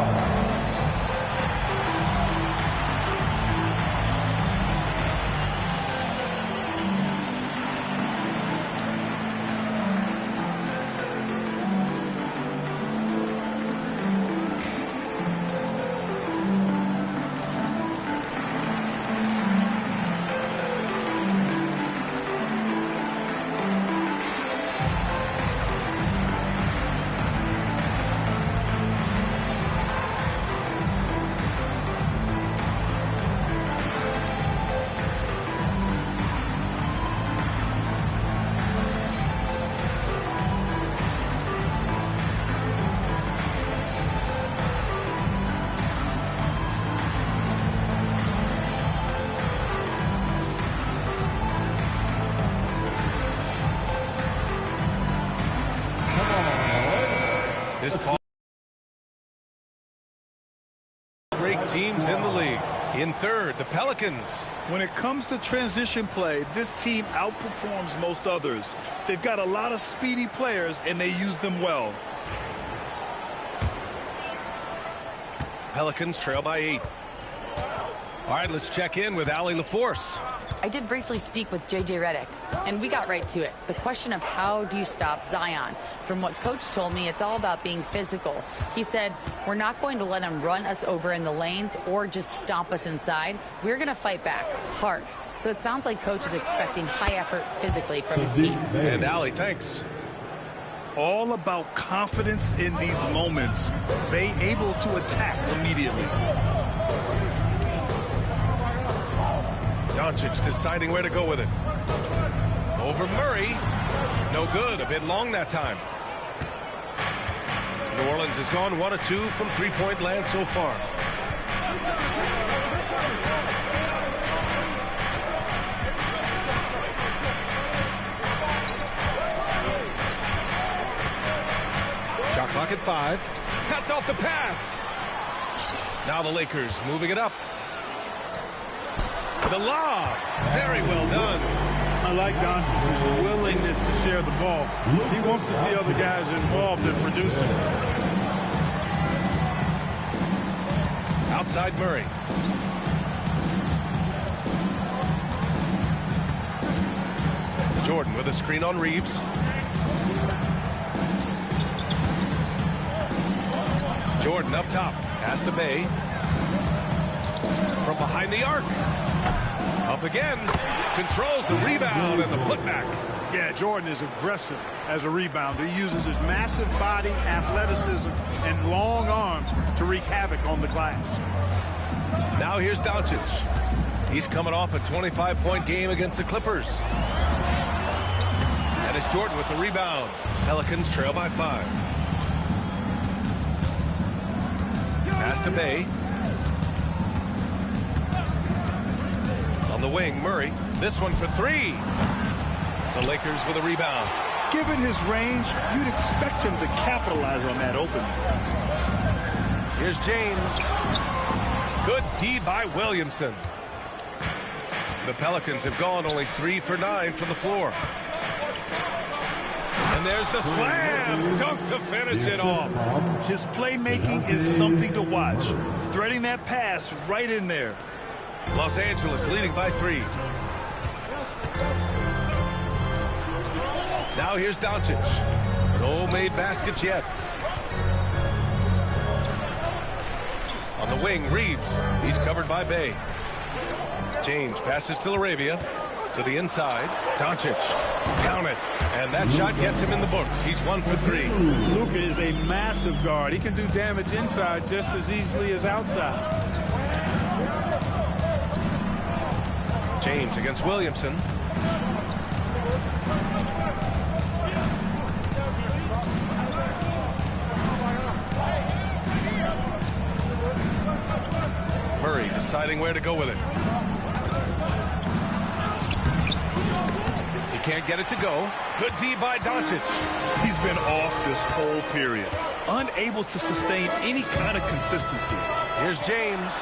This great teams in the league. In third, the Pelicans. When it comes to transition play, this team outperforms most others. They've got a lot of speedy players, and they use them well. Pelicans trail by 8. All right, let's check in with Allie LaForce. I did briefly speak with J.J. Redick, and we got right to it. The question of how do you stop Zion? From what Coach told me, it's all about being physical. He said, we're not going to let him run us over in the lanes or just stomp us inside. We're going to fight back hard. So it sounds like Coach is expecting high effort physically from his team. And Allie, thanks. All about confidence in these moments. They able to attack immediately. Doncic deciding where to go with it. Over Murray. No good. A bit long that time. New Orleans has gone 1 of 2 from three-point land so far. Shot clock at 5. Cuts off the pass. Now the Lakers moving it up. The lob. Very well done. I like Doncic's willingness to share the ball. He wants to see other guys involved in producing. Outside Murray. Jordan with a screen on Reeves. Jordan up top. Pass to Bay. From behind the arc. Up again. Controls the rebound and the putback. Yeah, Jordan is aggressive as a rebounder. He uses his massive body, athleticism, and long arms to wreak havoc on the glass. Now here's Doncic. He's coming off a 25-point game against the Clippers. And it's Jordan with the rebound. Pelicans trail by 5. Pass to Bay. On the wing, Murray. This one for 3. The Lakers with a rebound. Given his range, you'd expect him to capitalize on that opening. Here's James. Good D by Williamson. The Pelicans have gone only 3 for 9 from the floor. And there's the slam dunk to finish it off. His playmaking is something to watch. Threading that pass right in there. Los Angeles leading by 3. Now here's Doncic. No made baskets yet. On the wing, Reeves. He's covered by Bay. James passes to Laravia. To the inside. Doncic. Count it. And that shot gets him in the books. He's 1 for 3. Luka is a massive guard. He can do damage inside just as easily as outside. James against Williamson. Murray Murray deciding where to go with it. He can't get it to go. Good D by Doncic. He's been off this whole period, unable to sustain any kind of consistency. Here's James.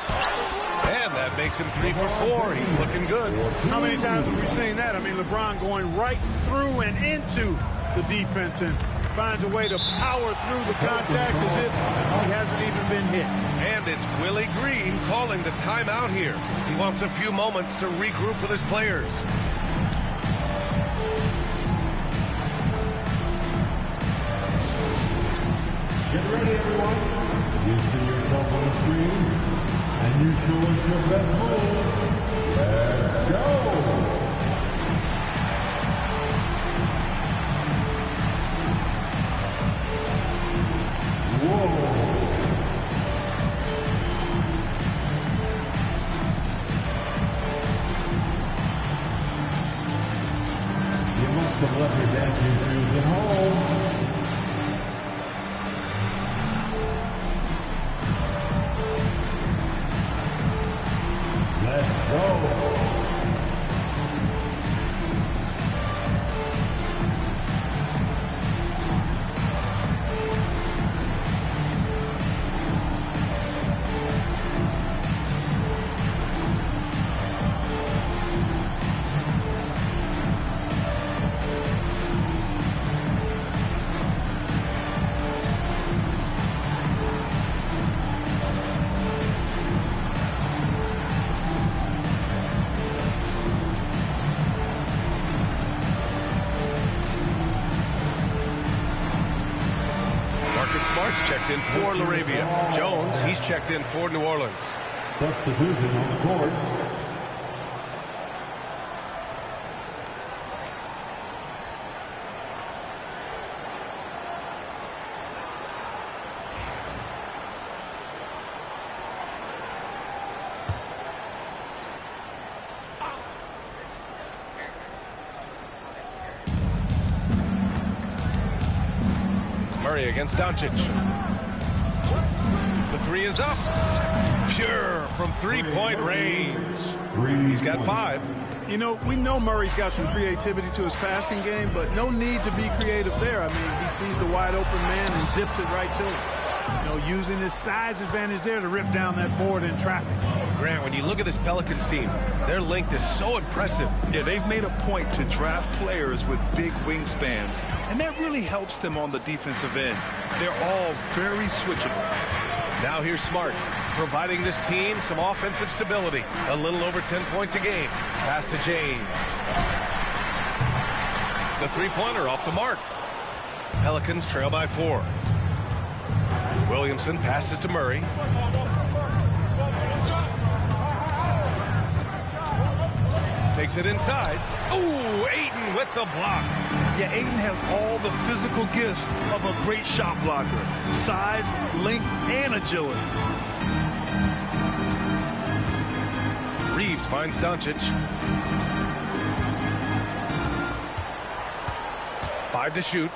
And that makes him 3 for 4. He's looking good. How many times have we seen that? I mean, LeBron going right through and into the defense and finds a way to power through the contact as if he hasn't even been hit. And it's Willie Green calling the timeout here. He wants a few moments to regroup with his players. Get ready, everyone. You see yourself on the screen, and you show us your best move. Let's go. You must have left your dancing shoes at home. Let's go. Checked in for LaRavia. Jones, he's checked in for New Orleans. Substitution on the court. Murray against Doncic. The three is up. Pure from three-point range. He's got 5. You know, we know Murray's got some creativity to his passing game, but no need to be creative there. I mean, he sees the wide open man and zips it right to him. You know, using his size advantage there to rip down that board in traffic. Grant, when you look at this Pelicans team, their length is so impressive. Yeah, they've made a point to draft players with big wingspans, and that really helps them on the defensive end. They're all very switchable. Now here's Smart, providing this team some offensive stability. A little over 10 points a game. Pass to James. The three-pointer off the mark. Pelicans trail by 4. Williamson passes to Murray. Takes it inside. Ooh, Ayton with the block. Yeah, Ayton has all the physical gifts of a great shot blocker. Size, length, and agility. Reeves finds Doncic. 5 to shoot.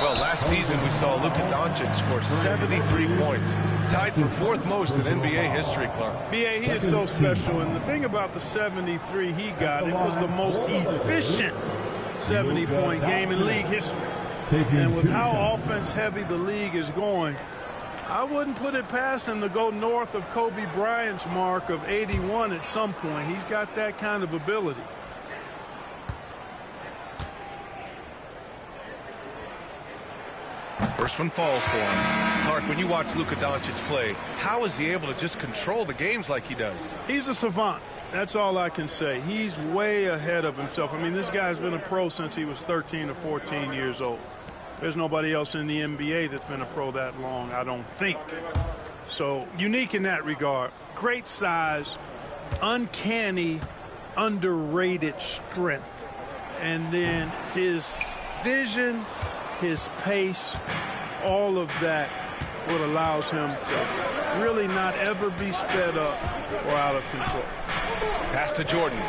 Well, last season we saw Luka Doncic score 73 points. Tied for 4th most in NBA history, Clark. B.A., he is so special, and the thing about the 73 he got, it was the most efficient 70-point game in league history. And with how offense-heavy the league is going, I wouldn't put it past him to go north of Kobe Bryant's mark of 81 at some point. He's got that kind of ability. First one falls for him. Clark, when you watch Luka Doncic play, how is he able to just control the games like he does? He's a savant. That's all I can say. He's way ahead of himself. I mean, this guy's been a pro since he was 13 or 14 years old. There's nobody else in the NBA that's been a pro that long, I don't think. So, unique in that regard. Great size, uncanny, underrated strength. And then his vision, his pace, all of that what allows him to really not ever be sped up or out of control. Pass to Jordan.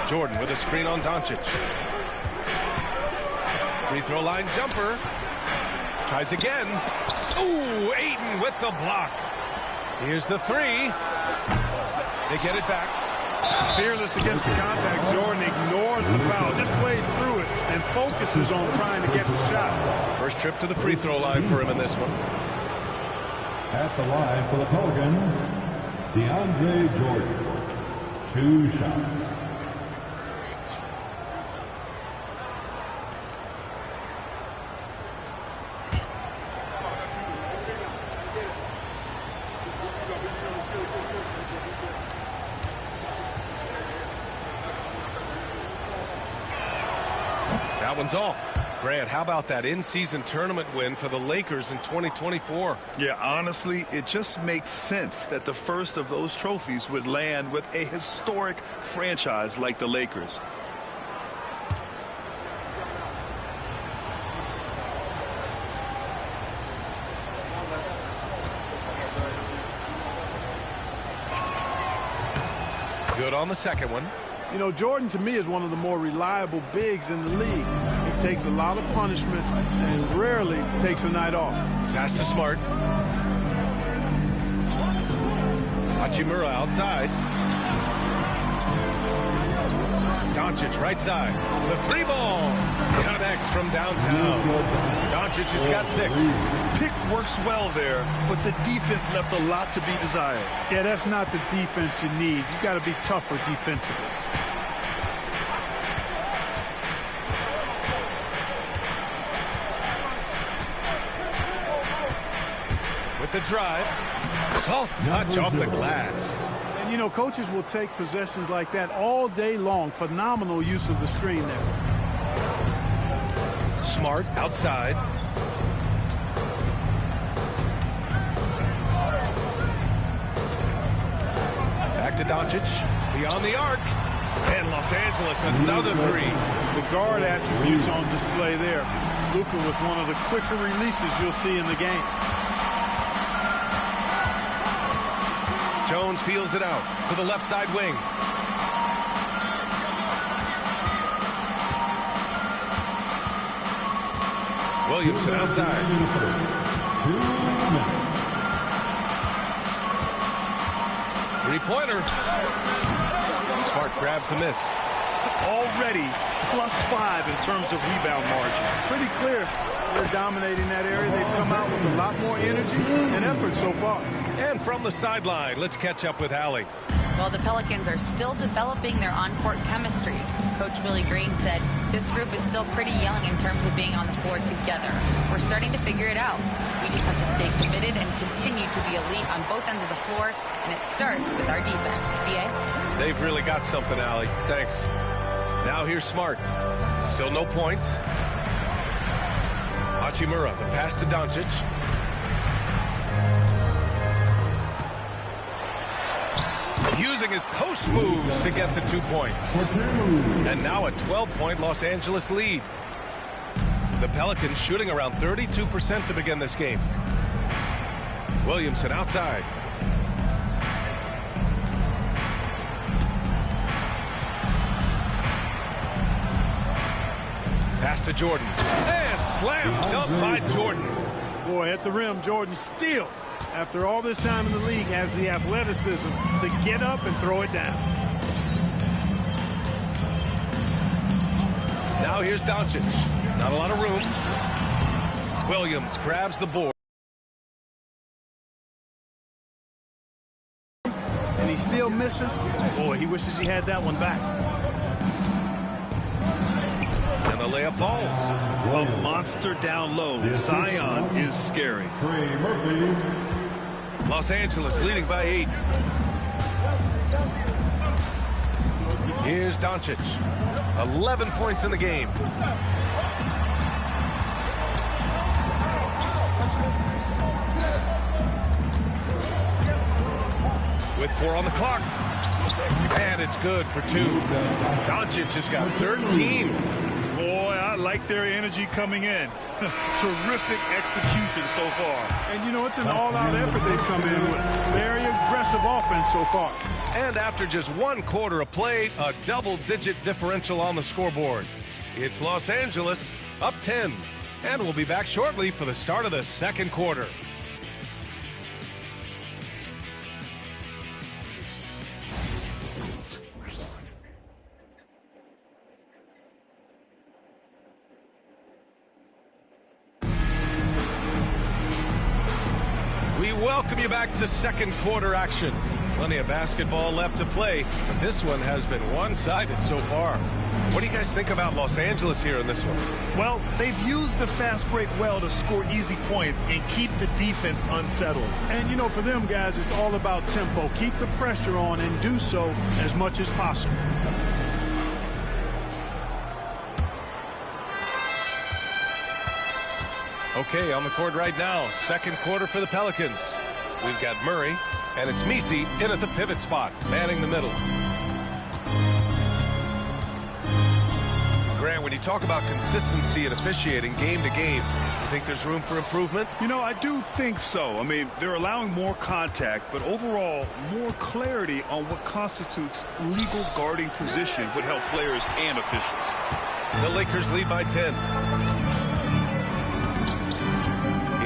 Jordan with a screen on Doncic. Free throw line jumper. Tries again. Ooh, Ayton with the block. Here's the three. They get it back. Fearless against the contact. Jordan ignores the foul, just plays through it and focuses on trying to get the shot. First trip to the free throw line for him in this one. At the line for the Pelicans, DeAndre Jordan. 2 shots. That one's off. Grant, how about that in-season tournament win for the Lakers in 2024? Yeah, honestly, it just makes sense that the first of those trophies would land with a historic franchise like the Lakers. Good on the second one. You know, Jordan, to me, is one of the more reliable bigs in the league. He takes a lot of punishment and rarely takes a night off. Pass to Smart. Hachimura outside. Doncic right side. The free ball connects from downtown. Doncic has got 6. Pick works well there, but the defense left a lot to be desired. Yeah, that's not the defense you need. You got to be tougher defensively. With the drive, soft touch off the glass. And, you know, coaches will take possessions like that all day long. Phenomenal use of the screen there. Smart outside. Back to Doncic. Beyond the arc. And Los Angeles, another three. The guard attributes on display there. Luka with one of the quicker releases you'll see in the game. Jones feels it out to the left side wing. Williamson outside. 3-pointer. Smart grabs the miss. Already +5 in terms of rebound margin. Pretty clear they're dominating that area. They've come out with a lot more energy and effort so far. And from the sideline, let's catch up with Allie. Well, the Pelicans are still developing their on-court chemistry. Coach Willie Green said this group is still pretty young in terms of being on the floor together. We're starting to figure it out. We just have to stay committed and continue to be elite on both ends of the floor, and it starts with our defense. BA? They've really got something, Allie. Thanks. Now here's Smart. Still no points. Hachimura, the pass to Doncic. Using his post moves to get the 2 points. And now a 12-point Los Angeles lead. The Pelicans shooting around 32% to begin this game. Williamson outside. Pass to Jordan. And slam dunk by Jordan. Boy, at the rim, Jordan still, after all this time in the league, has the athleticism to get up and throw it down. Now here's Doncic. Not a lot of room. Williams grabs the board. And he still misses. Boy, he wishes he had that one back. And the layup falls. A monster down low. Zion is scary. Los Angeles leading by 8. Here's Doncic. 11 points in the game. With 4 on the clock. And it's good for 2. Doncic has got 13. Boy, I like their energy coming in. Terrific execution so far. And, you know, it's an all-out effort they've come in with. Very aggressive offense so far. And after just 1 quarter of play, a double-digit differential on the scoreboard. It's Los Angeles up 10. And we'll be back shortly for the start of the second quarter. We welcome you back to second quarter action. Plenty of basketball left to play, but this one has been one-sided so far. What do you guys think about Los Angeles here in this one? Well, they've used the fast break well to score easy points and keep the defense unsettled. And, you know, for them guys, it's all about tempo. Keep the pressure on and do so as much as possible. Okay, on the court right now, second quarter for the Pelicans. We've got Murray, and it's Messi in at the pivot spot, manning the middle. Grant, when you talk about consistency and officiating game to game, you think there's room for improvement? You know, I do think so. I mean, they're allowing more contact, but overall, more clarity on what constitutes legal guarding position would help players and officials. The Lakers lead by 10.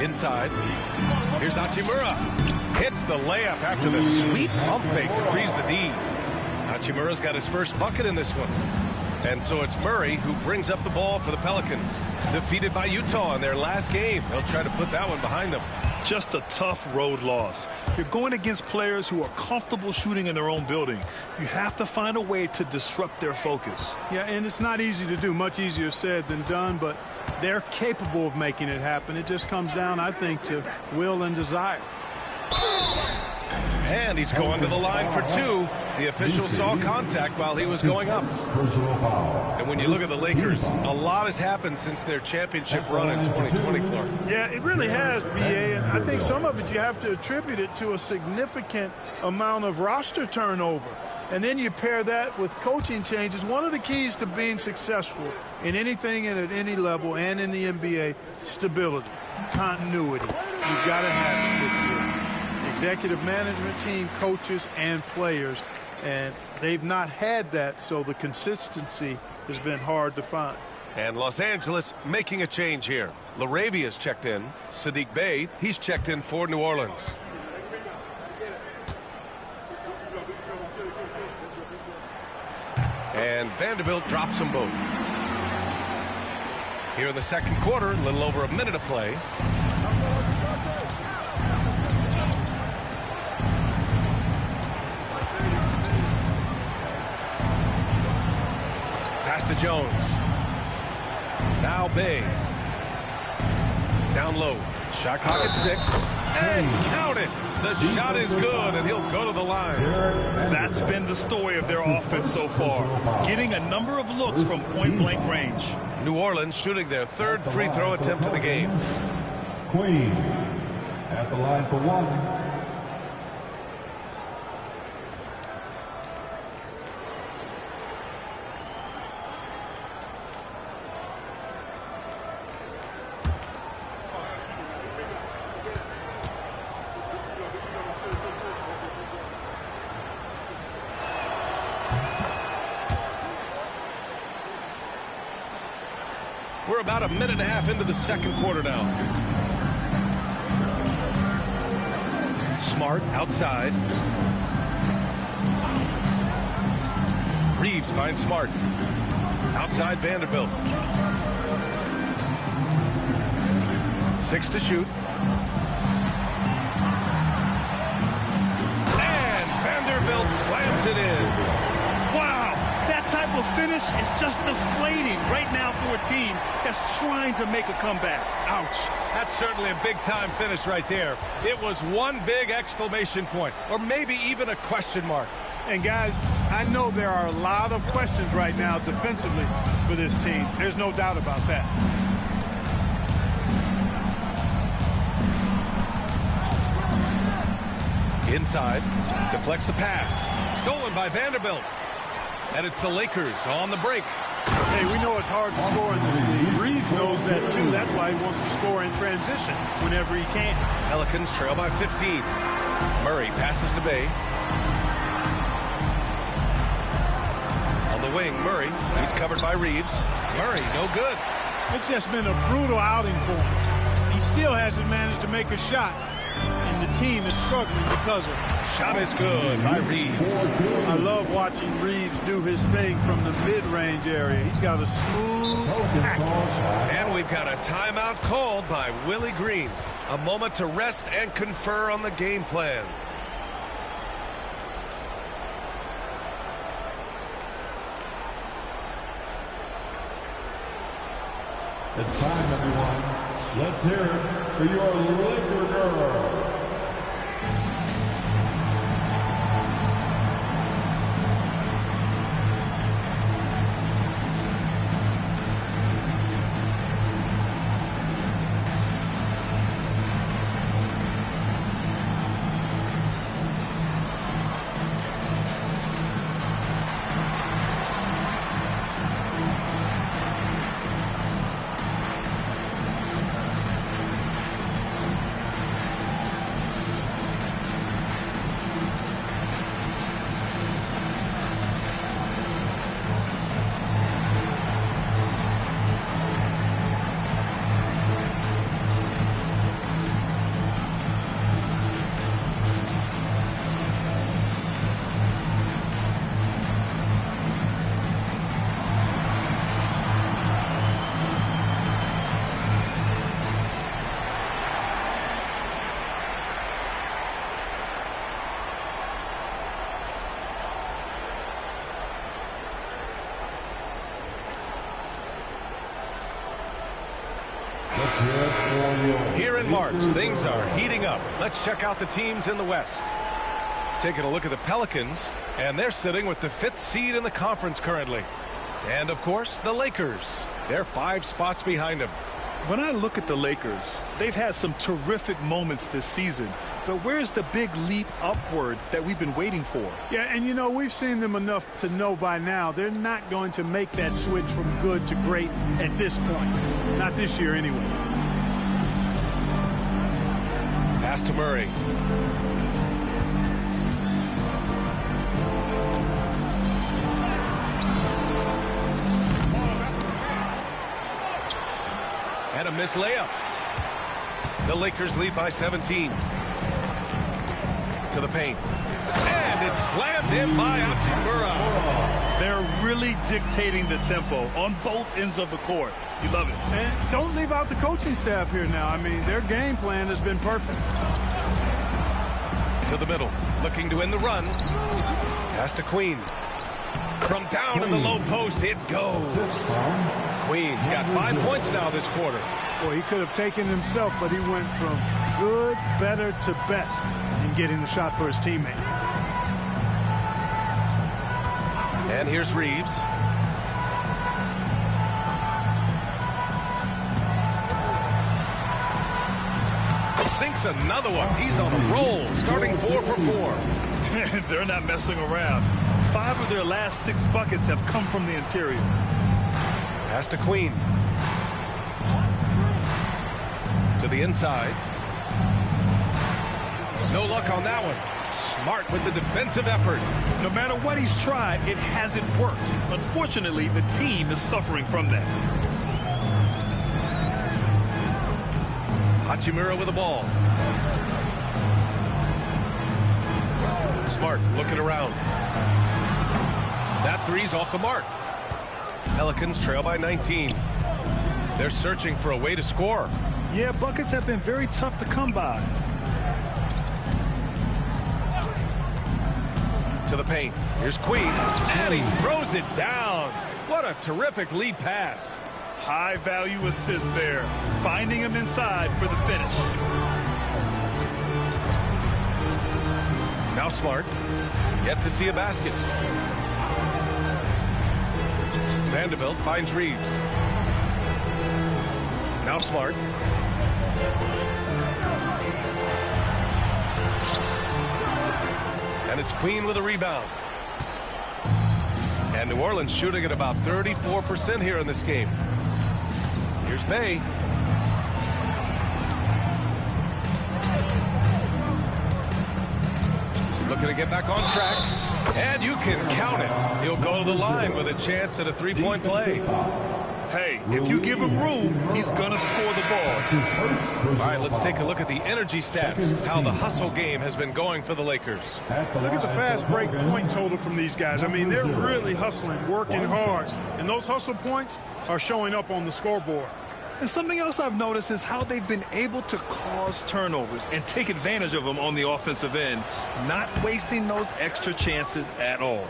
Inside. Here's Hachimura. Hits the layup after the sweet pump fake to freeze the D. Hachimura's got his first bucket in this one. And so it's Murray who brings up the ball for the Pelicans. Defeated by Utah in their last game. They'll try to put that one behind them. Just a tough road loss. You're going against players who are comfortable shooting in their own building. You have to find a way to disrupt their focus. Yeah, and it's not easy to do. Much easier said than done, but they're capable of making it happen. It just comes down, I think, to will and desire. And he's going to the line for two. The official saw contact while he was going up. And when you look at the Lakers, a lot has happened since their championship run in 2020, Clark. Yeah, it really has, BA, and I think some of it you have to attribute it to a significant amount of roster turnover. And then you pair that with coaching changes. One of the keys to being successful in anything and at any level and in the NBA, stability, continuity. You've got to have it with you. Executive management team, coaches, and players, and they've not had that, so the consistency has been hard to find. And Los Angeles making a change here. Larabia's checked in. Sadiq Bey, he's checked in for New Orleans. And Vanderbilt drops them both. Here in the second quarter, a little over a minute of play. Pass to Jones. Now Bey. Down low. Shot clock at 6. And count it. The shot is good, and he'll go to the line. That's been the story of their offense so far. Getting a number of looks from point-blank range. New Orleans shooting their third free throw attempt of the game. Queen at the line for one. We're about a minute and a half into the second quarter now. Smart outside. Reeves finds Smart. Outside Vanderbilt. 6 to shoot. And Vanderbilt slams it in. Wow, that type of finish is just deflating right now for a team that's trying to make a comeback. Ouch. That's certainly a big-time finish right there. It was one big exclamation point, or maybe even a question mark. And guys, I know there are a lot of questions right now defensively for this team. There's no doubt about that. Inside, deflects the pass. Stolen by Vanderbilt. And it's the Lakers on the break. Hey, we know it's hard to score in this league. Reeves knows that, too. That's why he wants to score in transition whenever he can. Pelicans trail by 15. Murray passes to Bey. On the wing, Murray. He's covered by Reeves. Murray, no good. It's just been a brutal outing for him. He still hasn't managed to make a shot, and the team is struggling because of it. Shot is good by Reeves. I love watching Reeves do his thing from the mid-range area. He's got a smooth package. And we've got a timeout called by Willie Green. A moment to rest and confer on the game plan. It's time, everyone. Let's hear it for your Laker girl. Here in March, things are heating up. Let's check out the teams in the West. Taking a look at the Pelicans, and they're sitting with the 5th seed in the conference currently. And, of course, the Lakers. They're 5 spots behind them. When I look at the Lakers, they've had some terrific moments this season. But where's the big leap upward that we've been waiting for? Yeah, and you know, we've seen them enough to know by now they're not going to make that switch from good to great at this point. Not this year anyway. Pass to Murray. And a missed layup. The Lakers lead by 17. To the paint. And it's slammed in by Hachimura. They're really dictating the tempo on both ends of the court. You love it. And don't leave out the coaching staff here now. I mean, their game plan has been perfect. To the middle. Looking to end the run. Pass to Queen. From down in the low post, it goes. Queen's got 5 points now this quarter. Boy, he could have taken himself, but he went from good, better to best in getting the shot for his teammate. And here's Reeves. Sinks another one. He's on a roll, starting 4 for 4. They're not messing around. 5 of their last 6 buckets have come from the interior. Pass to Queen. To the inside. No luck on that one. Smart with the defensive effort. No matter what he's tried, it hasn't worked. Unfortunately, the team is suffering from that. Hachimura with the ball. Smart looking around. That three's off the mark. Pelicans trail by 19. They're searching for a way to score. Yeah, buckets have been very tough to come by. To the paint. Here's Queen. And he throws it down. What a terrific lead pass. High value assist there. Finding him inside for the finish. Now Smart. Yet to see a basket. Vanderbilt finds Reeves. Now Smart. And it's Queen with a rebound. And New Orleans shooting at about 34% here in this game. Here's Bay. Looking to get back on track. And you can count it. He'll go to the line with a chance at a three-point play. Hey, if you give him room, he's going to score the ball. All right, let's take a look at the energy stats, how the hustle game has been going for the Lakers. Look at the fast break point total from these guys. I mean, they're really hustling, working hard, and those hustle points are showing up on the scoreboard. And something else I've noticed is how they've been able to cause turnovers and take advantage of them on the offensive end, not wasting those extra chances at all.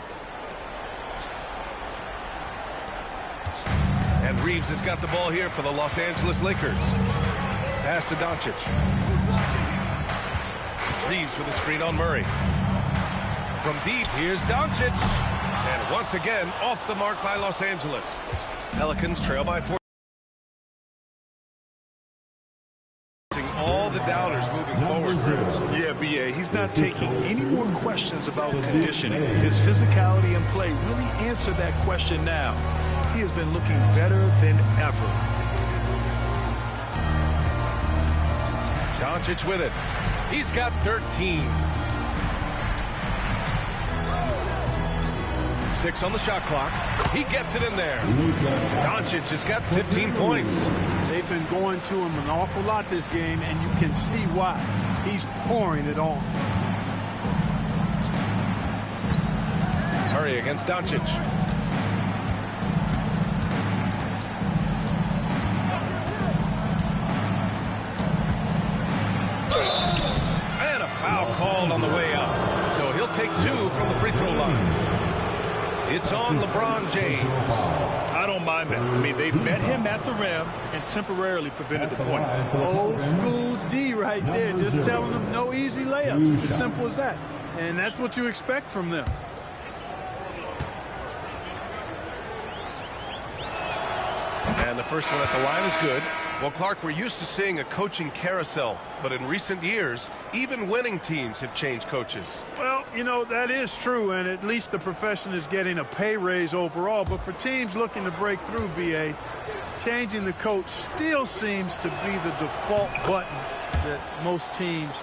And Reeves has got the ball here for the Los Angeles Lakers. Pass to Doncic. Reeves with a screen on Murray. From deep, here's Doncic. And once again, off the mark by Los Angeles. Pelicans trail by 4. All the doubters moving forward. Yeah, B.A., he's not taking any more questions about conditioning. His physicality and play really answer that question now. He has been looking better than ever. Doncic with it. He's got 13. 6 on the shot clock. He gets it in there. Doncic has got 15 points. They've been going to him an awful lot this game, and you can see why. He's pouring it on. Murray against Doncic. And a foul called on the way up. So he'll take 2 from the free throw line. It's on LeBron James. I don't mind that. I mean, they met him at the rim and temporarily prevented the points. Old school's D right there, just telling them no easy layups. It's as simple as that. And that's what you expect from them. And the first one at the line is good. Well, Clark, we're used to seeing a coaching carousel, but in recent years, even winning teams have changed coaches. Well, you know, that is true, and at least the profession is getting a pay raise overall. But for teams looking to break through, B.A., changing the coach still seems to be the default button that most teams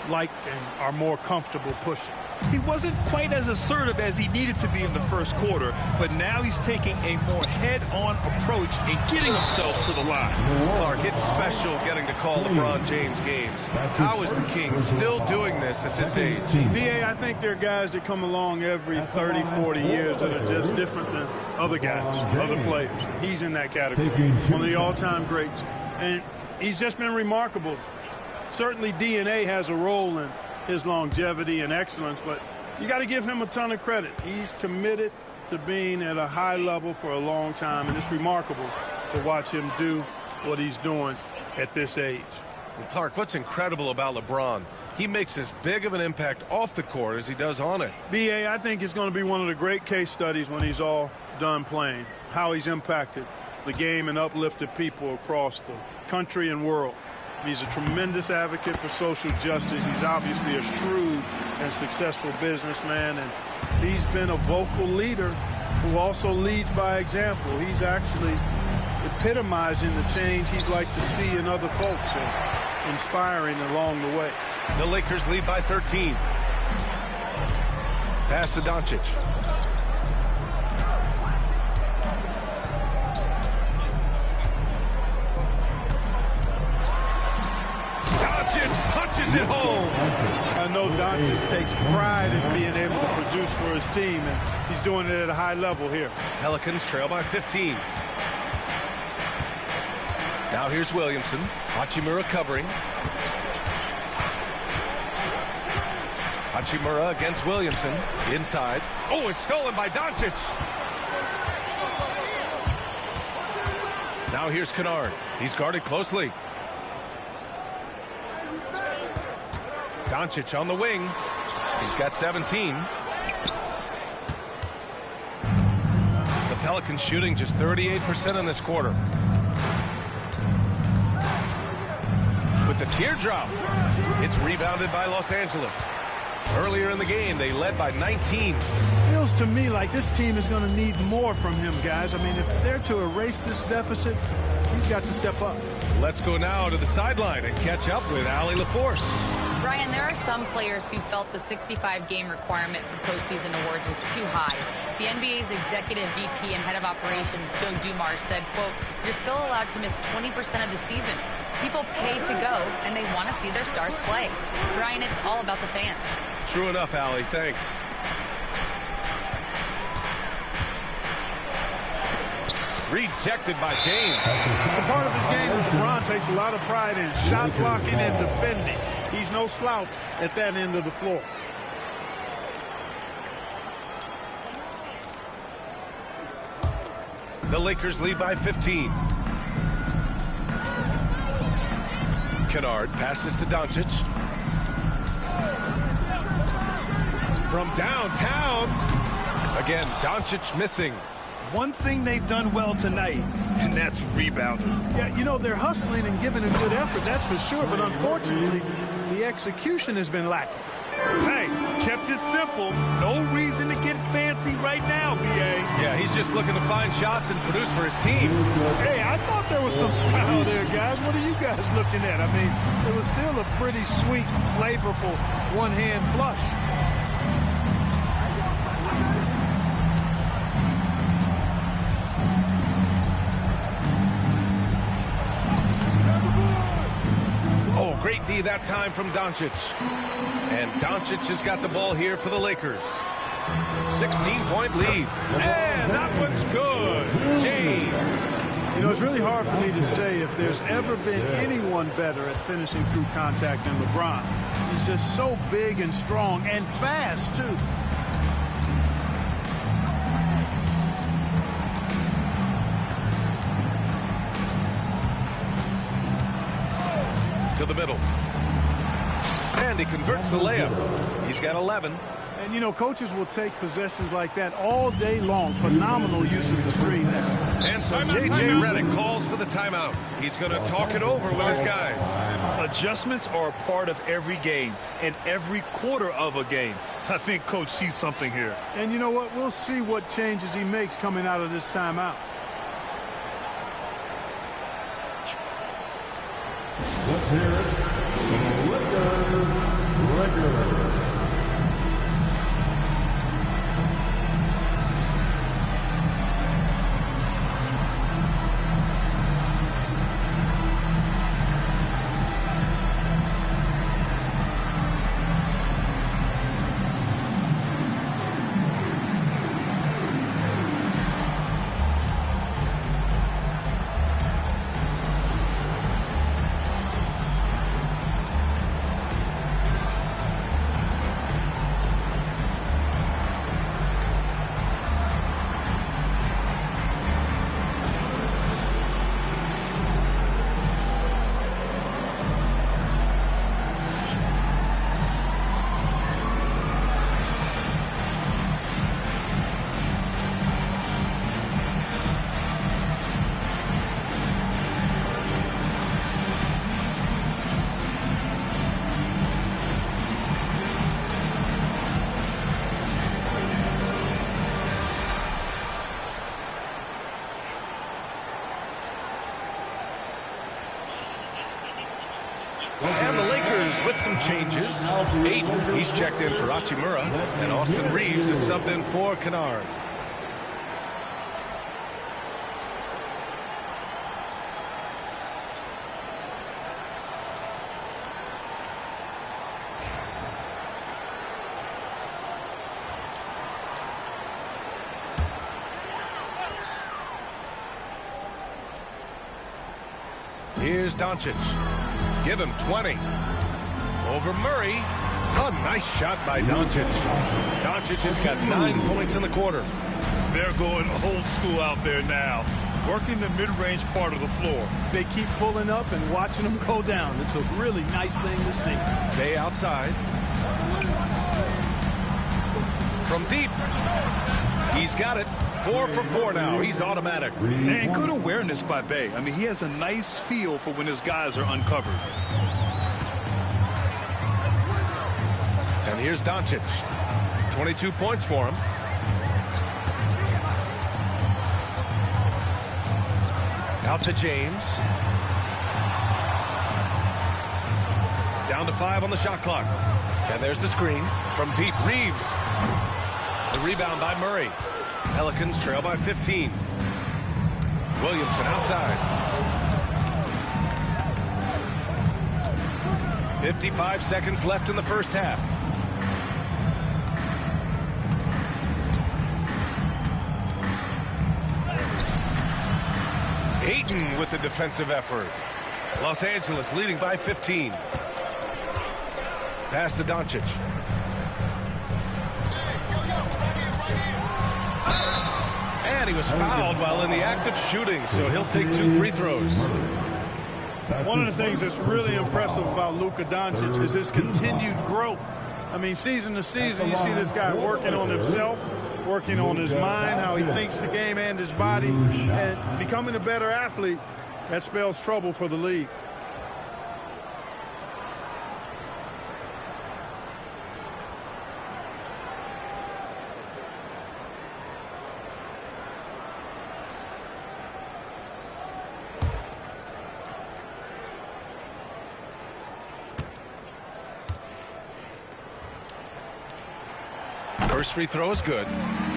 like and are more comfortable pushing. He wasn't quite as assertive as he needed to be in the first quarter, but now he's taking a more head-on approach and getting himself to the line. Clark, it's special getting to call LeBron James games. How is the King still doing this at this age? B.A., I think there are guys that come along every 30, 40 years that are just different than other guys, other players. He's in that category, one of the all-time greats. And he's just been remarkable. Certainly DNA has a role in his longevity and excellence, but you got to give him a ton of credit. He's committed to being at a high level for a long time, and it's remarkable to watch him do what he's doing at this age. And Clark, what's incredible about LeBron, he makes as big of an impact off the court as he does on it. B.A., I think it's going to be one of the great case studies when he's all done playing, how he's impacted the game and uplifted people across the country and world. He's a tremendous advocate for social justice. He's obviously a shrewd and successful businessman, and he's been a vocal leader who also leads by example. He's actually epitomizing the change he'd like to see in other folks and inspiring along the way. The Lakers lead by 13. Pass to Doncic. Punches it home. I know Doncic takes pride in being able to produce for his team, and he's doing it at a high level here. Pelicans trail by 15. Now here's Williamson. Hachimura covering. Hachimura against Williamson. Inside. Oh, it's stolen by Doncic. Now here's Kennard. He's guarded closely. Doncic on the wing. He's got 17. The Pelicans shooting just 38% in this quarter. With the teardrop, it's rebounded by Los Angeles. Earlier in the game, they led by 19. Feels to me like this team is going to need more from him, guys. I mean, if they're to erase this deficit, he's got to step up. Let's go now to the sideline and catch up with Allie LaForce. Brian, there are some players who felt the 65-game requirement for postseason awards was too high. The NBA's executive VP and head of operations, Joe Dumars, said, quote, "You're still allowed to miss 20% of the season. People pay to go, and they want to see their stars play." Brian, it's all about the fans. True enough, Allie. Thanks. Rejected by James. It's a part of his game that LeBron takes a lot of pride in, shot blocking and defending. He's no slouch at that end of the floor. The Lakers lead by 15. Kennard passes to Doncic. From downtown. Again, Doncic missing. One thing they've done well tonight, and that's rebounding. Yeah, you know, they're hustling and giving a good effort, that's for sure, but unfortunately, the execution has been lacking. Hey, kept it simple. No reason to get fancy right now, B.A. Yeah, he's just looking to find shots and produce for his team. Hey, I thought there was some style there, guys. What are you guys looking at? I mean, it was still a pretty sweet, flavorful one-hand flush. Great D that time from Doncic. And Doncic has got the ball here for the Lakers. 16-point lead. And that one's good. James. You know, it's really hard for me to say if there's ever been anyone better at finishing through contact than LeBron. He's just so big and strong and fast, too. To the middle. And he converts the layup. He's got 11. And, you know, coaches will take possessions like that all day long. Phenomenal use of the screen there. And so J.J. Redick calls for the timeout. He's going to talk it over with his guys. Adjustments are a part of every game and every quarter of a game. I think Coach sees something here. And you know what? We'll see what changes he makes coming out of this timeout. Let's hear it for the Lakers. And the Lakers with some changes. Aiden, he's checked in for Hachimura. And Austin Reeves is subbed in for Kennard. Here's Doncic. Give him 20. Over Murray. A nice shot by Doncic. Doncic has got 9 points in the quarter. They're going old school out there now. Working the mid-range part of the floor. They keep pulling up and watching them go down. It's a really nice thing to see. Bay outside. From deep. He's got it. 4 for 4 now. He's automatic. And good awareness by Bay. I mean, he has a nice feel for when his guys are uncovered. And here's Doncic. 22 points for him. Out to James. Down to 5 on the shot clock. And there's the screen from deep. Reeves. The rebound by Murray. Pelicans trail by 15. Williamson outside. 55 seconds left in the first half. Ayton with the defensive effort. Los Angeles leading by 15. Pass to Doncic. And he was fouled while in the act of shooting, so he'll take 2 free throws. One of the things that's really impressive about Luka Doncic is his continued growth. I mean, season to season, you see this guy working on himself, working on his mind, how he thinks the game and his body, and becoming a better athlete. That spells trouble for the league. First free throw is good.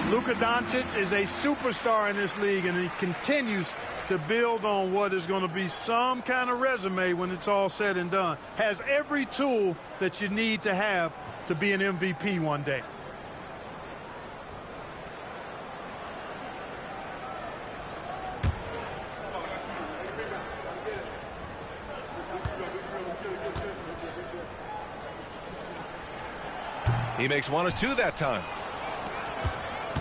Luka Doncic is a superstar in this league, and he continues to build on what is going to be some kind of resume when it's all said and done. Has every tool that you need to have to be an MVP one day. He makes 1 or 2 that time.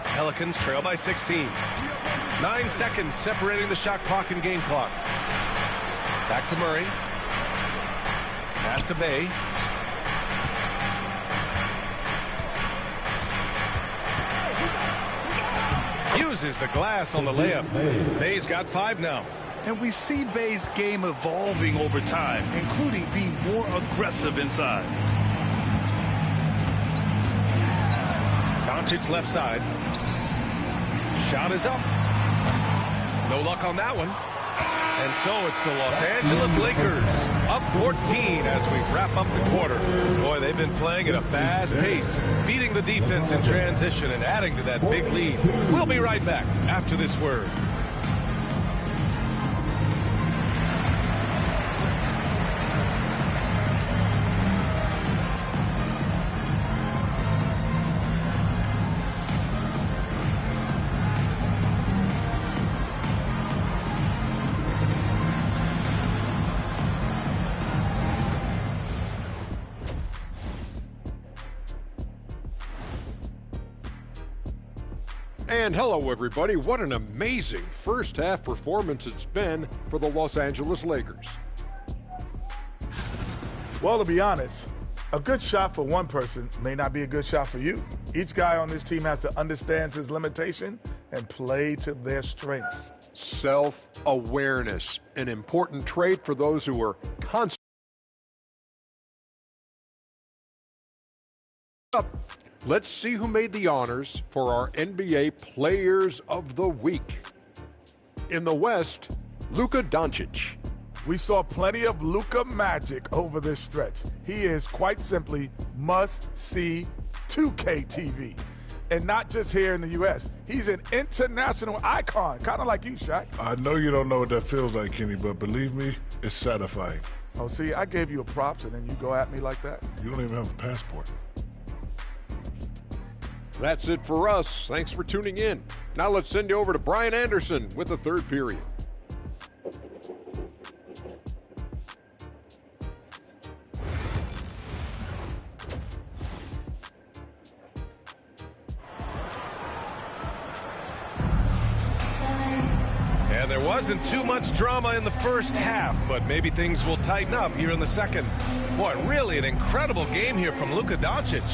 Pelicans trail by 16. 9 seconds separating the shot clock and game clock. Back to Murray. Pass to Bay. Uses the glass on the layup. Bay's got 5 now. And we see Bay's game evolving over time, including being more aggressive inside. Doncic left side. Shot is up. No luck on that one. And so it's the Los Angeles Lakers up 14 as we wrap up the quarter. Boy, they've been playing at a fast pace, beating the defense in transition and adding to that big lead. We'll be right back after this word. And hello, everybody. What an amazing first half performance it's been for the Los Angeles Lakers. Well, to be honest, a good shot for one person may not be a good shot for you. Each guy on this team has to understand his limitation and play to their strengths. Self-awareness, an important trait for those who are constantly up. Let's see who made the honors for our NBA Players of the Week. In the West, Luka Doncic. We saw plenty of Luka magic over this stretch. He is quite simply must-see 2K TV. And not just here in the U.S. He's an international icon, kind of like you, Shaq. I know you don't know what that feels like, Kenny, but believe me, it's satisfying. Oh, see, I gave you a props, and then you go at me like that? You don't even have a passport. That's it for us. Thanks for tuning in. Now let's send you over to Brian Anderson with the third period. And there wasn't too much drama in the first half, but maybe things will tighten up here in the second. Boy, really an incredible game here from Luka Doncic.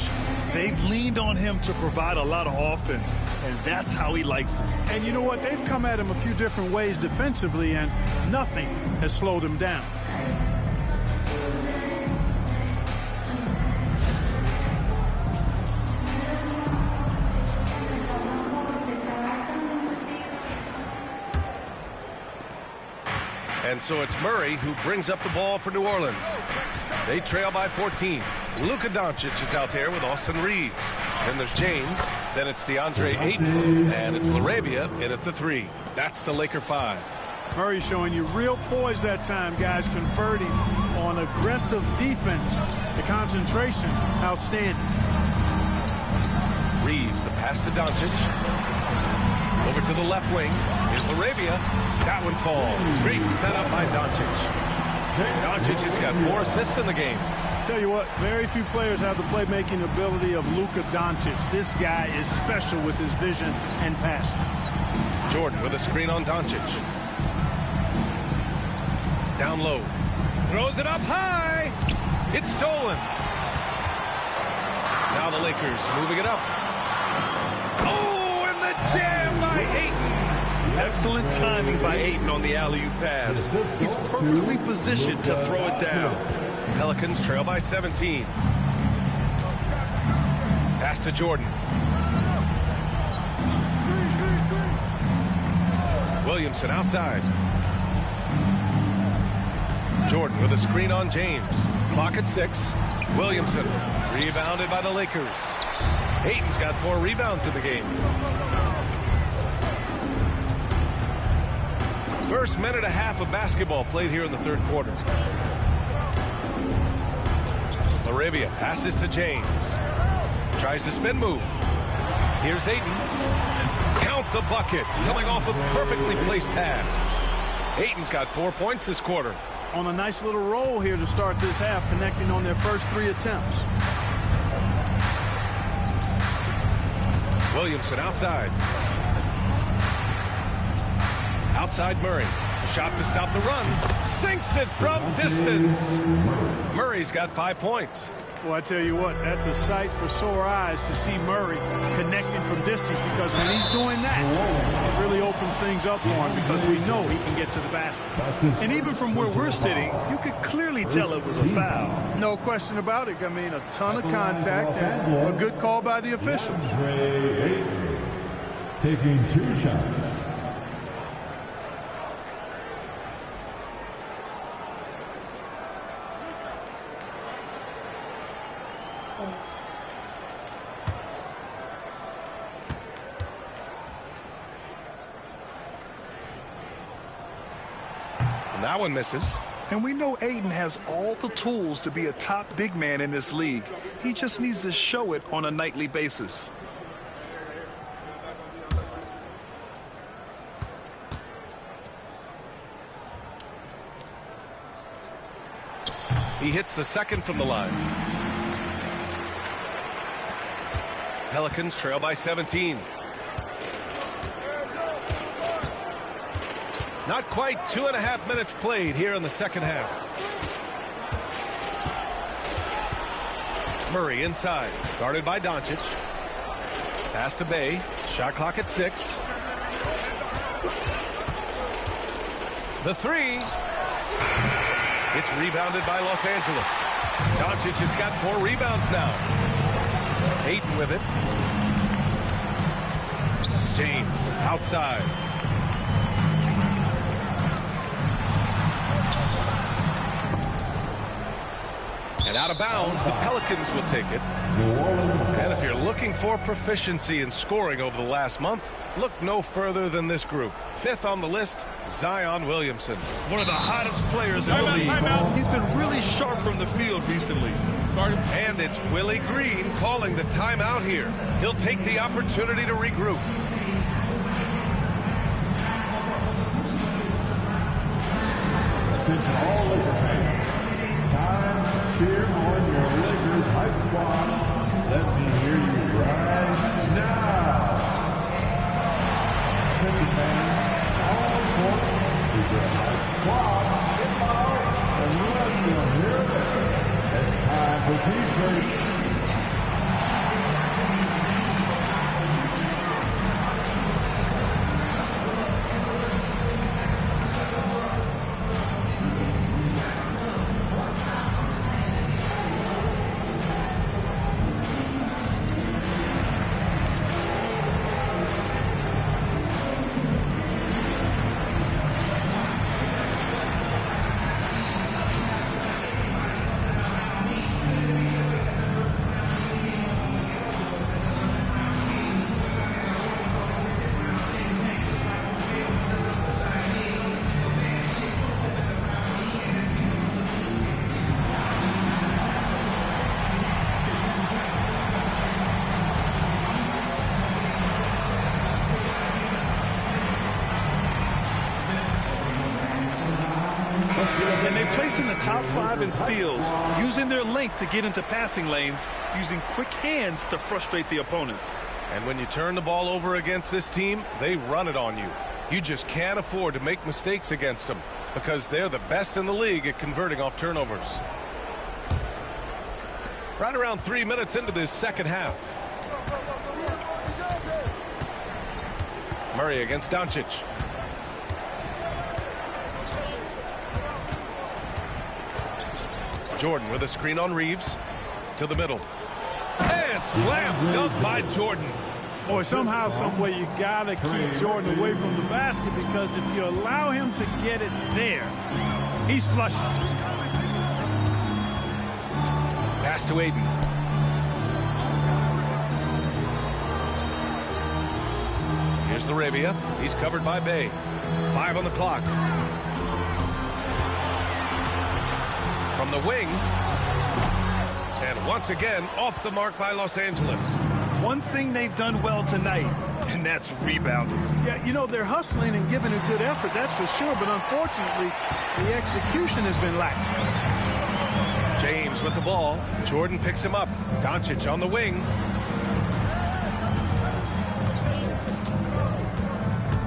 They've leaned on him to provide a lot of offense, and that's how he likes it. And you know what? They've come at him a few different ways defensively, and nothing has slowed him down. And so it's Murray who brings up the ball for New Orleans. They trail by 14. Luka Doncic is out there with Austin Reeves. Then there's James. Then it's DeAndre Ayton. And it's LaRavia in at the 3. That's the Laker 5. Murray showing you real poise that time, guys, converting on aggressive defense. The concentration, outstanding. Reeves, the pass to Doncic. Over to the left wing. Here's LaRavia. That one falls. Great setup by Doncic. Doncic has got 4 assists in the game. Tell you what, very few players have the playmaking ability of Luka Doncic. This guy is special with his vision and passing. Jordan with a screen on Doncic. Down low. Throws it up high. It's stolen. Now the Lakers moving it up. Oh, and the jam by Ayton. Excellent timing by Ayton on the alley-oop pass. He's perfectly positioned to throw it down. Pelicans trail by 17. Pass to Jordan. Williamson outside. Jordan with a screen on James. Clock at 6. Williamson rebounded by the Lakers. Ayton's got 4 rebounds in the game. First minute and a half of basketball played here in the third quarter. LaRavia passes to James. Tries the spin move. Here's Ayton. Count the bucket. Coming off a perfectly placed pass. Ayton's got 4 points this quarter. On a nice little roll here to start this half, connecting on their first 3 attempts. Williamson outside. Outside Murray. Shot to stop the run. Sinks it from distance. Murray's got 5 points. Well, I tell you what, that's a sight for sore eyes to see Murray connecting from distance, because when he's doing that, it really opens things up for him, because we know he can get to the basket. And even from where we're sitting, you could clearly tell it was a foul. No question about it. I mean, a ton of contact and a good call by the officials. Taking 2 shots. That one misses. And we know Ayton has all the tools to be a top big man in this league. He just needs to show it on a nightly basis. He hits the second from the line. Pelicans trail by 17. Not quite 2.5 minutes played here in the second half. Murray inside, guarded by Doncic. Pass to Bay. Shot clock at 6. The 3. It's rebounded by Los Angeles. Doncic has got 4 rebounds now. Ayton with it. James outside. And out of bounds, the Pelicans will take it. And if you're looking for proficiency in scoring over the last month, look no further than this group. 5th on the list, Zion Williamson. One of the hottest players in the league. He's been really sharp from the field recently. And it's Willie Green calling the timeout here. He'll take the opportunity to regroup. All Laker fans, time to cheer on your Lakers hype squad. Let me hear you right now. Attention fans, all important to the hype squad. And let them hear it. It's time for T-shirts. grabbing steals, using their length to get into passing lanes, using quick hands to frustrate the opponents. And when you turn the ball over against this team, they run it on you. You just can't afford to make mistakes against them because they're the best in the league at converting off turnovers. Right around 3 minutes into this second half. Murray against Doncic. Jordan with a screen on Reeves. To the middle. And slam dunk by Jordan. Boy, somehow, some way, you got to keep Jordan away from the basket because if you allow him to get it there, he's flushing. Pass to Aiden. Here's the Arabia. He's covered by Bay. 5 on the clock. From the wing. And once again, off the mark by Los Angeles. One thing they've done well tonight, and that's rebounding. Yeah, you know, they're hustling and giving a good effort, that's for sure. But unfortunately, the execution has been lacking. James with the ball. Jordan picks him up. Doncic on the wing.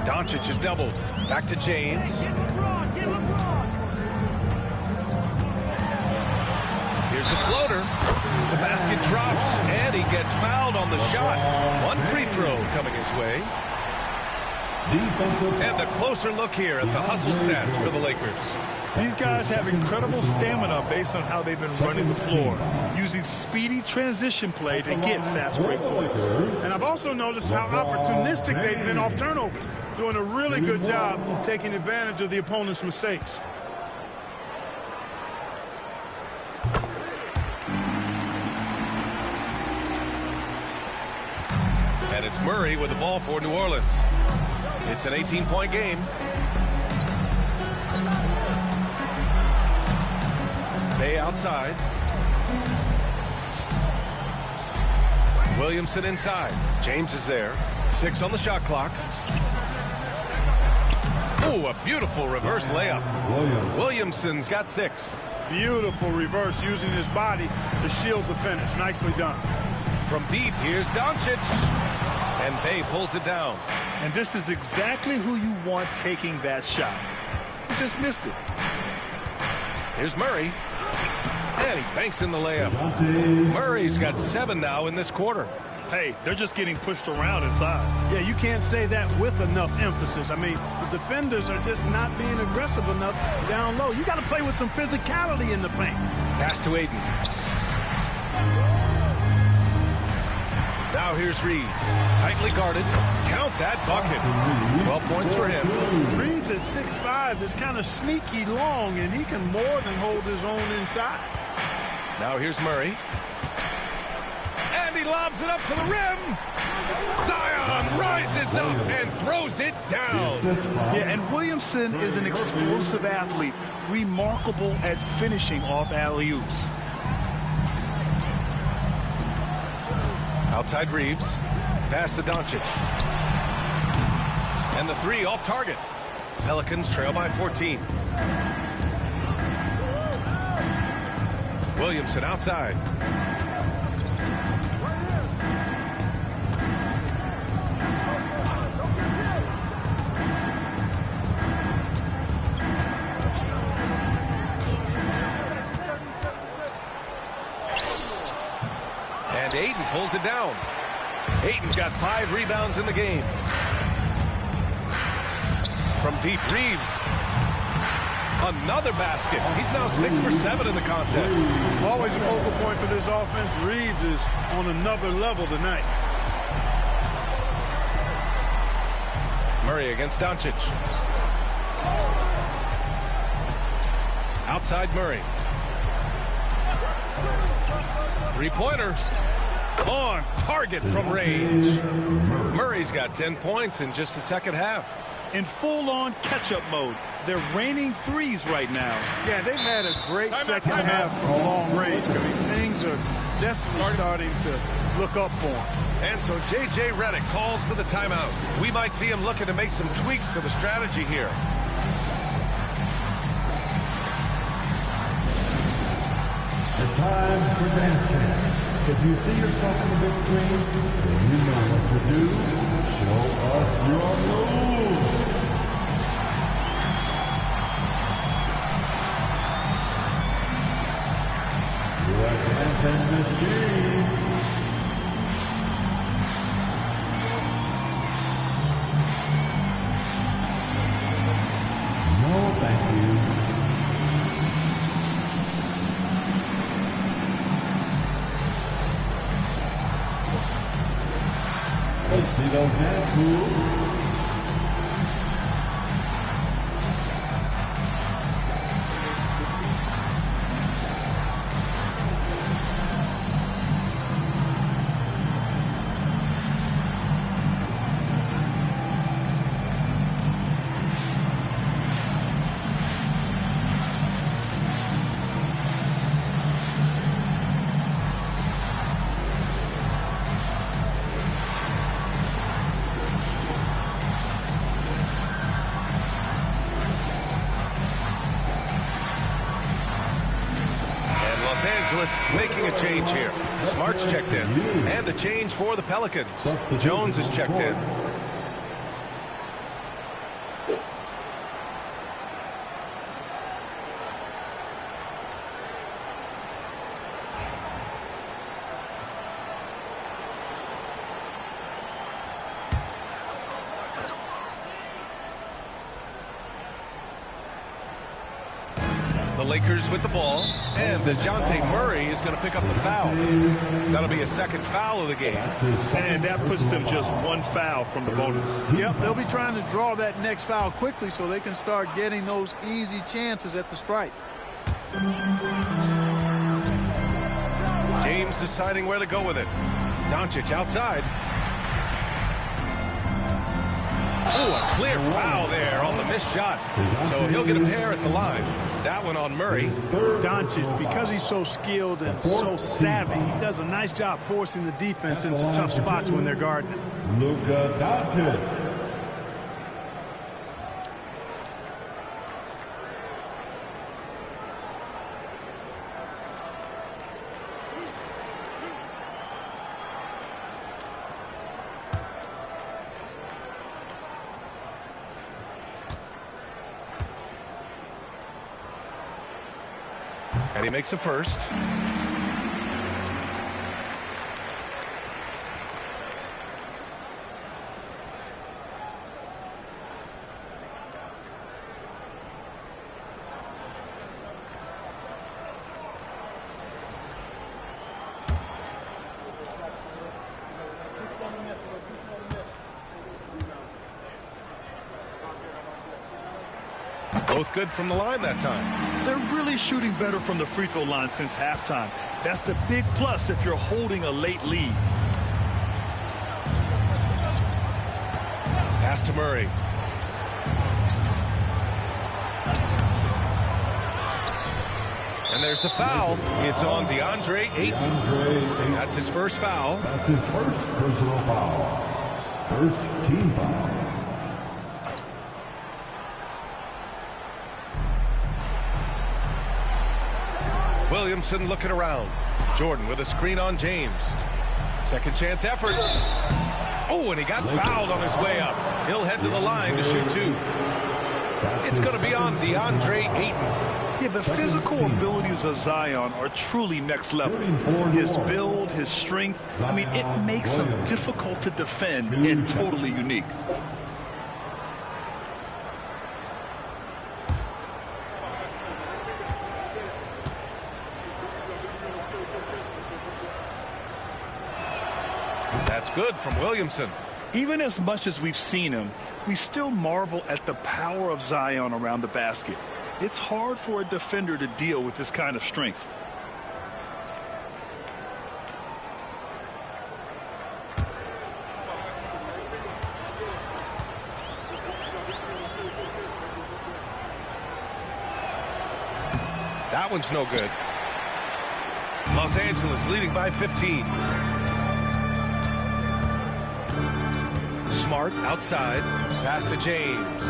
Doncic is doubled. Back to James. Here's the floater. The basket drops, and he gets fouled on the shot. One free throw coming his way. And a closer look here at the hustle stats for the Lakers. These guys have incredible stamina based on how they've been running the floor, using speedy transition play to get fast break points. And I've also noticed how opportunistic they've been off turnovers, doing a really good job taking advantage of the opponent's mistakes. And it's Murray with the ball for New Orleans. It's an 18-point game. Bay outside. Williamson inside. James is there. 6 on the shot clock. Oh, a beautiful reverse layup. Williamson's got 6. Beautiful reverse using his body to shield the finish. Nicely done. From deep, here's Doncic. And Bay pulls it down. And this is exactly who you want taking that shot. He just missed it. Here's Murray. And he banks in the layup. Murray's got 7 now in this quarter. Hey, they're just getting pushed around inside. Yeah, you can't say that with enough emphasis. I mean, the defenders are just not being aggressive enough down low. You got to play with some physicality in the paint. Pass to Aiden. Now here's Reeves. Tightly guarded. Count that bucket. 12 points for him. Reeves at 6'5" is kind of sneaky long, and he can more than hold his own inside. Now here's Murray. And he lobs it up to the rim. Zion rises up and throws it down. Yeah, and Williamson is an explosive athlete, remarkable at finishing off alley-oops. Outside Reeves. Pass to Doncic. And the 3 off target. Pelicans trail by 14. Williamson outside. And Aiden pulls it down. Aiden's got 5 rebounds in the game. From deep, Reeves. Another basket. He's now 6 for 7 in the contest. Always a focal point for this offense. Reeves is on another level tonight. Murray against Doncic. Outside Murray. 3-pointer. On target from range. Murray's got 10 points in just the second half. In full-on catch-up mode. They're raining threes right now. Yeah, they've had a great second half from long range. I mean, things are definitely starting to look up for them. And so J.J. Redick calls for the timeout. We might see him looking to make some tweaks to the strategy here. time for dancing. If you see yourself on the big screen, then you know what to do. Show us your moves. You are dancing machine. No, thank you. Let's see those dance moves. Making a change here. Smart's checked in. And a change for the Pelicans. Jones is checked in. The Lakers with the ball, and DeJounte Murray is going to pick up the foul. That'll be a second foul of the game. And that puts them just one foul from the bonus. Yep, they'll be trying to draw that next foul quickly so they can start getting those easy chances at the stripe. James deciding where to go with it. Doncic outside. Oh, a clear foul there on the missed shot. So he'll get a pair at the line. That one on Murray. Doncic, because he's so skilled and so savvy, he does a nice job forcing the defense into tough spots when they're guarding him. Luka Doncic. And he makes a first. Both good from the line that time. They're really shooting better from the free throw line since halftime. That's a big plus if you're holding a late lead. Pass to Murray. And there's the foul. It's on DeAndre Ayton. That's his first foul. That's his first personal foul. First team foul. Williamson looking around. Jordan with a screen on James. Second chance effort. Oh, and he got fouled on his way up. He'll head to the line to shoot two. It's going to be on DeAndre Ayton. Yeah, the physical abilities of Zion are truly next level. His build, his strength, I mean, it makes him difficult to defend and totally unique. That's good from Williamson. Even as much as we've seen him, we still marvel at the power of Zion around the basket. It's hard for a defender to deal with this kind of strength. That one's no good. Los Angeles leading by 15. Smart outside. Pass to James.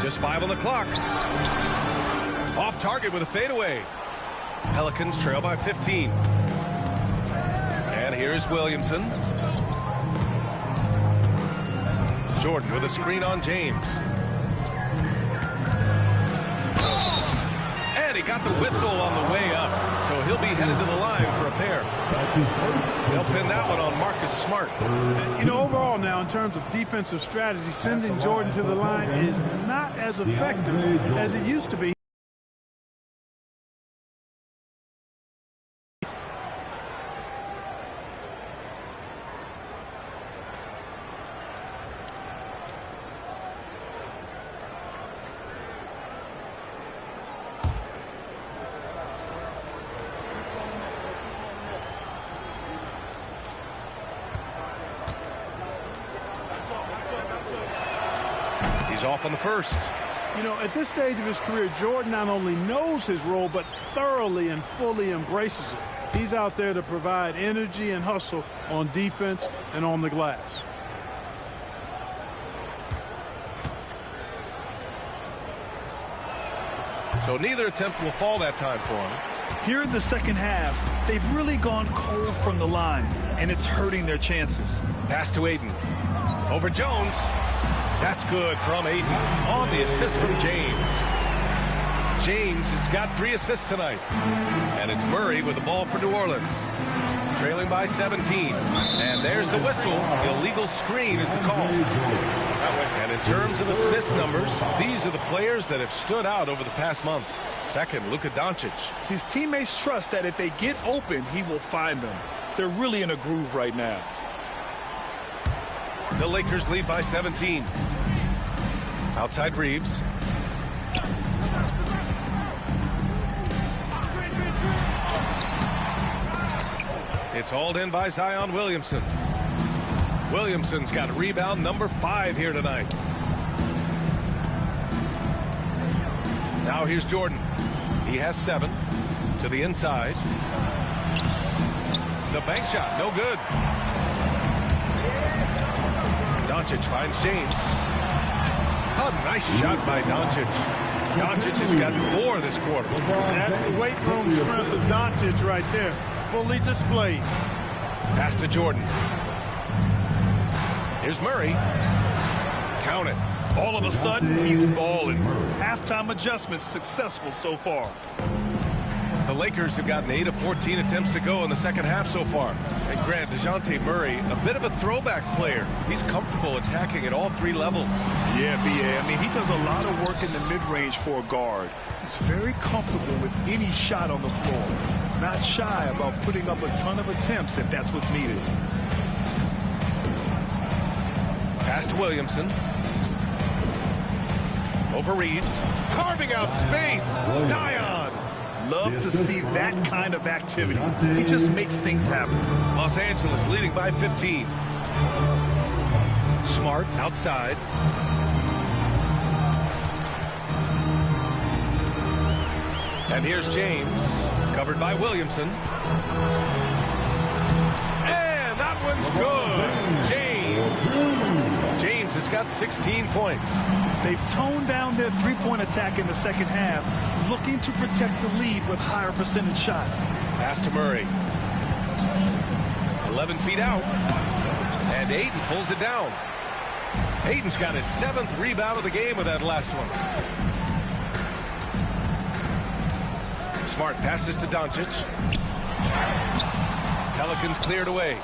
Just 5 on the clock. Off target with a fadeaway. Pelicans trail by 15. And here's Williamson. Jordan with a screen on James. And he got the whistle on the way up. So he'll be headed to the line for a pair. They'll pin that one on Marcus Smart. You know, overall now, in terms of defensive strategy, sending Jordan to the line is not as effective as it used to be. He's off on the first. You know, at this stage of his career, Jordan not only knows his role, but thoroughly and fully embraces it. He's out there to provide energy and hustle on defense and on the glass. So neither attempt will fall that time for him. Here in the second half, they've really gone cold from the line, and it's hurting their chances. Pass to Aiden. Over Jones. That's good from Aiden on the assist from James. James has got 3 assists tonight. And it's Murray with the ball for New Orleans. Trailing by 17. And there's the whistle. Illegal screen is the call. And in terms of assist numbers, these are the players that have stood out over the past month. Second, Luka Doncic. His teammates trust that if they get open, he will find them. They're really in a groove right now. The Lakers lead by 17. Outside Reeves. It's hauled in by Zion Williamson. Williamson's got rebound number 5 here tonight. Now here's Jordan. He has 7 to the inside. The bank shot, no good. Doncic finds James. A nice shot by Doncic. Doncic has got 4 this quarter. That's the weight room strength of Doncic right there. Fully displayed. Pass to Jordan. Here's Murray. Count it. All of a sudden, he's balling. Halftime adjustments successful so far. The Lakers have gotten 8 of 14 attempts to go in the second half so far. And Grant, DeJounte Murray, a bit of a throwback player. He's comfortable attacking at all 3 levels. Yeah, B.A. I mean, he does a lot of work in the mid-range for a guard. He's very comfortable with any shot on the floor. Not shy about putting up a ton of attempts if that's what's needed. Pass to Williamson. Over Reeves. Carving out space. Zion. Love to see that kind of activity. He just makes things happen. Los Angeles leading by 15. Smart outside. And here's James, covered by Williamson. And that one's good. James has got 16 points. They've toned down their three-point attack in the second half, looking to protect the lead with higher percentage shots. Pass to Murray. 11 feet out. And Aiden pulls it down. Aiden's got his 7th rebound of the game with that last one. Smart passes to Doncic. Pelicans cleared away.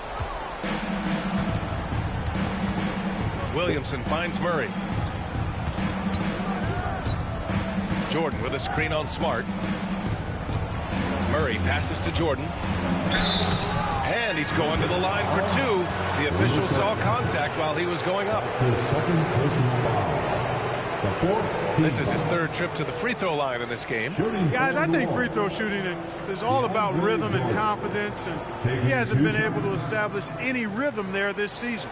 Williamson finds Murray. Jordan with a screen on Smart. Murray passes to Jordan. And he's going to the line for 2. The official saw contact while he was going up. This is his 3rd trip to the free throw line in this game. Guys, I think free throw shooting is all about rhythm and confidence, and he hasn't been able to establish any rhythm there this season.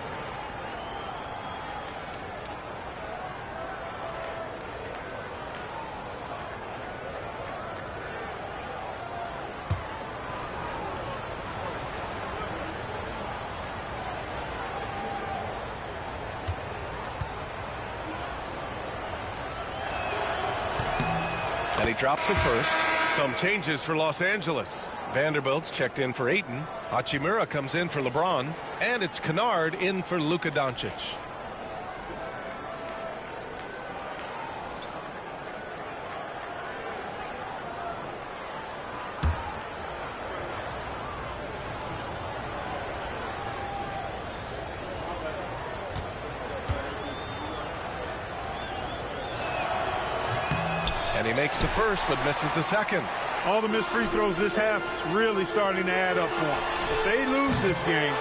And he drops it first. Some changes for Los Angeles. Vanderbilt's checked in for Ayton. Hachimura comes in for LeBron. And it's Kennard in for Luka Doncic. And he makes the first, but misses the second. All the missed free throws this half is really starting to add up for them. If they lose this game,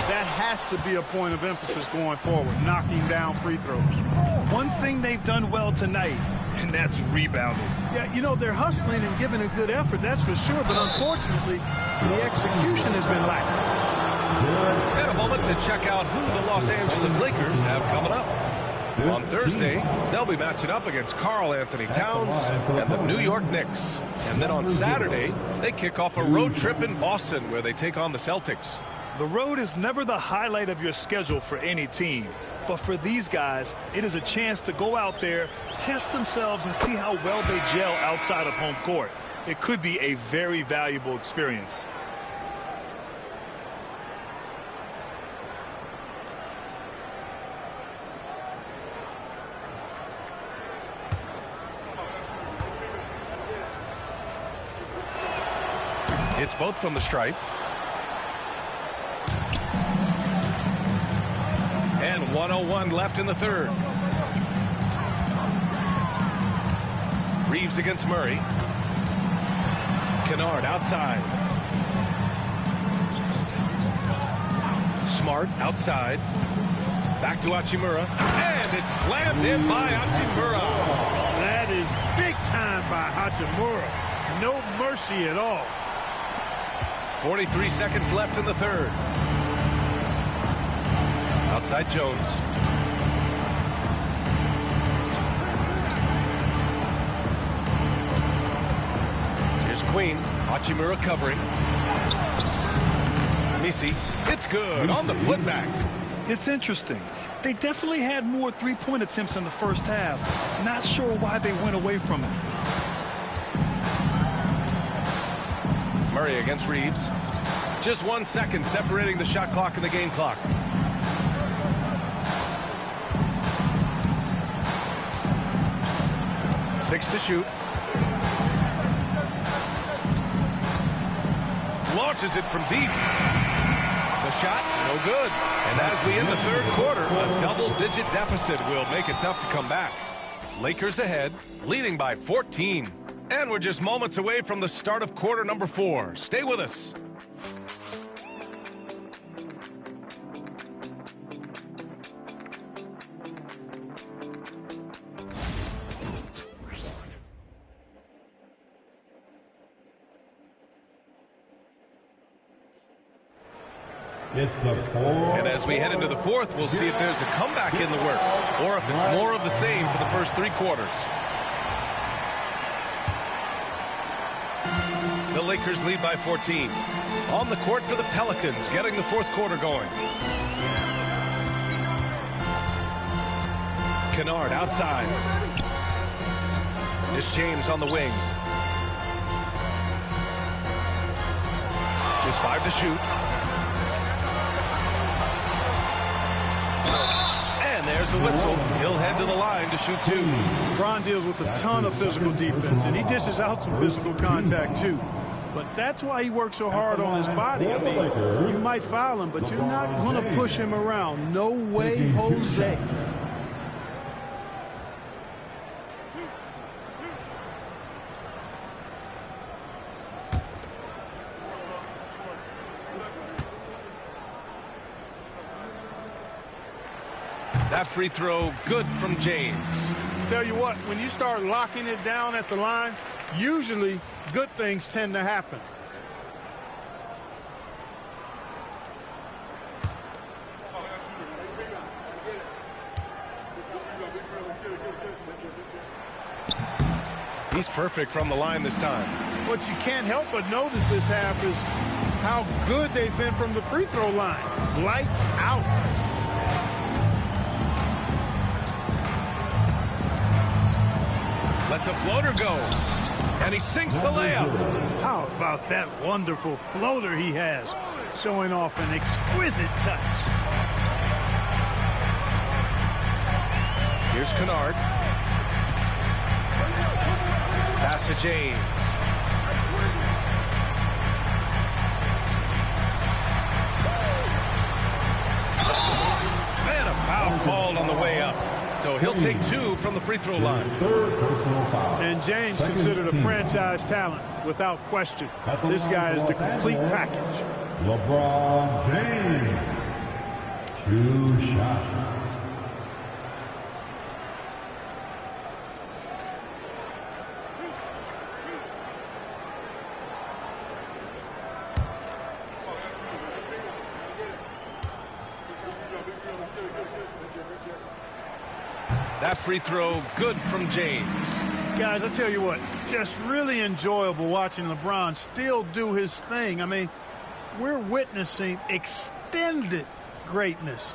that has to be a point of emphasis going forward, knocking down free throws. One thing they've done well tonight, and that's rebounding. Yeah, you know, they're hustling and giving a good effort, that's for sure, but unfortunately, the execution has been lacking. And a moment to check out who the Los Angeles Lakers have coming up. On Thursday, they'll be matching up against Karl Anthony Towns and the New York Knicks. And then on Saturday, they kick off a road trip in Boston where they take on the Celtics. The road is never the highlight of your schedule for any team. But for these guys, it is a chance to go out there, test themselves, and see how well they gel outside of home court. It could be a very valuable experience. It's both from the stripe. And 1:01 left in the third. Reeves against Murray. Kennard outside. Smart outside. Back to Hachimura. And it's slammed in by Hachimura. That is big time by Hachimura. No mercy at all. 43 seconds left in the third. Outside Jones. Here's Queen. Hachimura covering. Misi. It's good on the putback. It's interesting. They definitely had more three-point attempts in the first half. Not sure why they went away from it. Murray against Reeves. Just 1 second separating the shot clock and the game clock. Six to shoot. Launches it from deep. The shot, no good. And as we end the third quarter, a double-digit deficit will make it tough to come back. Lakers ahead, leading by 14. And we're just moments away from the start of quarter number 4. Stay with us. And as we head into the fourth, we'll see if there's a comeback in the works or if it's more of the same for the first 3 quarters. The Lakers lead by 14. On the court for the Pelicans, getting the fourth quarter going. Kennard outside. It's James on the wing. Just 5 to shoot. And there's a whistle. He'll head to the line to shoot 2. LeBron deals with a ton of physical defense, and he dishes out some physical contact, too. But that's why he works so hard on his body. I mean, you might foul him, but you're not going to push him around. No way, Jose. That free throw, good from James. Tell you what, when you start locking it down at the line, usually good things tend to happen. He's perfect from the line this time. What you can't help but notice this half is how good they've been from the free throw line. Lights out. Lets a floater go. And he sinks the layup. How about that wonderful floater he has, showing off an exquisite touch. Here's Kennard. Pass to James. And a foul called on the way up. So he'll take 2 from the free throw line. And James considered a franchise talent without question. This guy is the complete package. LeBron James, 2 shots. That free throw good from James. Guys, I tell you what, just really enjoyable watching LeBron still do his thing. I mean, we're witnessing extended greatness.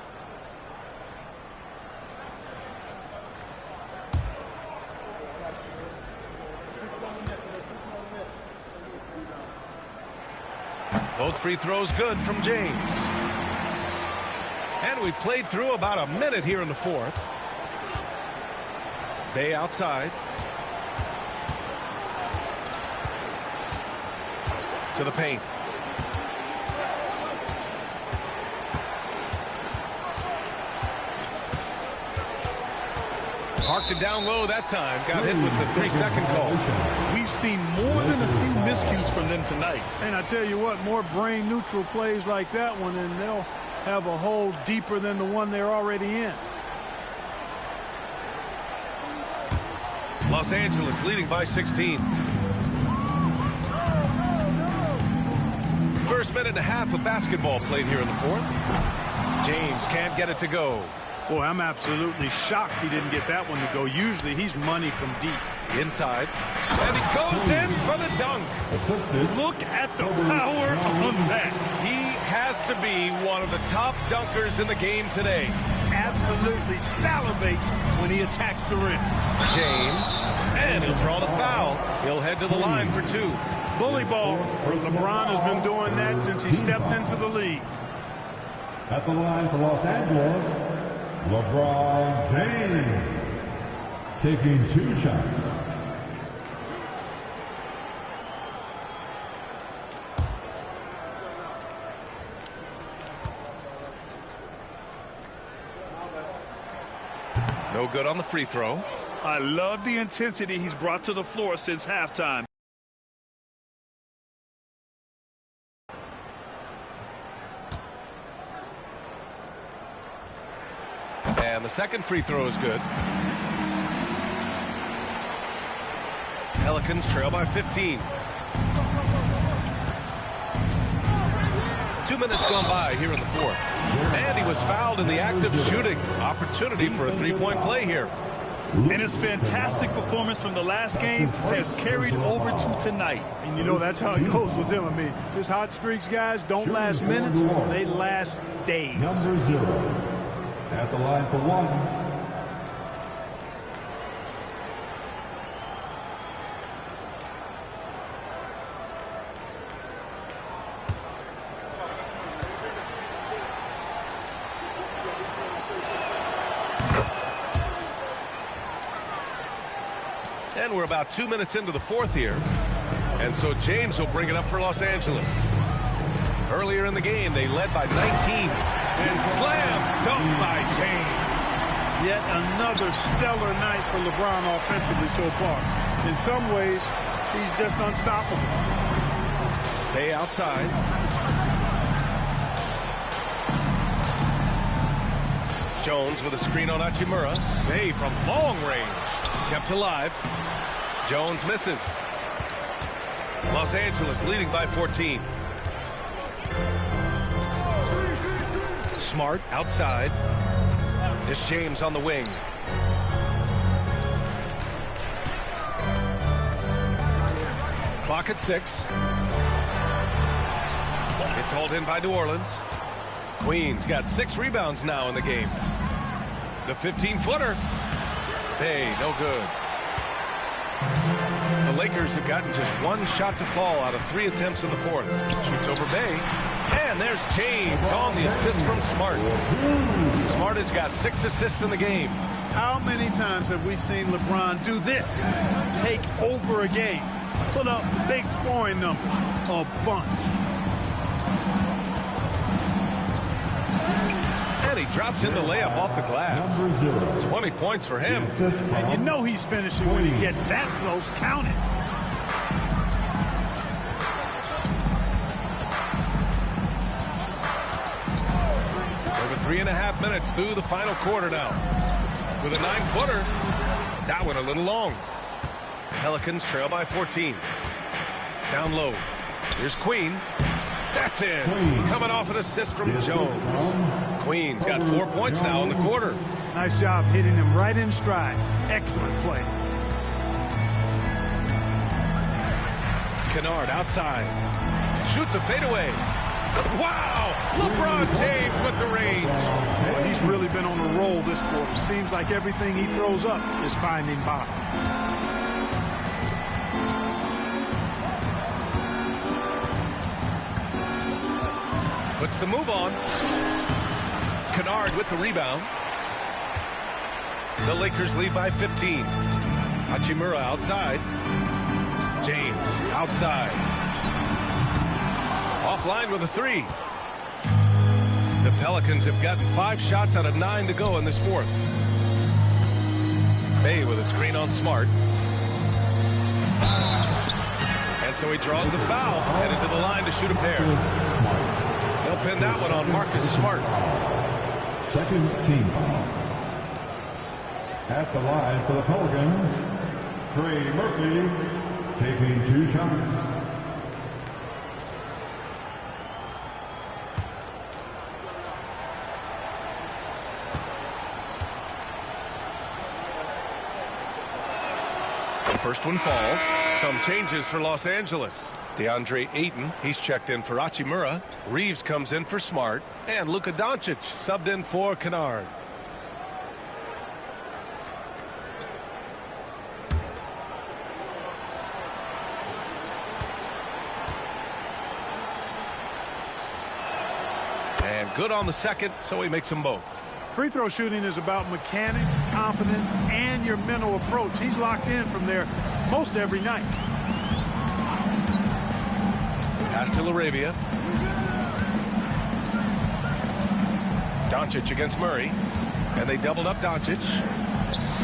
Both free throws good from James. And we played through about a minute here in the fourth. Bay outside. To the paint. Parked it down low that time. Got hit with the 3-second call. We've seen more than a few miscues from them tonight. And I tell you what, more brain neutral plays like that one, and they'll have a hole deeper than the one they're already in. Los Angeles leading by 16. First minute and a half of basketball played here in the fourth. James can't get it to go. Boy, I'm absolutely shocked he didn't get that one to go. Usually he's money from deep. Inside. And he goes in for the dunk. Look at the power on that. He has to be one of the top dunkers in the game today. Absolutely salivates when he attacks the rim. James, and he'll draw the foul. He'll head to the line for 2. Bully ball. LeBron has been doing that since he stepped into the league. At the line for Los Angeles, LeBron James, taking 2 shots. No good on the free throw. I love the intensity he's brought to the floor since halftime. And the second free throw is good. Pelicans trail by 15. 2 minutes gone by here in the fourth. And he was fouled in the act of shooting. Opportunity for a 3-point play here. And his fantastic performance from the last game has carried over to tonight. And you know that's how it goes with him. I mean, his hot streaks, guys, don't last minutes. They last days. Number 0. At the line for 1. And we're about 2 minutes into the fourth here. And so James will bring it up for Los Angeles. Earlier in the game, they led by 19. And slam dunk by James. Yet another stellar night for LeBron offensively so far. In some ways, he's just unstoppable. Bay outside. Jones with a screen on Hachimura. Bay from long range. Kept alive. Jones misses. Los Angeles leading by 14. Smart outside. It's James on the wing. Clock at 6. It's hauled in by New Orleans. Queens got 6 rebounds now in the game. The 15-footer. Hey, no good. The Lakers have gotten just one shot to fall out of 3 attempts in the fourth. Shoots over Bay. And there's James on the assist from Smart. Smart has got 6 assists in the game. How many times have we seen LeBron do this? Take over a game. Put up big scoring numbers. A bunch. And he drops in the layup off the glass. 20 points for him. And you know he's finishing when he gets that close. Count it. Over 3.5 minutes through the final quarter now. With a 9-footer. That one a little long. Pelicans trail by 14. Down low. Here's Queen. That's in. Coming off an assist from Jones. Queen's got 4 points now in the quarter. Nice job hitting him right in stride. Excellent play. Kennard outside. Shoots a fadeaway. Wow! LeBron James with the range. Well, he's really been on a roll this quarter. Seems like everything he throws up is finding bottom. Puts the move on. Kennard with the rebound. The Lakers lead by 15. Hachimura outside. James outside. Offline with a 3. The Pelicans have gotten 5 shots out of 9 to go in this fourth. Bay with a screen on Smart. And so he draws the foul, headed to the line to shoot a pair. He'll pin that one on Marcus Smart. Second team. At the line for the Pelicans, Trey Murphy taking 2 shots. First one falls. Some changes for Los Angeles. DeAndre Ayton, he's checked in for Hachimura. Reeves comes in for Smart. And Luka Doncic subbed in for Kennard. And good on the second, so he makes them both. Free throw shooting is about mechanics, confidence, and your mental approach. He's locked in from there most every night. Pass to LaRavia. Doncic against Murray. And they doubled up Doncic.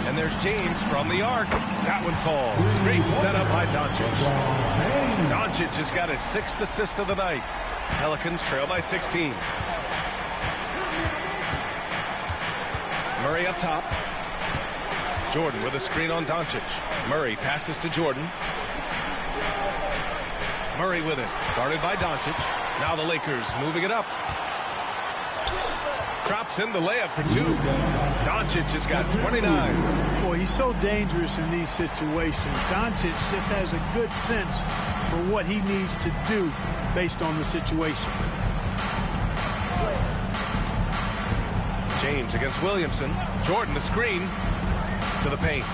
And there's James from the arc. That one falls. Great setup by Doncic. Doncic has got his 6th assist of the night. Pelicans trail by 16. Murray up top. Jordan with a screen on Doncic. Murray passes to Jordan. Murray with it. Guarded by Doncic. Now the Lakers moving it up. Drops in the layup for 2. Doncic has got 29. Boy, he's so dangerous in these situations. Doncic just has a good sense for what he needs to do based on the situation. James against Williamson. Jordan the screen to the paint.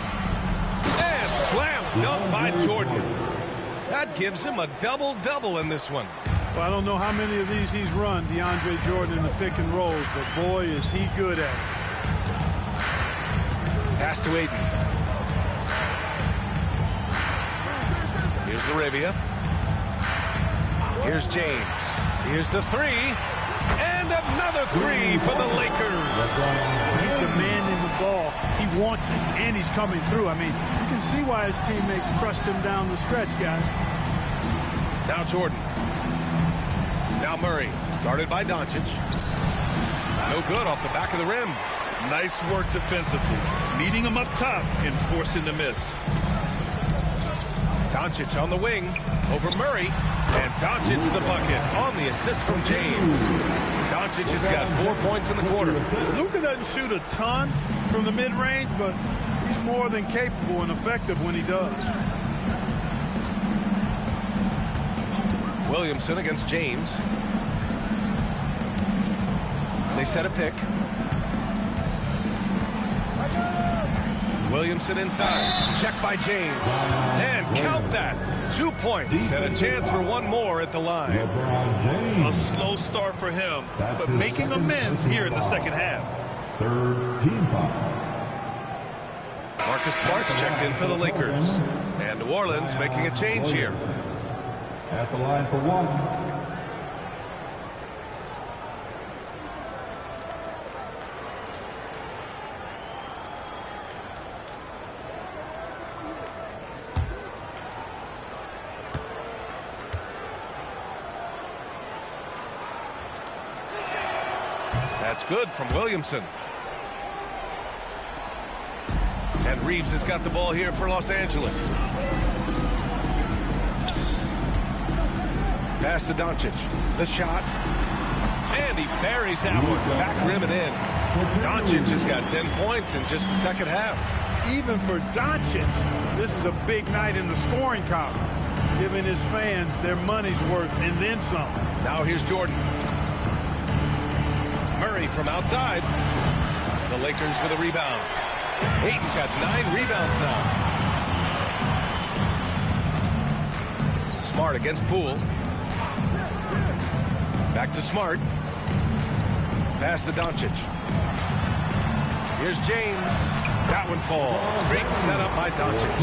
And slam dunk by Jordan. That gives him a double-double in this one. Well, I don't know how many of these he's run, DeAndre Jordan, in the pick and rolls, but boy, is he good at it. Pass to Ayton. Here's LaRavia. Here's James. Here's the 3. And another 3 for the Lakers. He's demanding the ball. He wants it, and he's coming through. I mean, you can see why his teammates trust him down the stretch, guys. Now Jordan. Now Murray, guarded by Doncic. No good off the back of the rim. Nice work defensively, meeting him up top and forcing the miss. Doncic on the wing over Murray. And Doncic's the bucket on the assist from James. Doncic has got 4 points in the quarter. Luka doesn't shoot a ton from the mid-range, but he's more than capable and effective when he does. Williamson against James. They set a pick. Williamson inside. Check by James. And count that. 2 points and a chance for one more at the line. A slow start for him, but making amends here in the second half. Third team foul. Marcus Smart's checked in for the Lakers. And New Orleans making a change here. At the line for one. That's good from Williamson. And Reeves has got the ball here for Los Angeles. Pass to Doncic. The shot. And he buries that one. Back rim and in. Doncic has got 10 points in just the second half. Even for Doncic, this is a big night in the scoring column, giving his fans their money's worth and then some. Now here's Jordan. Murray from outside. The Lakers with a rebound. Ayton's got 9 rebounds now. Smart against Poole. Back to Smart. Pass to Doncic. Here's James. That one falls. Great setup by Doncic.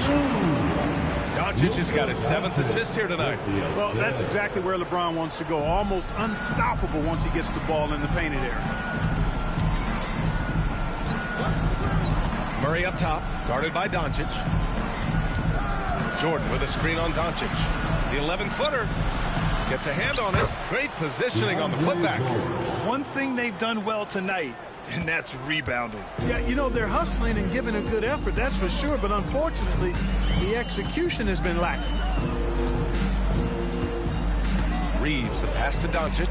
Doncic has got his 7th assist here tonight. Well, that's exactly where LeBron wants to go. Almost unstoppable once he gets the ball in the painted area. Murray up top, guarded by Doncic. Jordan with a screen on Doncic. The 11-footer gets a hand on it. Great positioning on the putback. One thing they've done well tonight, and that's rebounding. Yeah, you know, they're hustling and giving a good effort, that's for sure, but unfortunately, the execution has been lacking. Reeves, the pass to Doncic.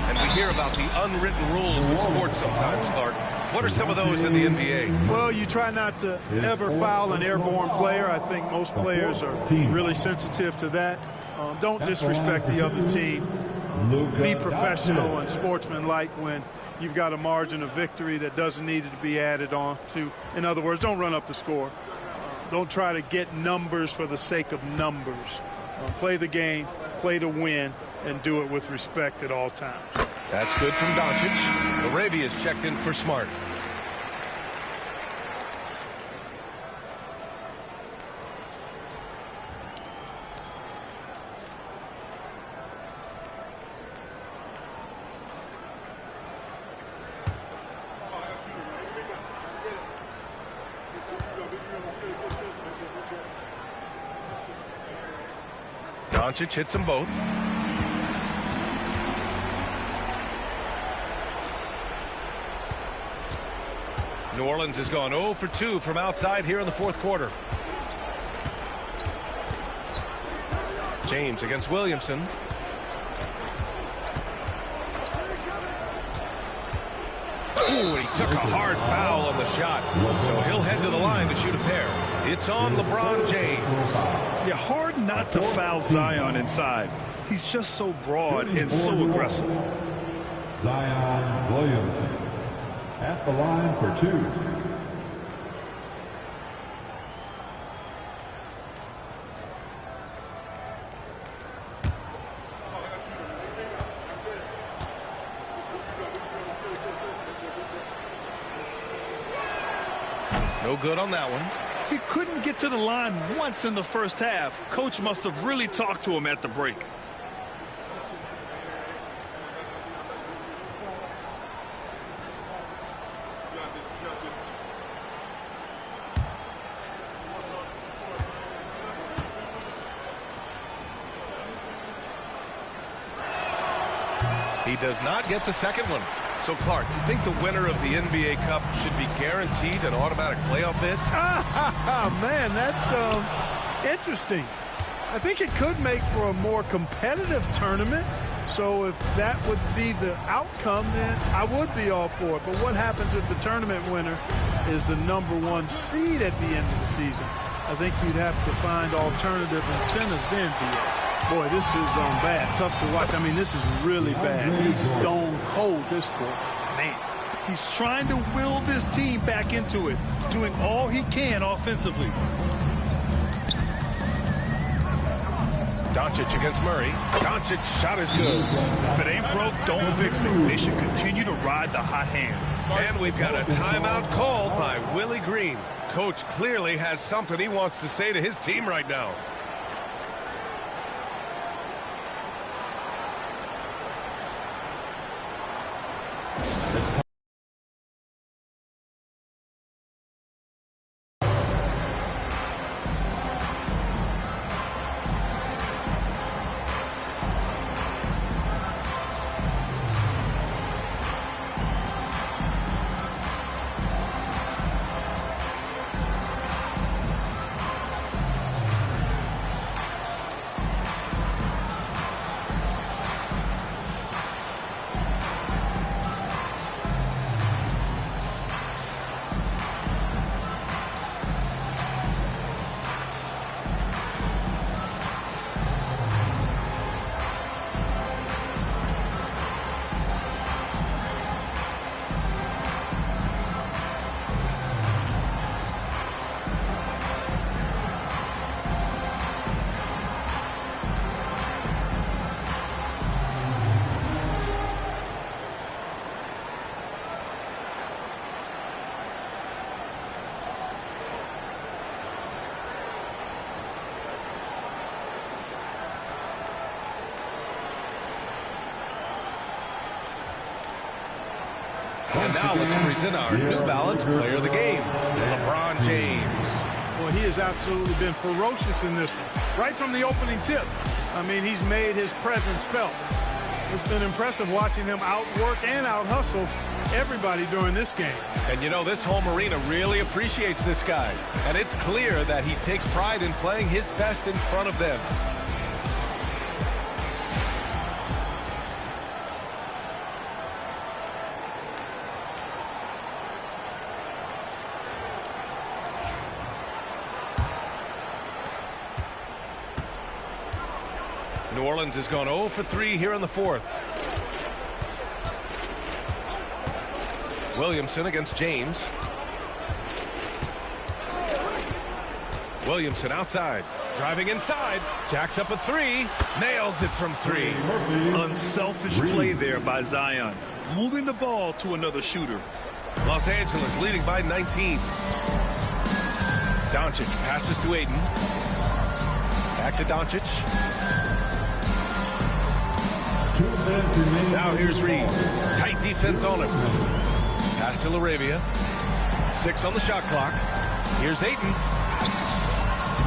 And we hear about the unwritten rules of sports sometimes, Clark. What are some of those in the NBA? Well, you try not to ever foul an airborne player. I think most players are really sensitive to that. Don't disrespect the other team. Be professional and sportsmanlike when you've got a margin of victory that doesn't need to be added on to. In other words, don't run up the score. Don't try to get numbers for the sake of numbers. Play the game, play to win, and do it with respect at all times. That's good from Doncic. Arabia's checked in for Smart. Doncic hits them both. New Orleans has gone 0 for 2 from outside here in the fourth quarter. James against Williamson. Ooh, he took a hard foul on the shot. So he'll head to the line to shoot a pair. It's on LeBron James. Yeah, hard not to foul Zion inside. He's just so broad and so aggressive. Zion Williamson at the line for 2. No good on that one. He couldn't get to the line once in the first half. Coach must have really talked to him at the break. He does not get the second one. So, Clark, you think the winner of the NBA Cup should be guaranteed an automatic playoff bid? Man, that's interesting. I think it could make for a more competitive tournament. So if that would be the outcome, then I would be all for it. But what happens if the tournament winner is the #1 seed at the end of the season? I think you'd have to find alternative incentives then, Boy, this is bad. Tough to watch. I mean, this is really bad. He's stone cold this quarter. Man. He's trying to will this team back into it, doing all he can offensively. Doncic against Murray. Doncic shot is good. If it ain't broke, don't fix it. They should continue to ride the hot hand. And we've got a timeout called by Willie Green. Coach clearly has something he wants to say to his team right now. And now let's present our New Balance Player of the Game, LeBron James. Well, he has absolutely been ferocious in this one, right from the opening tip. I mean, he's made his presence felt. It's been impressive watching him outwork and out-hustle everybody during this game. And you know, this home arena really appreciates this guy. And it's clear that he takes pride in playing his best in front of them. New Orleans has gone 0 for 3 here in the fourth. Williamson against James. Williamson outside, driving inside, jacks up a three, nails it from 3. Unselfish play there by Zion, moving the ball to another shooter. Los Angeles leading by 19. Doncic passes to Aiden. Back to Doncic. Now here's Reeves. Tight defense on him. Pass to LaRavia. 6 on the shot clock. Here's Ayton.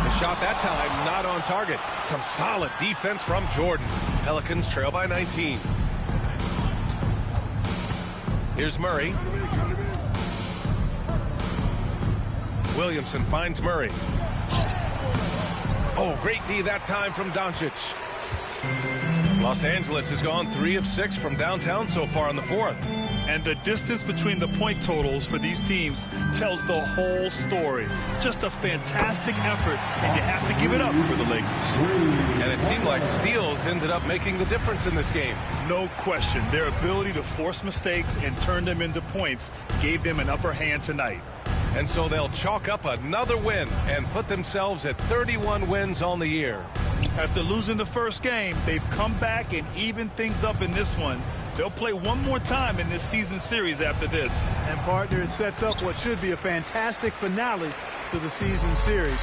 The shot that time not on target. Some solid defense from Jordan. Pelicans trail by 19. Here's Murray. Williamson finds Murray. Oh, great D that time from Doncic. Los Angeles has gone 3 of 6 from downtown so far in the fourth. And the distance between the point totals for these teams tells the whole story. Just a fantastic effort, and you have to give it up for the Lakers. And it seemed like steals ended up making the difference in this game. No question. Their ability to force mistakes and turn them into points gave them an upper hand tonight. And so they'll chalk up another win and put themselves at 31 wins on the year. After losing the first game, they've come back and evened things up in this one. They'll play one more time in this season series after this. And partner, it sets up what should be a fantastic finale to the season series.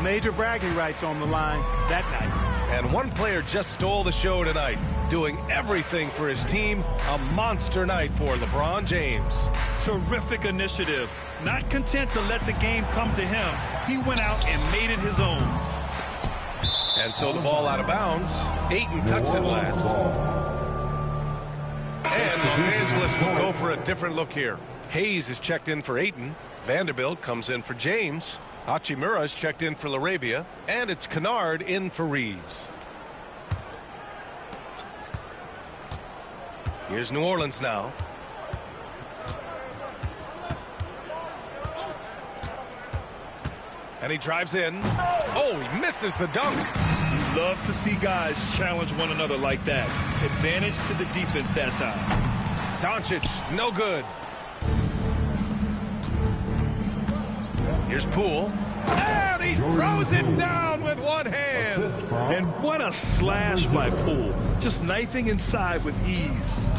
Major bragging rights on the line that night. And one player just stole the show tonight, doing everything for his team. A monster night for LeBron James. Terrific initiative. Not content to let the game come to him, he went out and made it his own. And so the ball out of bounds. Ayton touched it last. And Los Angeles will go for a different look here. Hayes is checked in for Ayton. Vanderbilt comes in for James. Hachimura is checked in for LaRavia. And it's Kennard in for Reeves. Here's New Orleans now. And he drives in. Oh, he misses the dunk. You love to see guys challenge one another like that. Advantage to the defense that time. Doncic, no good. Here's Poole. And he throws it down with one hand. And what a slash by Poole. Just knifing inside with ease.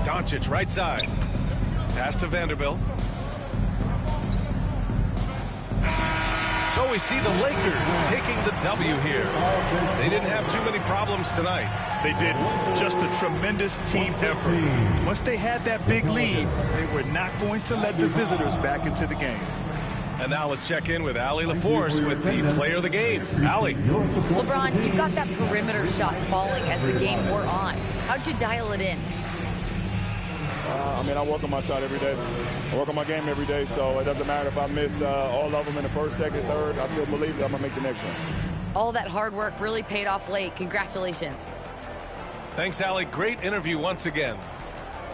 Doncic right side. Pass to Vanderbilt. So we see the Lakers taking the W here. They didn't have too many problems tonight. They didn't. Just a tremendous team effort. Once they had that big lead, they were not going to let the visitors back into the game. And now let's check in with Allie LaForce with the player of the game. Allie. LeBron, you got that perimeter shot falling as the game wore on. How'd you dial it in? I work on my shot every day. I work on my game every day, so it doesn't matter if I miss all of them in the first, second, third. I still believe that I'm going to make the next one. All that hard work really paid off late. Congratulations. Thanks, Allie. Great interview once again.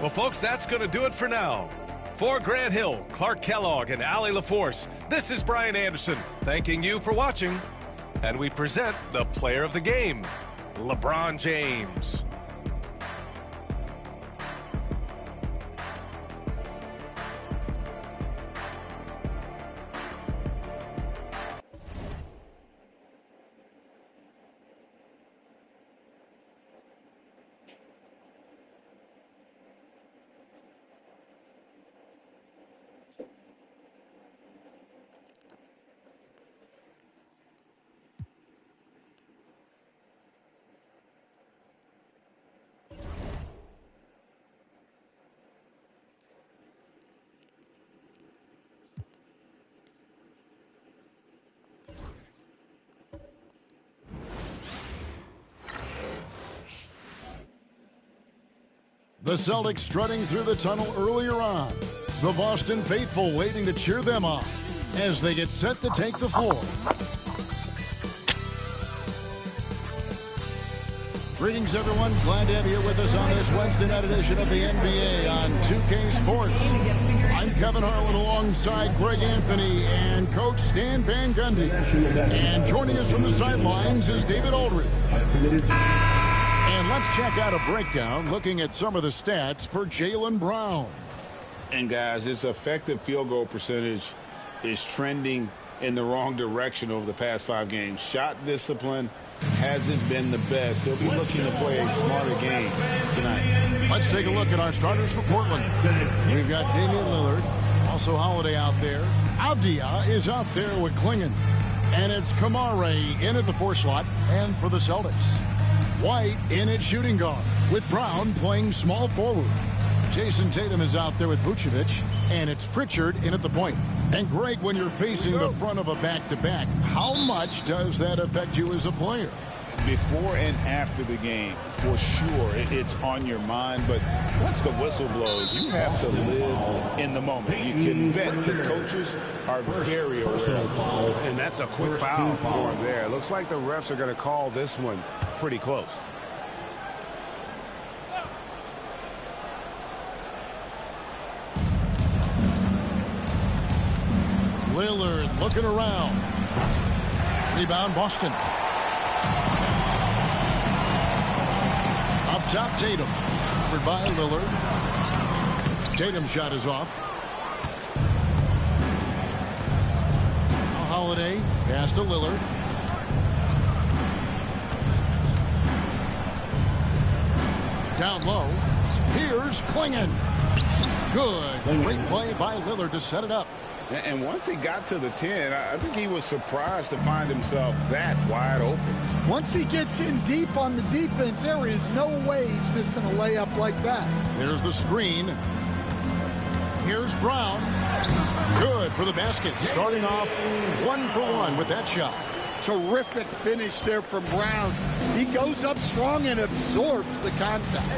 Well, folks, that's going to do it for now. For Grant Hill, Clark Kellogg, and Allie LaForce, this is Brian Anderson thanking you for watching. And we present the player of the game, LeBron James. The Celtics strutting through the tunnel earlier on. The Boston faithful waiting to cheer them on as they get set to take the floor. Greetings, everyone. Glad to have you here with us on this Wednesday night edition of the NBA on 2K Sports. I'm Kevin Harlan alongside Greg Anthony and Coach Stan Van Gundy. And joining us from the sidelines is David Aldridge. And let's check out a breakdown looking at some of the stats for Jaylen Brown. And guys, his effective field goal percentage is trending in the wrong direction over the past 5 games. Shot discipline hasn't been the best. He'll be looking to play a smarter game tonight. Let's take a look at our starters for Portland. We've got Damian Lillard, also Holiday out there. Avdia is out there with Klingon. And it's Kamare in at the 4 slot. And for the Celtics, White in at shooting guard, with Brown playing small forward. Jason Tatum is out there with Vucevic, and it's Pritchard in at the point. And Greg, when you're facing the front of a back-to-back, how much does that affect you as a player? Before and after the game, for sure, it's on your mind. But once the whistle blows, you have to live in the moment. You can bet the coaches are very aware of it. And that's a quick foul for him there. It looks like the refs are going to call this one pretty close. Lillard looking around. Rebound, Boston. Up top, Tatum. Covered by Lillard. Tatum's shot is off. Now Holiday. Pass to Lillard. Down low. Here's Klingon. Good. Great play by Lillard to set it up. And once he got to the 10, I think he was surprised to find himself that wide open. Once he gets in deep on the defense, there is no way he's missing a layup like that. There's the screen. Here's Brown. Good for the basket. Starting off 1 for 1 with that shot. Terrific finish there from Brown. He goes up strong and absorbs the contact.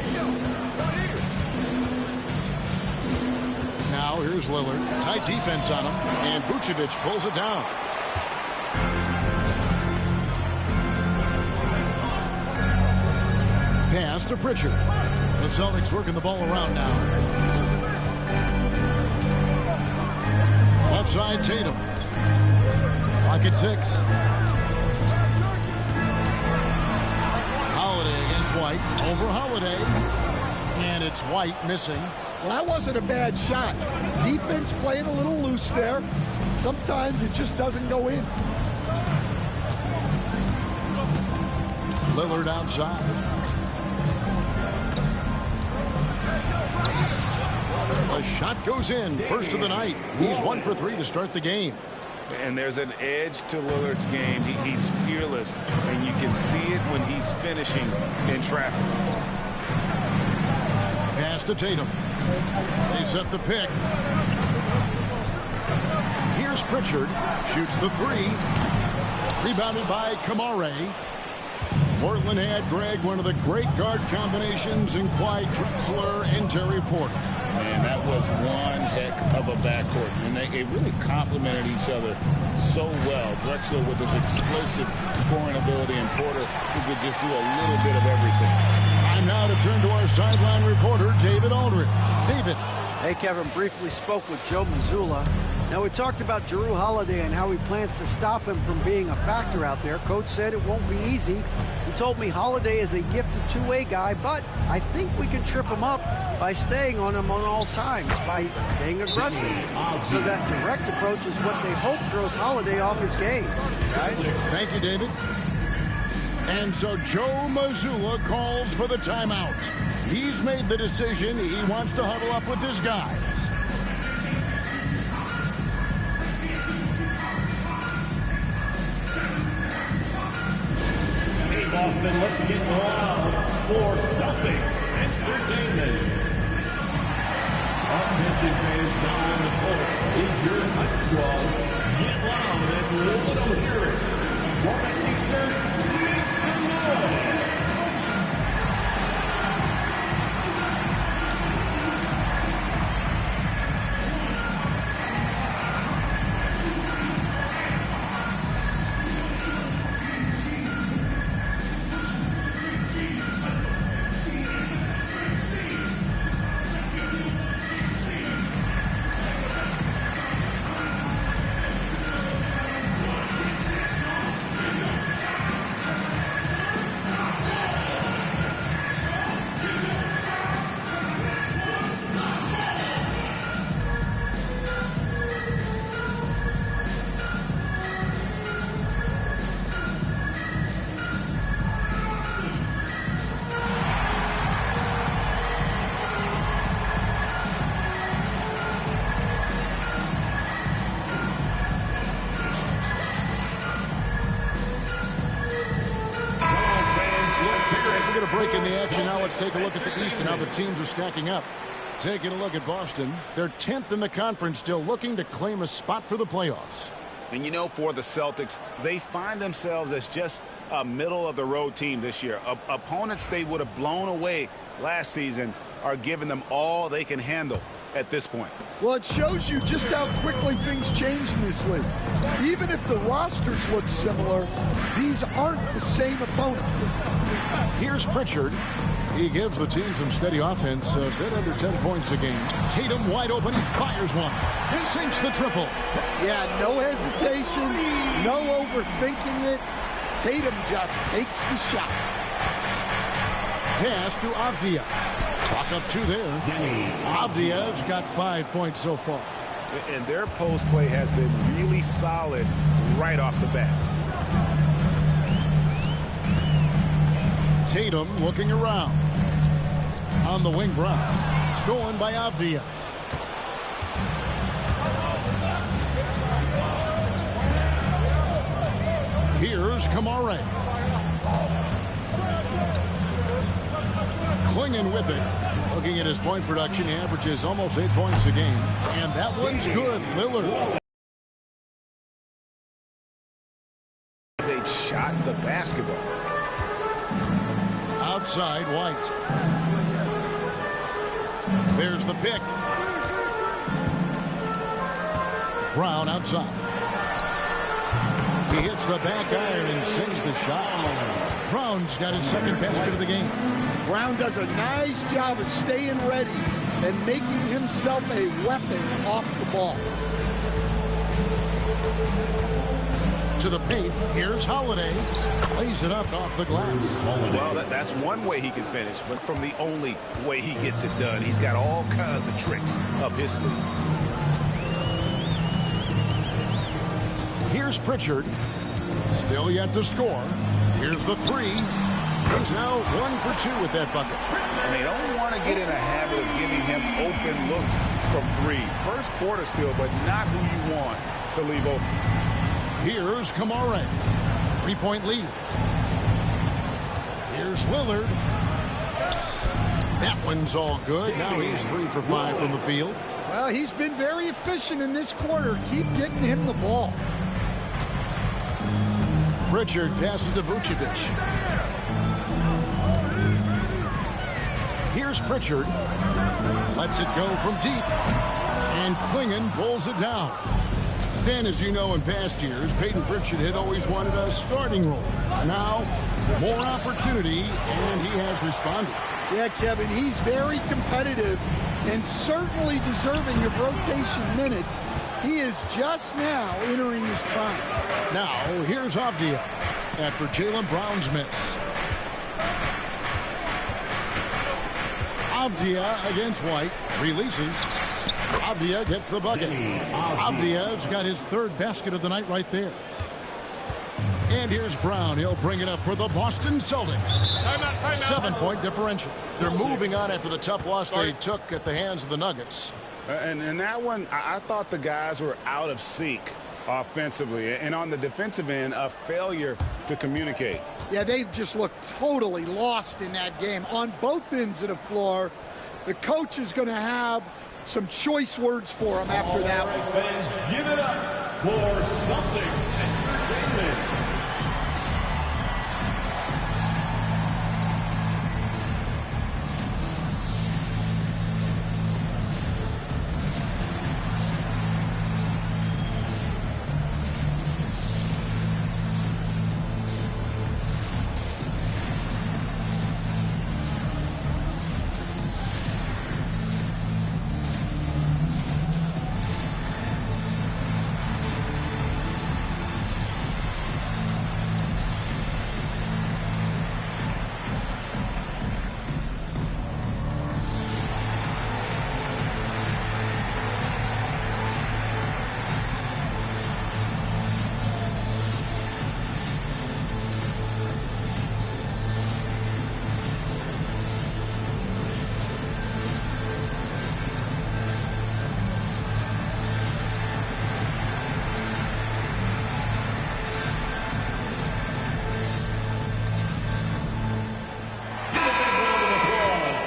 Now here's Lillard. Tight defense on him. And Vucevic pulls it down. Pass to Pritchard. The Celtics working the ball around now. Left side, Tatum. Clock at 6. Holiday against White. Over Holiday. And it's White missing. Well, that wasn't a bad shot. Defense playing a little loose there. Sometimes it just doesn't go in. Lillard outside. The shot goes in. First of the night. He's 1 for 3 to start the game. And there's an edge to Lillard's game. He's fearless, and you can see it when he's finishing in traffic. Pass to Tatum. They set the pick. Here's Pritchard. Shoots the 3. Rebounded by Kamare. Portland had, Greg, one of the great guard combinations in Clyde Drexler and Terry Porter. Man, that was one heck of a backcourt. And they really complemented each other so well. Drexler with his explosive scoring ability, and Porter who could just do a little bit of everything. Time now to turn to our sideline reporter, David Aldridge. David. Hey, Kevin, briefly spoke with Joe Mazzulla. Now, we talked about Jrue Holiday and how he plans to stop him from being a factor out there. Coach said it won't be easy. He told me Holiday is a gifted two-way guy, but I think we can trip him up by staying on him on all times, by staying aggressive. So that direct approach is what they hope throws Holiday off his game. Guys? Thank you, David. And so Joe Mazzulla calls for the timeout. He's made the decision. He wants to huddle up with his guys. Hey, Boston, let's get loud for Celtics Entertainment. Attention fans down on the court. Is your hype squad. Get loud and let them hear it. What t-shirt, make some noise. Let's take a look at the East and how the teams are stacking up. Taking a look at Boston. They're 10th in the conference, still looking to claim a spot for the playoffs. And you know, for the Celtics, they find themselves as just a middle-of-the-road team this year. Opponents they would have blown away last season are giving them all they can handle at this point. Well, it shows you just how quickly things change in this league. Even if the rosters look similar, these aren't the same opponents. Here's Pritchard. He gives the team some steady offense, a bit under 10 points a game. Tatum wide open, he fires one. Sinks the triple. Yeah, no hesitation, no overthinking it. Tatum just takes the shot. Pass to Avdia. Clock up 2 there. Avdia's got 5 points so far. And their post play has been really solid right off the bat. Tatum looking around. On the wing, Brown. Stolen by Avdia. Here's Kamare. Clinging with it. Looking at his point production, he averages almost 8 points a game. And that one's good. Lillard. They've shot the basketball. Outside, White. There's the pick. Brown outside. He hits the back iron and sinks the shot. Brown's got his second basket of the game. Brown does a nice job of staying ready and making himself a weapon off the ball. To the paint. Here's Holiday. Lays it up off the glass. Well, that's one way he can finish, but from the only way he gets it done. He's got all kinds of tricks up his sleeve. Here's Pritchard. Still yet to score. Here's the three. He's now 1 for 2 with that bucket. And they don't want to get in a habit of giving him open looks from three. First quarter still, but not who you want to leave open. Here's Kamara. 3-point lead. Here's Lillard. That one's all good. Now he's 3 for 5 from the field. Well, he's been very efficient in this quarter. Keep getting him the ball. Pritchard passes to Vucevic. Here's Pritchard. Lets it go from deep. And Klingon pulls it down. Stan, as you know, in past years, Peyton Pritchard had always wanted a starting role. Now, more opportunity, and he has responded. Yeah, Kevin, he's very competitive and certainly deserving of rotation minutes. He is just now entering his prime. Now, here's Avdia after Jaylen Brown's miss. Avdia against White. Releases. Avdia gets the bucket. Avdia's got his third basket of the night right there. And here's Brown. He'll bring it up for the Boston Celtics. 7-point differential. They're moving on after the tough loss they took at the hands of the Nuggets. And that one, I thought the guys were out of sync offensively. And on the defensive end, a failure to communicate. Yeah, they just looked totally lost in that game. On both ends of the floor, the coach is going to have some choice words for him after that one. Fans, give it up for Celtics Entertainment.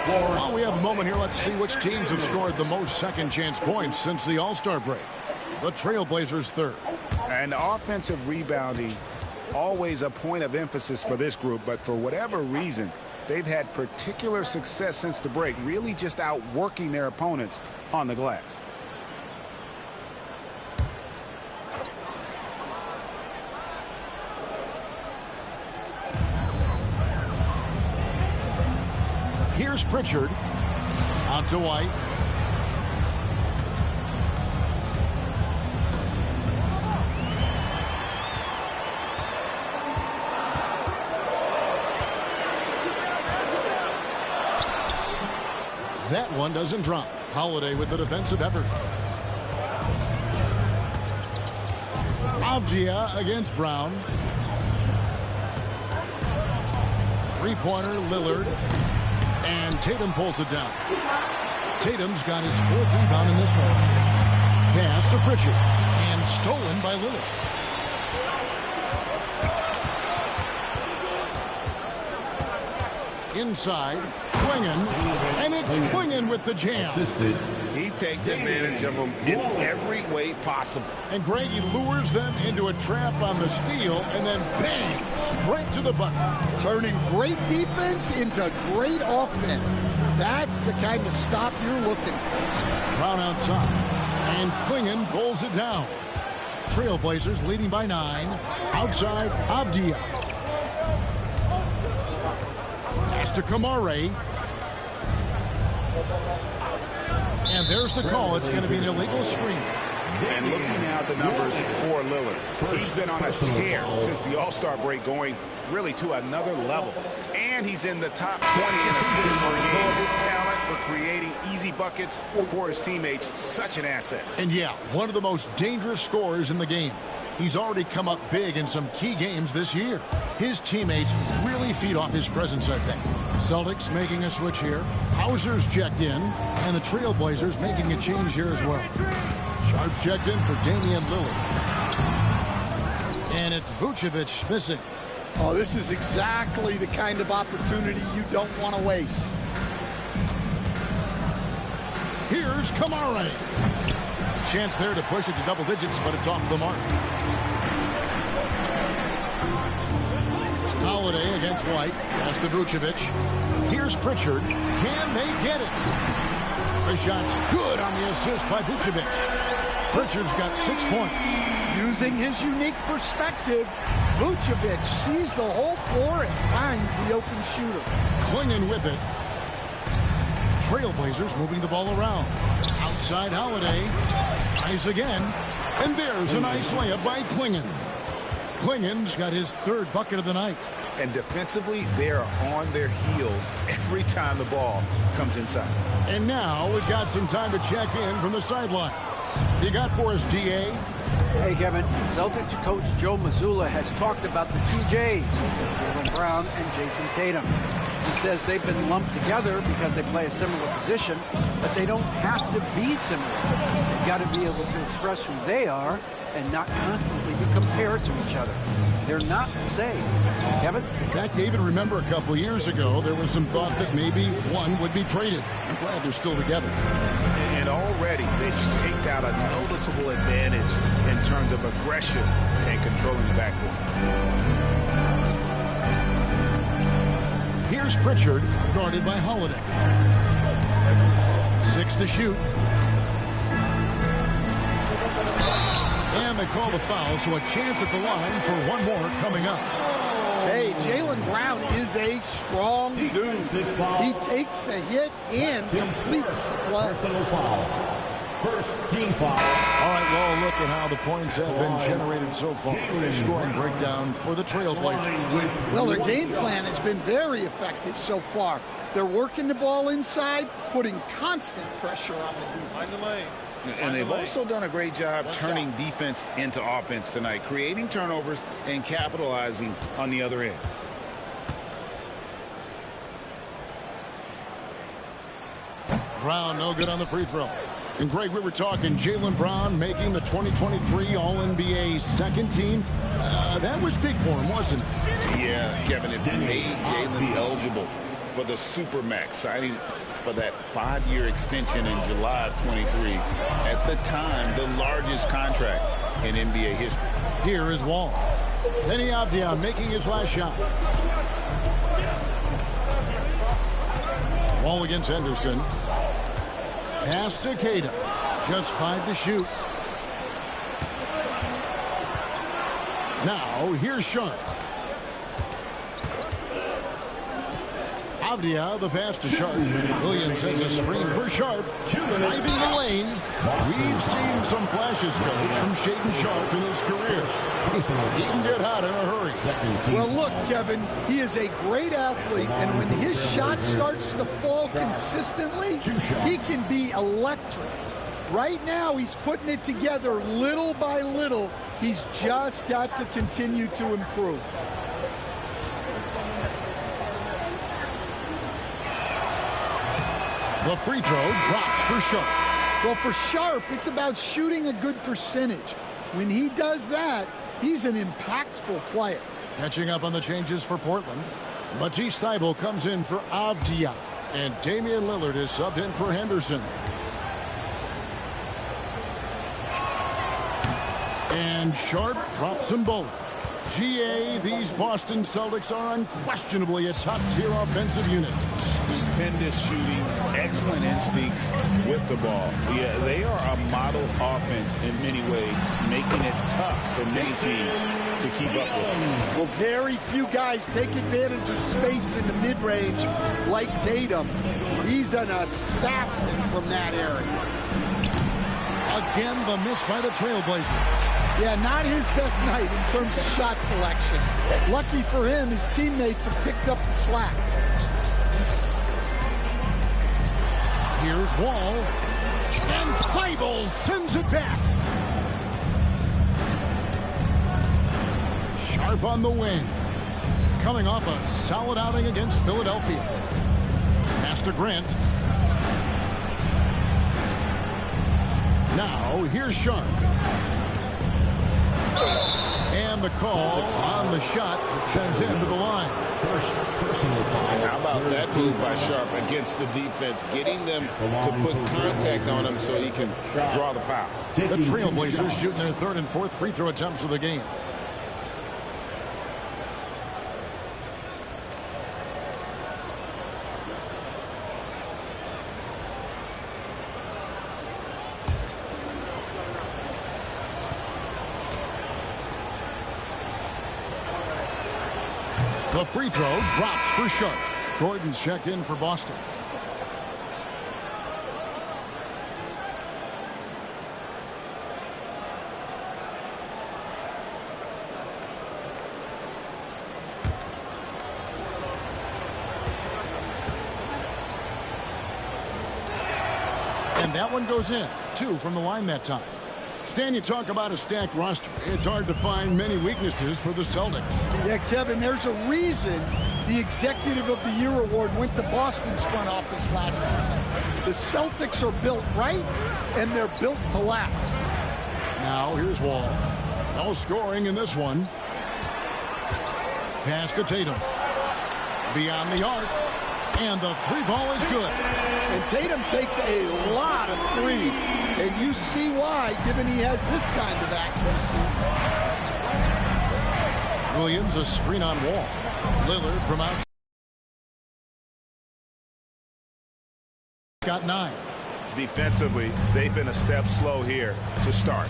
While we have a moment here, let's see which teams have scored the most second-chance points since the All-Star break. The Trailblazers third. And offensive rebounding, always a point of emphasis for this group, but for whatever reason, they've had particular success since the break, really just outworking their opponents on the glass. Here's Pritchard. Out to White. That one doesn't drop. Holiday with the defensive effort. Avdia against Brown. Three-pointer, Lillard. And Tatum pulls it down. Tatum's got his fourth rebound in this one. Pass to Pritchard. And stolen by Lillard. Inside, Klingon. And it's Klingon with the jam. He takes advantage of them in every way possible. And Greg, he lures them into a trap on the steal, and then bang, straight to the bucket. Turning great defense into great offense. That's the kind of stop you're looking for. Brown outside, and Klingon pulls it down. Trailblazers leading by 9. Outside, Avdia. Pass to Kamara. And there's the call. It's going to be an illegal screen. And looking now at the numbers for Lillard, he's been on a tear since the All-Star break, going really to another level. And he's in the top 20 in assists per game. His talent for creating easy buckets for his teammates, such an asset. And yeah, one of the most dangerous scorers in the game. He's already come up big in some key games this year. His teammates really feed off his presence, I think. Celtics making a switch here. Hauser's checked in, and the Trailblazers making a change here as well. Sharp's checked in for Damian Lillard. And it's Vucevic missing. Oh, this is exactly the kind of opportunity you don't want to waste. Here's Kamara. Chance there to push it to double digits, but it's off the mark. Holiday against White. Pass to Vucevic. Here's Pritchard. Can they get it? The shot's good on the assist by Vucevic. Pritchard's got 6 points. Using his unique perspective, Vucevic sees the whole floor and finds the open shooter. Clinging with it. Trailblazers moving the ball around. Outside Holiday. Tries again. And there's a nice layup by Klingon. Klingon's got his third bucket of the night. And defensively, they are on their heels every time the ball comes inside. And now we've got some time to check in from the sideline. You got for us, DA? Hey, Kevin. Celtics coach Joe Mazzulla has talked about the two J's, Jaylen Brown and Jason Tatum. He says they've been lumped together because they play a similar position, but they don't have to be similar. They've got to be able to express who they are and not constantly be compared to each other. They're not the same. Kevin? Back, David, remember a couple of years ago, there was some thought that maybe one would be traded. I'm glad they're still together. And already they've staked out a noticeable advantage in terms of aggression and controlling the backcourt. Here's Pritchard, guarded by Holiday. 6 to shoot. And they call the foul, so a chance at the line for one more coming up. Hey, Jaylen Brown is a strong dude. He takes the hit and completes the play. First team foul. All right, well, look at how the points have been generated so far. Scoring breakdown for the Trailblazers. Well, their game plan has been very effective so far. They're working the ball inside, putting constant pressure on the defense. And they've also done a great job turning defense into offense tonight, creating turnovers and capitalizing on the other end. Brown, no good on the free throw. And Greg, we were talking Jaylen Brown making the 2023 All-NBA second team. That was big for him, wasn't it? Yeah, Kevin, it made Jaylen eligible for the Supermax, signing for that 5-year extension in July of 23. At the time, the largest contract in NBA history. Here is Wall. Benny Avdia making his last shot. Wall against Henderson. Pass to Keita. Just 5 to shoot. Now, here's Sharp. Avdia, the pass to Sharp. Williams sets a screen for Sharp. Driving the lane. We've seen some flashes, Coach, from Shaedon Sharp in his career. He can get hot in a hurry. Well, look, Kevin, he is a great athlete, and when his shot starts to fall consistently, he can be electric. Right now, he's putting it together little by little. He's just got to continue to improve. The free throw drops for Sharp. Well, for Sharp, it's about shooting a good percentage. When he does that, he's an impactful player. Catching up on the changes for Portland. Matisse Thybulle comes in for Avdia. And Damian Lillard is subbed in for Henderson. And Sharp drops them both. GA, these Boston Celtics are unquestionably a top-tier offensive unit. Stupendous shooting, excellent instincts with the ball. Yeah, they are a model offense in many ways, making it tough for many teams to keep up with them. Well, very few guys take advantage of space in the mid-range like Tatum. He's an assassin from that area. A Again, the miss by the Trailblazers. Yeah, not his best night in terms of shot selection. Lucky for him, his teammates have picked up the slack. Here's Wall. And Thibault sends it back. Sharp on the wing. Coming off a solid outing against Philadelphia. Master Grant. Now, here's Sharp. And the call on the shot that sends him to the line. How about that move by Sharp against the defense, getting them to put contact on him so he can draw the foul. The Trailblazers shooting their third and fourth free throw attempts of the game. The free throw drops for Sharp. Gordon's checked in for Boston. And that one goes in. 2 from the line that time. Stan, you talk about a stacked roster. It's hard to find many weaknesses for the Celtics. Yeah, Kevin, there's a reason the Executive of the Year award went to Boston's front office last season. The Celtics are built right, and they're built to last. Now, here's Wall. No scoring in this one. Pass to Tatum. Beyond the arc. And the three ball is good. And Tatum takes a lot of threes. And you see why, given he has this kind of accuracy. Williams, a screen on Wall. Lillard from outside. Got 9. Defensively, they've been a step slow here to start.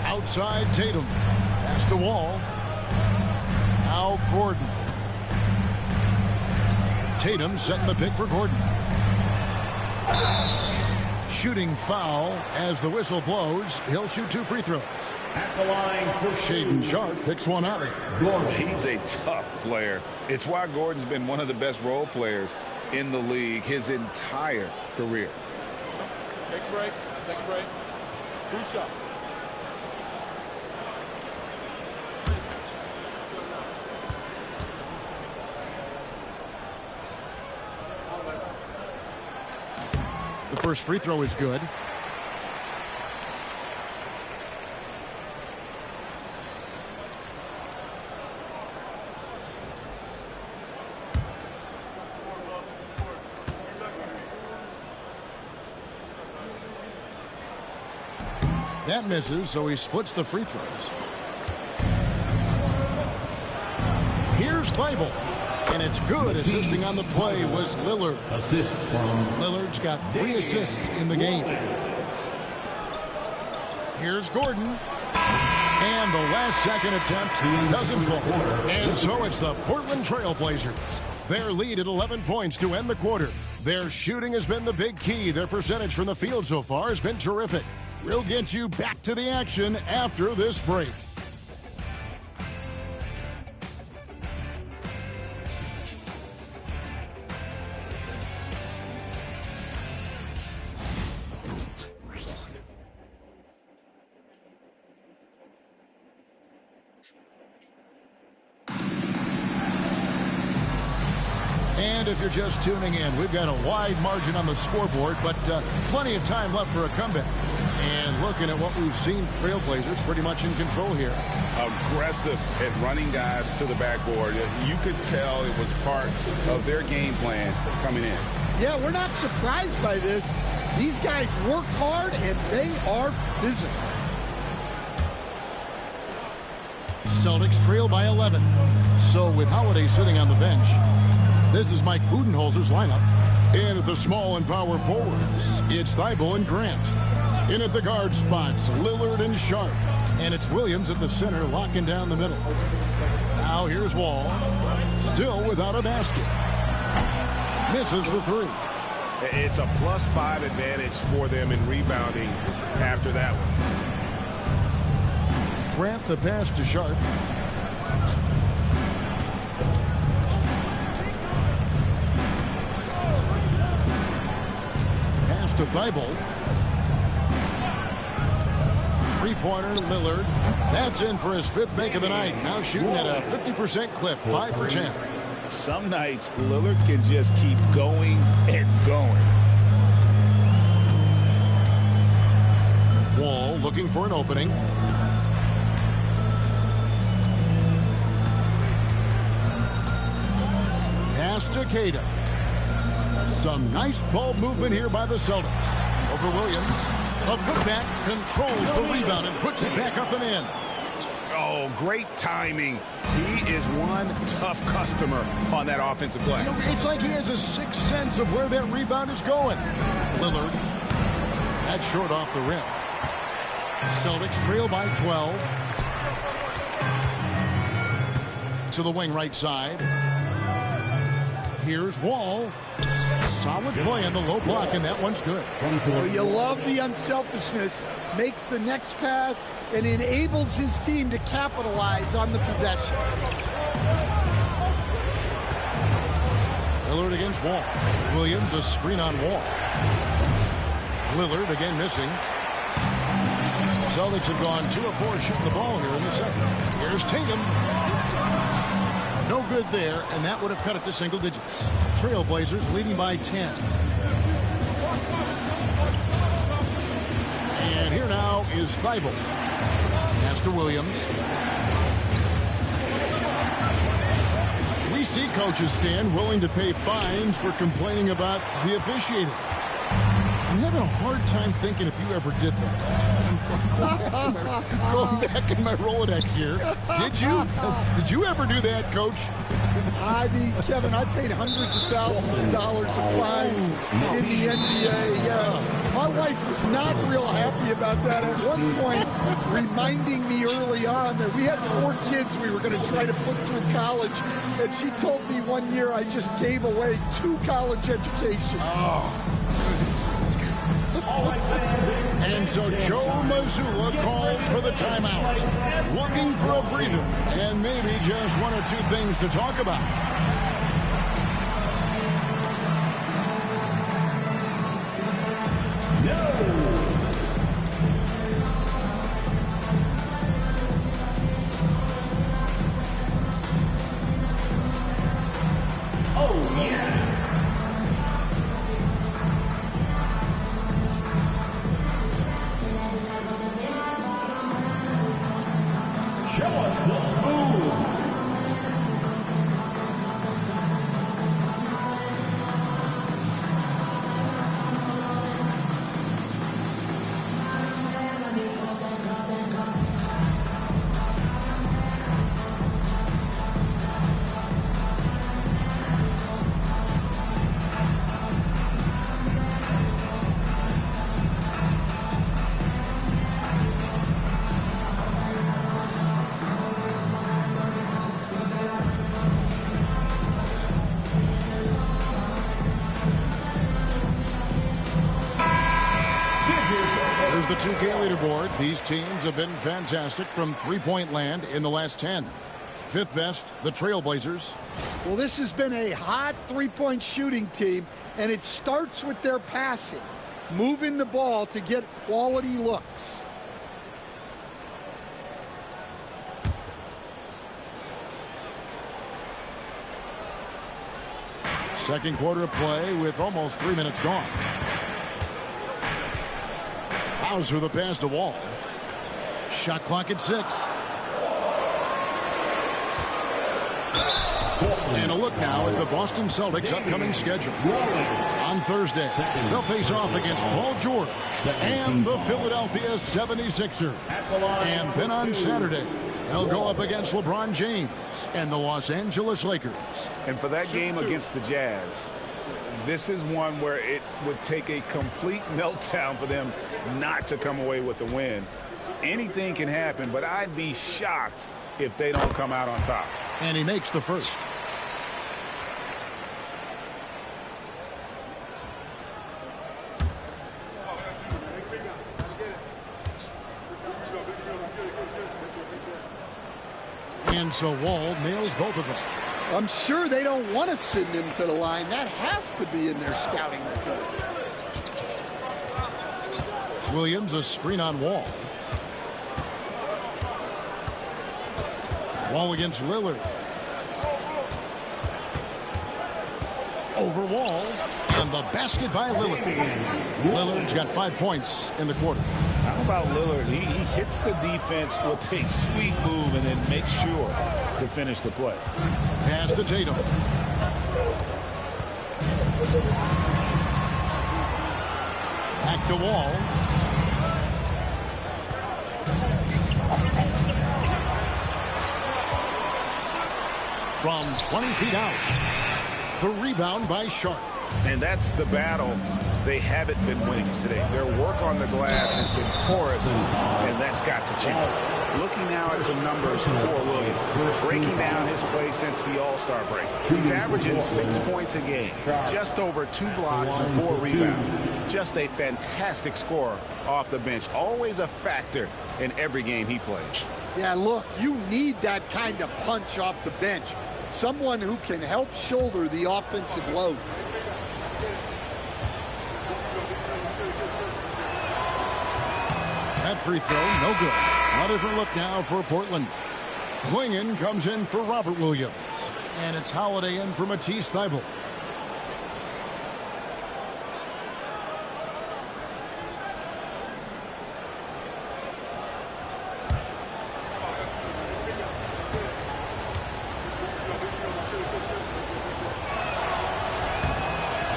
Outside Tatum. Pass to Wall. Now Gordon. Tatum setting the pick for Gordon. Shooting foul as the whistle blows. He'll shoot 2 free throws. At the line for Shaedon Sharp picks one up. He's a tough player. It's why Gordon's been one of the best role players in the league his entire career. Take a break. Take a break. 2 shots. The first free throw is good. That misses, so he splits the free throws. Here's Thibault. And it's good. Assisting on the play was Lillard. Assist from Lillard's got 3 assists in the game. Here's Gordon. And the last second attempt doesn't fall. And so it's the Portland Trailblazers. Their lead at 11 points to end the quarter. Their shooting has been the big key. Their percentage from the field so far has been terrific. We'll get you back to the action after this break. And if you're just tuning in, we've got a wide margin on the scoreboard, but plenty of time left for a comeback. And looking at what we've seen, Trailblazers pretty much in control here. Aggressive at running guys to the backboard. You could tell it was part of their game plan coming in. Yeah, we're not surprised by this. These guys work hard, and they are physical. Celtics trail by 11. So with Holiday sitting on the bench, this is Mike Budenholzer's lineup. In at the small and power forwards, it's Thibault and Grant. In at the guard spots, Lillard and Sharp. And it's Williams at the center, locking down the middle. Now here's Wall. Still without a basket. Misses the 3. It's a +5 advantage for them in rebounding after that one. Grant the pass to Sharp. Pass to Thibault. Three-pointer, Lillard. That's in for his 5th make of the night. Now shooting at a 50% clip, 5 for 10. Some nights, Lillard can just keep going and going. Wall looking for an opening. Pass to Cada. Some nice ball movement here by the Celtics. Over Williams. A putback, controls the rebound and puts it back up and in. Oh, great timing. He is one tough customer on that offensive glass. It's like he has a sixth sense of where that rebound is going. Lillard. That's short off the rim. Celtics trail by 12. To the wing right side. Here's Wall. Solid play in the low block, and that one's good. Well, you love the unselfishness. Makes the next pass and enables his team to capitalize on the possession. Lillard against Wall. Williams a screen on Wall. Lillard again missing. Celtics have gone 2 of 4 shooting the ball here in the second. Here's Tatum. No good there, and that would have cut it to single digits. Trailblazers leading by 10. And here now is Thibault. Pass to Williams. We see coaches stand willing to pay fines for complaining about the officiating. I'm having a hard time thinking if you ever did that. Going back in my Rolodex here. Did you? Did you ever do that, Coach? I mean, Kevin, I paid hundreds of thousands of dollars of fines in the NBA. My wife was not real happy about that at one point, reminding me early on that we had 4 kids we were going to try to put through college. And she told me one year I just gave away 2 college educations. Oh. And so Joe Mazzulla calls for the timeout. Looking for a breather and maybe just 1 or 2 things to talk about. Oh, yeah. Show us the move. Here's the 2K leaderboard. These teams have been fantastic from three-point land in the last 10. 5th best, the Trailblazers. Well, this has been a hot three-point shooting team, and it starts with their passing, moving the ball to get quality looks. Second quarter of play with almost 3 minutes gone. Hauser the pass to Wall. Shot clock at 6. And a look now at the Boston Celtics' upcoming schedule. On Thursday, they'll face off against Paul George and the Philadelphia 76ers. And then on Saturday, they'll go up against LeBron James and the Los Angeles Lakers. And for that game against the Jazz, this is one where it would take a complete meltdown for them not to come away with the win. Anything can happen, but I'd be shocked if they don't come out on top. And he makes the first. And so Wall nails both of them. I'm sure they don't want to send him to the line. That has to be in their scouting report. Williams, a screen on Wall. Wall against Lillard. Over Wall. And the basket by Lillard. Lillard's got 5 points in the quarter. How about Lillard? He hits the defense with a sweet move and then makes sure to finish the play. Pass to Tatum. Back to Wall. From 20 feet out. The rebound by Sharp. And that's the battle they haven't been winning today. Their work on the glass has been porous, and that's got to change. Looking now at some numbers for Williams. Breaking down his play since the All-Star break. He's averaging 6 points a game, just over 2 blocks and 4 rebounds. Just a fantastic scorer off the bench. Always a factor in every game he plays. Yeah, look, you need that kind of punch off the bench. Someone who can help shoulder the offensive load. That free throw, no good. A different look now for Portland. Klingon comes in for Robert Williams. And it's Holiday in for Matisse Thybulle.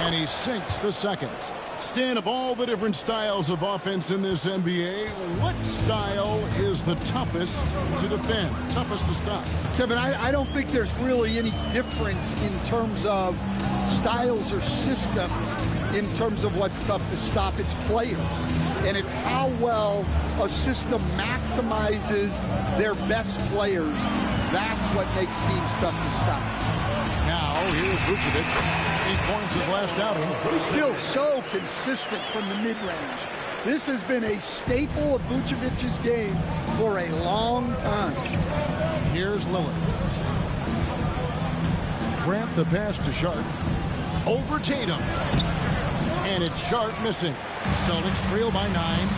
And he sinks the second. Stan, of all the different styles of offense in this NBA, what style is the toughest to defend, toughest to stop? Kevin, I don't think there's really any difference in terms of styles or systems in terms of what's tough to stop. It's players. And it's how well a system maximizes their best players. That's what makes teams tough to stop. Now, here's Vucevic. 8 points his last outing. Still so consistent from the mid-range. This has been a staple of Vucevic's game for a long time. Here's Lillard. Grant the pass to Sharp. Over Tatum. And it's Sharp missing. Celtics trail by 9.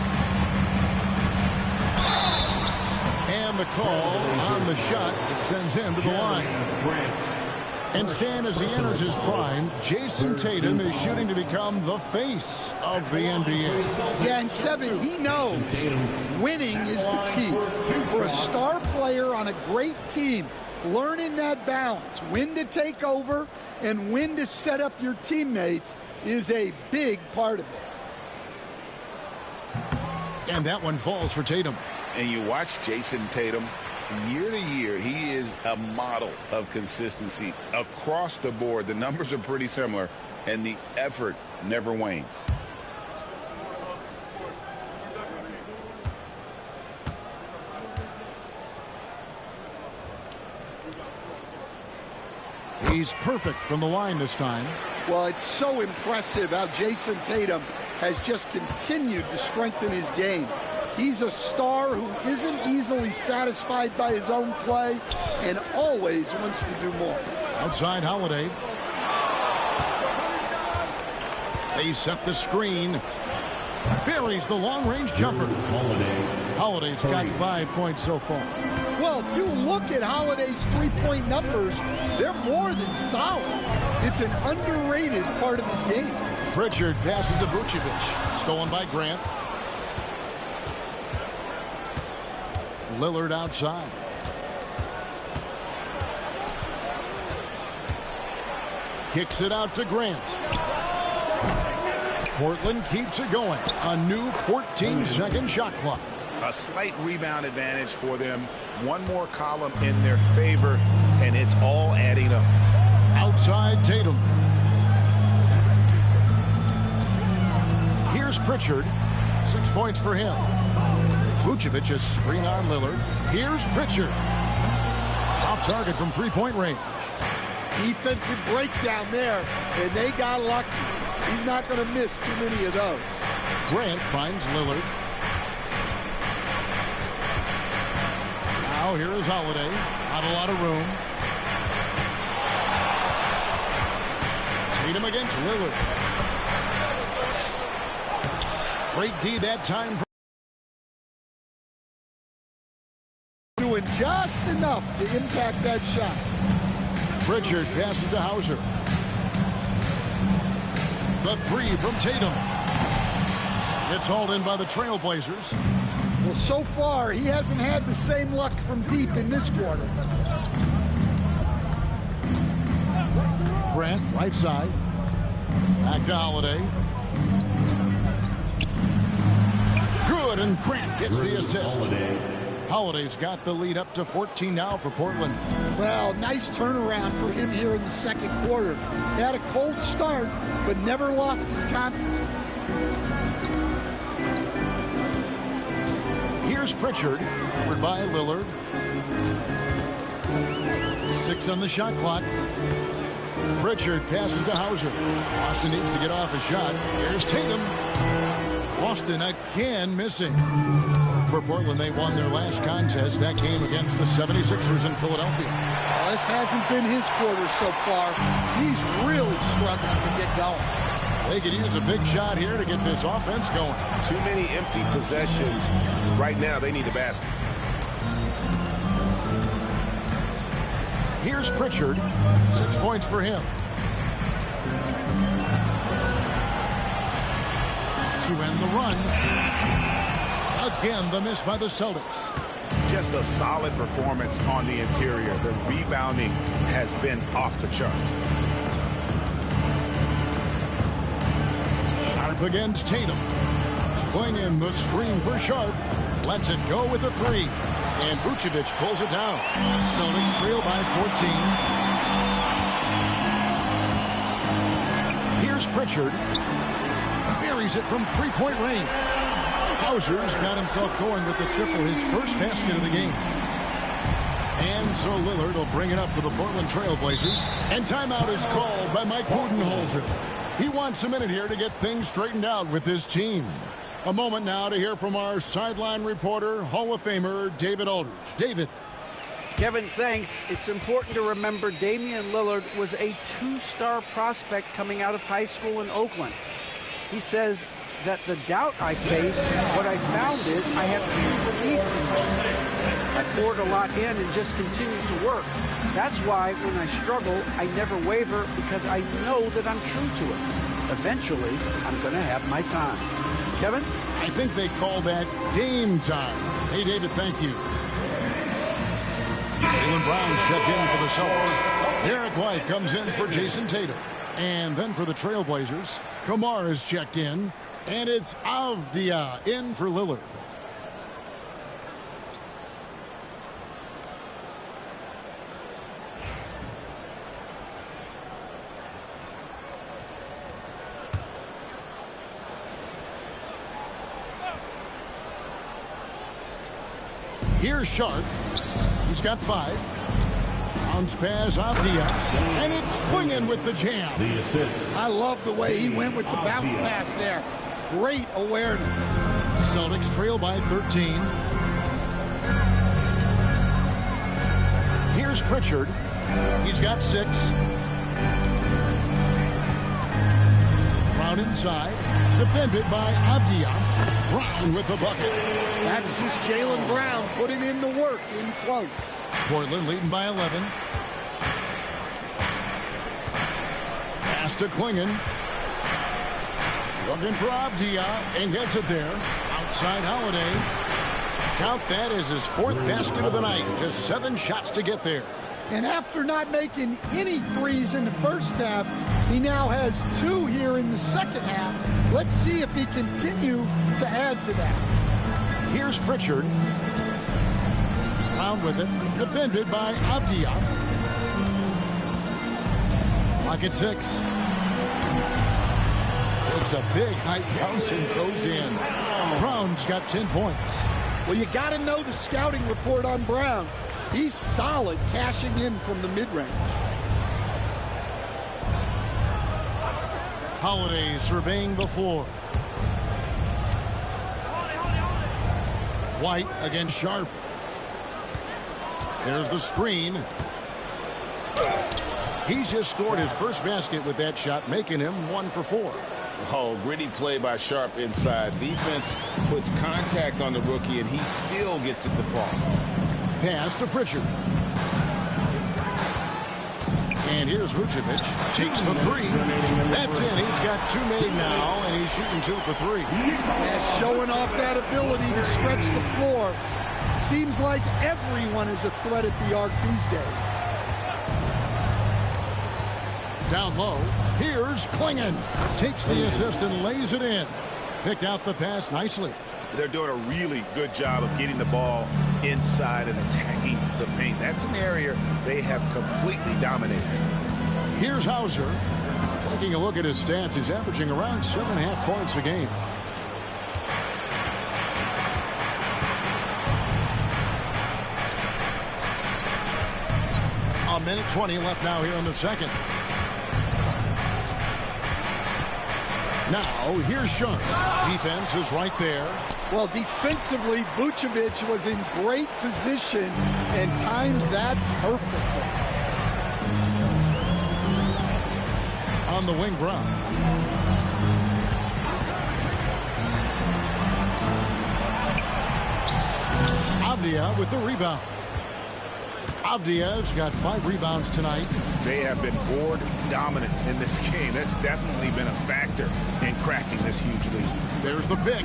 And the call on the shot that sends him to the line. And Stan, as he enters his prime, Jason Tatum is shooting to become the face of the NBA. Yeah, and Kevin, he knows winning is the key. For a star player on a great team, learning that balance, when to take over and when to set up your teammates is a big part of it. And that one falls for Tatum. And you watch Jason Tatum. Year to year, he is a model of consistency across the board. The numbers are pretty similar, and the effort never wanes. He's perfect from the line this time. Well, it's so impressive how Jason Tatum has just continued to strengthen his game. He's a star who isn't easily satisfied by his own play and always wants to do more. Outside Holiday. They set the screen. Buries the long-range jumper. Holiday's got 5 points so far. Well, if you look at Holiday's three-point numbers, they're more than solid. It's an underrated part of his game. Pritchard passes to Vucevic. Stolen by Grant. Lillard outside. Kicks it out to Grant. Portland keeps it going. A new 14-second shot clock. A slight rebound advantage for them. One more column in their favor, and it's all adding up. Outside Tatum. Here's Pritchard. 6 points for him. Vucevic is screen on Lillard. Here's Pritchard. Off target from three-point range. Defensive breakdown there, and they got lucky. He's not going to miss too many of those. Grant finds Lillard. Now here is Holiday. Not a lot of room. Tatum against Lillard. Great D that time. Doing just enough to impact that shot. Pritchard passes to Hauser. The three from Tatum. It's hauled in by the Trailblazers. Well, so far, he hasn't had the same luck from deep in this quarter. Grant, right side. Back to Holiday. Good, and Grant gets the assist. Holiday's got the lead up to 14 now for Portland. Well, nice turnaround for him here in the second quarter. He had a cold start, but never lost his confidence. Here's Pritchard, covered by Lillard. 6 on the shot clock. Pritchard passes to Hauser. Austin needs to get off a shot. Here's Tatum. Austin again missing. For Portland, they won their last contest, that game against the 76ers in Philadelphia. Well, this hasn't been his quarter so far. He's really struggling to get going. They could use a big shot here to get this offense going. Too many empty possessions. Right now, they need the basket. Here's Pritchard. 6 points for him. To end the run. Again, the miss by the Celtics. Just a solid performance on the interior. The rebounding has been off the charts. Sharp against Tatum. Playing in the screen for Sharp. Lets it go with a three. And Vucevic pulls it down. Celtics trail by 14. Here's Pritchard. Buries it from three-point range. Hauser's got himself going with the triple, his first basket of the game. And so Lillard will bring it up for the Portland Trailblazers. And timeout is called by Mike Budenholzer. He wants a minute here to get things straightened out with his team. A moment now to hear from our sideline reporter, Hall of Famer David Aldridge. David. Kevin, thanks. It's important to remember Damian Lillard was a two-star prospect coming out of high school in Oakland. He says that the doubt I faced, what I found is I have true belief in myself. I poured a lot in and just continued to work. That's why when I struggle, I never waver because I know that I'm true to it. Eventually, I'm going to have my time. Kevin? I think they call that Dame time. Hey, David, thank you. Jaylen Brown checked in for the Celtics. Derek White comes in for Jason Tatum. And then for the Trailblazers, Kamar is checked in. And it's Avdia in for Lillard. Here's Sharp. He's got 5. Bounce pass, Avdia. And it's Quingen with the jam. The assist. I love the way he went with the bounce pass there. Great awareness. Celtics trail by 13. Here's Pritchard. He's got 6. Brown inside. Defended by Avdia. Brown with the bucket. That's just Jaylen Brown putting in the work in close. Portland leading by 11. Pass to Quingen. Looking for Avdia and gets it there. Outside Holiday. Count that as his 4th basket of the night. Just 7 shots to get there. And after not making any threes in the first half, he now has 2 here in the second half. Let's see if he continue to add to that. Here's Pritchard. Brown with it. Defended by Avdia. Clock at 6. It's a big high bounce and goes in. Brown's got 10 points. Well, you got to know the scouting report on Brown. He's solid cashing in from the mid-range. Holiday surveying the floor. White against Sharp. There's the screen. He's just scored his first basket with that shot, making him 1 for 4. Oh, gritty play by Sharp inside. Defense puts contact on the rookie, and he still gets it to fall. Pass to Pritchard. And here's Vucevic. Takes the 3. That's in. He's got 2 made now, and he's shooting 2 for 3. Yeah, showing off that ability to stretch the floor. Seems like everyone is a threat at the arc these days. Down low, here's Klingon. Takes the assist and lays it in. Picked out the pass nicely. They're doing a really good job of getting the ball inside and attacking the paint. That's an area they have completely dominated. Here's Hauser. Taking a look at his stats, he's averaging around 7.5 points a game. A minute 20 left now here in the second. Now, here's Sharp. Defense is right there. Well, defensively, Vucevic was in great position and times that perfectly. On the wing, Brown. Avdia with the rebound. Avdia's got 5 rebounds tonight. They have been board dominant in this game. That's definitely been a factor in cracking this huge lead. There's the pick.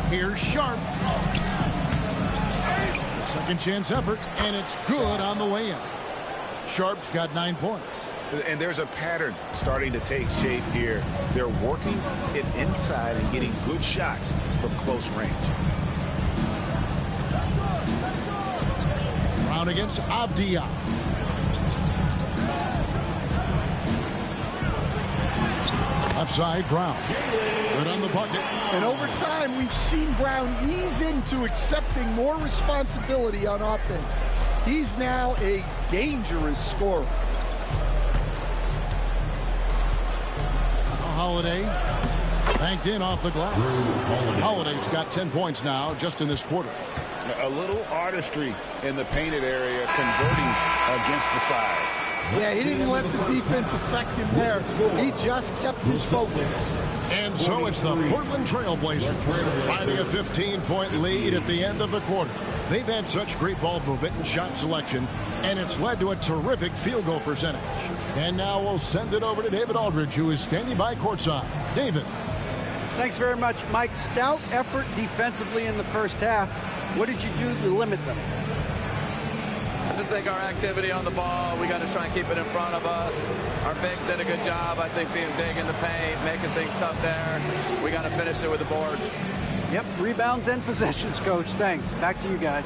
Here's Sharp. The second chance effort, and it's good on the way in. Sharp's got 9 points. And there's a pattern starting to take shape here. They're working it inside and getting good shots from close range. Brown against Avdia. Left side, Brown. Good on the bucket. And over time, we've seen Brown ease into accepting more responsibility on offense. He's now a dangerous scorer. Holiday banked in off the glass. Holiday's got 10 points now just in this quarter. A little artistry in the painted area, converting against the size. Yeah, he didn't let the defense affect him there. He just kept his focus. And so it's the Portland Trail Blazers finding a 15-point lead at the end of the quarter. They've had such great ball movement and shot selection, and it's led to a terrific field goal percentage. And now we'll send it over to David Aldridge, who is standing by courtside. David. Thanks very much, Mike. Stout effort defensively in the first half. What did you do to limit them? I just think our activity on the ball, we got to try and keep it in front of us. Our bigs did a good job, I think, being big in the paint, making things tough there. We got to finish it with the board. Yep, rebounds and possessions, Coach. Thanks. Back to you guys.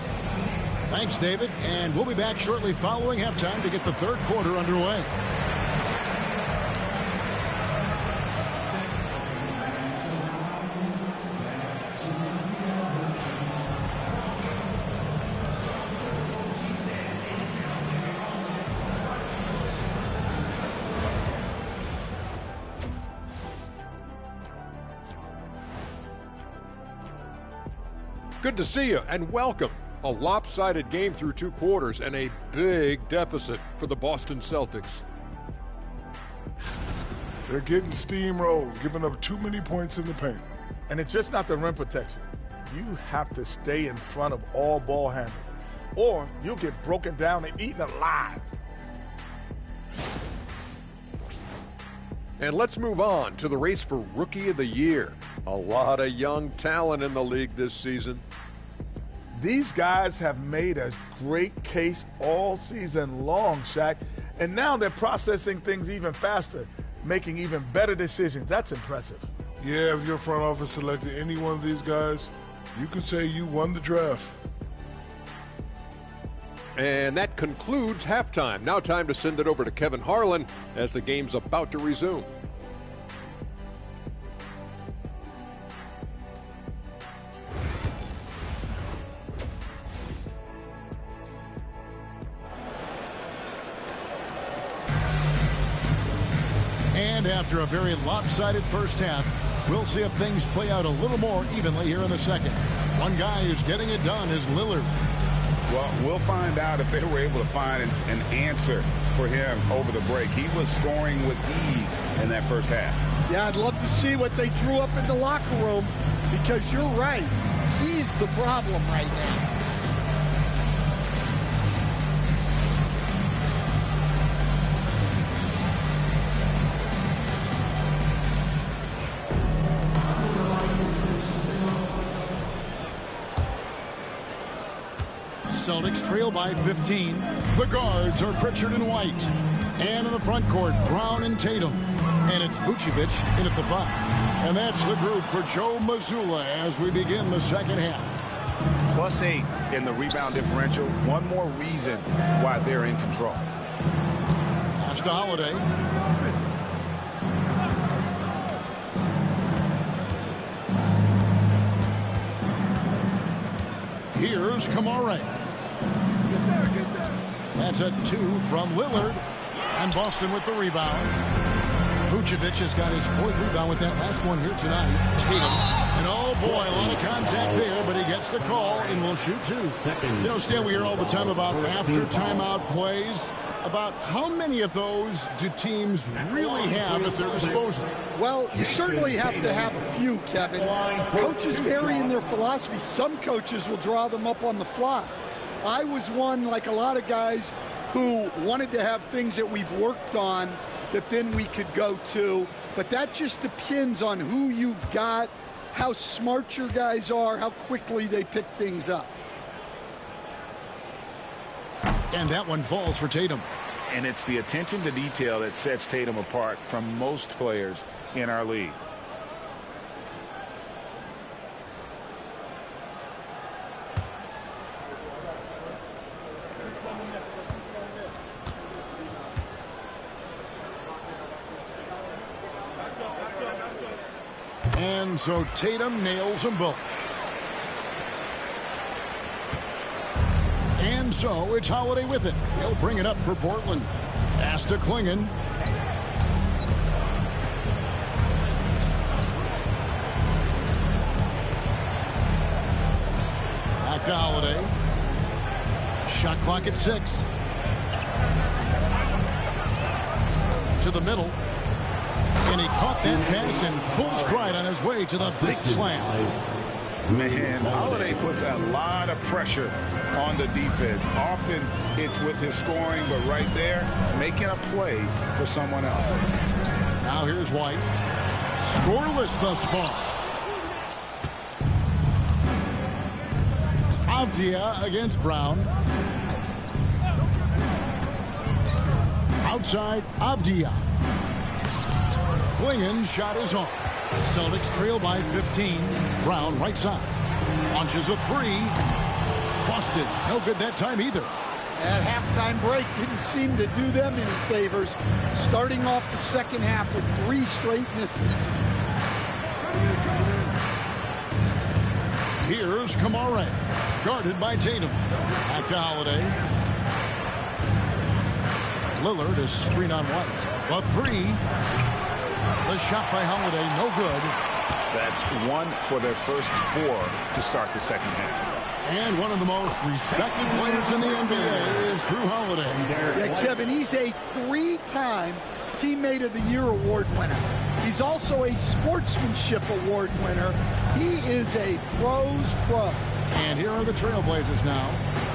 Thanks, David. And we'll be back shortly following halftime to get the third quarter underway. Good to see you and welcome. A lopsided game through 2 quarters and a big deficit for the Boston Celtics. They're getting steamrolled, giving up too many points in the paint. And it's just not the rim protection. You have to stay in front of all ball handlers, or you'll get broken down and eaten alive. And let's move on to the race for Rookie of the Year. A lot of young talent in the league this season. These guys have made a great case all season long, Shaq, and now they're processing things even faster, making even better decisions. That's impressive. Yeah, if your front office selected any one of these guys, you could say you won the draft. And that concludes halftime. Now time to send it over to Kevin Harlan as the game's about to resume. And after a very lopsided first half, we'll see if things play out a little more evenly here in the second. One guy who's getting it done is Lillard. Well, we'll find out if they were able to find an answer for him over the break. He was scoring with ease in that first half. Yeah, I'd love to see what they drew up in the locker room, because you're right. He's the problem right now. Celtics trail by 15. The guards are Pritchard and White. And in the front court, Brown and Tatum. And it's Vucevic in at the 5. And that's the group for Joe Mazzulla as we begin the second half. +8 in the rebound differential. One more reason why they're in control. Pass to Holiday. Here's Kamare. That's a 2 from Lillard. And Boston with the rebound. Vucevic has got his 4th rebound with that last one here tonight. Tatum. And oh boy, a lot of contact there, but he gets the call and will shoot 2. You know, Stan, we hear all the time about after timeout plays. About how many of those do teams really have at their disposal? Well, you certainly have to have a few, Kevin. Coaches vary in their philosophy. Some coaches will draw them up on the fly. I was one, like a lot of guys, who wanted to have things that we've worked on that then we could go to. But that just depends on who you've got, how smart your guys are, how quickly they pick things up. And that one falls for Tatum. And it's the attention to detail that sets Tatum apart from most players in our league. And so Tatum nails them both. And so it's Holiday with it. He'll bring it up for Portland. Pass to Klingon. Back to Holiday. Shot clock at 6. To the middle. And he caught that pass in full stride on his way to the big slam. Man, Holiday puts a lot of pressure on the defense. Often it's with his scoring, but right there, making a play for someone else. Now here's White. Scoreless thus far. Avdia against Brown. Outside, Avdia. Klingon's shot is off. Celtics trail by 15. Brown right side. Launches a 3. Busted. No good that time either. That halftime break didn't seem to do them any favors. Starting off the second half with 3 straight misses. Here's Kamare. Guarded by Tatum. Back to Holiday. Lillard is screen on White. A 3. The shot by Holiday, no good. That's 1 for their first 4 to start the second half. And one of the most respected players in the NBA is Drew Holiday. Yeah, Kevin, he's a 3-time Teammate of the Year award winner. He's also a Sportsmanship Award winner. He is a pro's pro. And here are the Trailblazers now,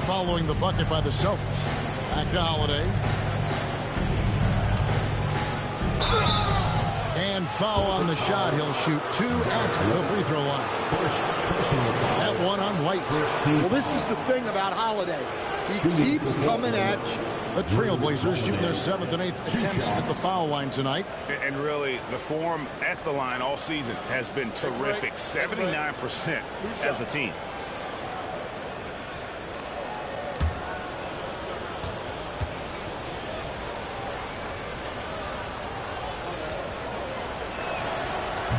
following the bucket by the Celtics. Back to Holiday. And foul on the shot. He'll shoot 2 at the free throw line. That one on White. Well, this is the thing about Holiday. He keeps coming at you. The Trailblazers shooting their 7th and 8th attempts at the foul line tonight. And really, the form at the line all season has been terrific. 79% as a team.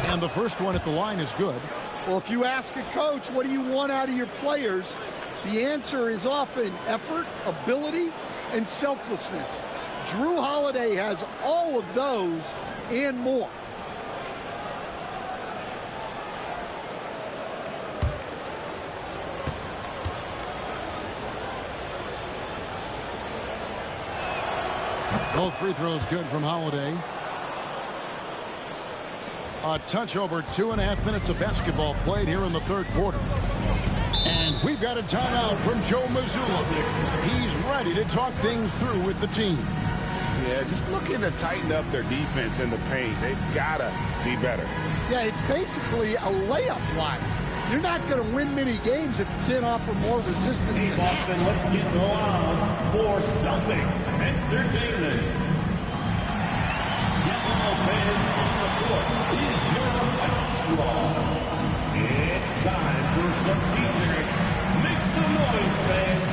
And the first one at the line is good. Well, if you ask a coach, what do you want out of your players? The answer is often effort, ability, and selflessness. Drew Holiday has all of those and more. Both free throws good from Holiday. A touch over 2.5 minutes of basketball played here in the third quarter. And we've got a timeout from Joe Mazzulla. He's ready to talk things through with the team. Yeah, just looking to tighten up their defense in the paint. They've got to be better. Yeah, it's basically a layup line. You're not going to win many games if you can't offer more resistance. Hey, Boston, let's get loud for Celtics Entertainment. Yellow fans on the court is your outlaw. It's time for some featuring. Make some noise, fans.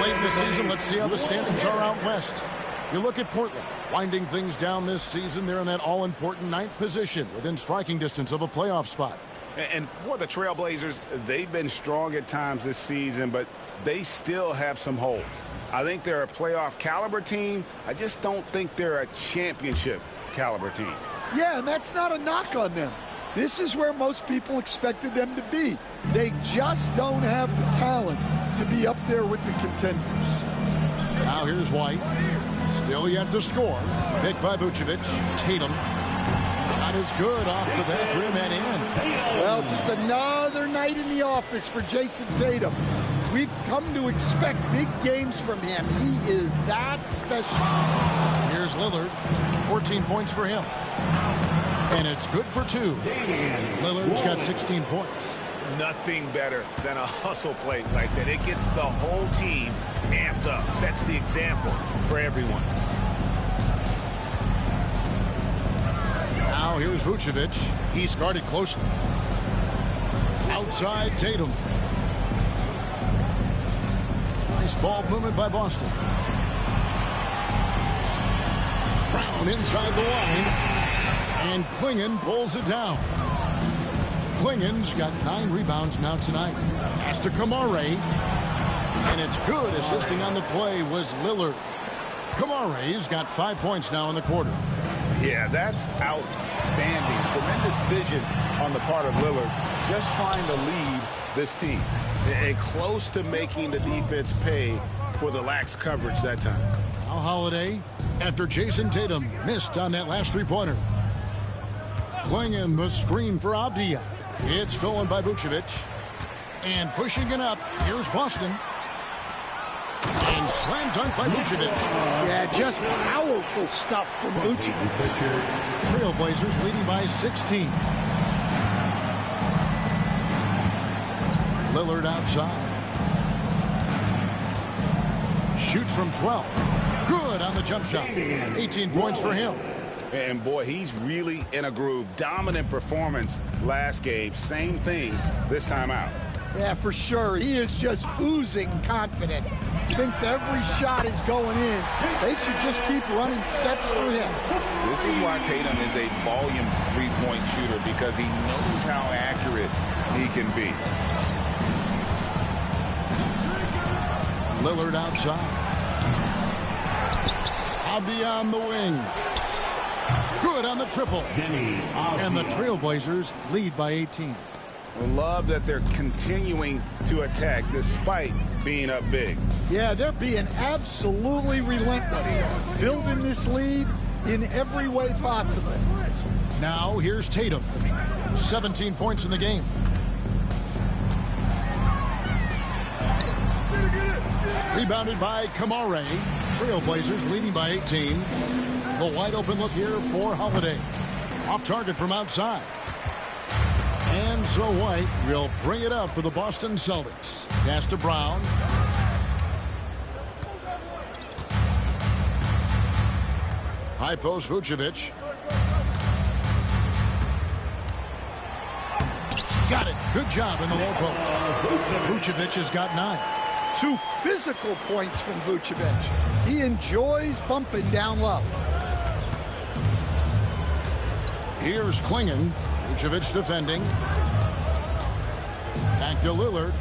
Late in the season, let's see how the standings are out west. You look at Portland, winding things down this season. They're in that all-important 9th position within striking distance of a playoff spot. And for the Trailblazers, they've been strong at times this season, but they still have some holes. I think they're a playoff caliber team. I just don't think they're a championship caliber team. Yeah, and that's not a knock on them. This is where most people expected them to be. They just don't have the talent to be up there with the contenders. Now here's White. Still yet to score. Picked by Vucevic. Tatum. Shot is good off the back rim and in. Well, just another night in the office for Jason Tatum. We've come to expect big games from him. He is that special. Here's Lillard. 14 points for him. And it's good for 2. Lillard's got 16 points. Nothing better than a hustle play like that. It gets the whole team amped up, sets the example for everyone. Now here's Vucevic. He's guarded closely. Outside Tatum. Nice ball movement by Boston. Brown inside the line. And Klingon pulls it down. Klingon's got 9 rebounds now tonight. Pass to Kamare. And it's good. Assisting on the play was Lillard. Kamare's got 5 points now in the quarter. Yeah, that's outstanding. Tremendous vision on the part of Lillard. Just trying to lead this team. And close to making the defense pay for the lax coverage that time. Now Holiday, after Jason Tatum missed on that last three-pointer. Klingon the screen for Avdija. It's stolen by Vucevic. And pushing it up, here's Boston. And slam dunk by Vucevic. Yeah, just powerful stuff from Vucevic. Trailblazers leading by 16. Lillard outside. Shoots from 12. Good on the jump shot. 18 points for him. And boy, he's really in a groove. Dominant performance last game. Same thing this time out. Yeah, for sure. He is just oozing confidence. Thinks every shot is going in. They should just keep running sets for him. This is why Tatum is a volume three-point shooter, because he knows how accurate he can be. Lillard outside. Avdija on the wing. Good on the triple. And the Trailblazers lead by 18. Love that they're continuing to attack despite being up big. Yeah, they're being absolutely relentless. Building this lead in every way possible. Now here's Tatum. 17 points in the game. Rebounded by Kamare. Trailblazers leading by 18. The wide open look here for Holiday. Off target from outside. And so White will bring it up for the Boston Celtics. Pass to Brown. High post Vucevic. Got it. Good job in the low post. Vucevic has got 9. 2 physical points from Vucevic. He enjoys bumping down low. Here's Klingon. Vucevic defending. Back to Lillard.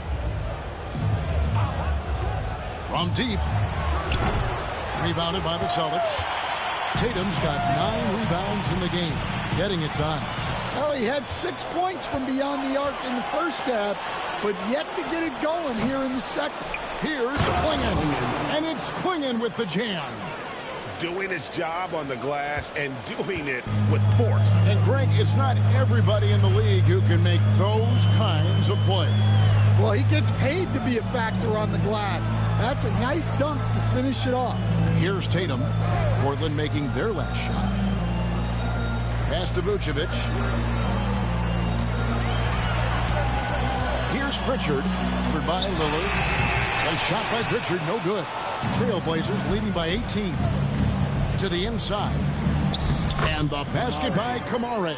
From deep. Rebounded by the Celtics. Tatum's got 9 rebounds in the game. Getting it done. Well, he had 6 points from beyond the arc in the first half, but yet to get it going here in the second. Here's Klingon. And it's Klingon with the jam. Doing his job on the glass and doing it with force. And Greg, it's not everybody in the league who can make those kinds of plays. Well, he gets paid to be a factor on the glass. That's a nice dunk to finish it off. Here's Tatum. Portland making their last shot. Pass to Vucevic. Here's Pritchard. Covered by Lillard. A shot by Pritchard, no good. Trailblazers leading by 18. To the inside. And the basket by Kamare.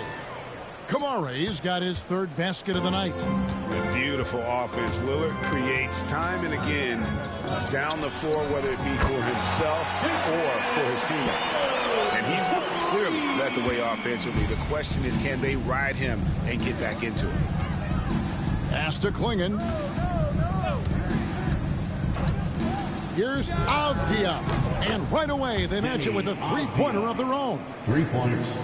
Kamare's got his 3rd basket of the night. A beautiful offense. Lillard creates time and again down the floor, whether it be for himself or for his teammates. And he's clearly led the way offensively. The question is, can they ride him and get back into it? Pass to Klingon. Here's Avdia. And right away, they match it with a 3-pointer of their own. 3 points.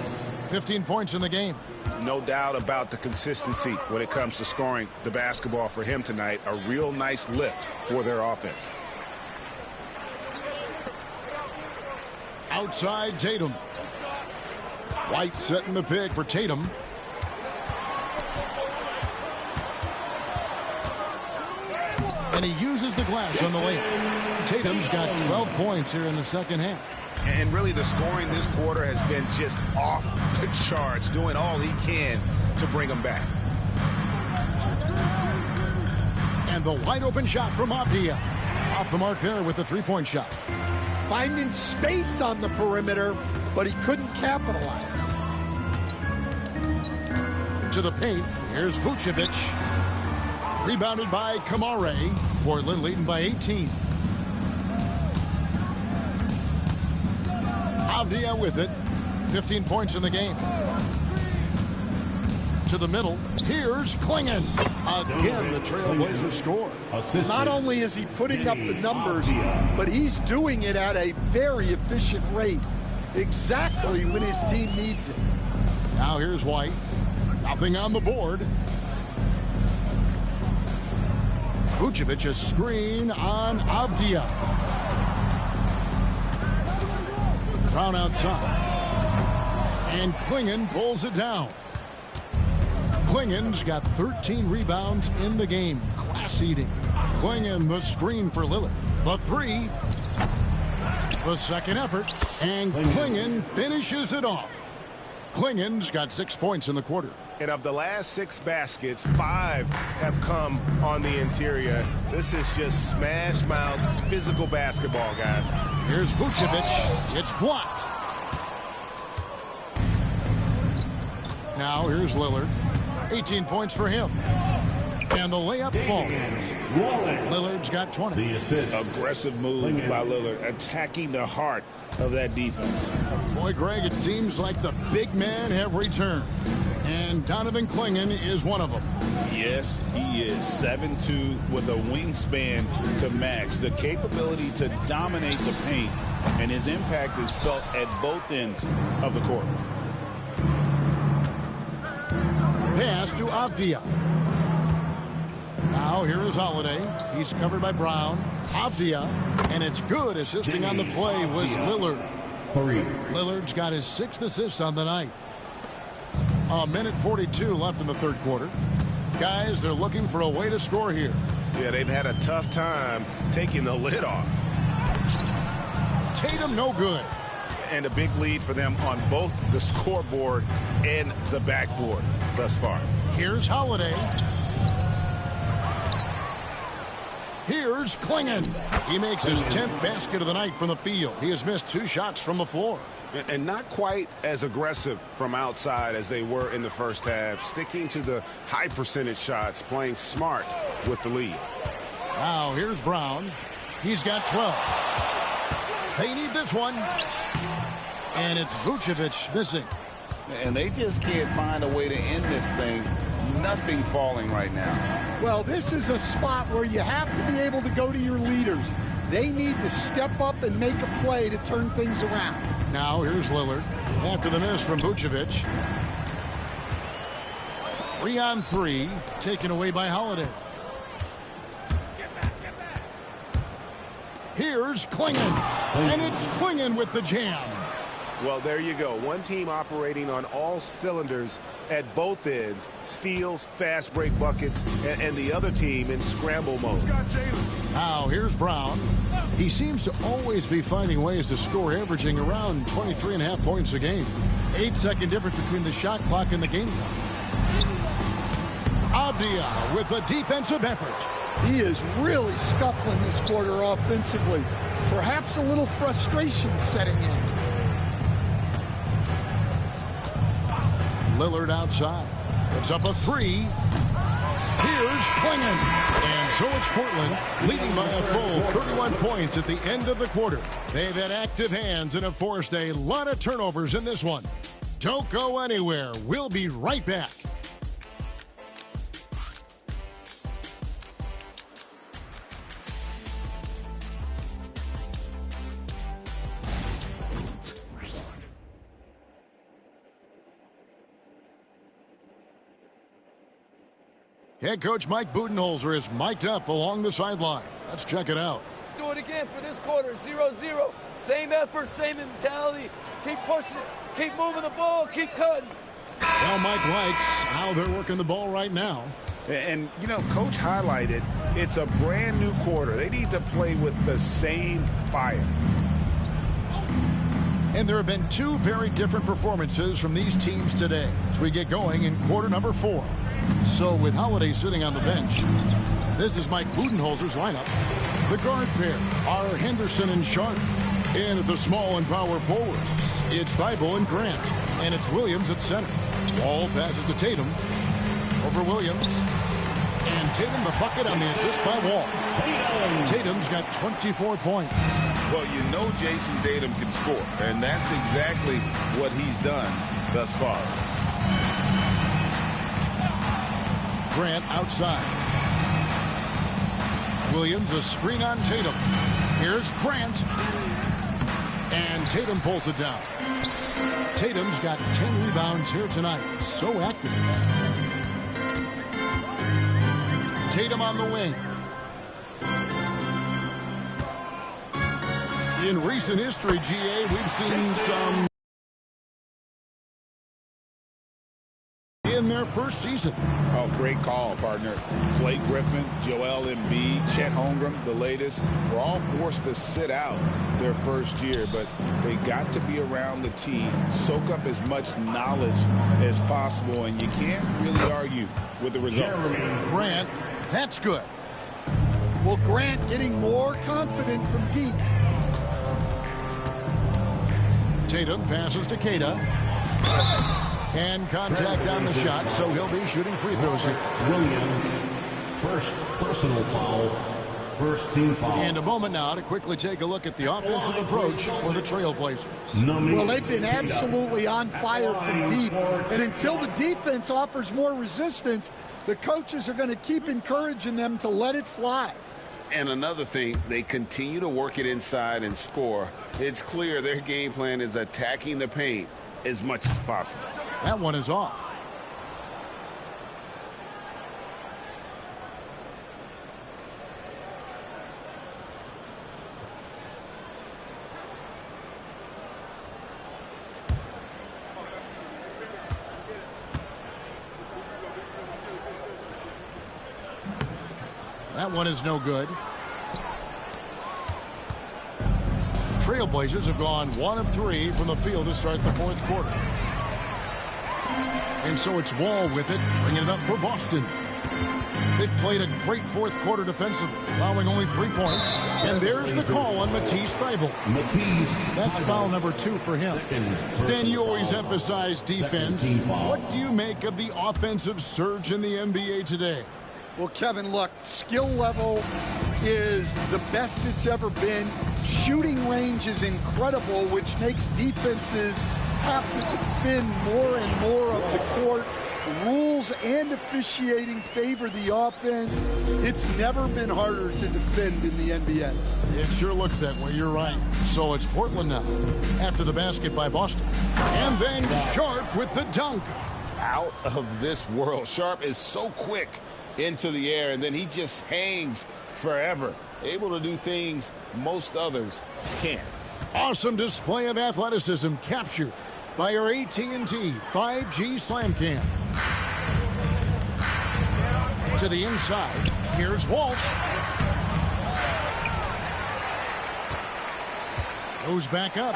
15 points in the game. No doubt about the consistency when it comes to scoring the basketball for him tonight. A real nice lift for their offense. Outside Tatum. White setting the pick for Tatum. And he uses the glass on the layup. Tatum's got 12 points here in the second half. And really the scoring this quarter has been just off the charts, doing all he can to bring them back. And the wide open shot from Avdia. Off the mark there with the 3-point shot. Finding space on the perimeter, but he couldn't capitalize. To the paint, here's Vucevic. Rebounded by Kamare. Portland leading by 18. Avdia with it. 15 points in the game. To the middle. Here's Klingon. Again, the Trailblazers score. Not only is he putting up the numbers, but he's doing it at a very efficient rate. Exactly when his team needs it. Now here's White. Nothing on the board. Vucevic a screen on Avdia. Brown outside. And Klingon pulls it down. Klingon's got 13 rebounds in the game. Class eating. Klingon the screen for Lillard. The 3. The second effort. And Klingon finishes it off. Klingon's got 6 points in the quarter. And of the last 6 baskets, 5 have come on the interior. This is just smash mouth physical basketball, guys. Here's Vucevic. It's blocked. Now here's Lillard. 18 points for him. And the layup falls. Lillard's got 20. The assist. Aggressive move by Lillard, attacking the heart of that defense. Boy, Greg, it seems like the big men have returned. And Donovan Klingon is one of them. Yes, he is 7'2" with a wingspan to match. The capability to dominate the paint, and his impact is felt at both ends of the court. Pass to Avdia. Now here is Holiday. He's covered by Brown. Avdia. And it's good. Assisting on the play was Lillard. 3. Lillard's got his 6th assist on the night. A minute 42 left in the third quarter. Guys, they're looking for a way to score here. Yeah, they've had a tough time taking the lid off. Tatum, no good. And a big lead for them on both the scoreboard and the backboard thus far. Here's Holiday. Here's Klingon. He makes his 10th basket of the night from the field. He has missed 2 shots from the floor. And not quite as aggressive from outside as they were in the first half. Sticking to the high percentage shots, playing smart with the lead. Now here's Brown. He's got 12. They need this one. And it's Vucevic missing. And they just can't find a way to end this thing. Nothing falling right now. Well, this is a spot where you have to be able to go to your leaders. They need to step up and make a play to turn things around. Now here's Lillard after the miss from Vucevic. 3-on-3 taken away by Holiday. Here's Klingon, and it's Klingon with the jam. Well, there you go. One team operating on all cylinders at both ends. Steals, fast break buckets, and the other team in scramble mode. Now here's Brown. He seems to always be finding ways to score, averaging around 23.5 points a game. 8-second difference between the shot clock and the game clock. Abdia with a defensive effort. He is really scuffling this quarter offensively. Perhaps a little frustration setting in. Lillard outside. It's up a 3. Here's Klingon. And so it's Portland leading by a full 31 points at the end of the quarter. They've had active hands and have forced a lot of turnovers in this one. Don't go anywhere. We'll be right back. Head coach Mike Budenholzer is mic'd up along the sideline. Let's check it out. Let's do it again for this quarter. 0-0. Same effort, same mentality. Keep pushing it. Keep moving the ball. Keep cutting. Well, Mike likes how they're working the ball right now. And, you know, Coach highlighted it's a brand new quarter. They need to play with the same fire. And there have been 2 very different performances from these teams today as we get going in quarter number 4. So with Holiday sitting on the bench, this is Mike Budenholzer's lineup. The guard pair are Henderson and Sharp. In at the small and power forwards, it's Thibault and Grant. And it's Williams at center. Wall passes to Tatum. Over Williams. And Tatum the bucket on the assist by Wall. Tatum's got 24 points. Well, you know Jason Tatum can score, and that's exactly what he's done thus far. Grant outside. Williams a screen on Tatum. Here's Grant. And Tatum pulls it down. Tatum's got 10 rebounds here tonight. So active. Tatum on the wing. In recent history, GA, we've seen some in their first season. Oh, great call, partner. Blake Griffin, Joel Embiid, Chet Holmgren, the latest, were all forced to sit out their first year, but they got to be around the team, soak up as much knowledge as possible, and you can't really argue with the results. Grant, that's good. Well, Grant getting more confident from deep. Tatum passes to Keita. And contact on the shot, so he'll be shooting free throws here. Williams, first personal foul, first team foul. And a moment now to quickly take a look at the offensive approach for the Trailblazers. Well, they've been absolutely on fire from deep. And until the defense offers more resistance, the coaches are going to keep encouraging them to let it fly. And another thing, they continue to work it inside and score. It's clear their game plan is attacking the paint as much as possible. That one is off. That one is no good. Trailblazers have gone 1 of 3 from the field to start the fourth quarter. And so it's Wall with it, bringing it up for Boston. They've played a great fourth quarter defensively, allowing only 3 points. And there's the call on Matisse Thybulle. That's foul number 2 for him. Stan, you always emphasize defense. What do you make of the offensive surge in the NBA today? Well, Kevin, look, skill level is the best it's ever been. Shooting range is incredible, which makes defenses have to defend more and more of the court. Rules and officiating favor the offense. It's never been harder to defend in the NBA. It sure looks that way. You're right. So it's Portland now, after the basket by Boston. And then Sharp with the dunk. Out of this world. Sharp is so quick into the air, and then he just hangs forever. Able to do things most others can't. Awesome display of athleticism captured by our AT&T 5G Slam Cam. To the inside, here's Walsh. Goes back up.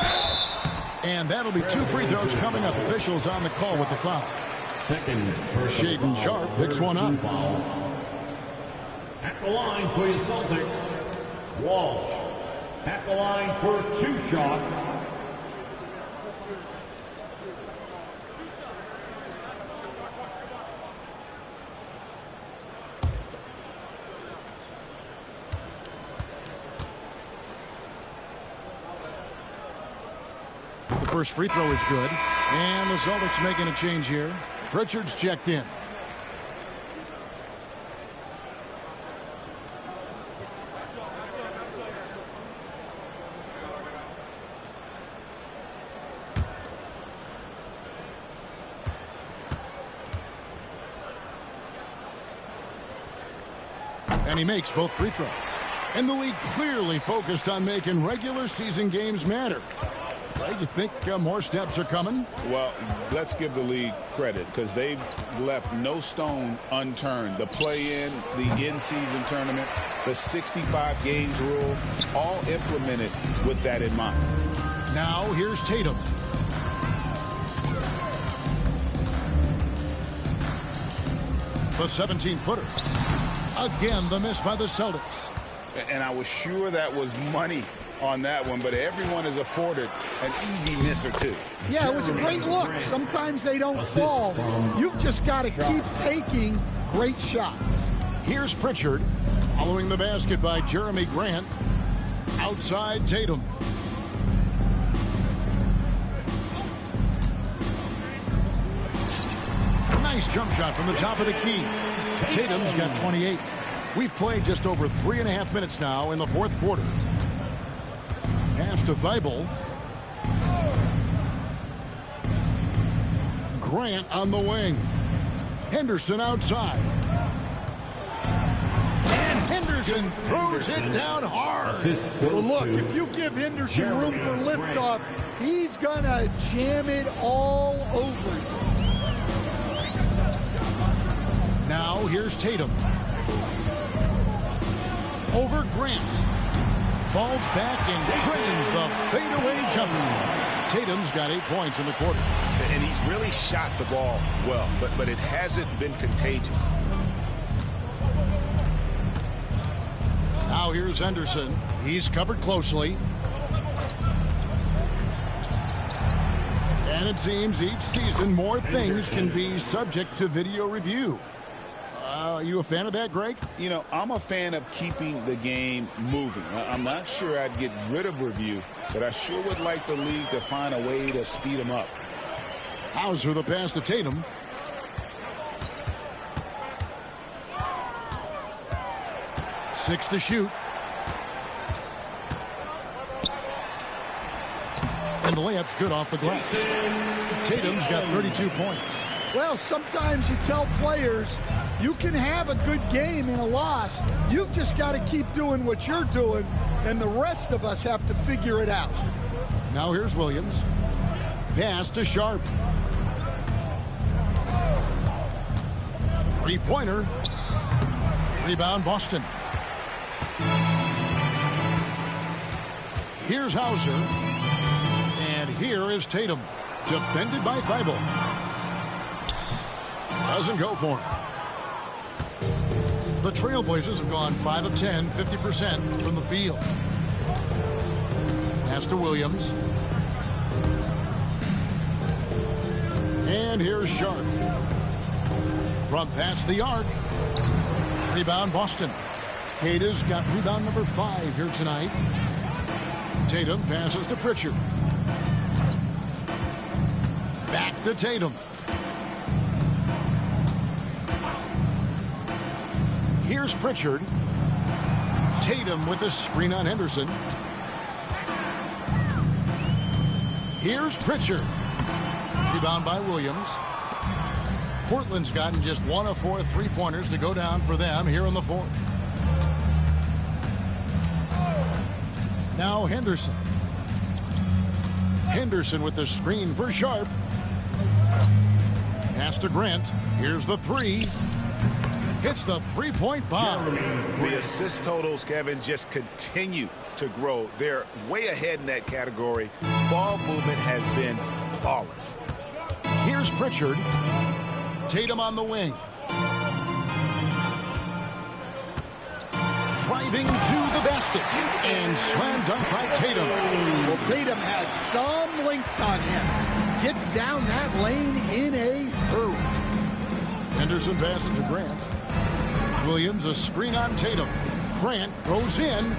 And that'll be 2 free throws coming up. Officials on the call with the foul. Shaedon Sharp picks one up. At the line for your Celtics, Walsh. At the line for 2 shots. The first free throw is good. And the Celtics making a change here. Pritchard's checked in. And he makes both free throws. And the league clearly focused on making regular season games matter. Right, you think more steps are coming? Well, let's give the league credit because they've left no stone unturned. The play-in, the in-season tournament, the 65 games rule, all implemented with that in mind. Now here's Tatum. The 17-footer. Again, the miss by the Celtics. And I was sure that was money on that one, but everyone is afforded an easy miss or two. Yeah, it was a great look. Sometimes they don't fall. You've just got to keep taking great shots. Here's Pritchard, following the basket by Jeremy Grant. Outside Tatum. Nice jump shot from the top of the key. Tatum's got 28. We've played just over 3.5 minutes now in the fourth quarter. Pass to Thybulle. Grant on the wing. Henderson outside. And Henderson throws it down hard. Well, look, if you give Henderson room for liftoff, he's going to jam it all over you. Now here's Tatum. Over Grant. Falls back and drains the fadeaway jumper. Tatum's got 8 points in the quarter. And he's really shot the ball well, but it hasn't been contagious. Now here's Henderson. He's covered closely. And it seems each season more things can be subject to video review. Are you a fan of that, Greg? You know, I'm a fan of keeping the game moving. I'm not sure I'd get rid of review, but I sure would like the league to find a way to speed them up. Hauser the pass to Tatum. Six to shoot. And the layup's good off the glass. Tatum's got 32 points. Well, sometimes you tell players you can have a good game in a loss. You've just got to keep doing what you're doing, and the rest of us have to figure it out. Now here's Williams. Pass to Sharp. Three-pointer. Rebound Boston. Here's Hauser. And here is Tatum. Defended by Thibault. Doesn't go for him. The Trailblazers have gone 5 of 10, 50% from the field. Pass to Williams. And here's Sharp. From past the arc. Rebound Boston. Cada's got rebound number 5 here tonight. Tatum passes to Pritchard. Back to Tatum. Here's Pritchard. Tatum with a screen on Henderson. Here's Pritchard. Rebound by Williams. Portland's gotten just 1 of 4 3-pointers to go down for them here in the fourth. Now Henderson. Henderson with the screen for Sharp. Pass to Grant. Here's the 3. Hits the 3-point bomb. The assist totals, Kevin, just continue to grow. They're way ahead in that category. Ball movement has been flawless. Here's Pritchard. Tatum on the wing. Driving to the basket. And slam dunk by Tatum. Well, Tatum has some length on him. Gets down that lane in a hurry. Henderson passes to Grant. Williams a screen on Tatum. Grant goes in.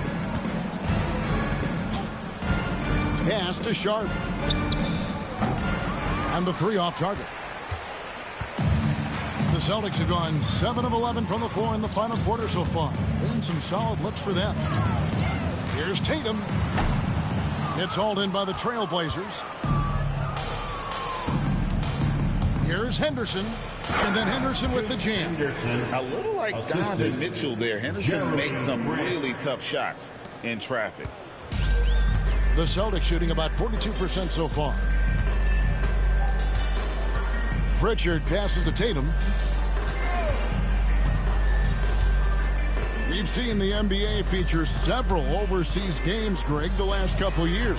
Pass to Sharp. And the 3 off target. The Celtics have gone 7 of 11 from the floor in the final quarter so far. Been some solid looks for them. Here's Tatum. It's hauled in by the Trailblazers. Here's Henderson. And then Henderson with the jam. A little like Donovan Mitchell there. Henderson makes some really tough shots in traffic. The Celtics shooting about 42% so far. Pritchard passes to Tatum. We've seen the NBA feature several overseas games, Greg, the last couple years.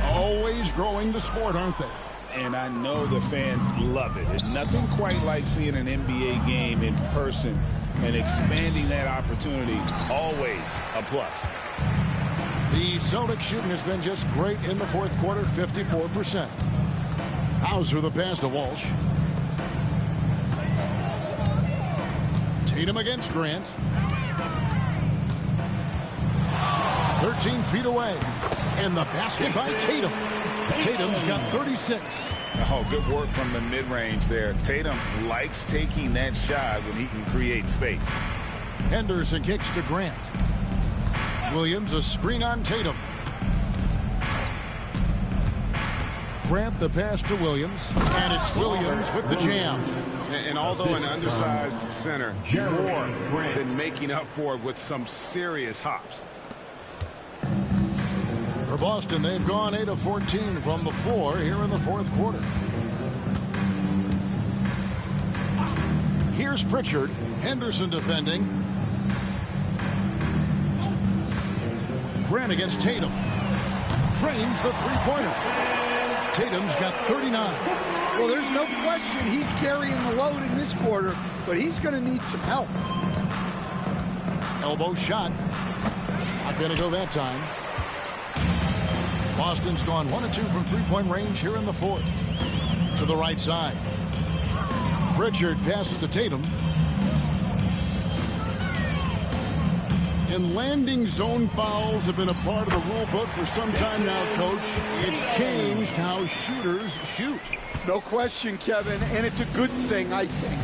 Always growing the sport, aren't they? And I know the fans love it. It's nothing quite like seeing an NBA game in person and expanding that opportunity. Always a plus. The Celtics shooting has been just great in the fourth quarter, 54%. Hauser the pass to Walsh. Tatum against Grant. 13 feet away. And the basket by Tatum. Tatum's got 36. Oh, good work from the mid-range there. Tatum likes taking that shot when he can create space. Henderson kicks to Grant. Williams a screen on Tatum. Grant the pass to Williams. And it's Williams with the jam. And although an undersized center, more than making up for it with some serious hops. For Boston, they've gone 8 of 14 from the floor here in the fourth quarter. Here's Pritchard. Henderson defending. Grant against Tatum. Drains the three-pointer. Tatum's got 39. Well, there's no question he's carrying the load in this quarter, but he's going to need some help. Elbow shot. Not going to go that time. Boston's gone 1 of 2 from three-point range here in the fourth. To the right side. Pritchard passes to Tatum. And landing zone fouls have been a part of the rule book for some time now, Coach. It's changed how shooters shoot. No question, Kevin, and it's a good thing, I think.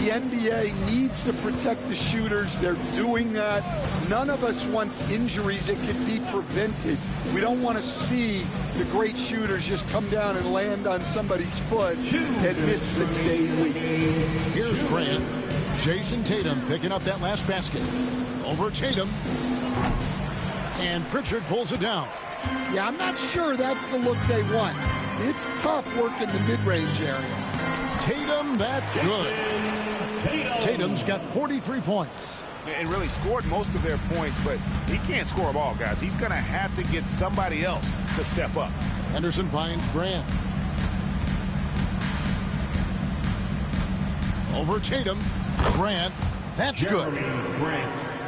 The NBA needs to protect the shooters. They're doing that. None of us wants injuries that could be prevented. We don't want to see the great shooters just come down and land on somebody's foot and miss 6 to 8 weeks. Here's Grant. Jason Tatum picking up that last basket. Over Tatum. And Pritchard pulls it down. Yeah, I'm not sure that's the look they want. It's tough working the mid-range area. Tatum, that's good. Tatum's got 43 points. and really scored most of their points, but he can't score them all, guys. He's going to have to get somebody else to step up. Henderson finds Grant. Over Tatum. Grant. That's good.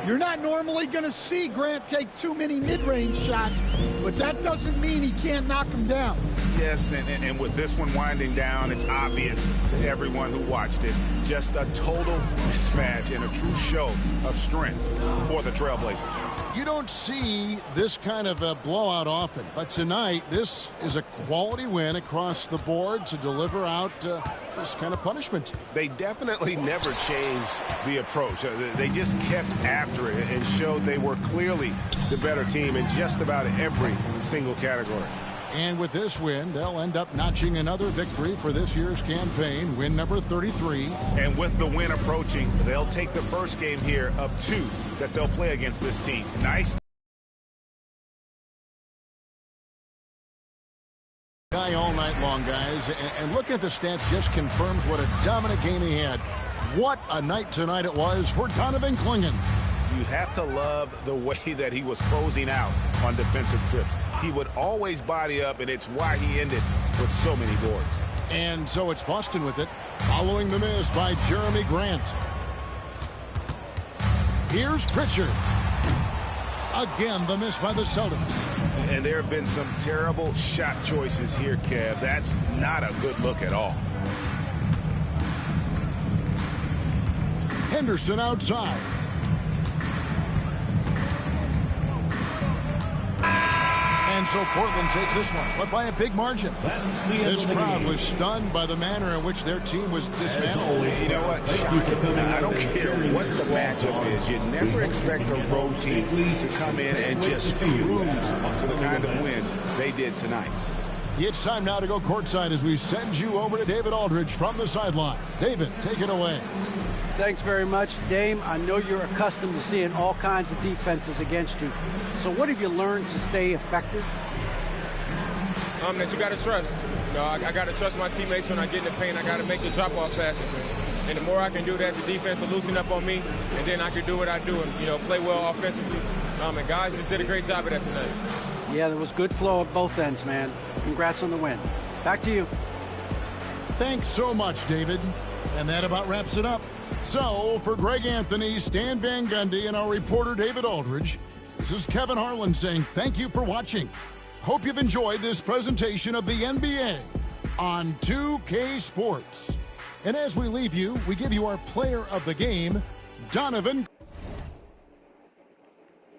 You're not normally going to see Grant take too many mid-range shots, but that doesn't mean he can't knock them down. Yes, and with this one winding down, it's obvious to everyone who watched it. Just a total mismatch and a true show of strength for the Trailblazers. You don't see this kind of a blowout often, but tonight this is a quality win across the board to deliver out this kind of punishment. They definitely never changed the approach. They just kept after it and showed they were clearly the better team in just about every single category. And with this win, they'll end up notching another victory for this year's campaign, win number 33. And with the win approaching, they'll take the first game here of 2 that they'll play against this team. Nice. Guy all night long, guys. And looking at the stats just confirms what a dominant game he had. What a night tonight it was for Donovan Clingan. You have to love the way that he was closing out on defensive trips. He would always body up, and it's why he ended with so many boards. And so it's Boston with it, following the miss by Jeremy Grant. Here's Pritchard. Again, the miss by the Celtics. And there have been some terrible shot choices here, Kev. That's not a good look at all. Henderson outside. And so Portland takes this one, but by a big margin. This crowd was stunned by the manner in which their team was dismantled. You know what? I don't care what the matchup is. You never expect a road team to come in and just cruise to the kind of win they did tonight. It's time now to go courtside as we send you over to David Aldridge from the sideline. David, take it away. Thanks very much, Dame. I know you're accustomed to seeing all kinds of defenses against you. So what have you learned to stay effective? That you got to trust. You know, I got to trust my teammates when I get in the paint. I got to make the drop-off passes. And the more I can do that, the defense will loosen up on me, and then I can do what I do and, play well offensively. And guys just did a great job of that tonight. Yeah, there was good flow at both ends, man. Congrats on the win. Back to you. Thanks so much, David. And that about wraps it up. So, for Greg Anthony, Stan Van Gundy, and our reporter David Aldridge, this is Kevin Harlan saying thank you for watching. Hope you've enjoyed this presentation of the NBA on 2K Sports. And as we leave you, we give you our player of the game, Donovan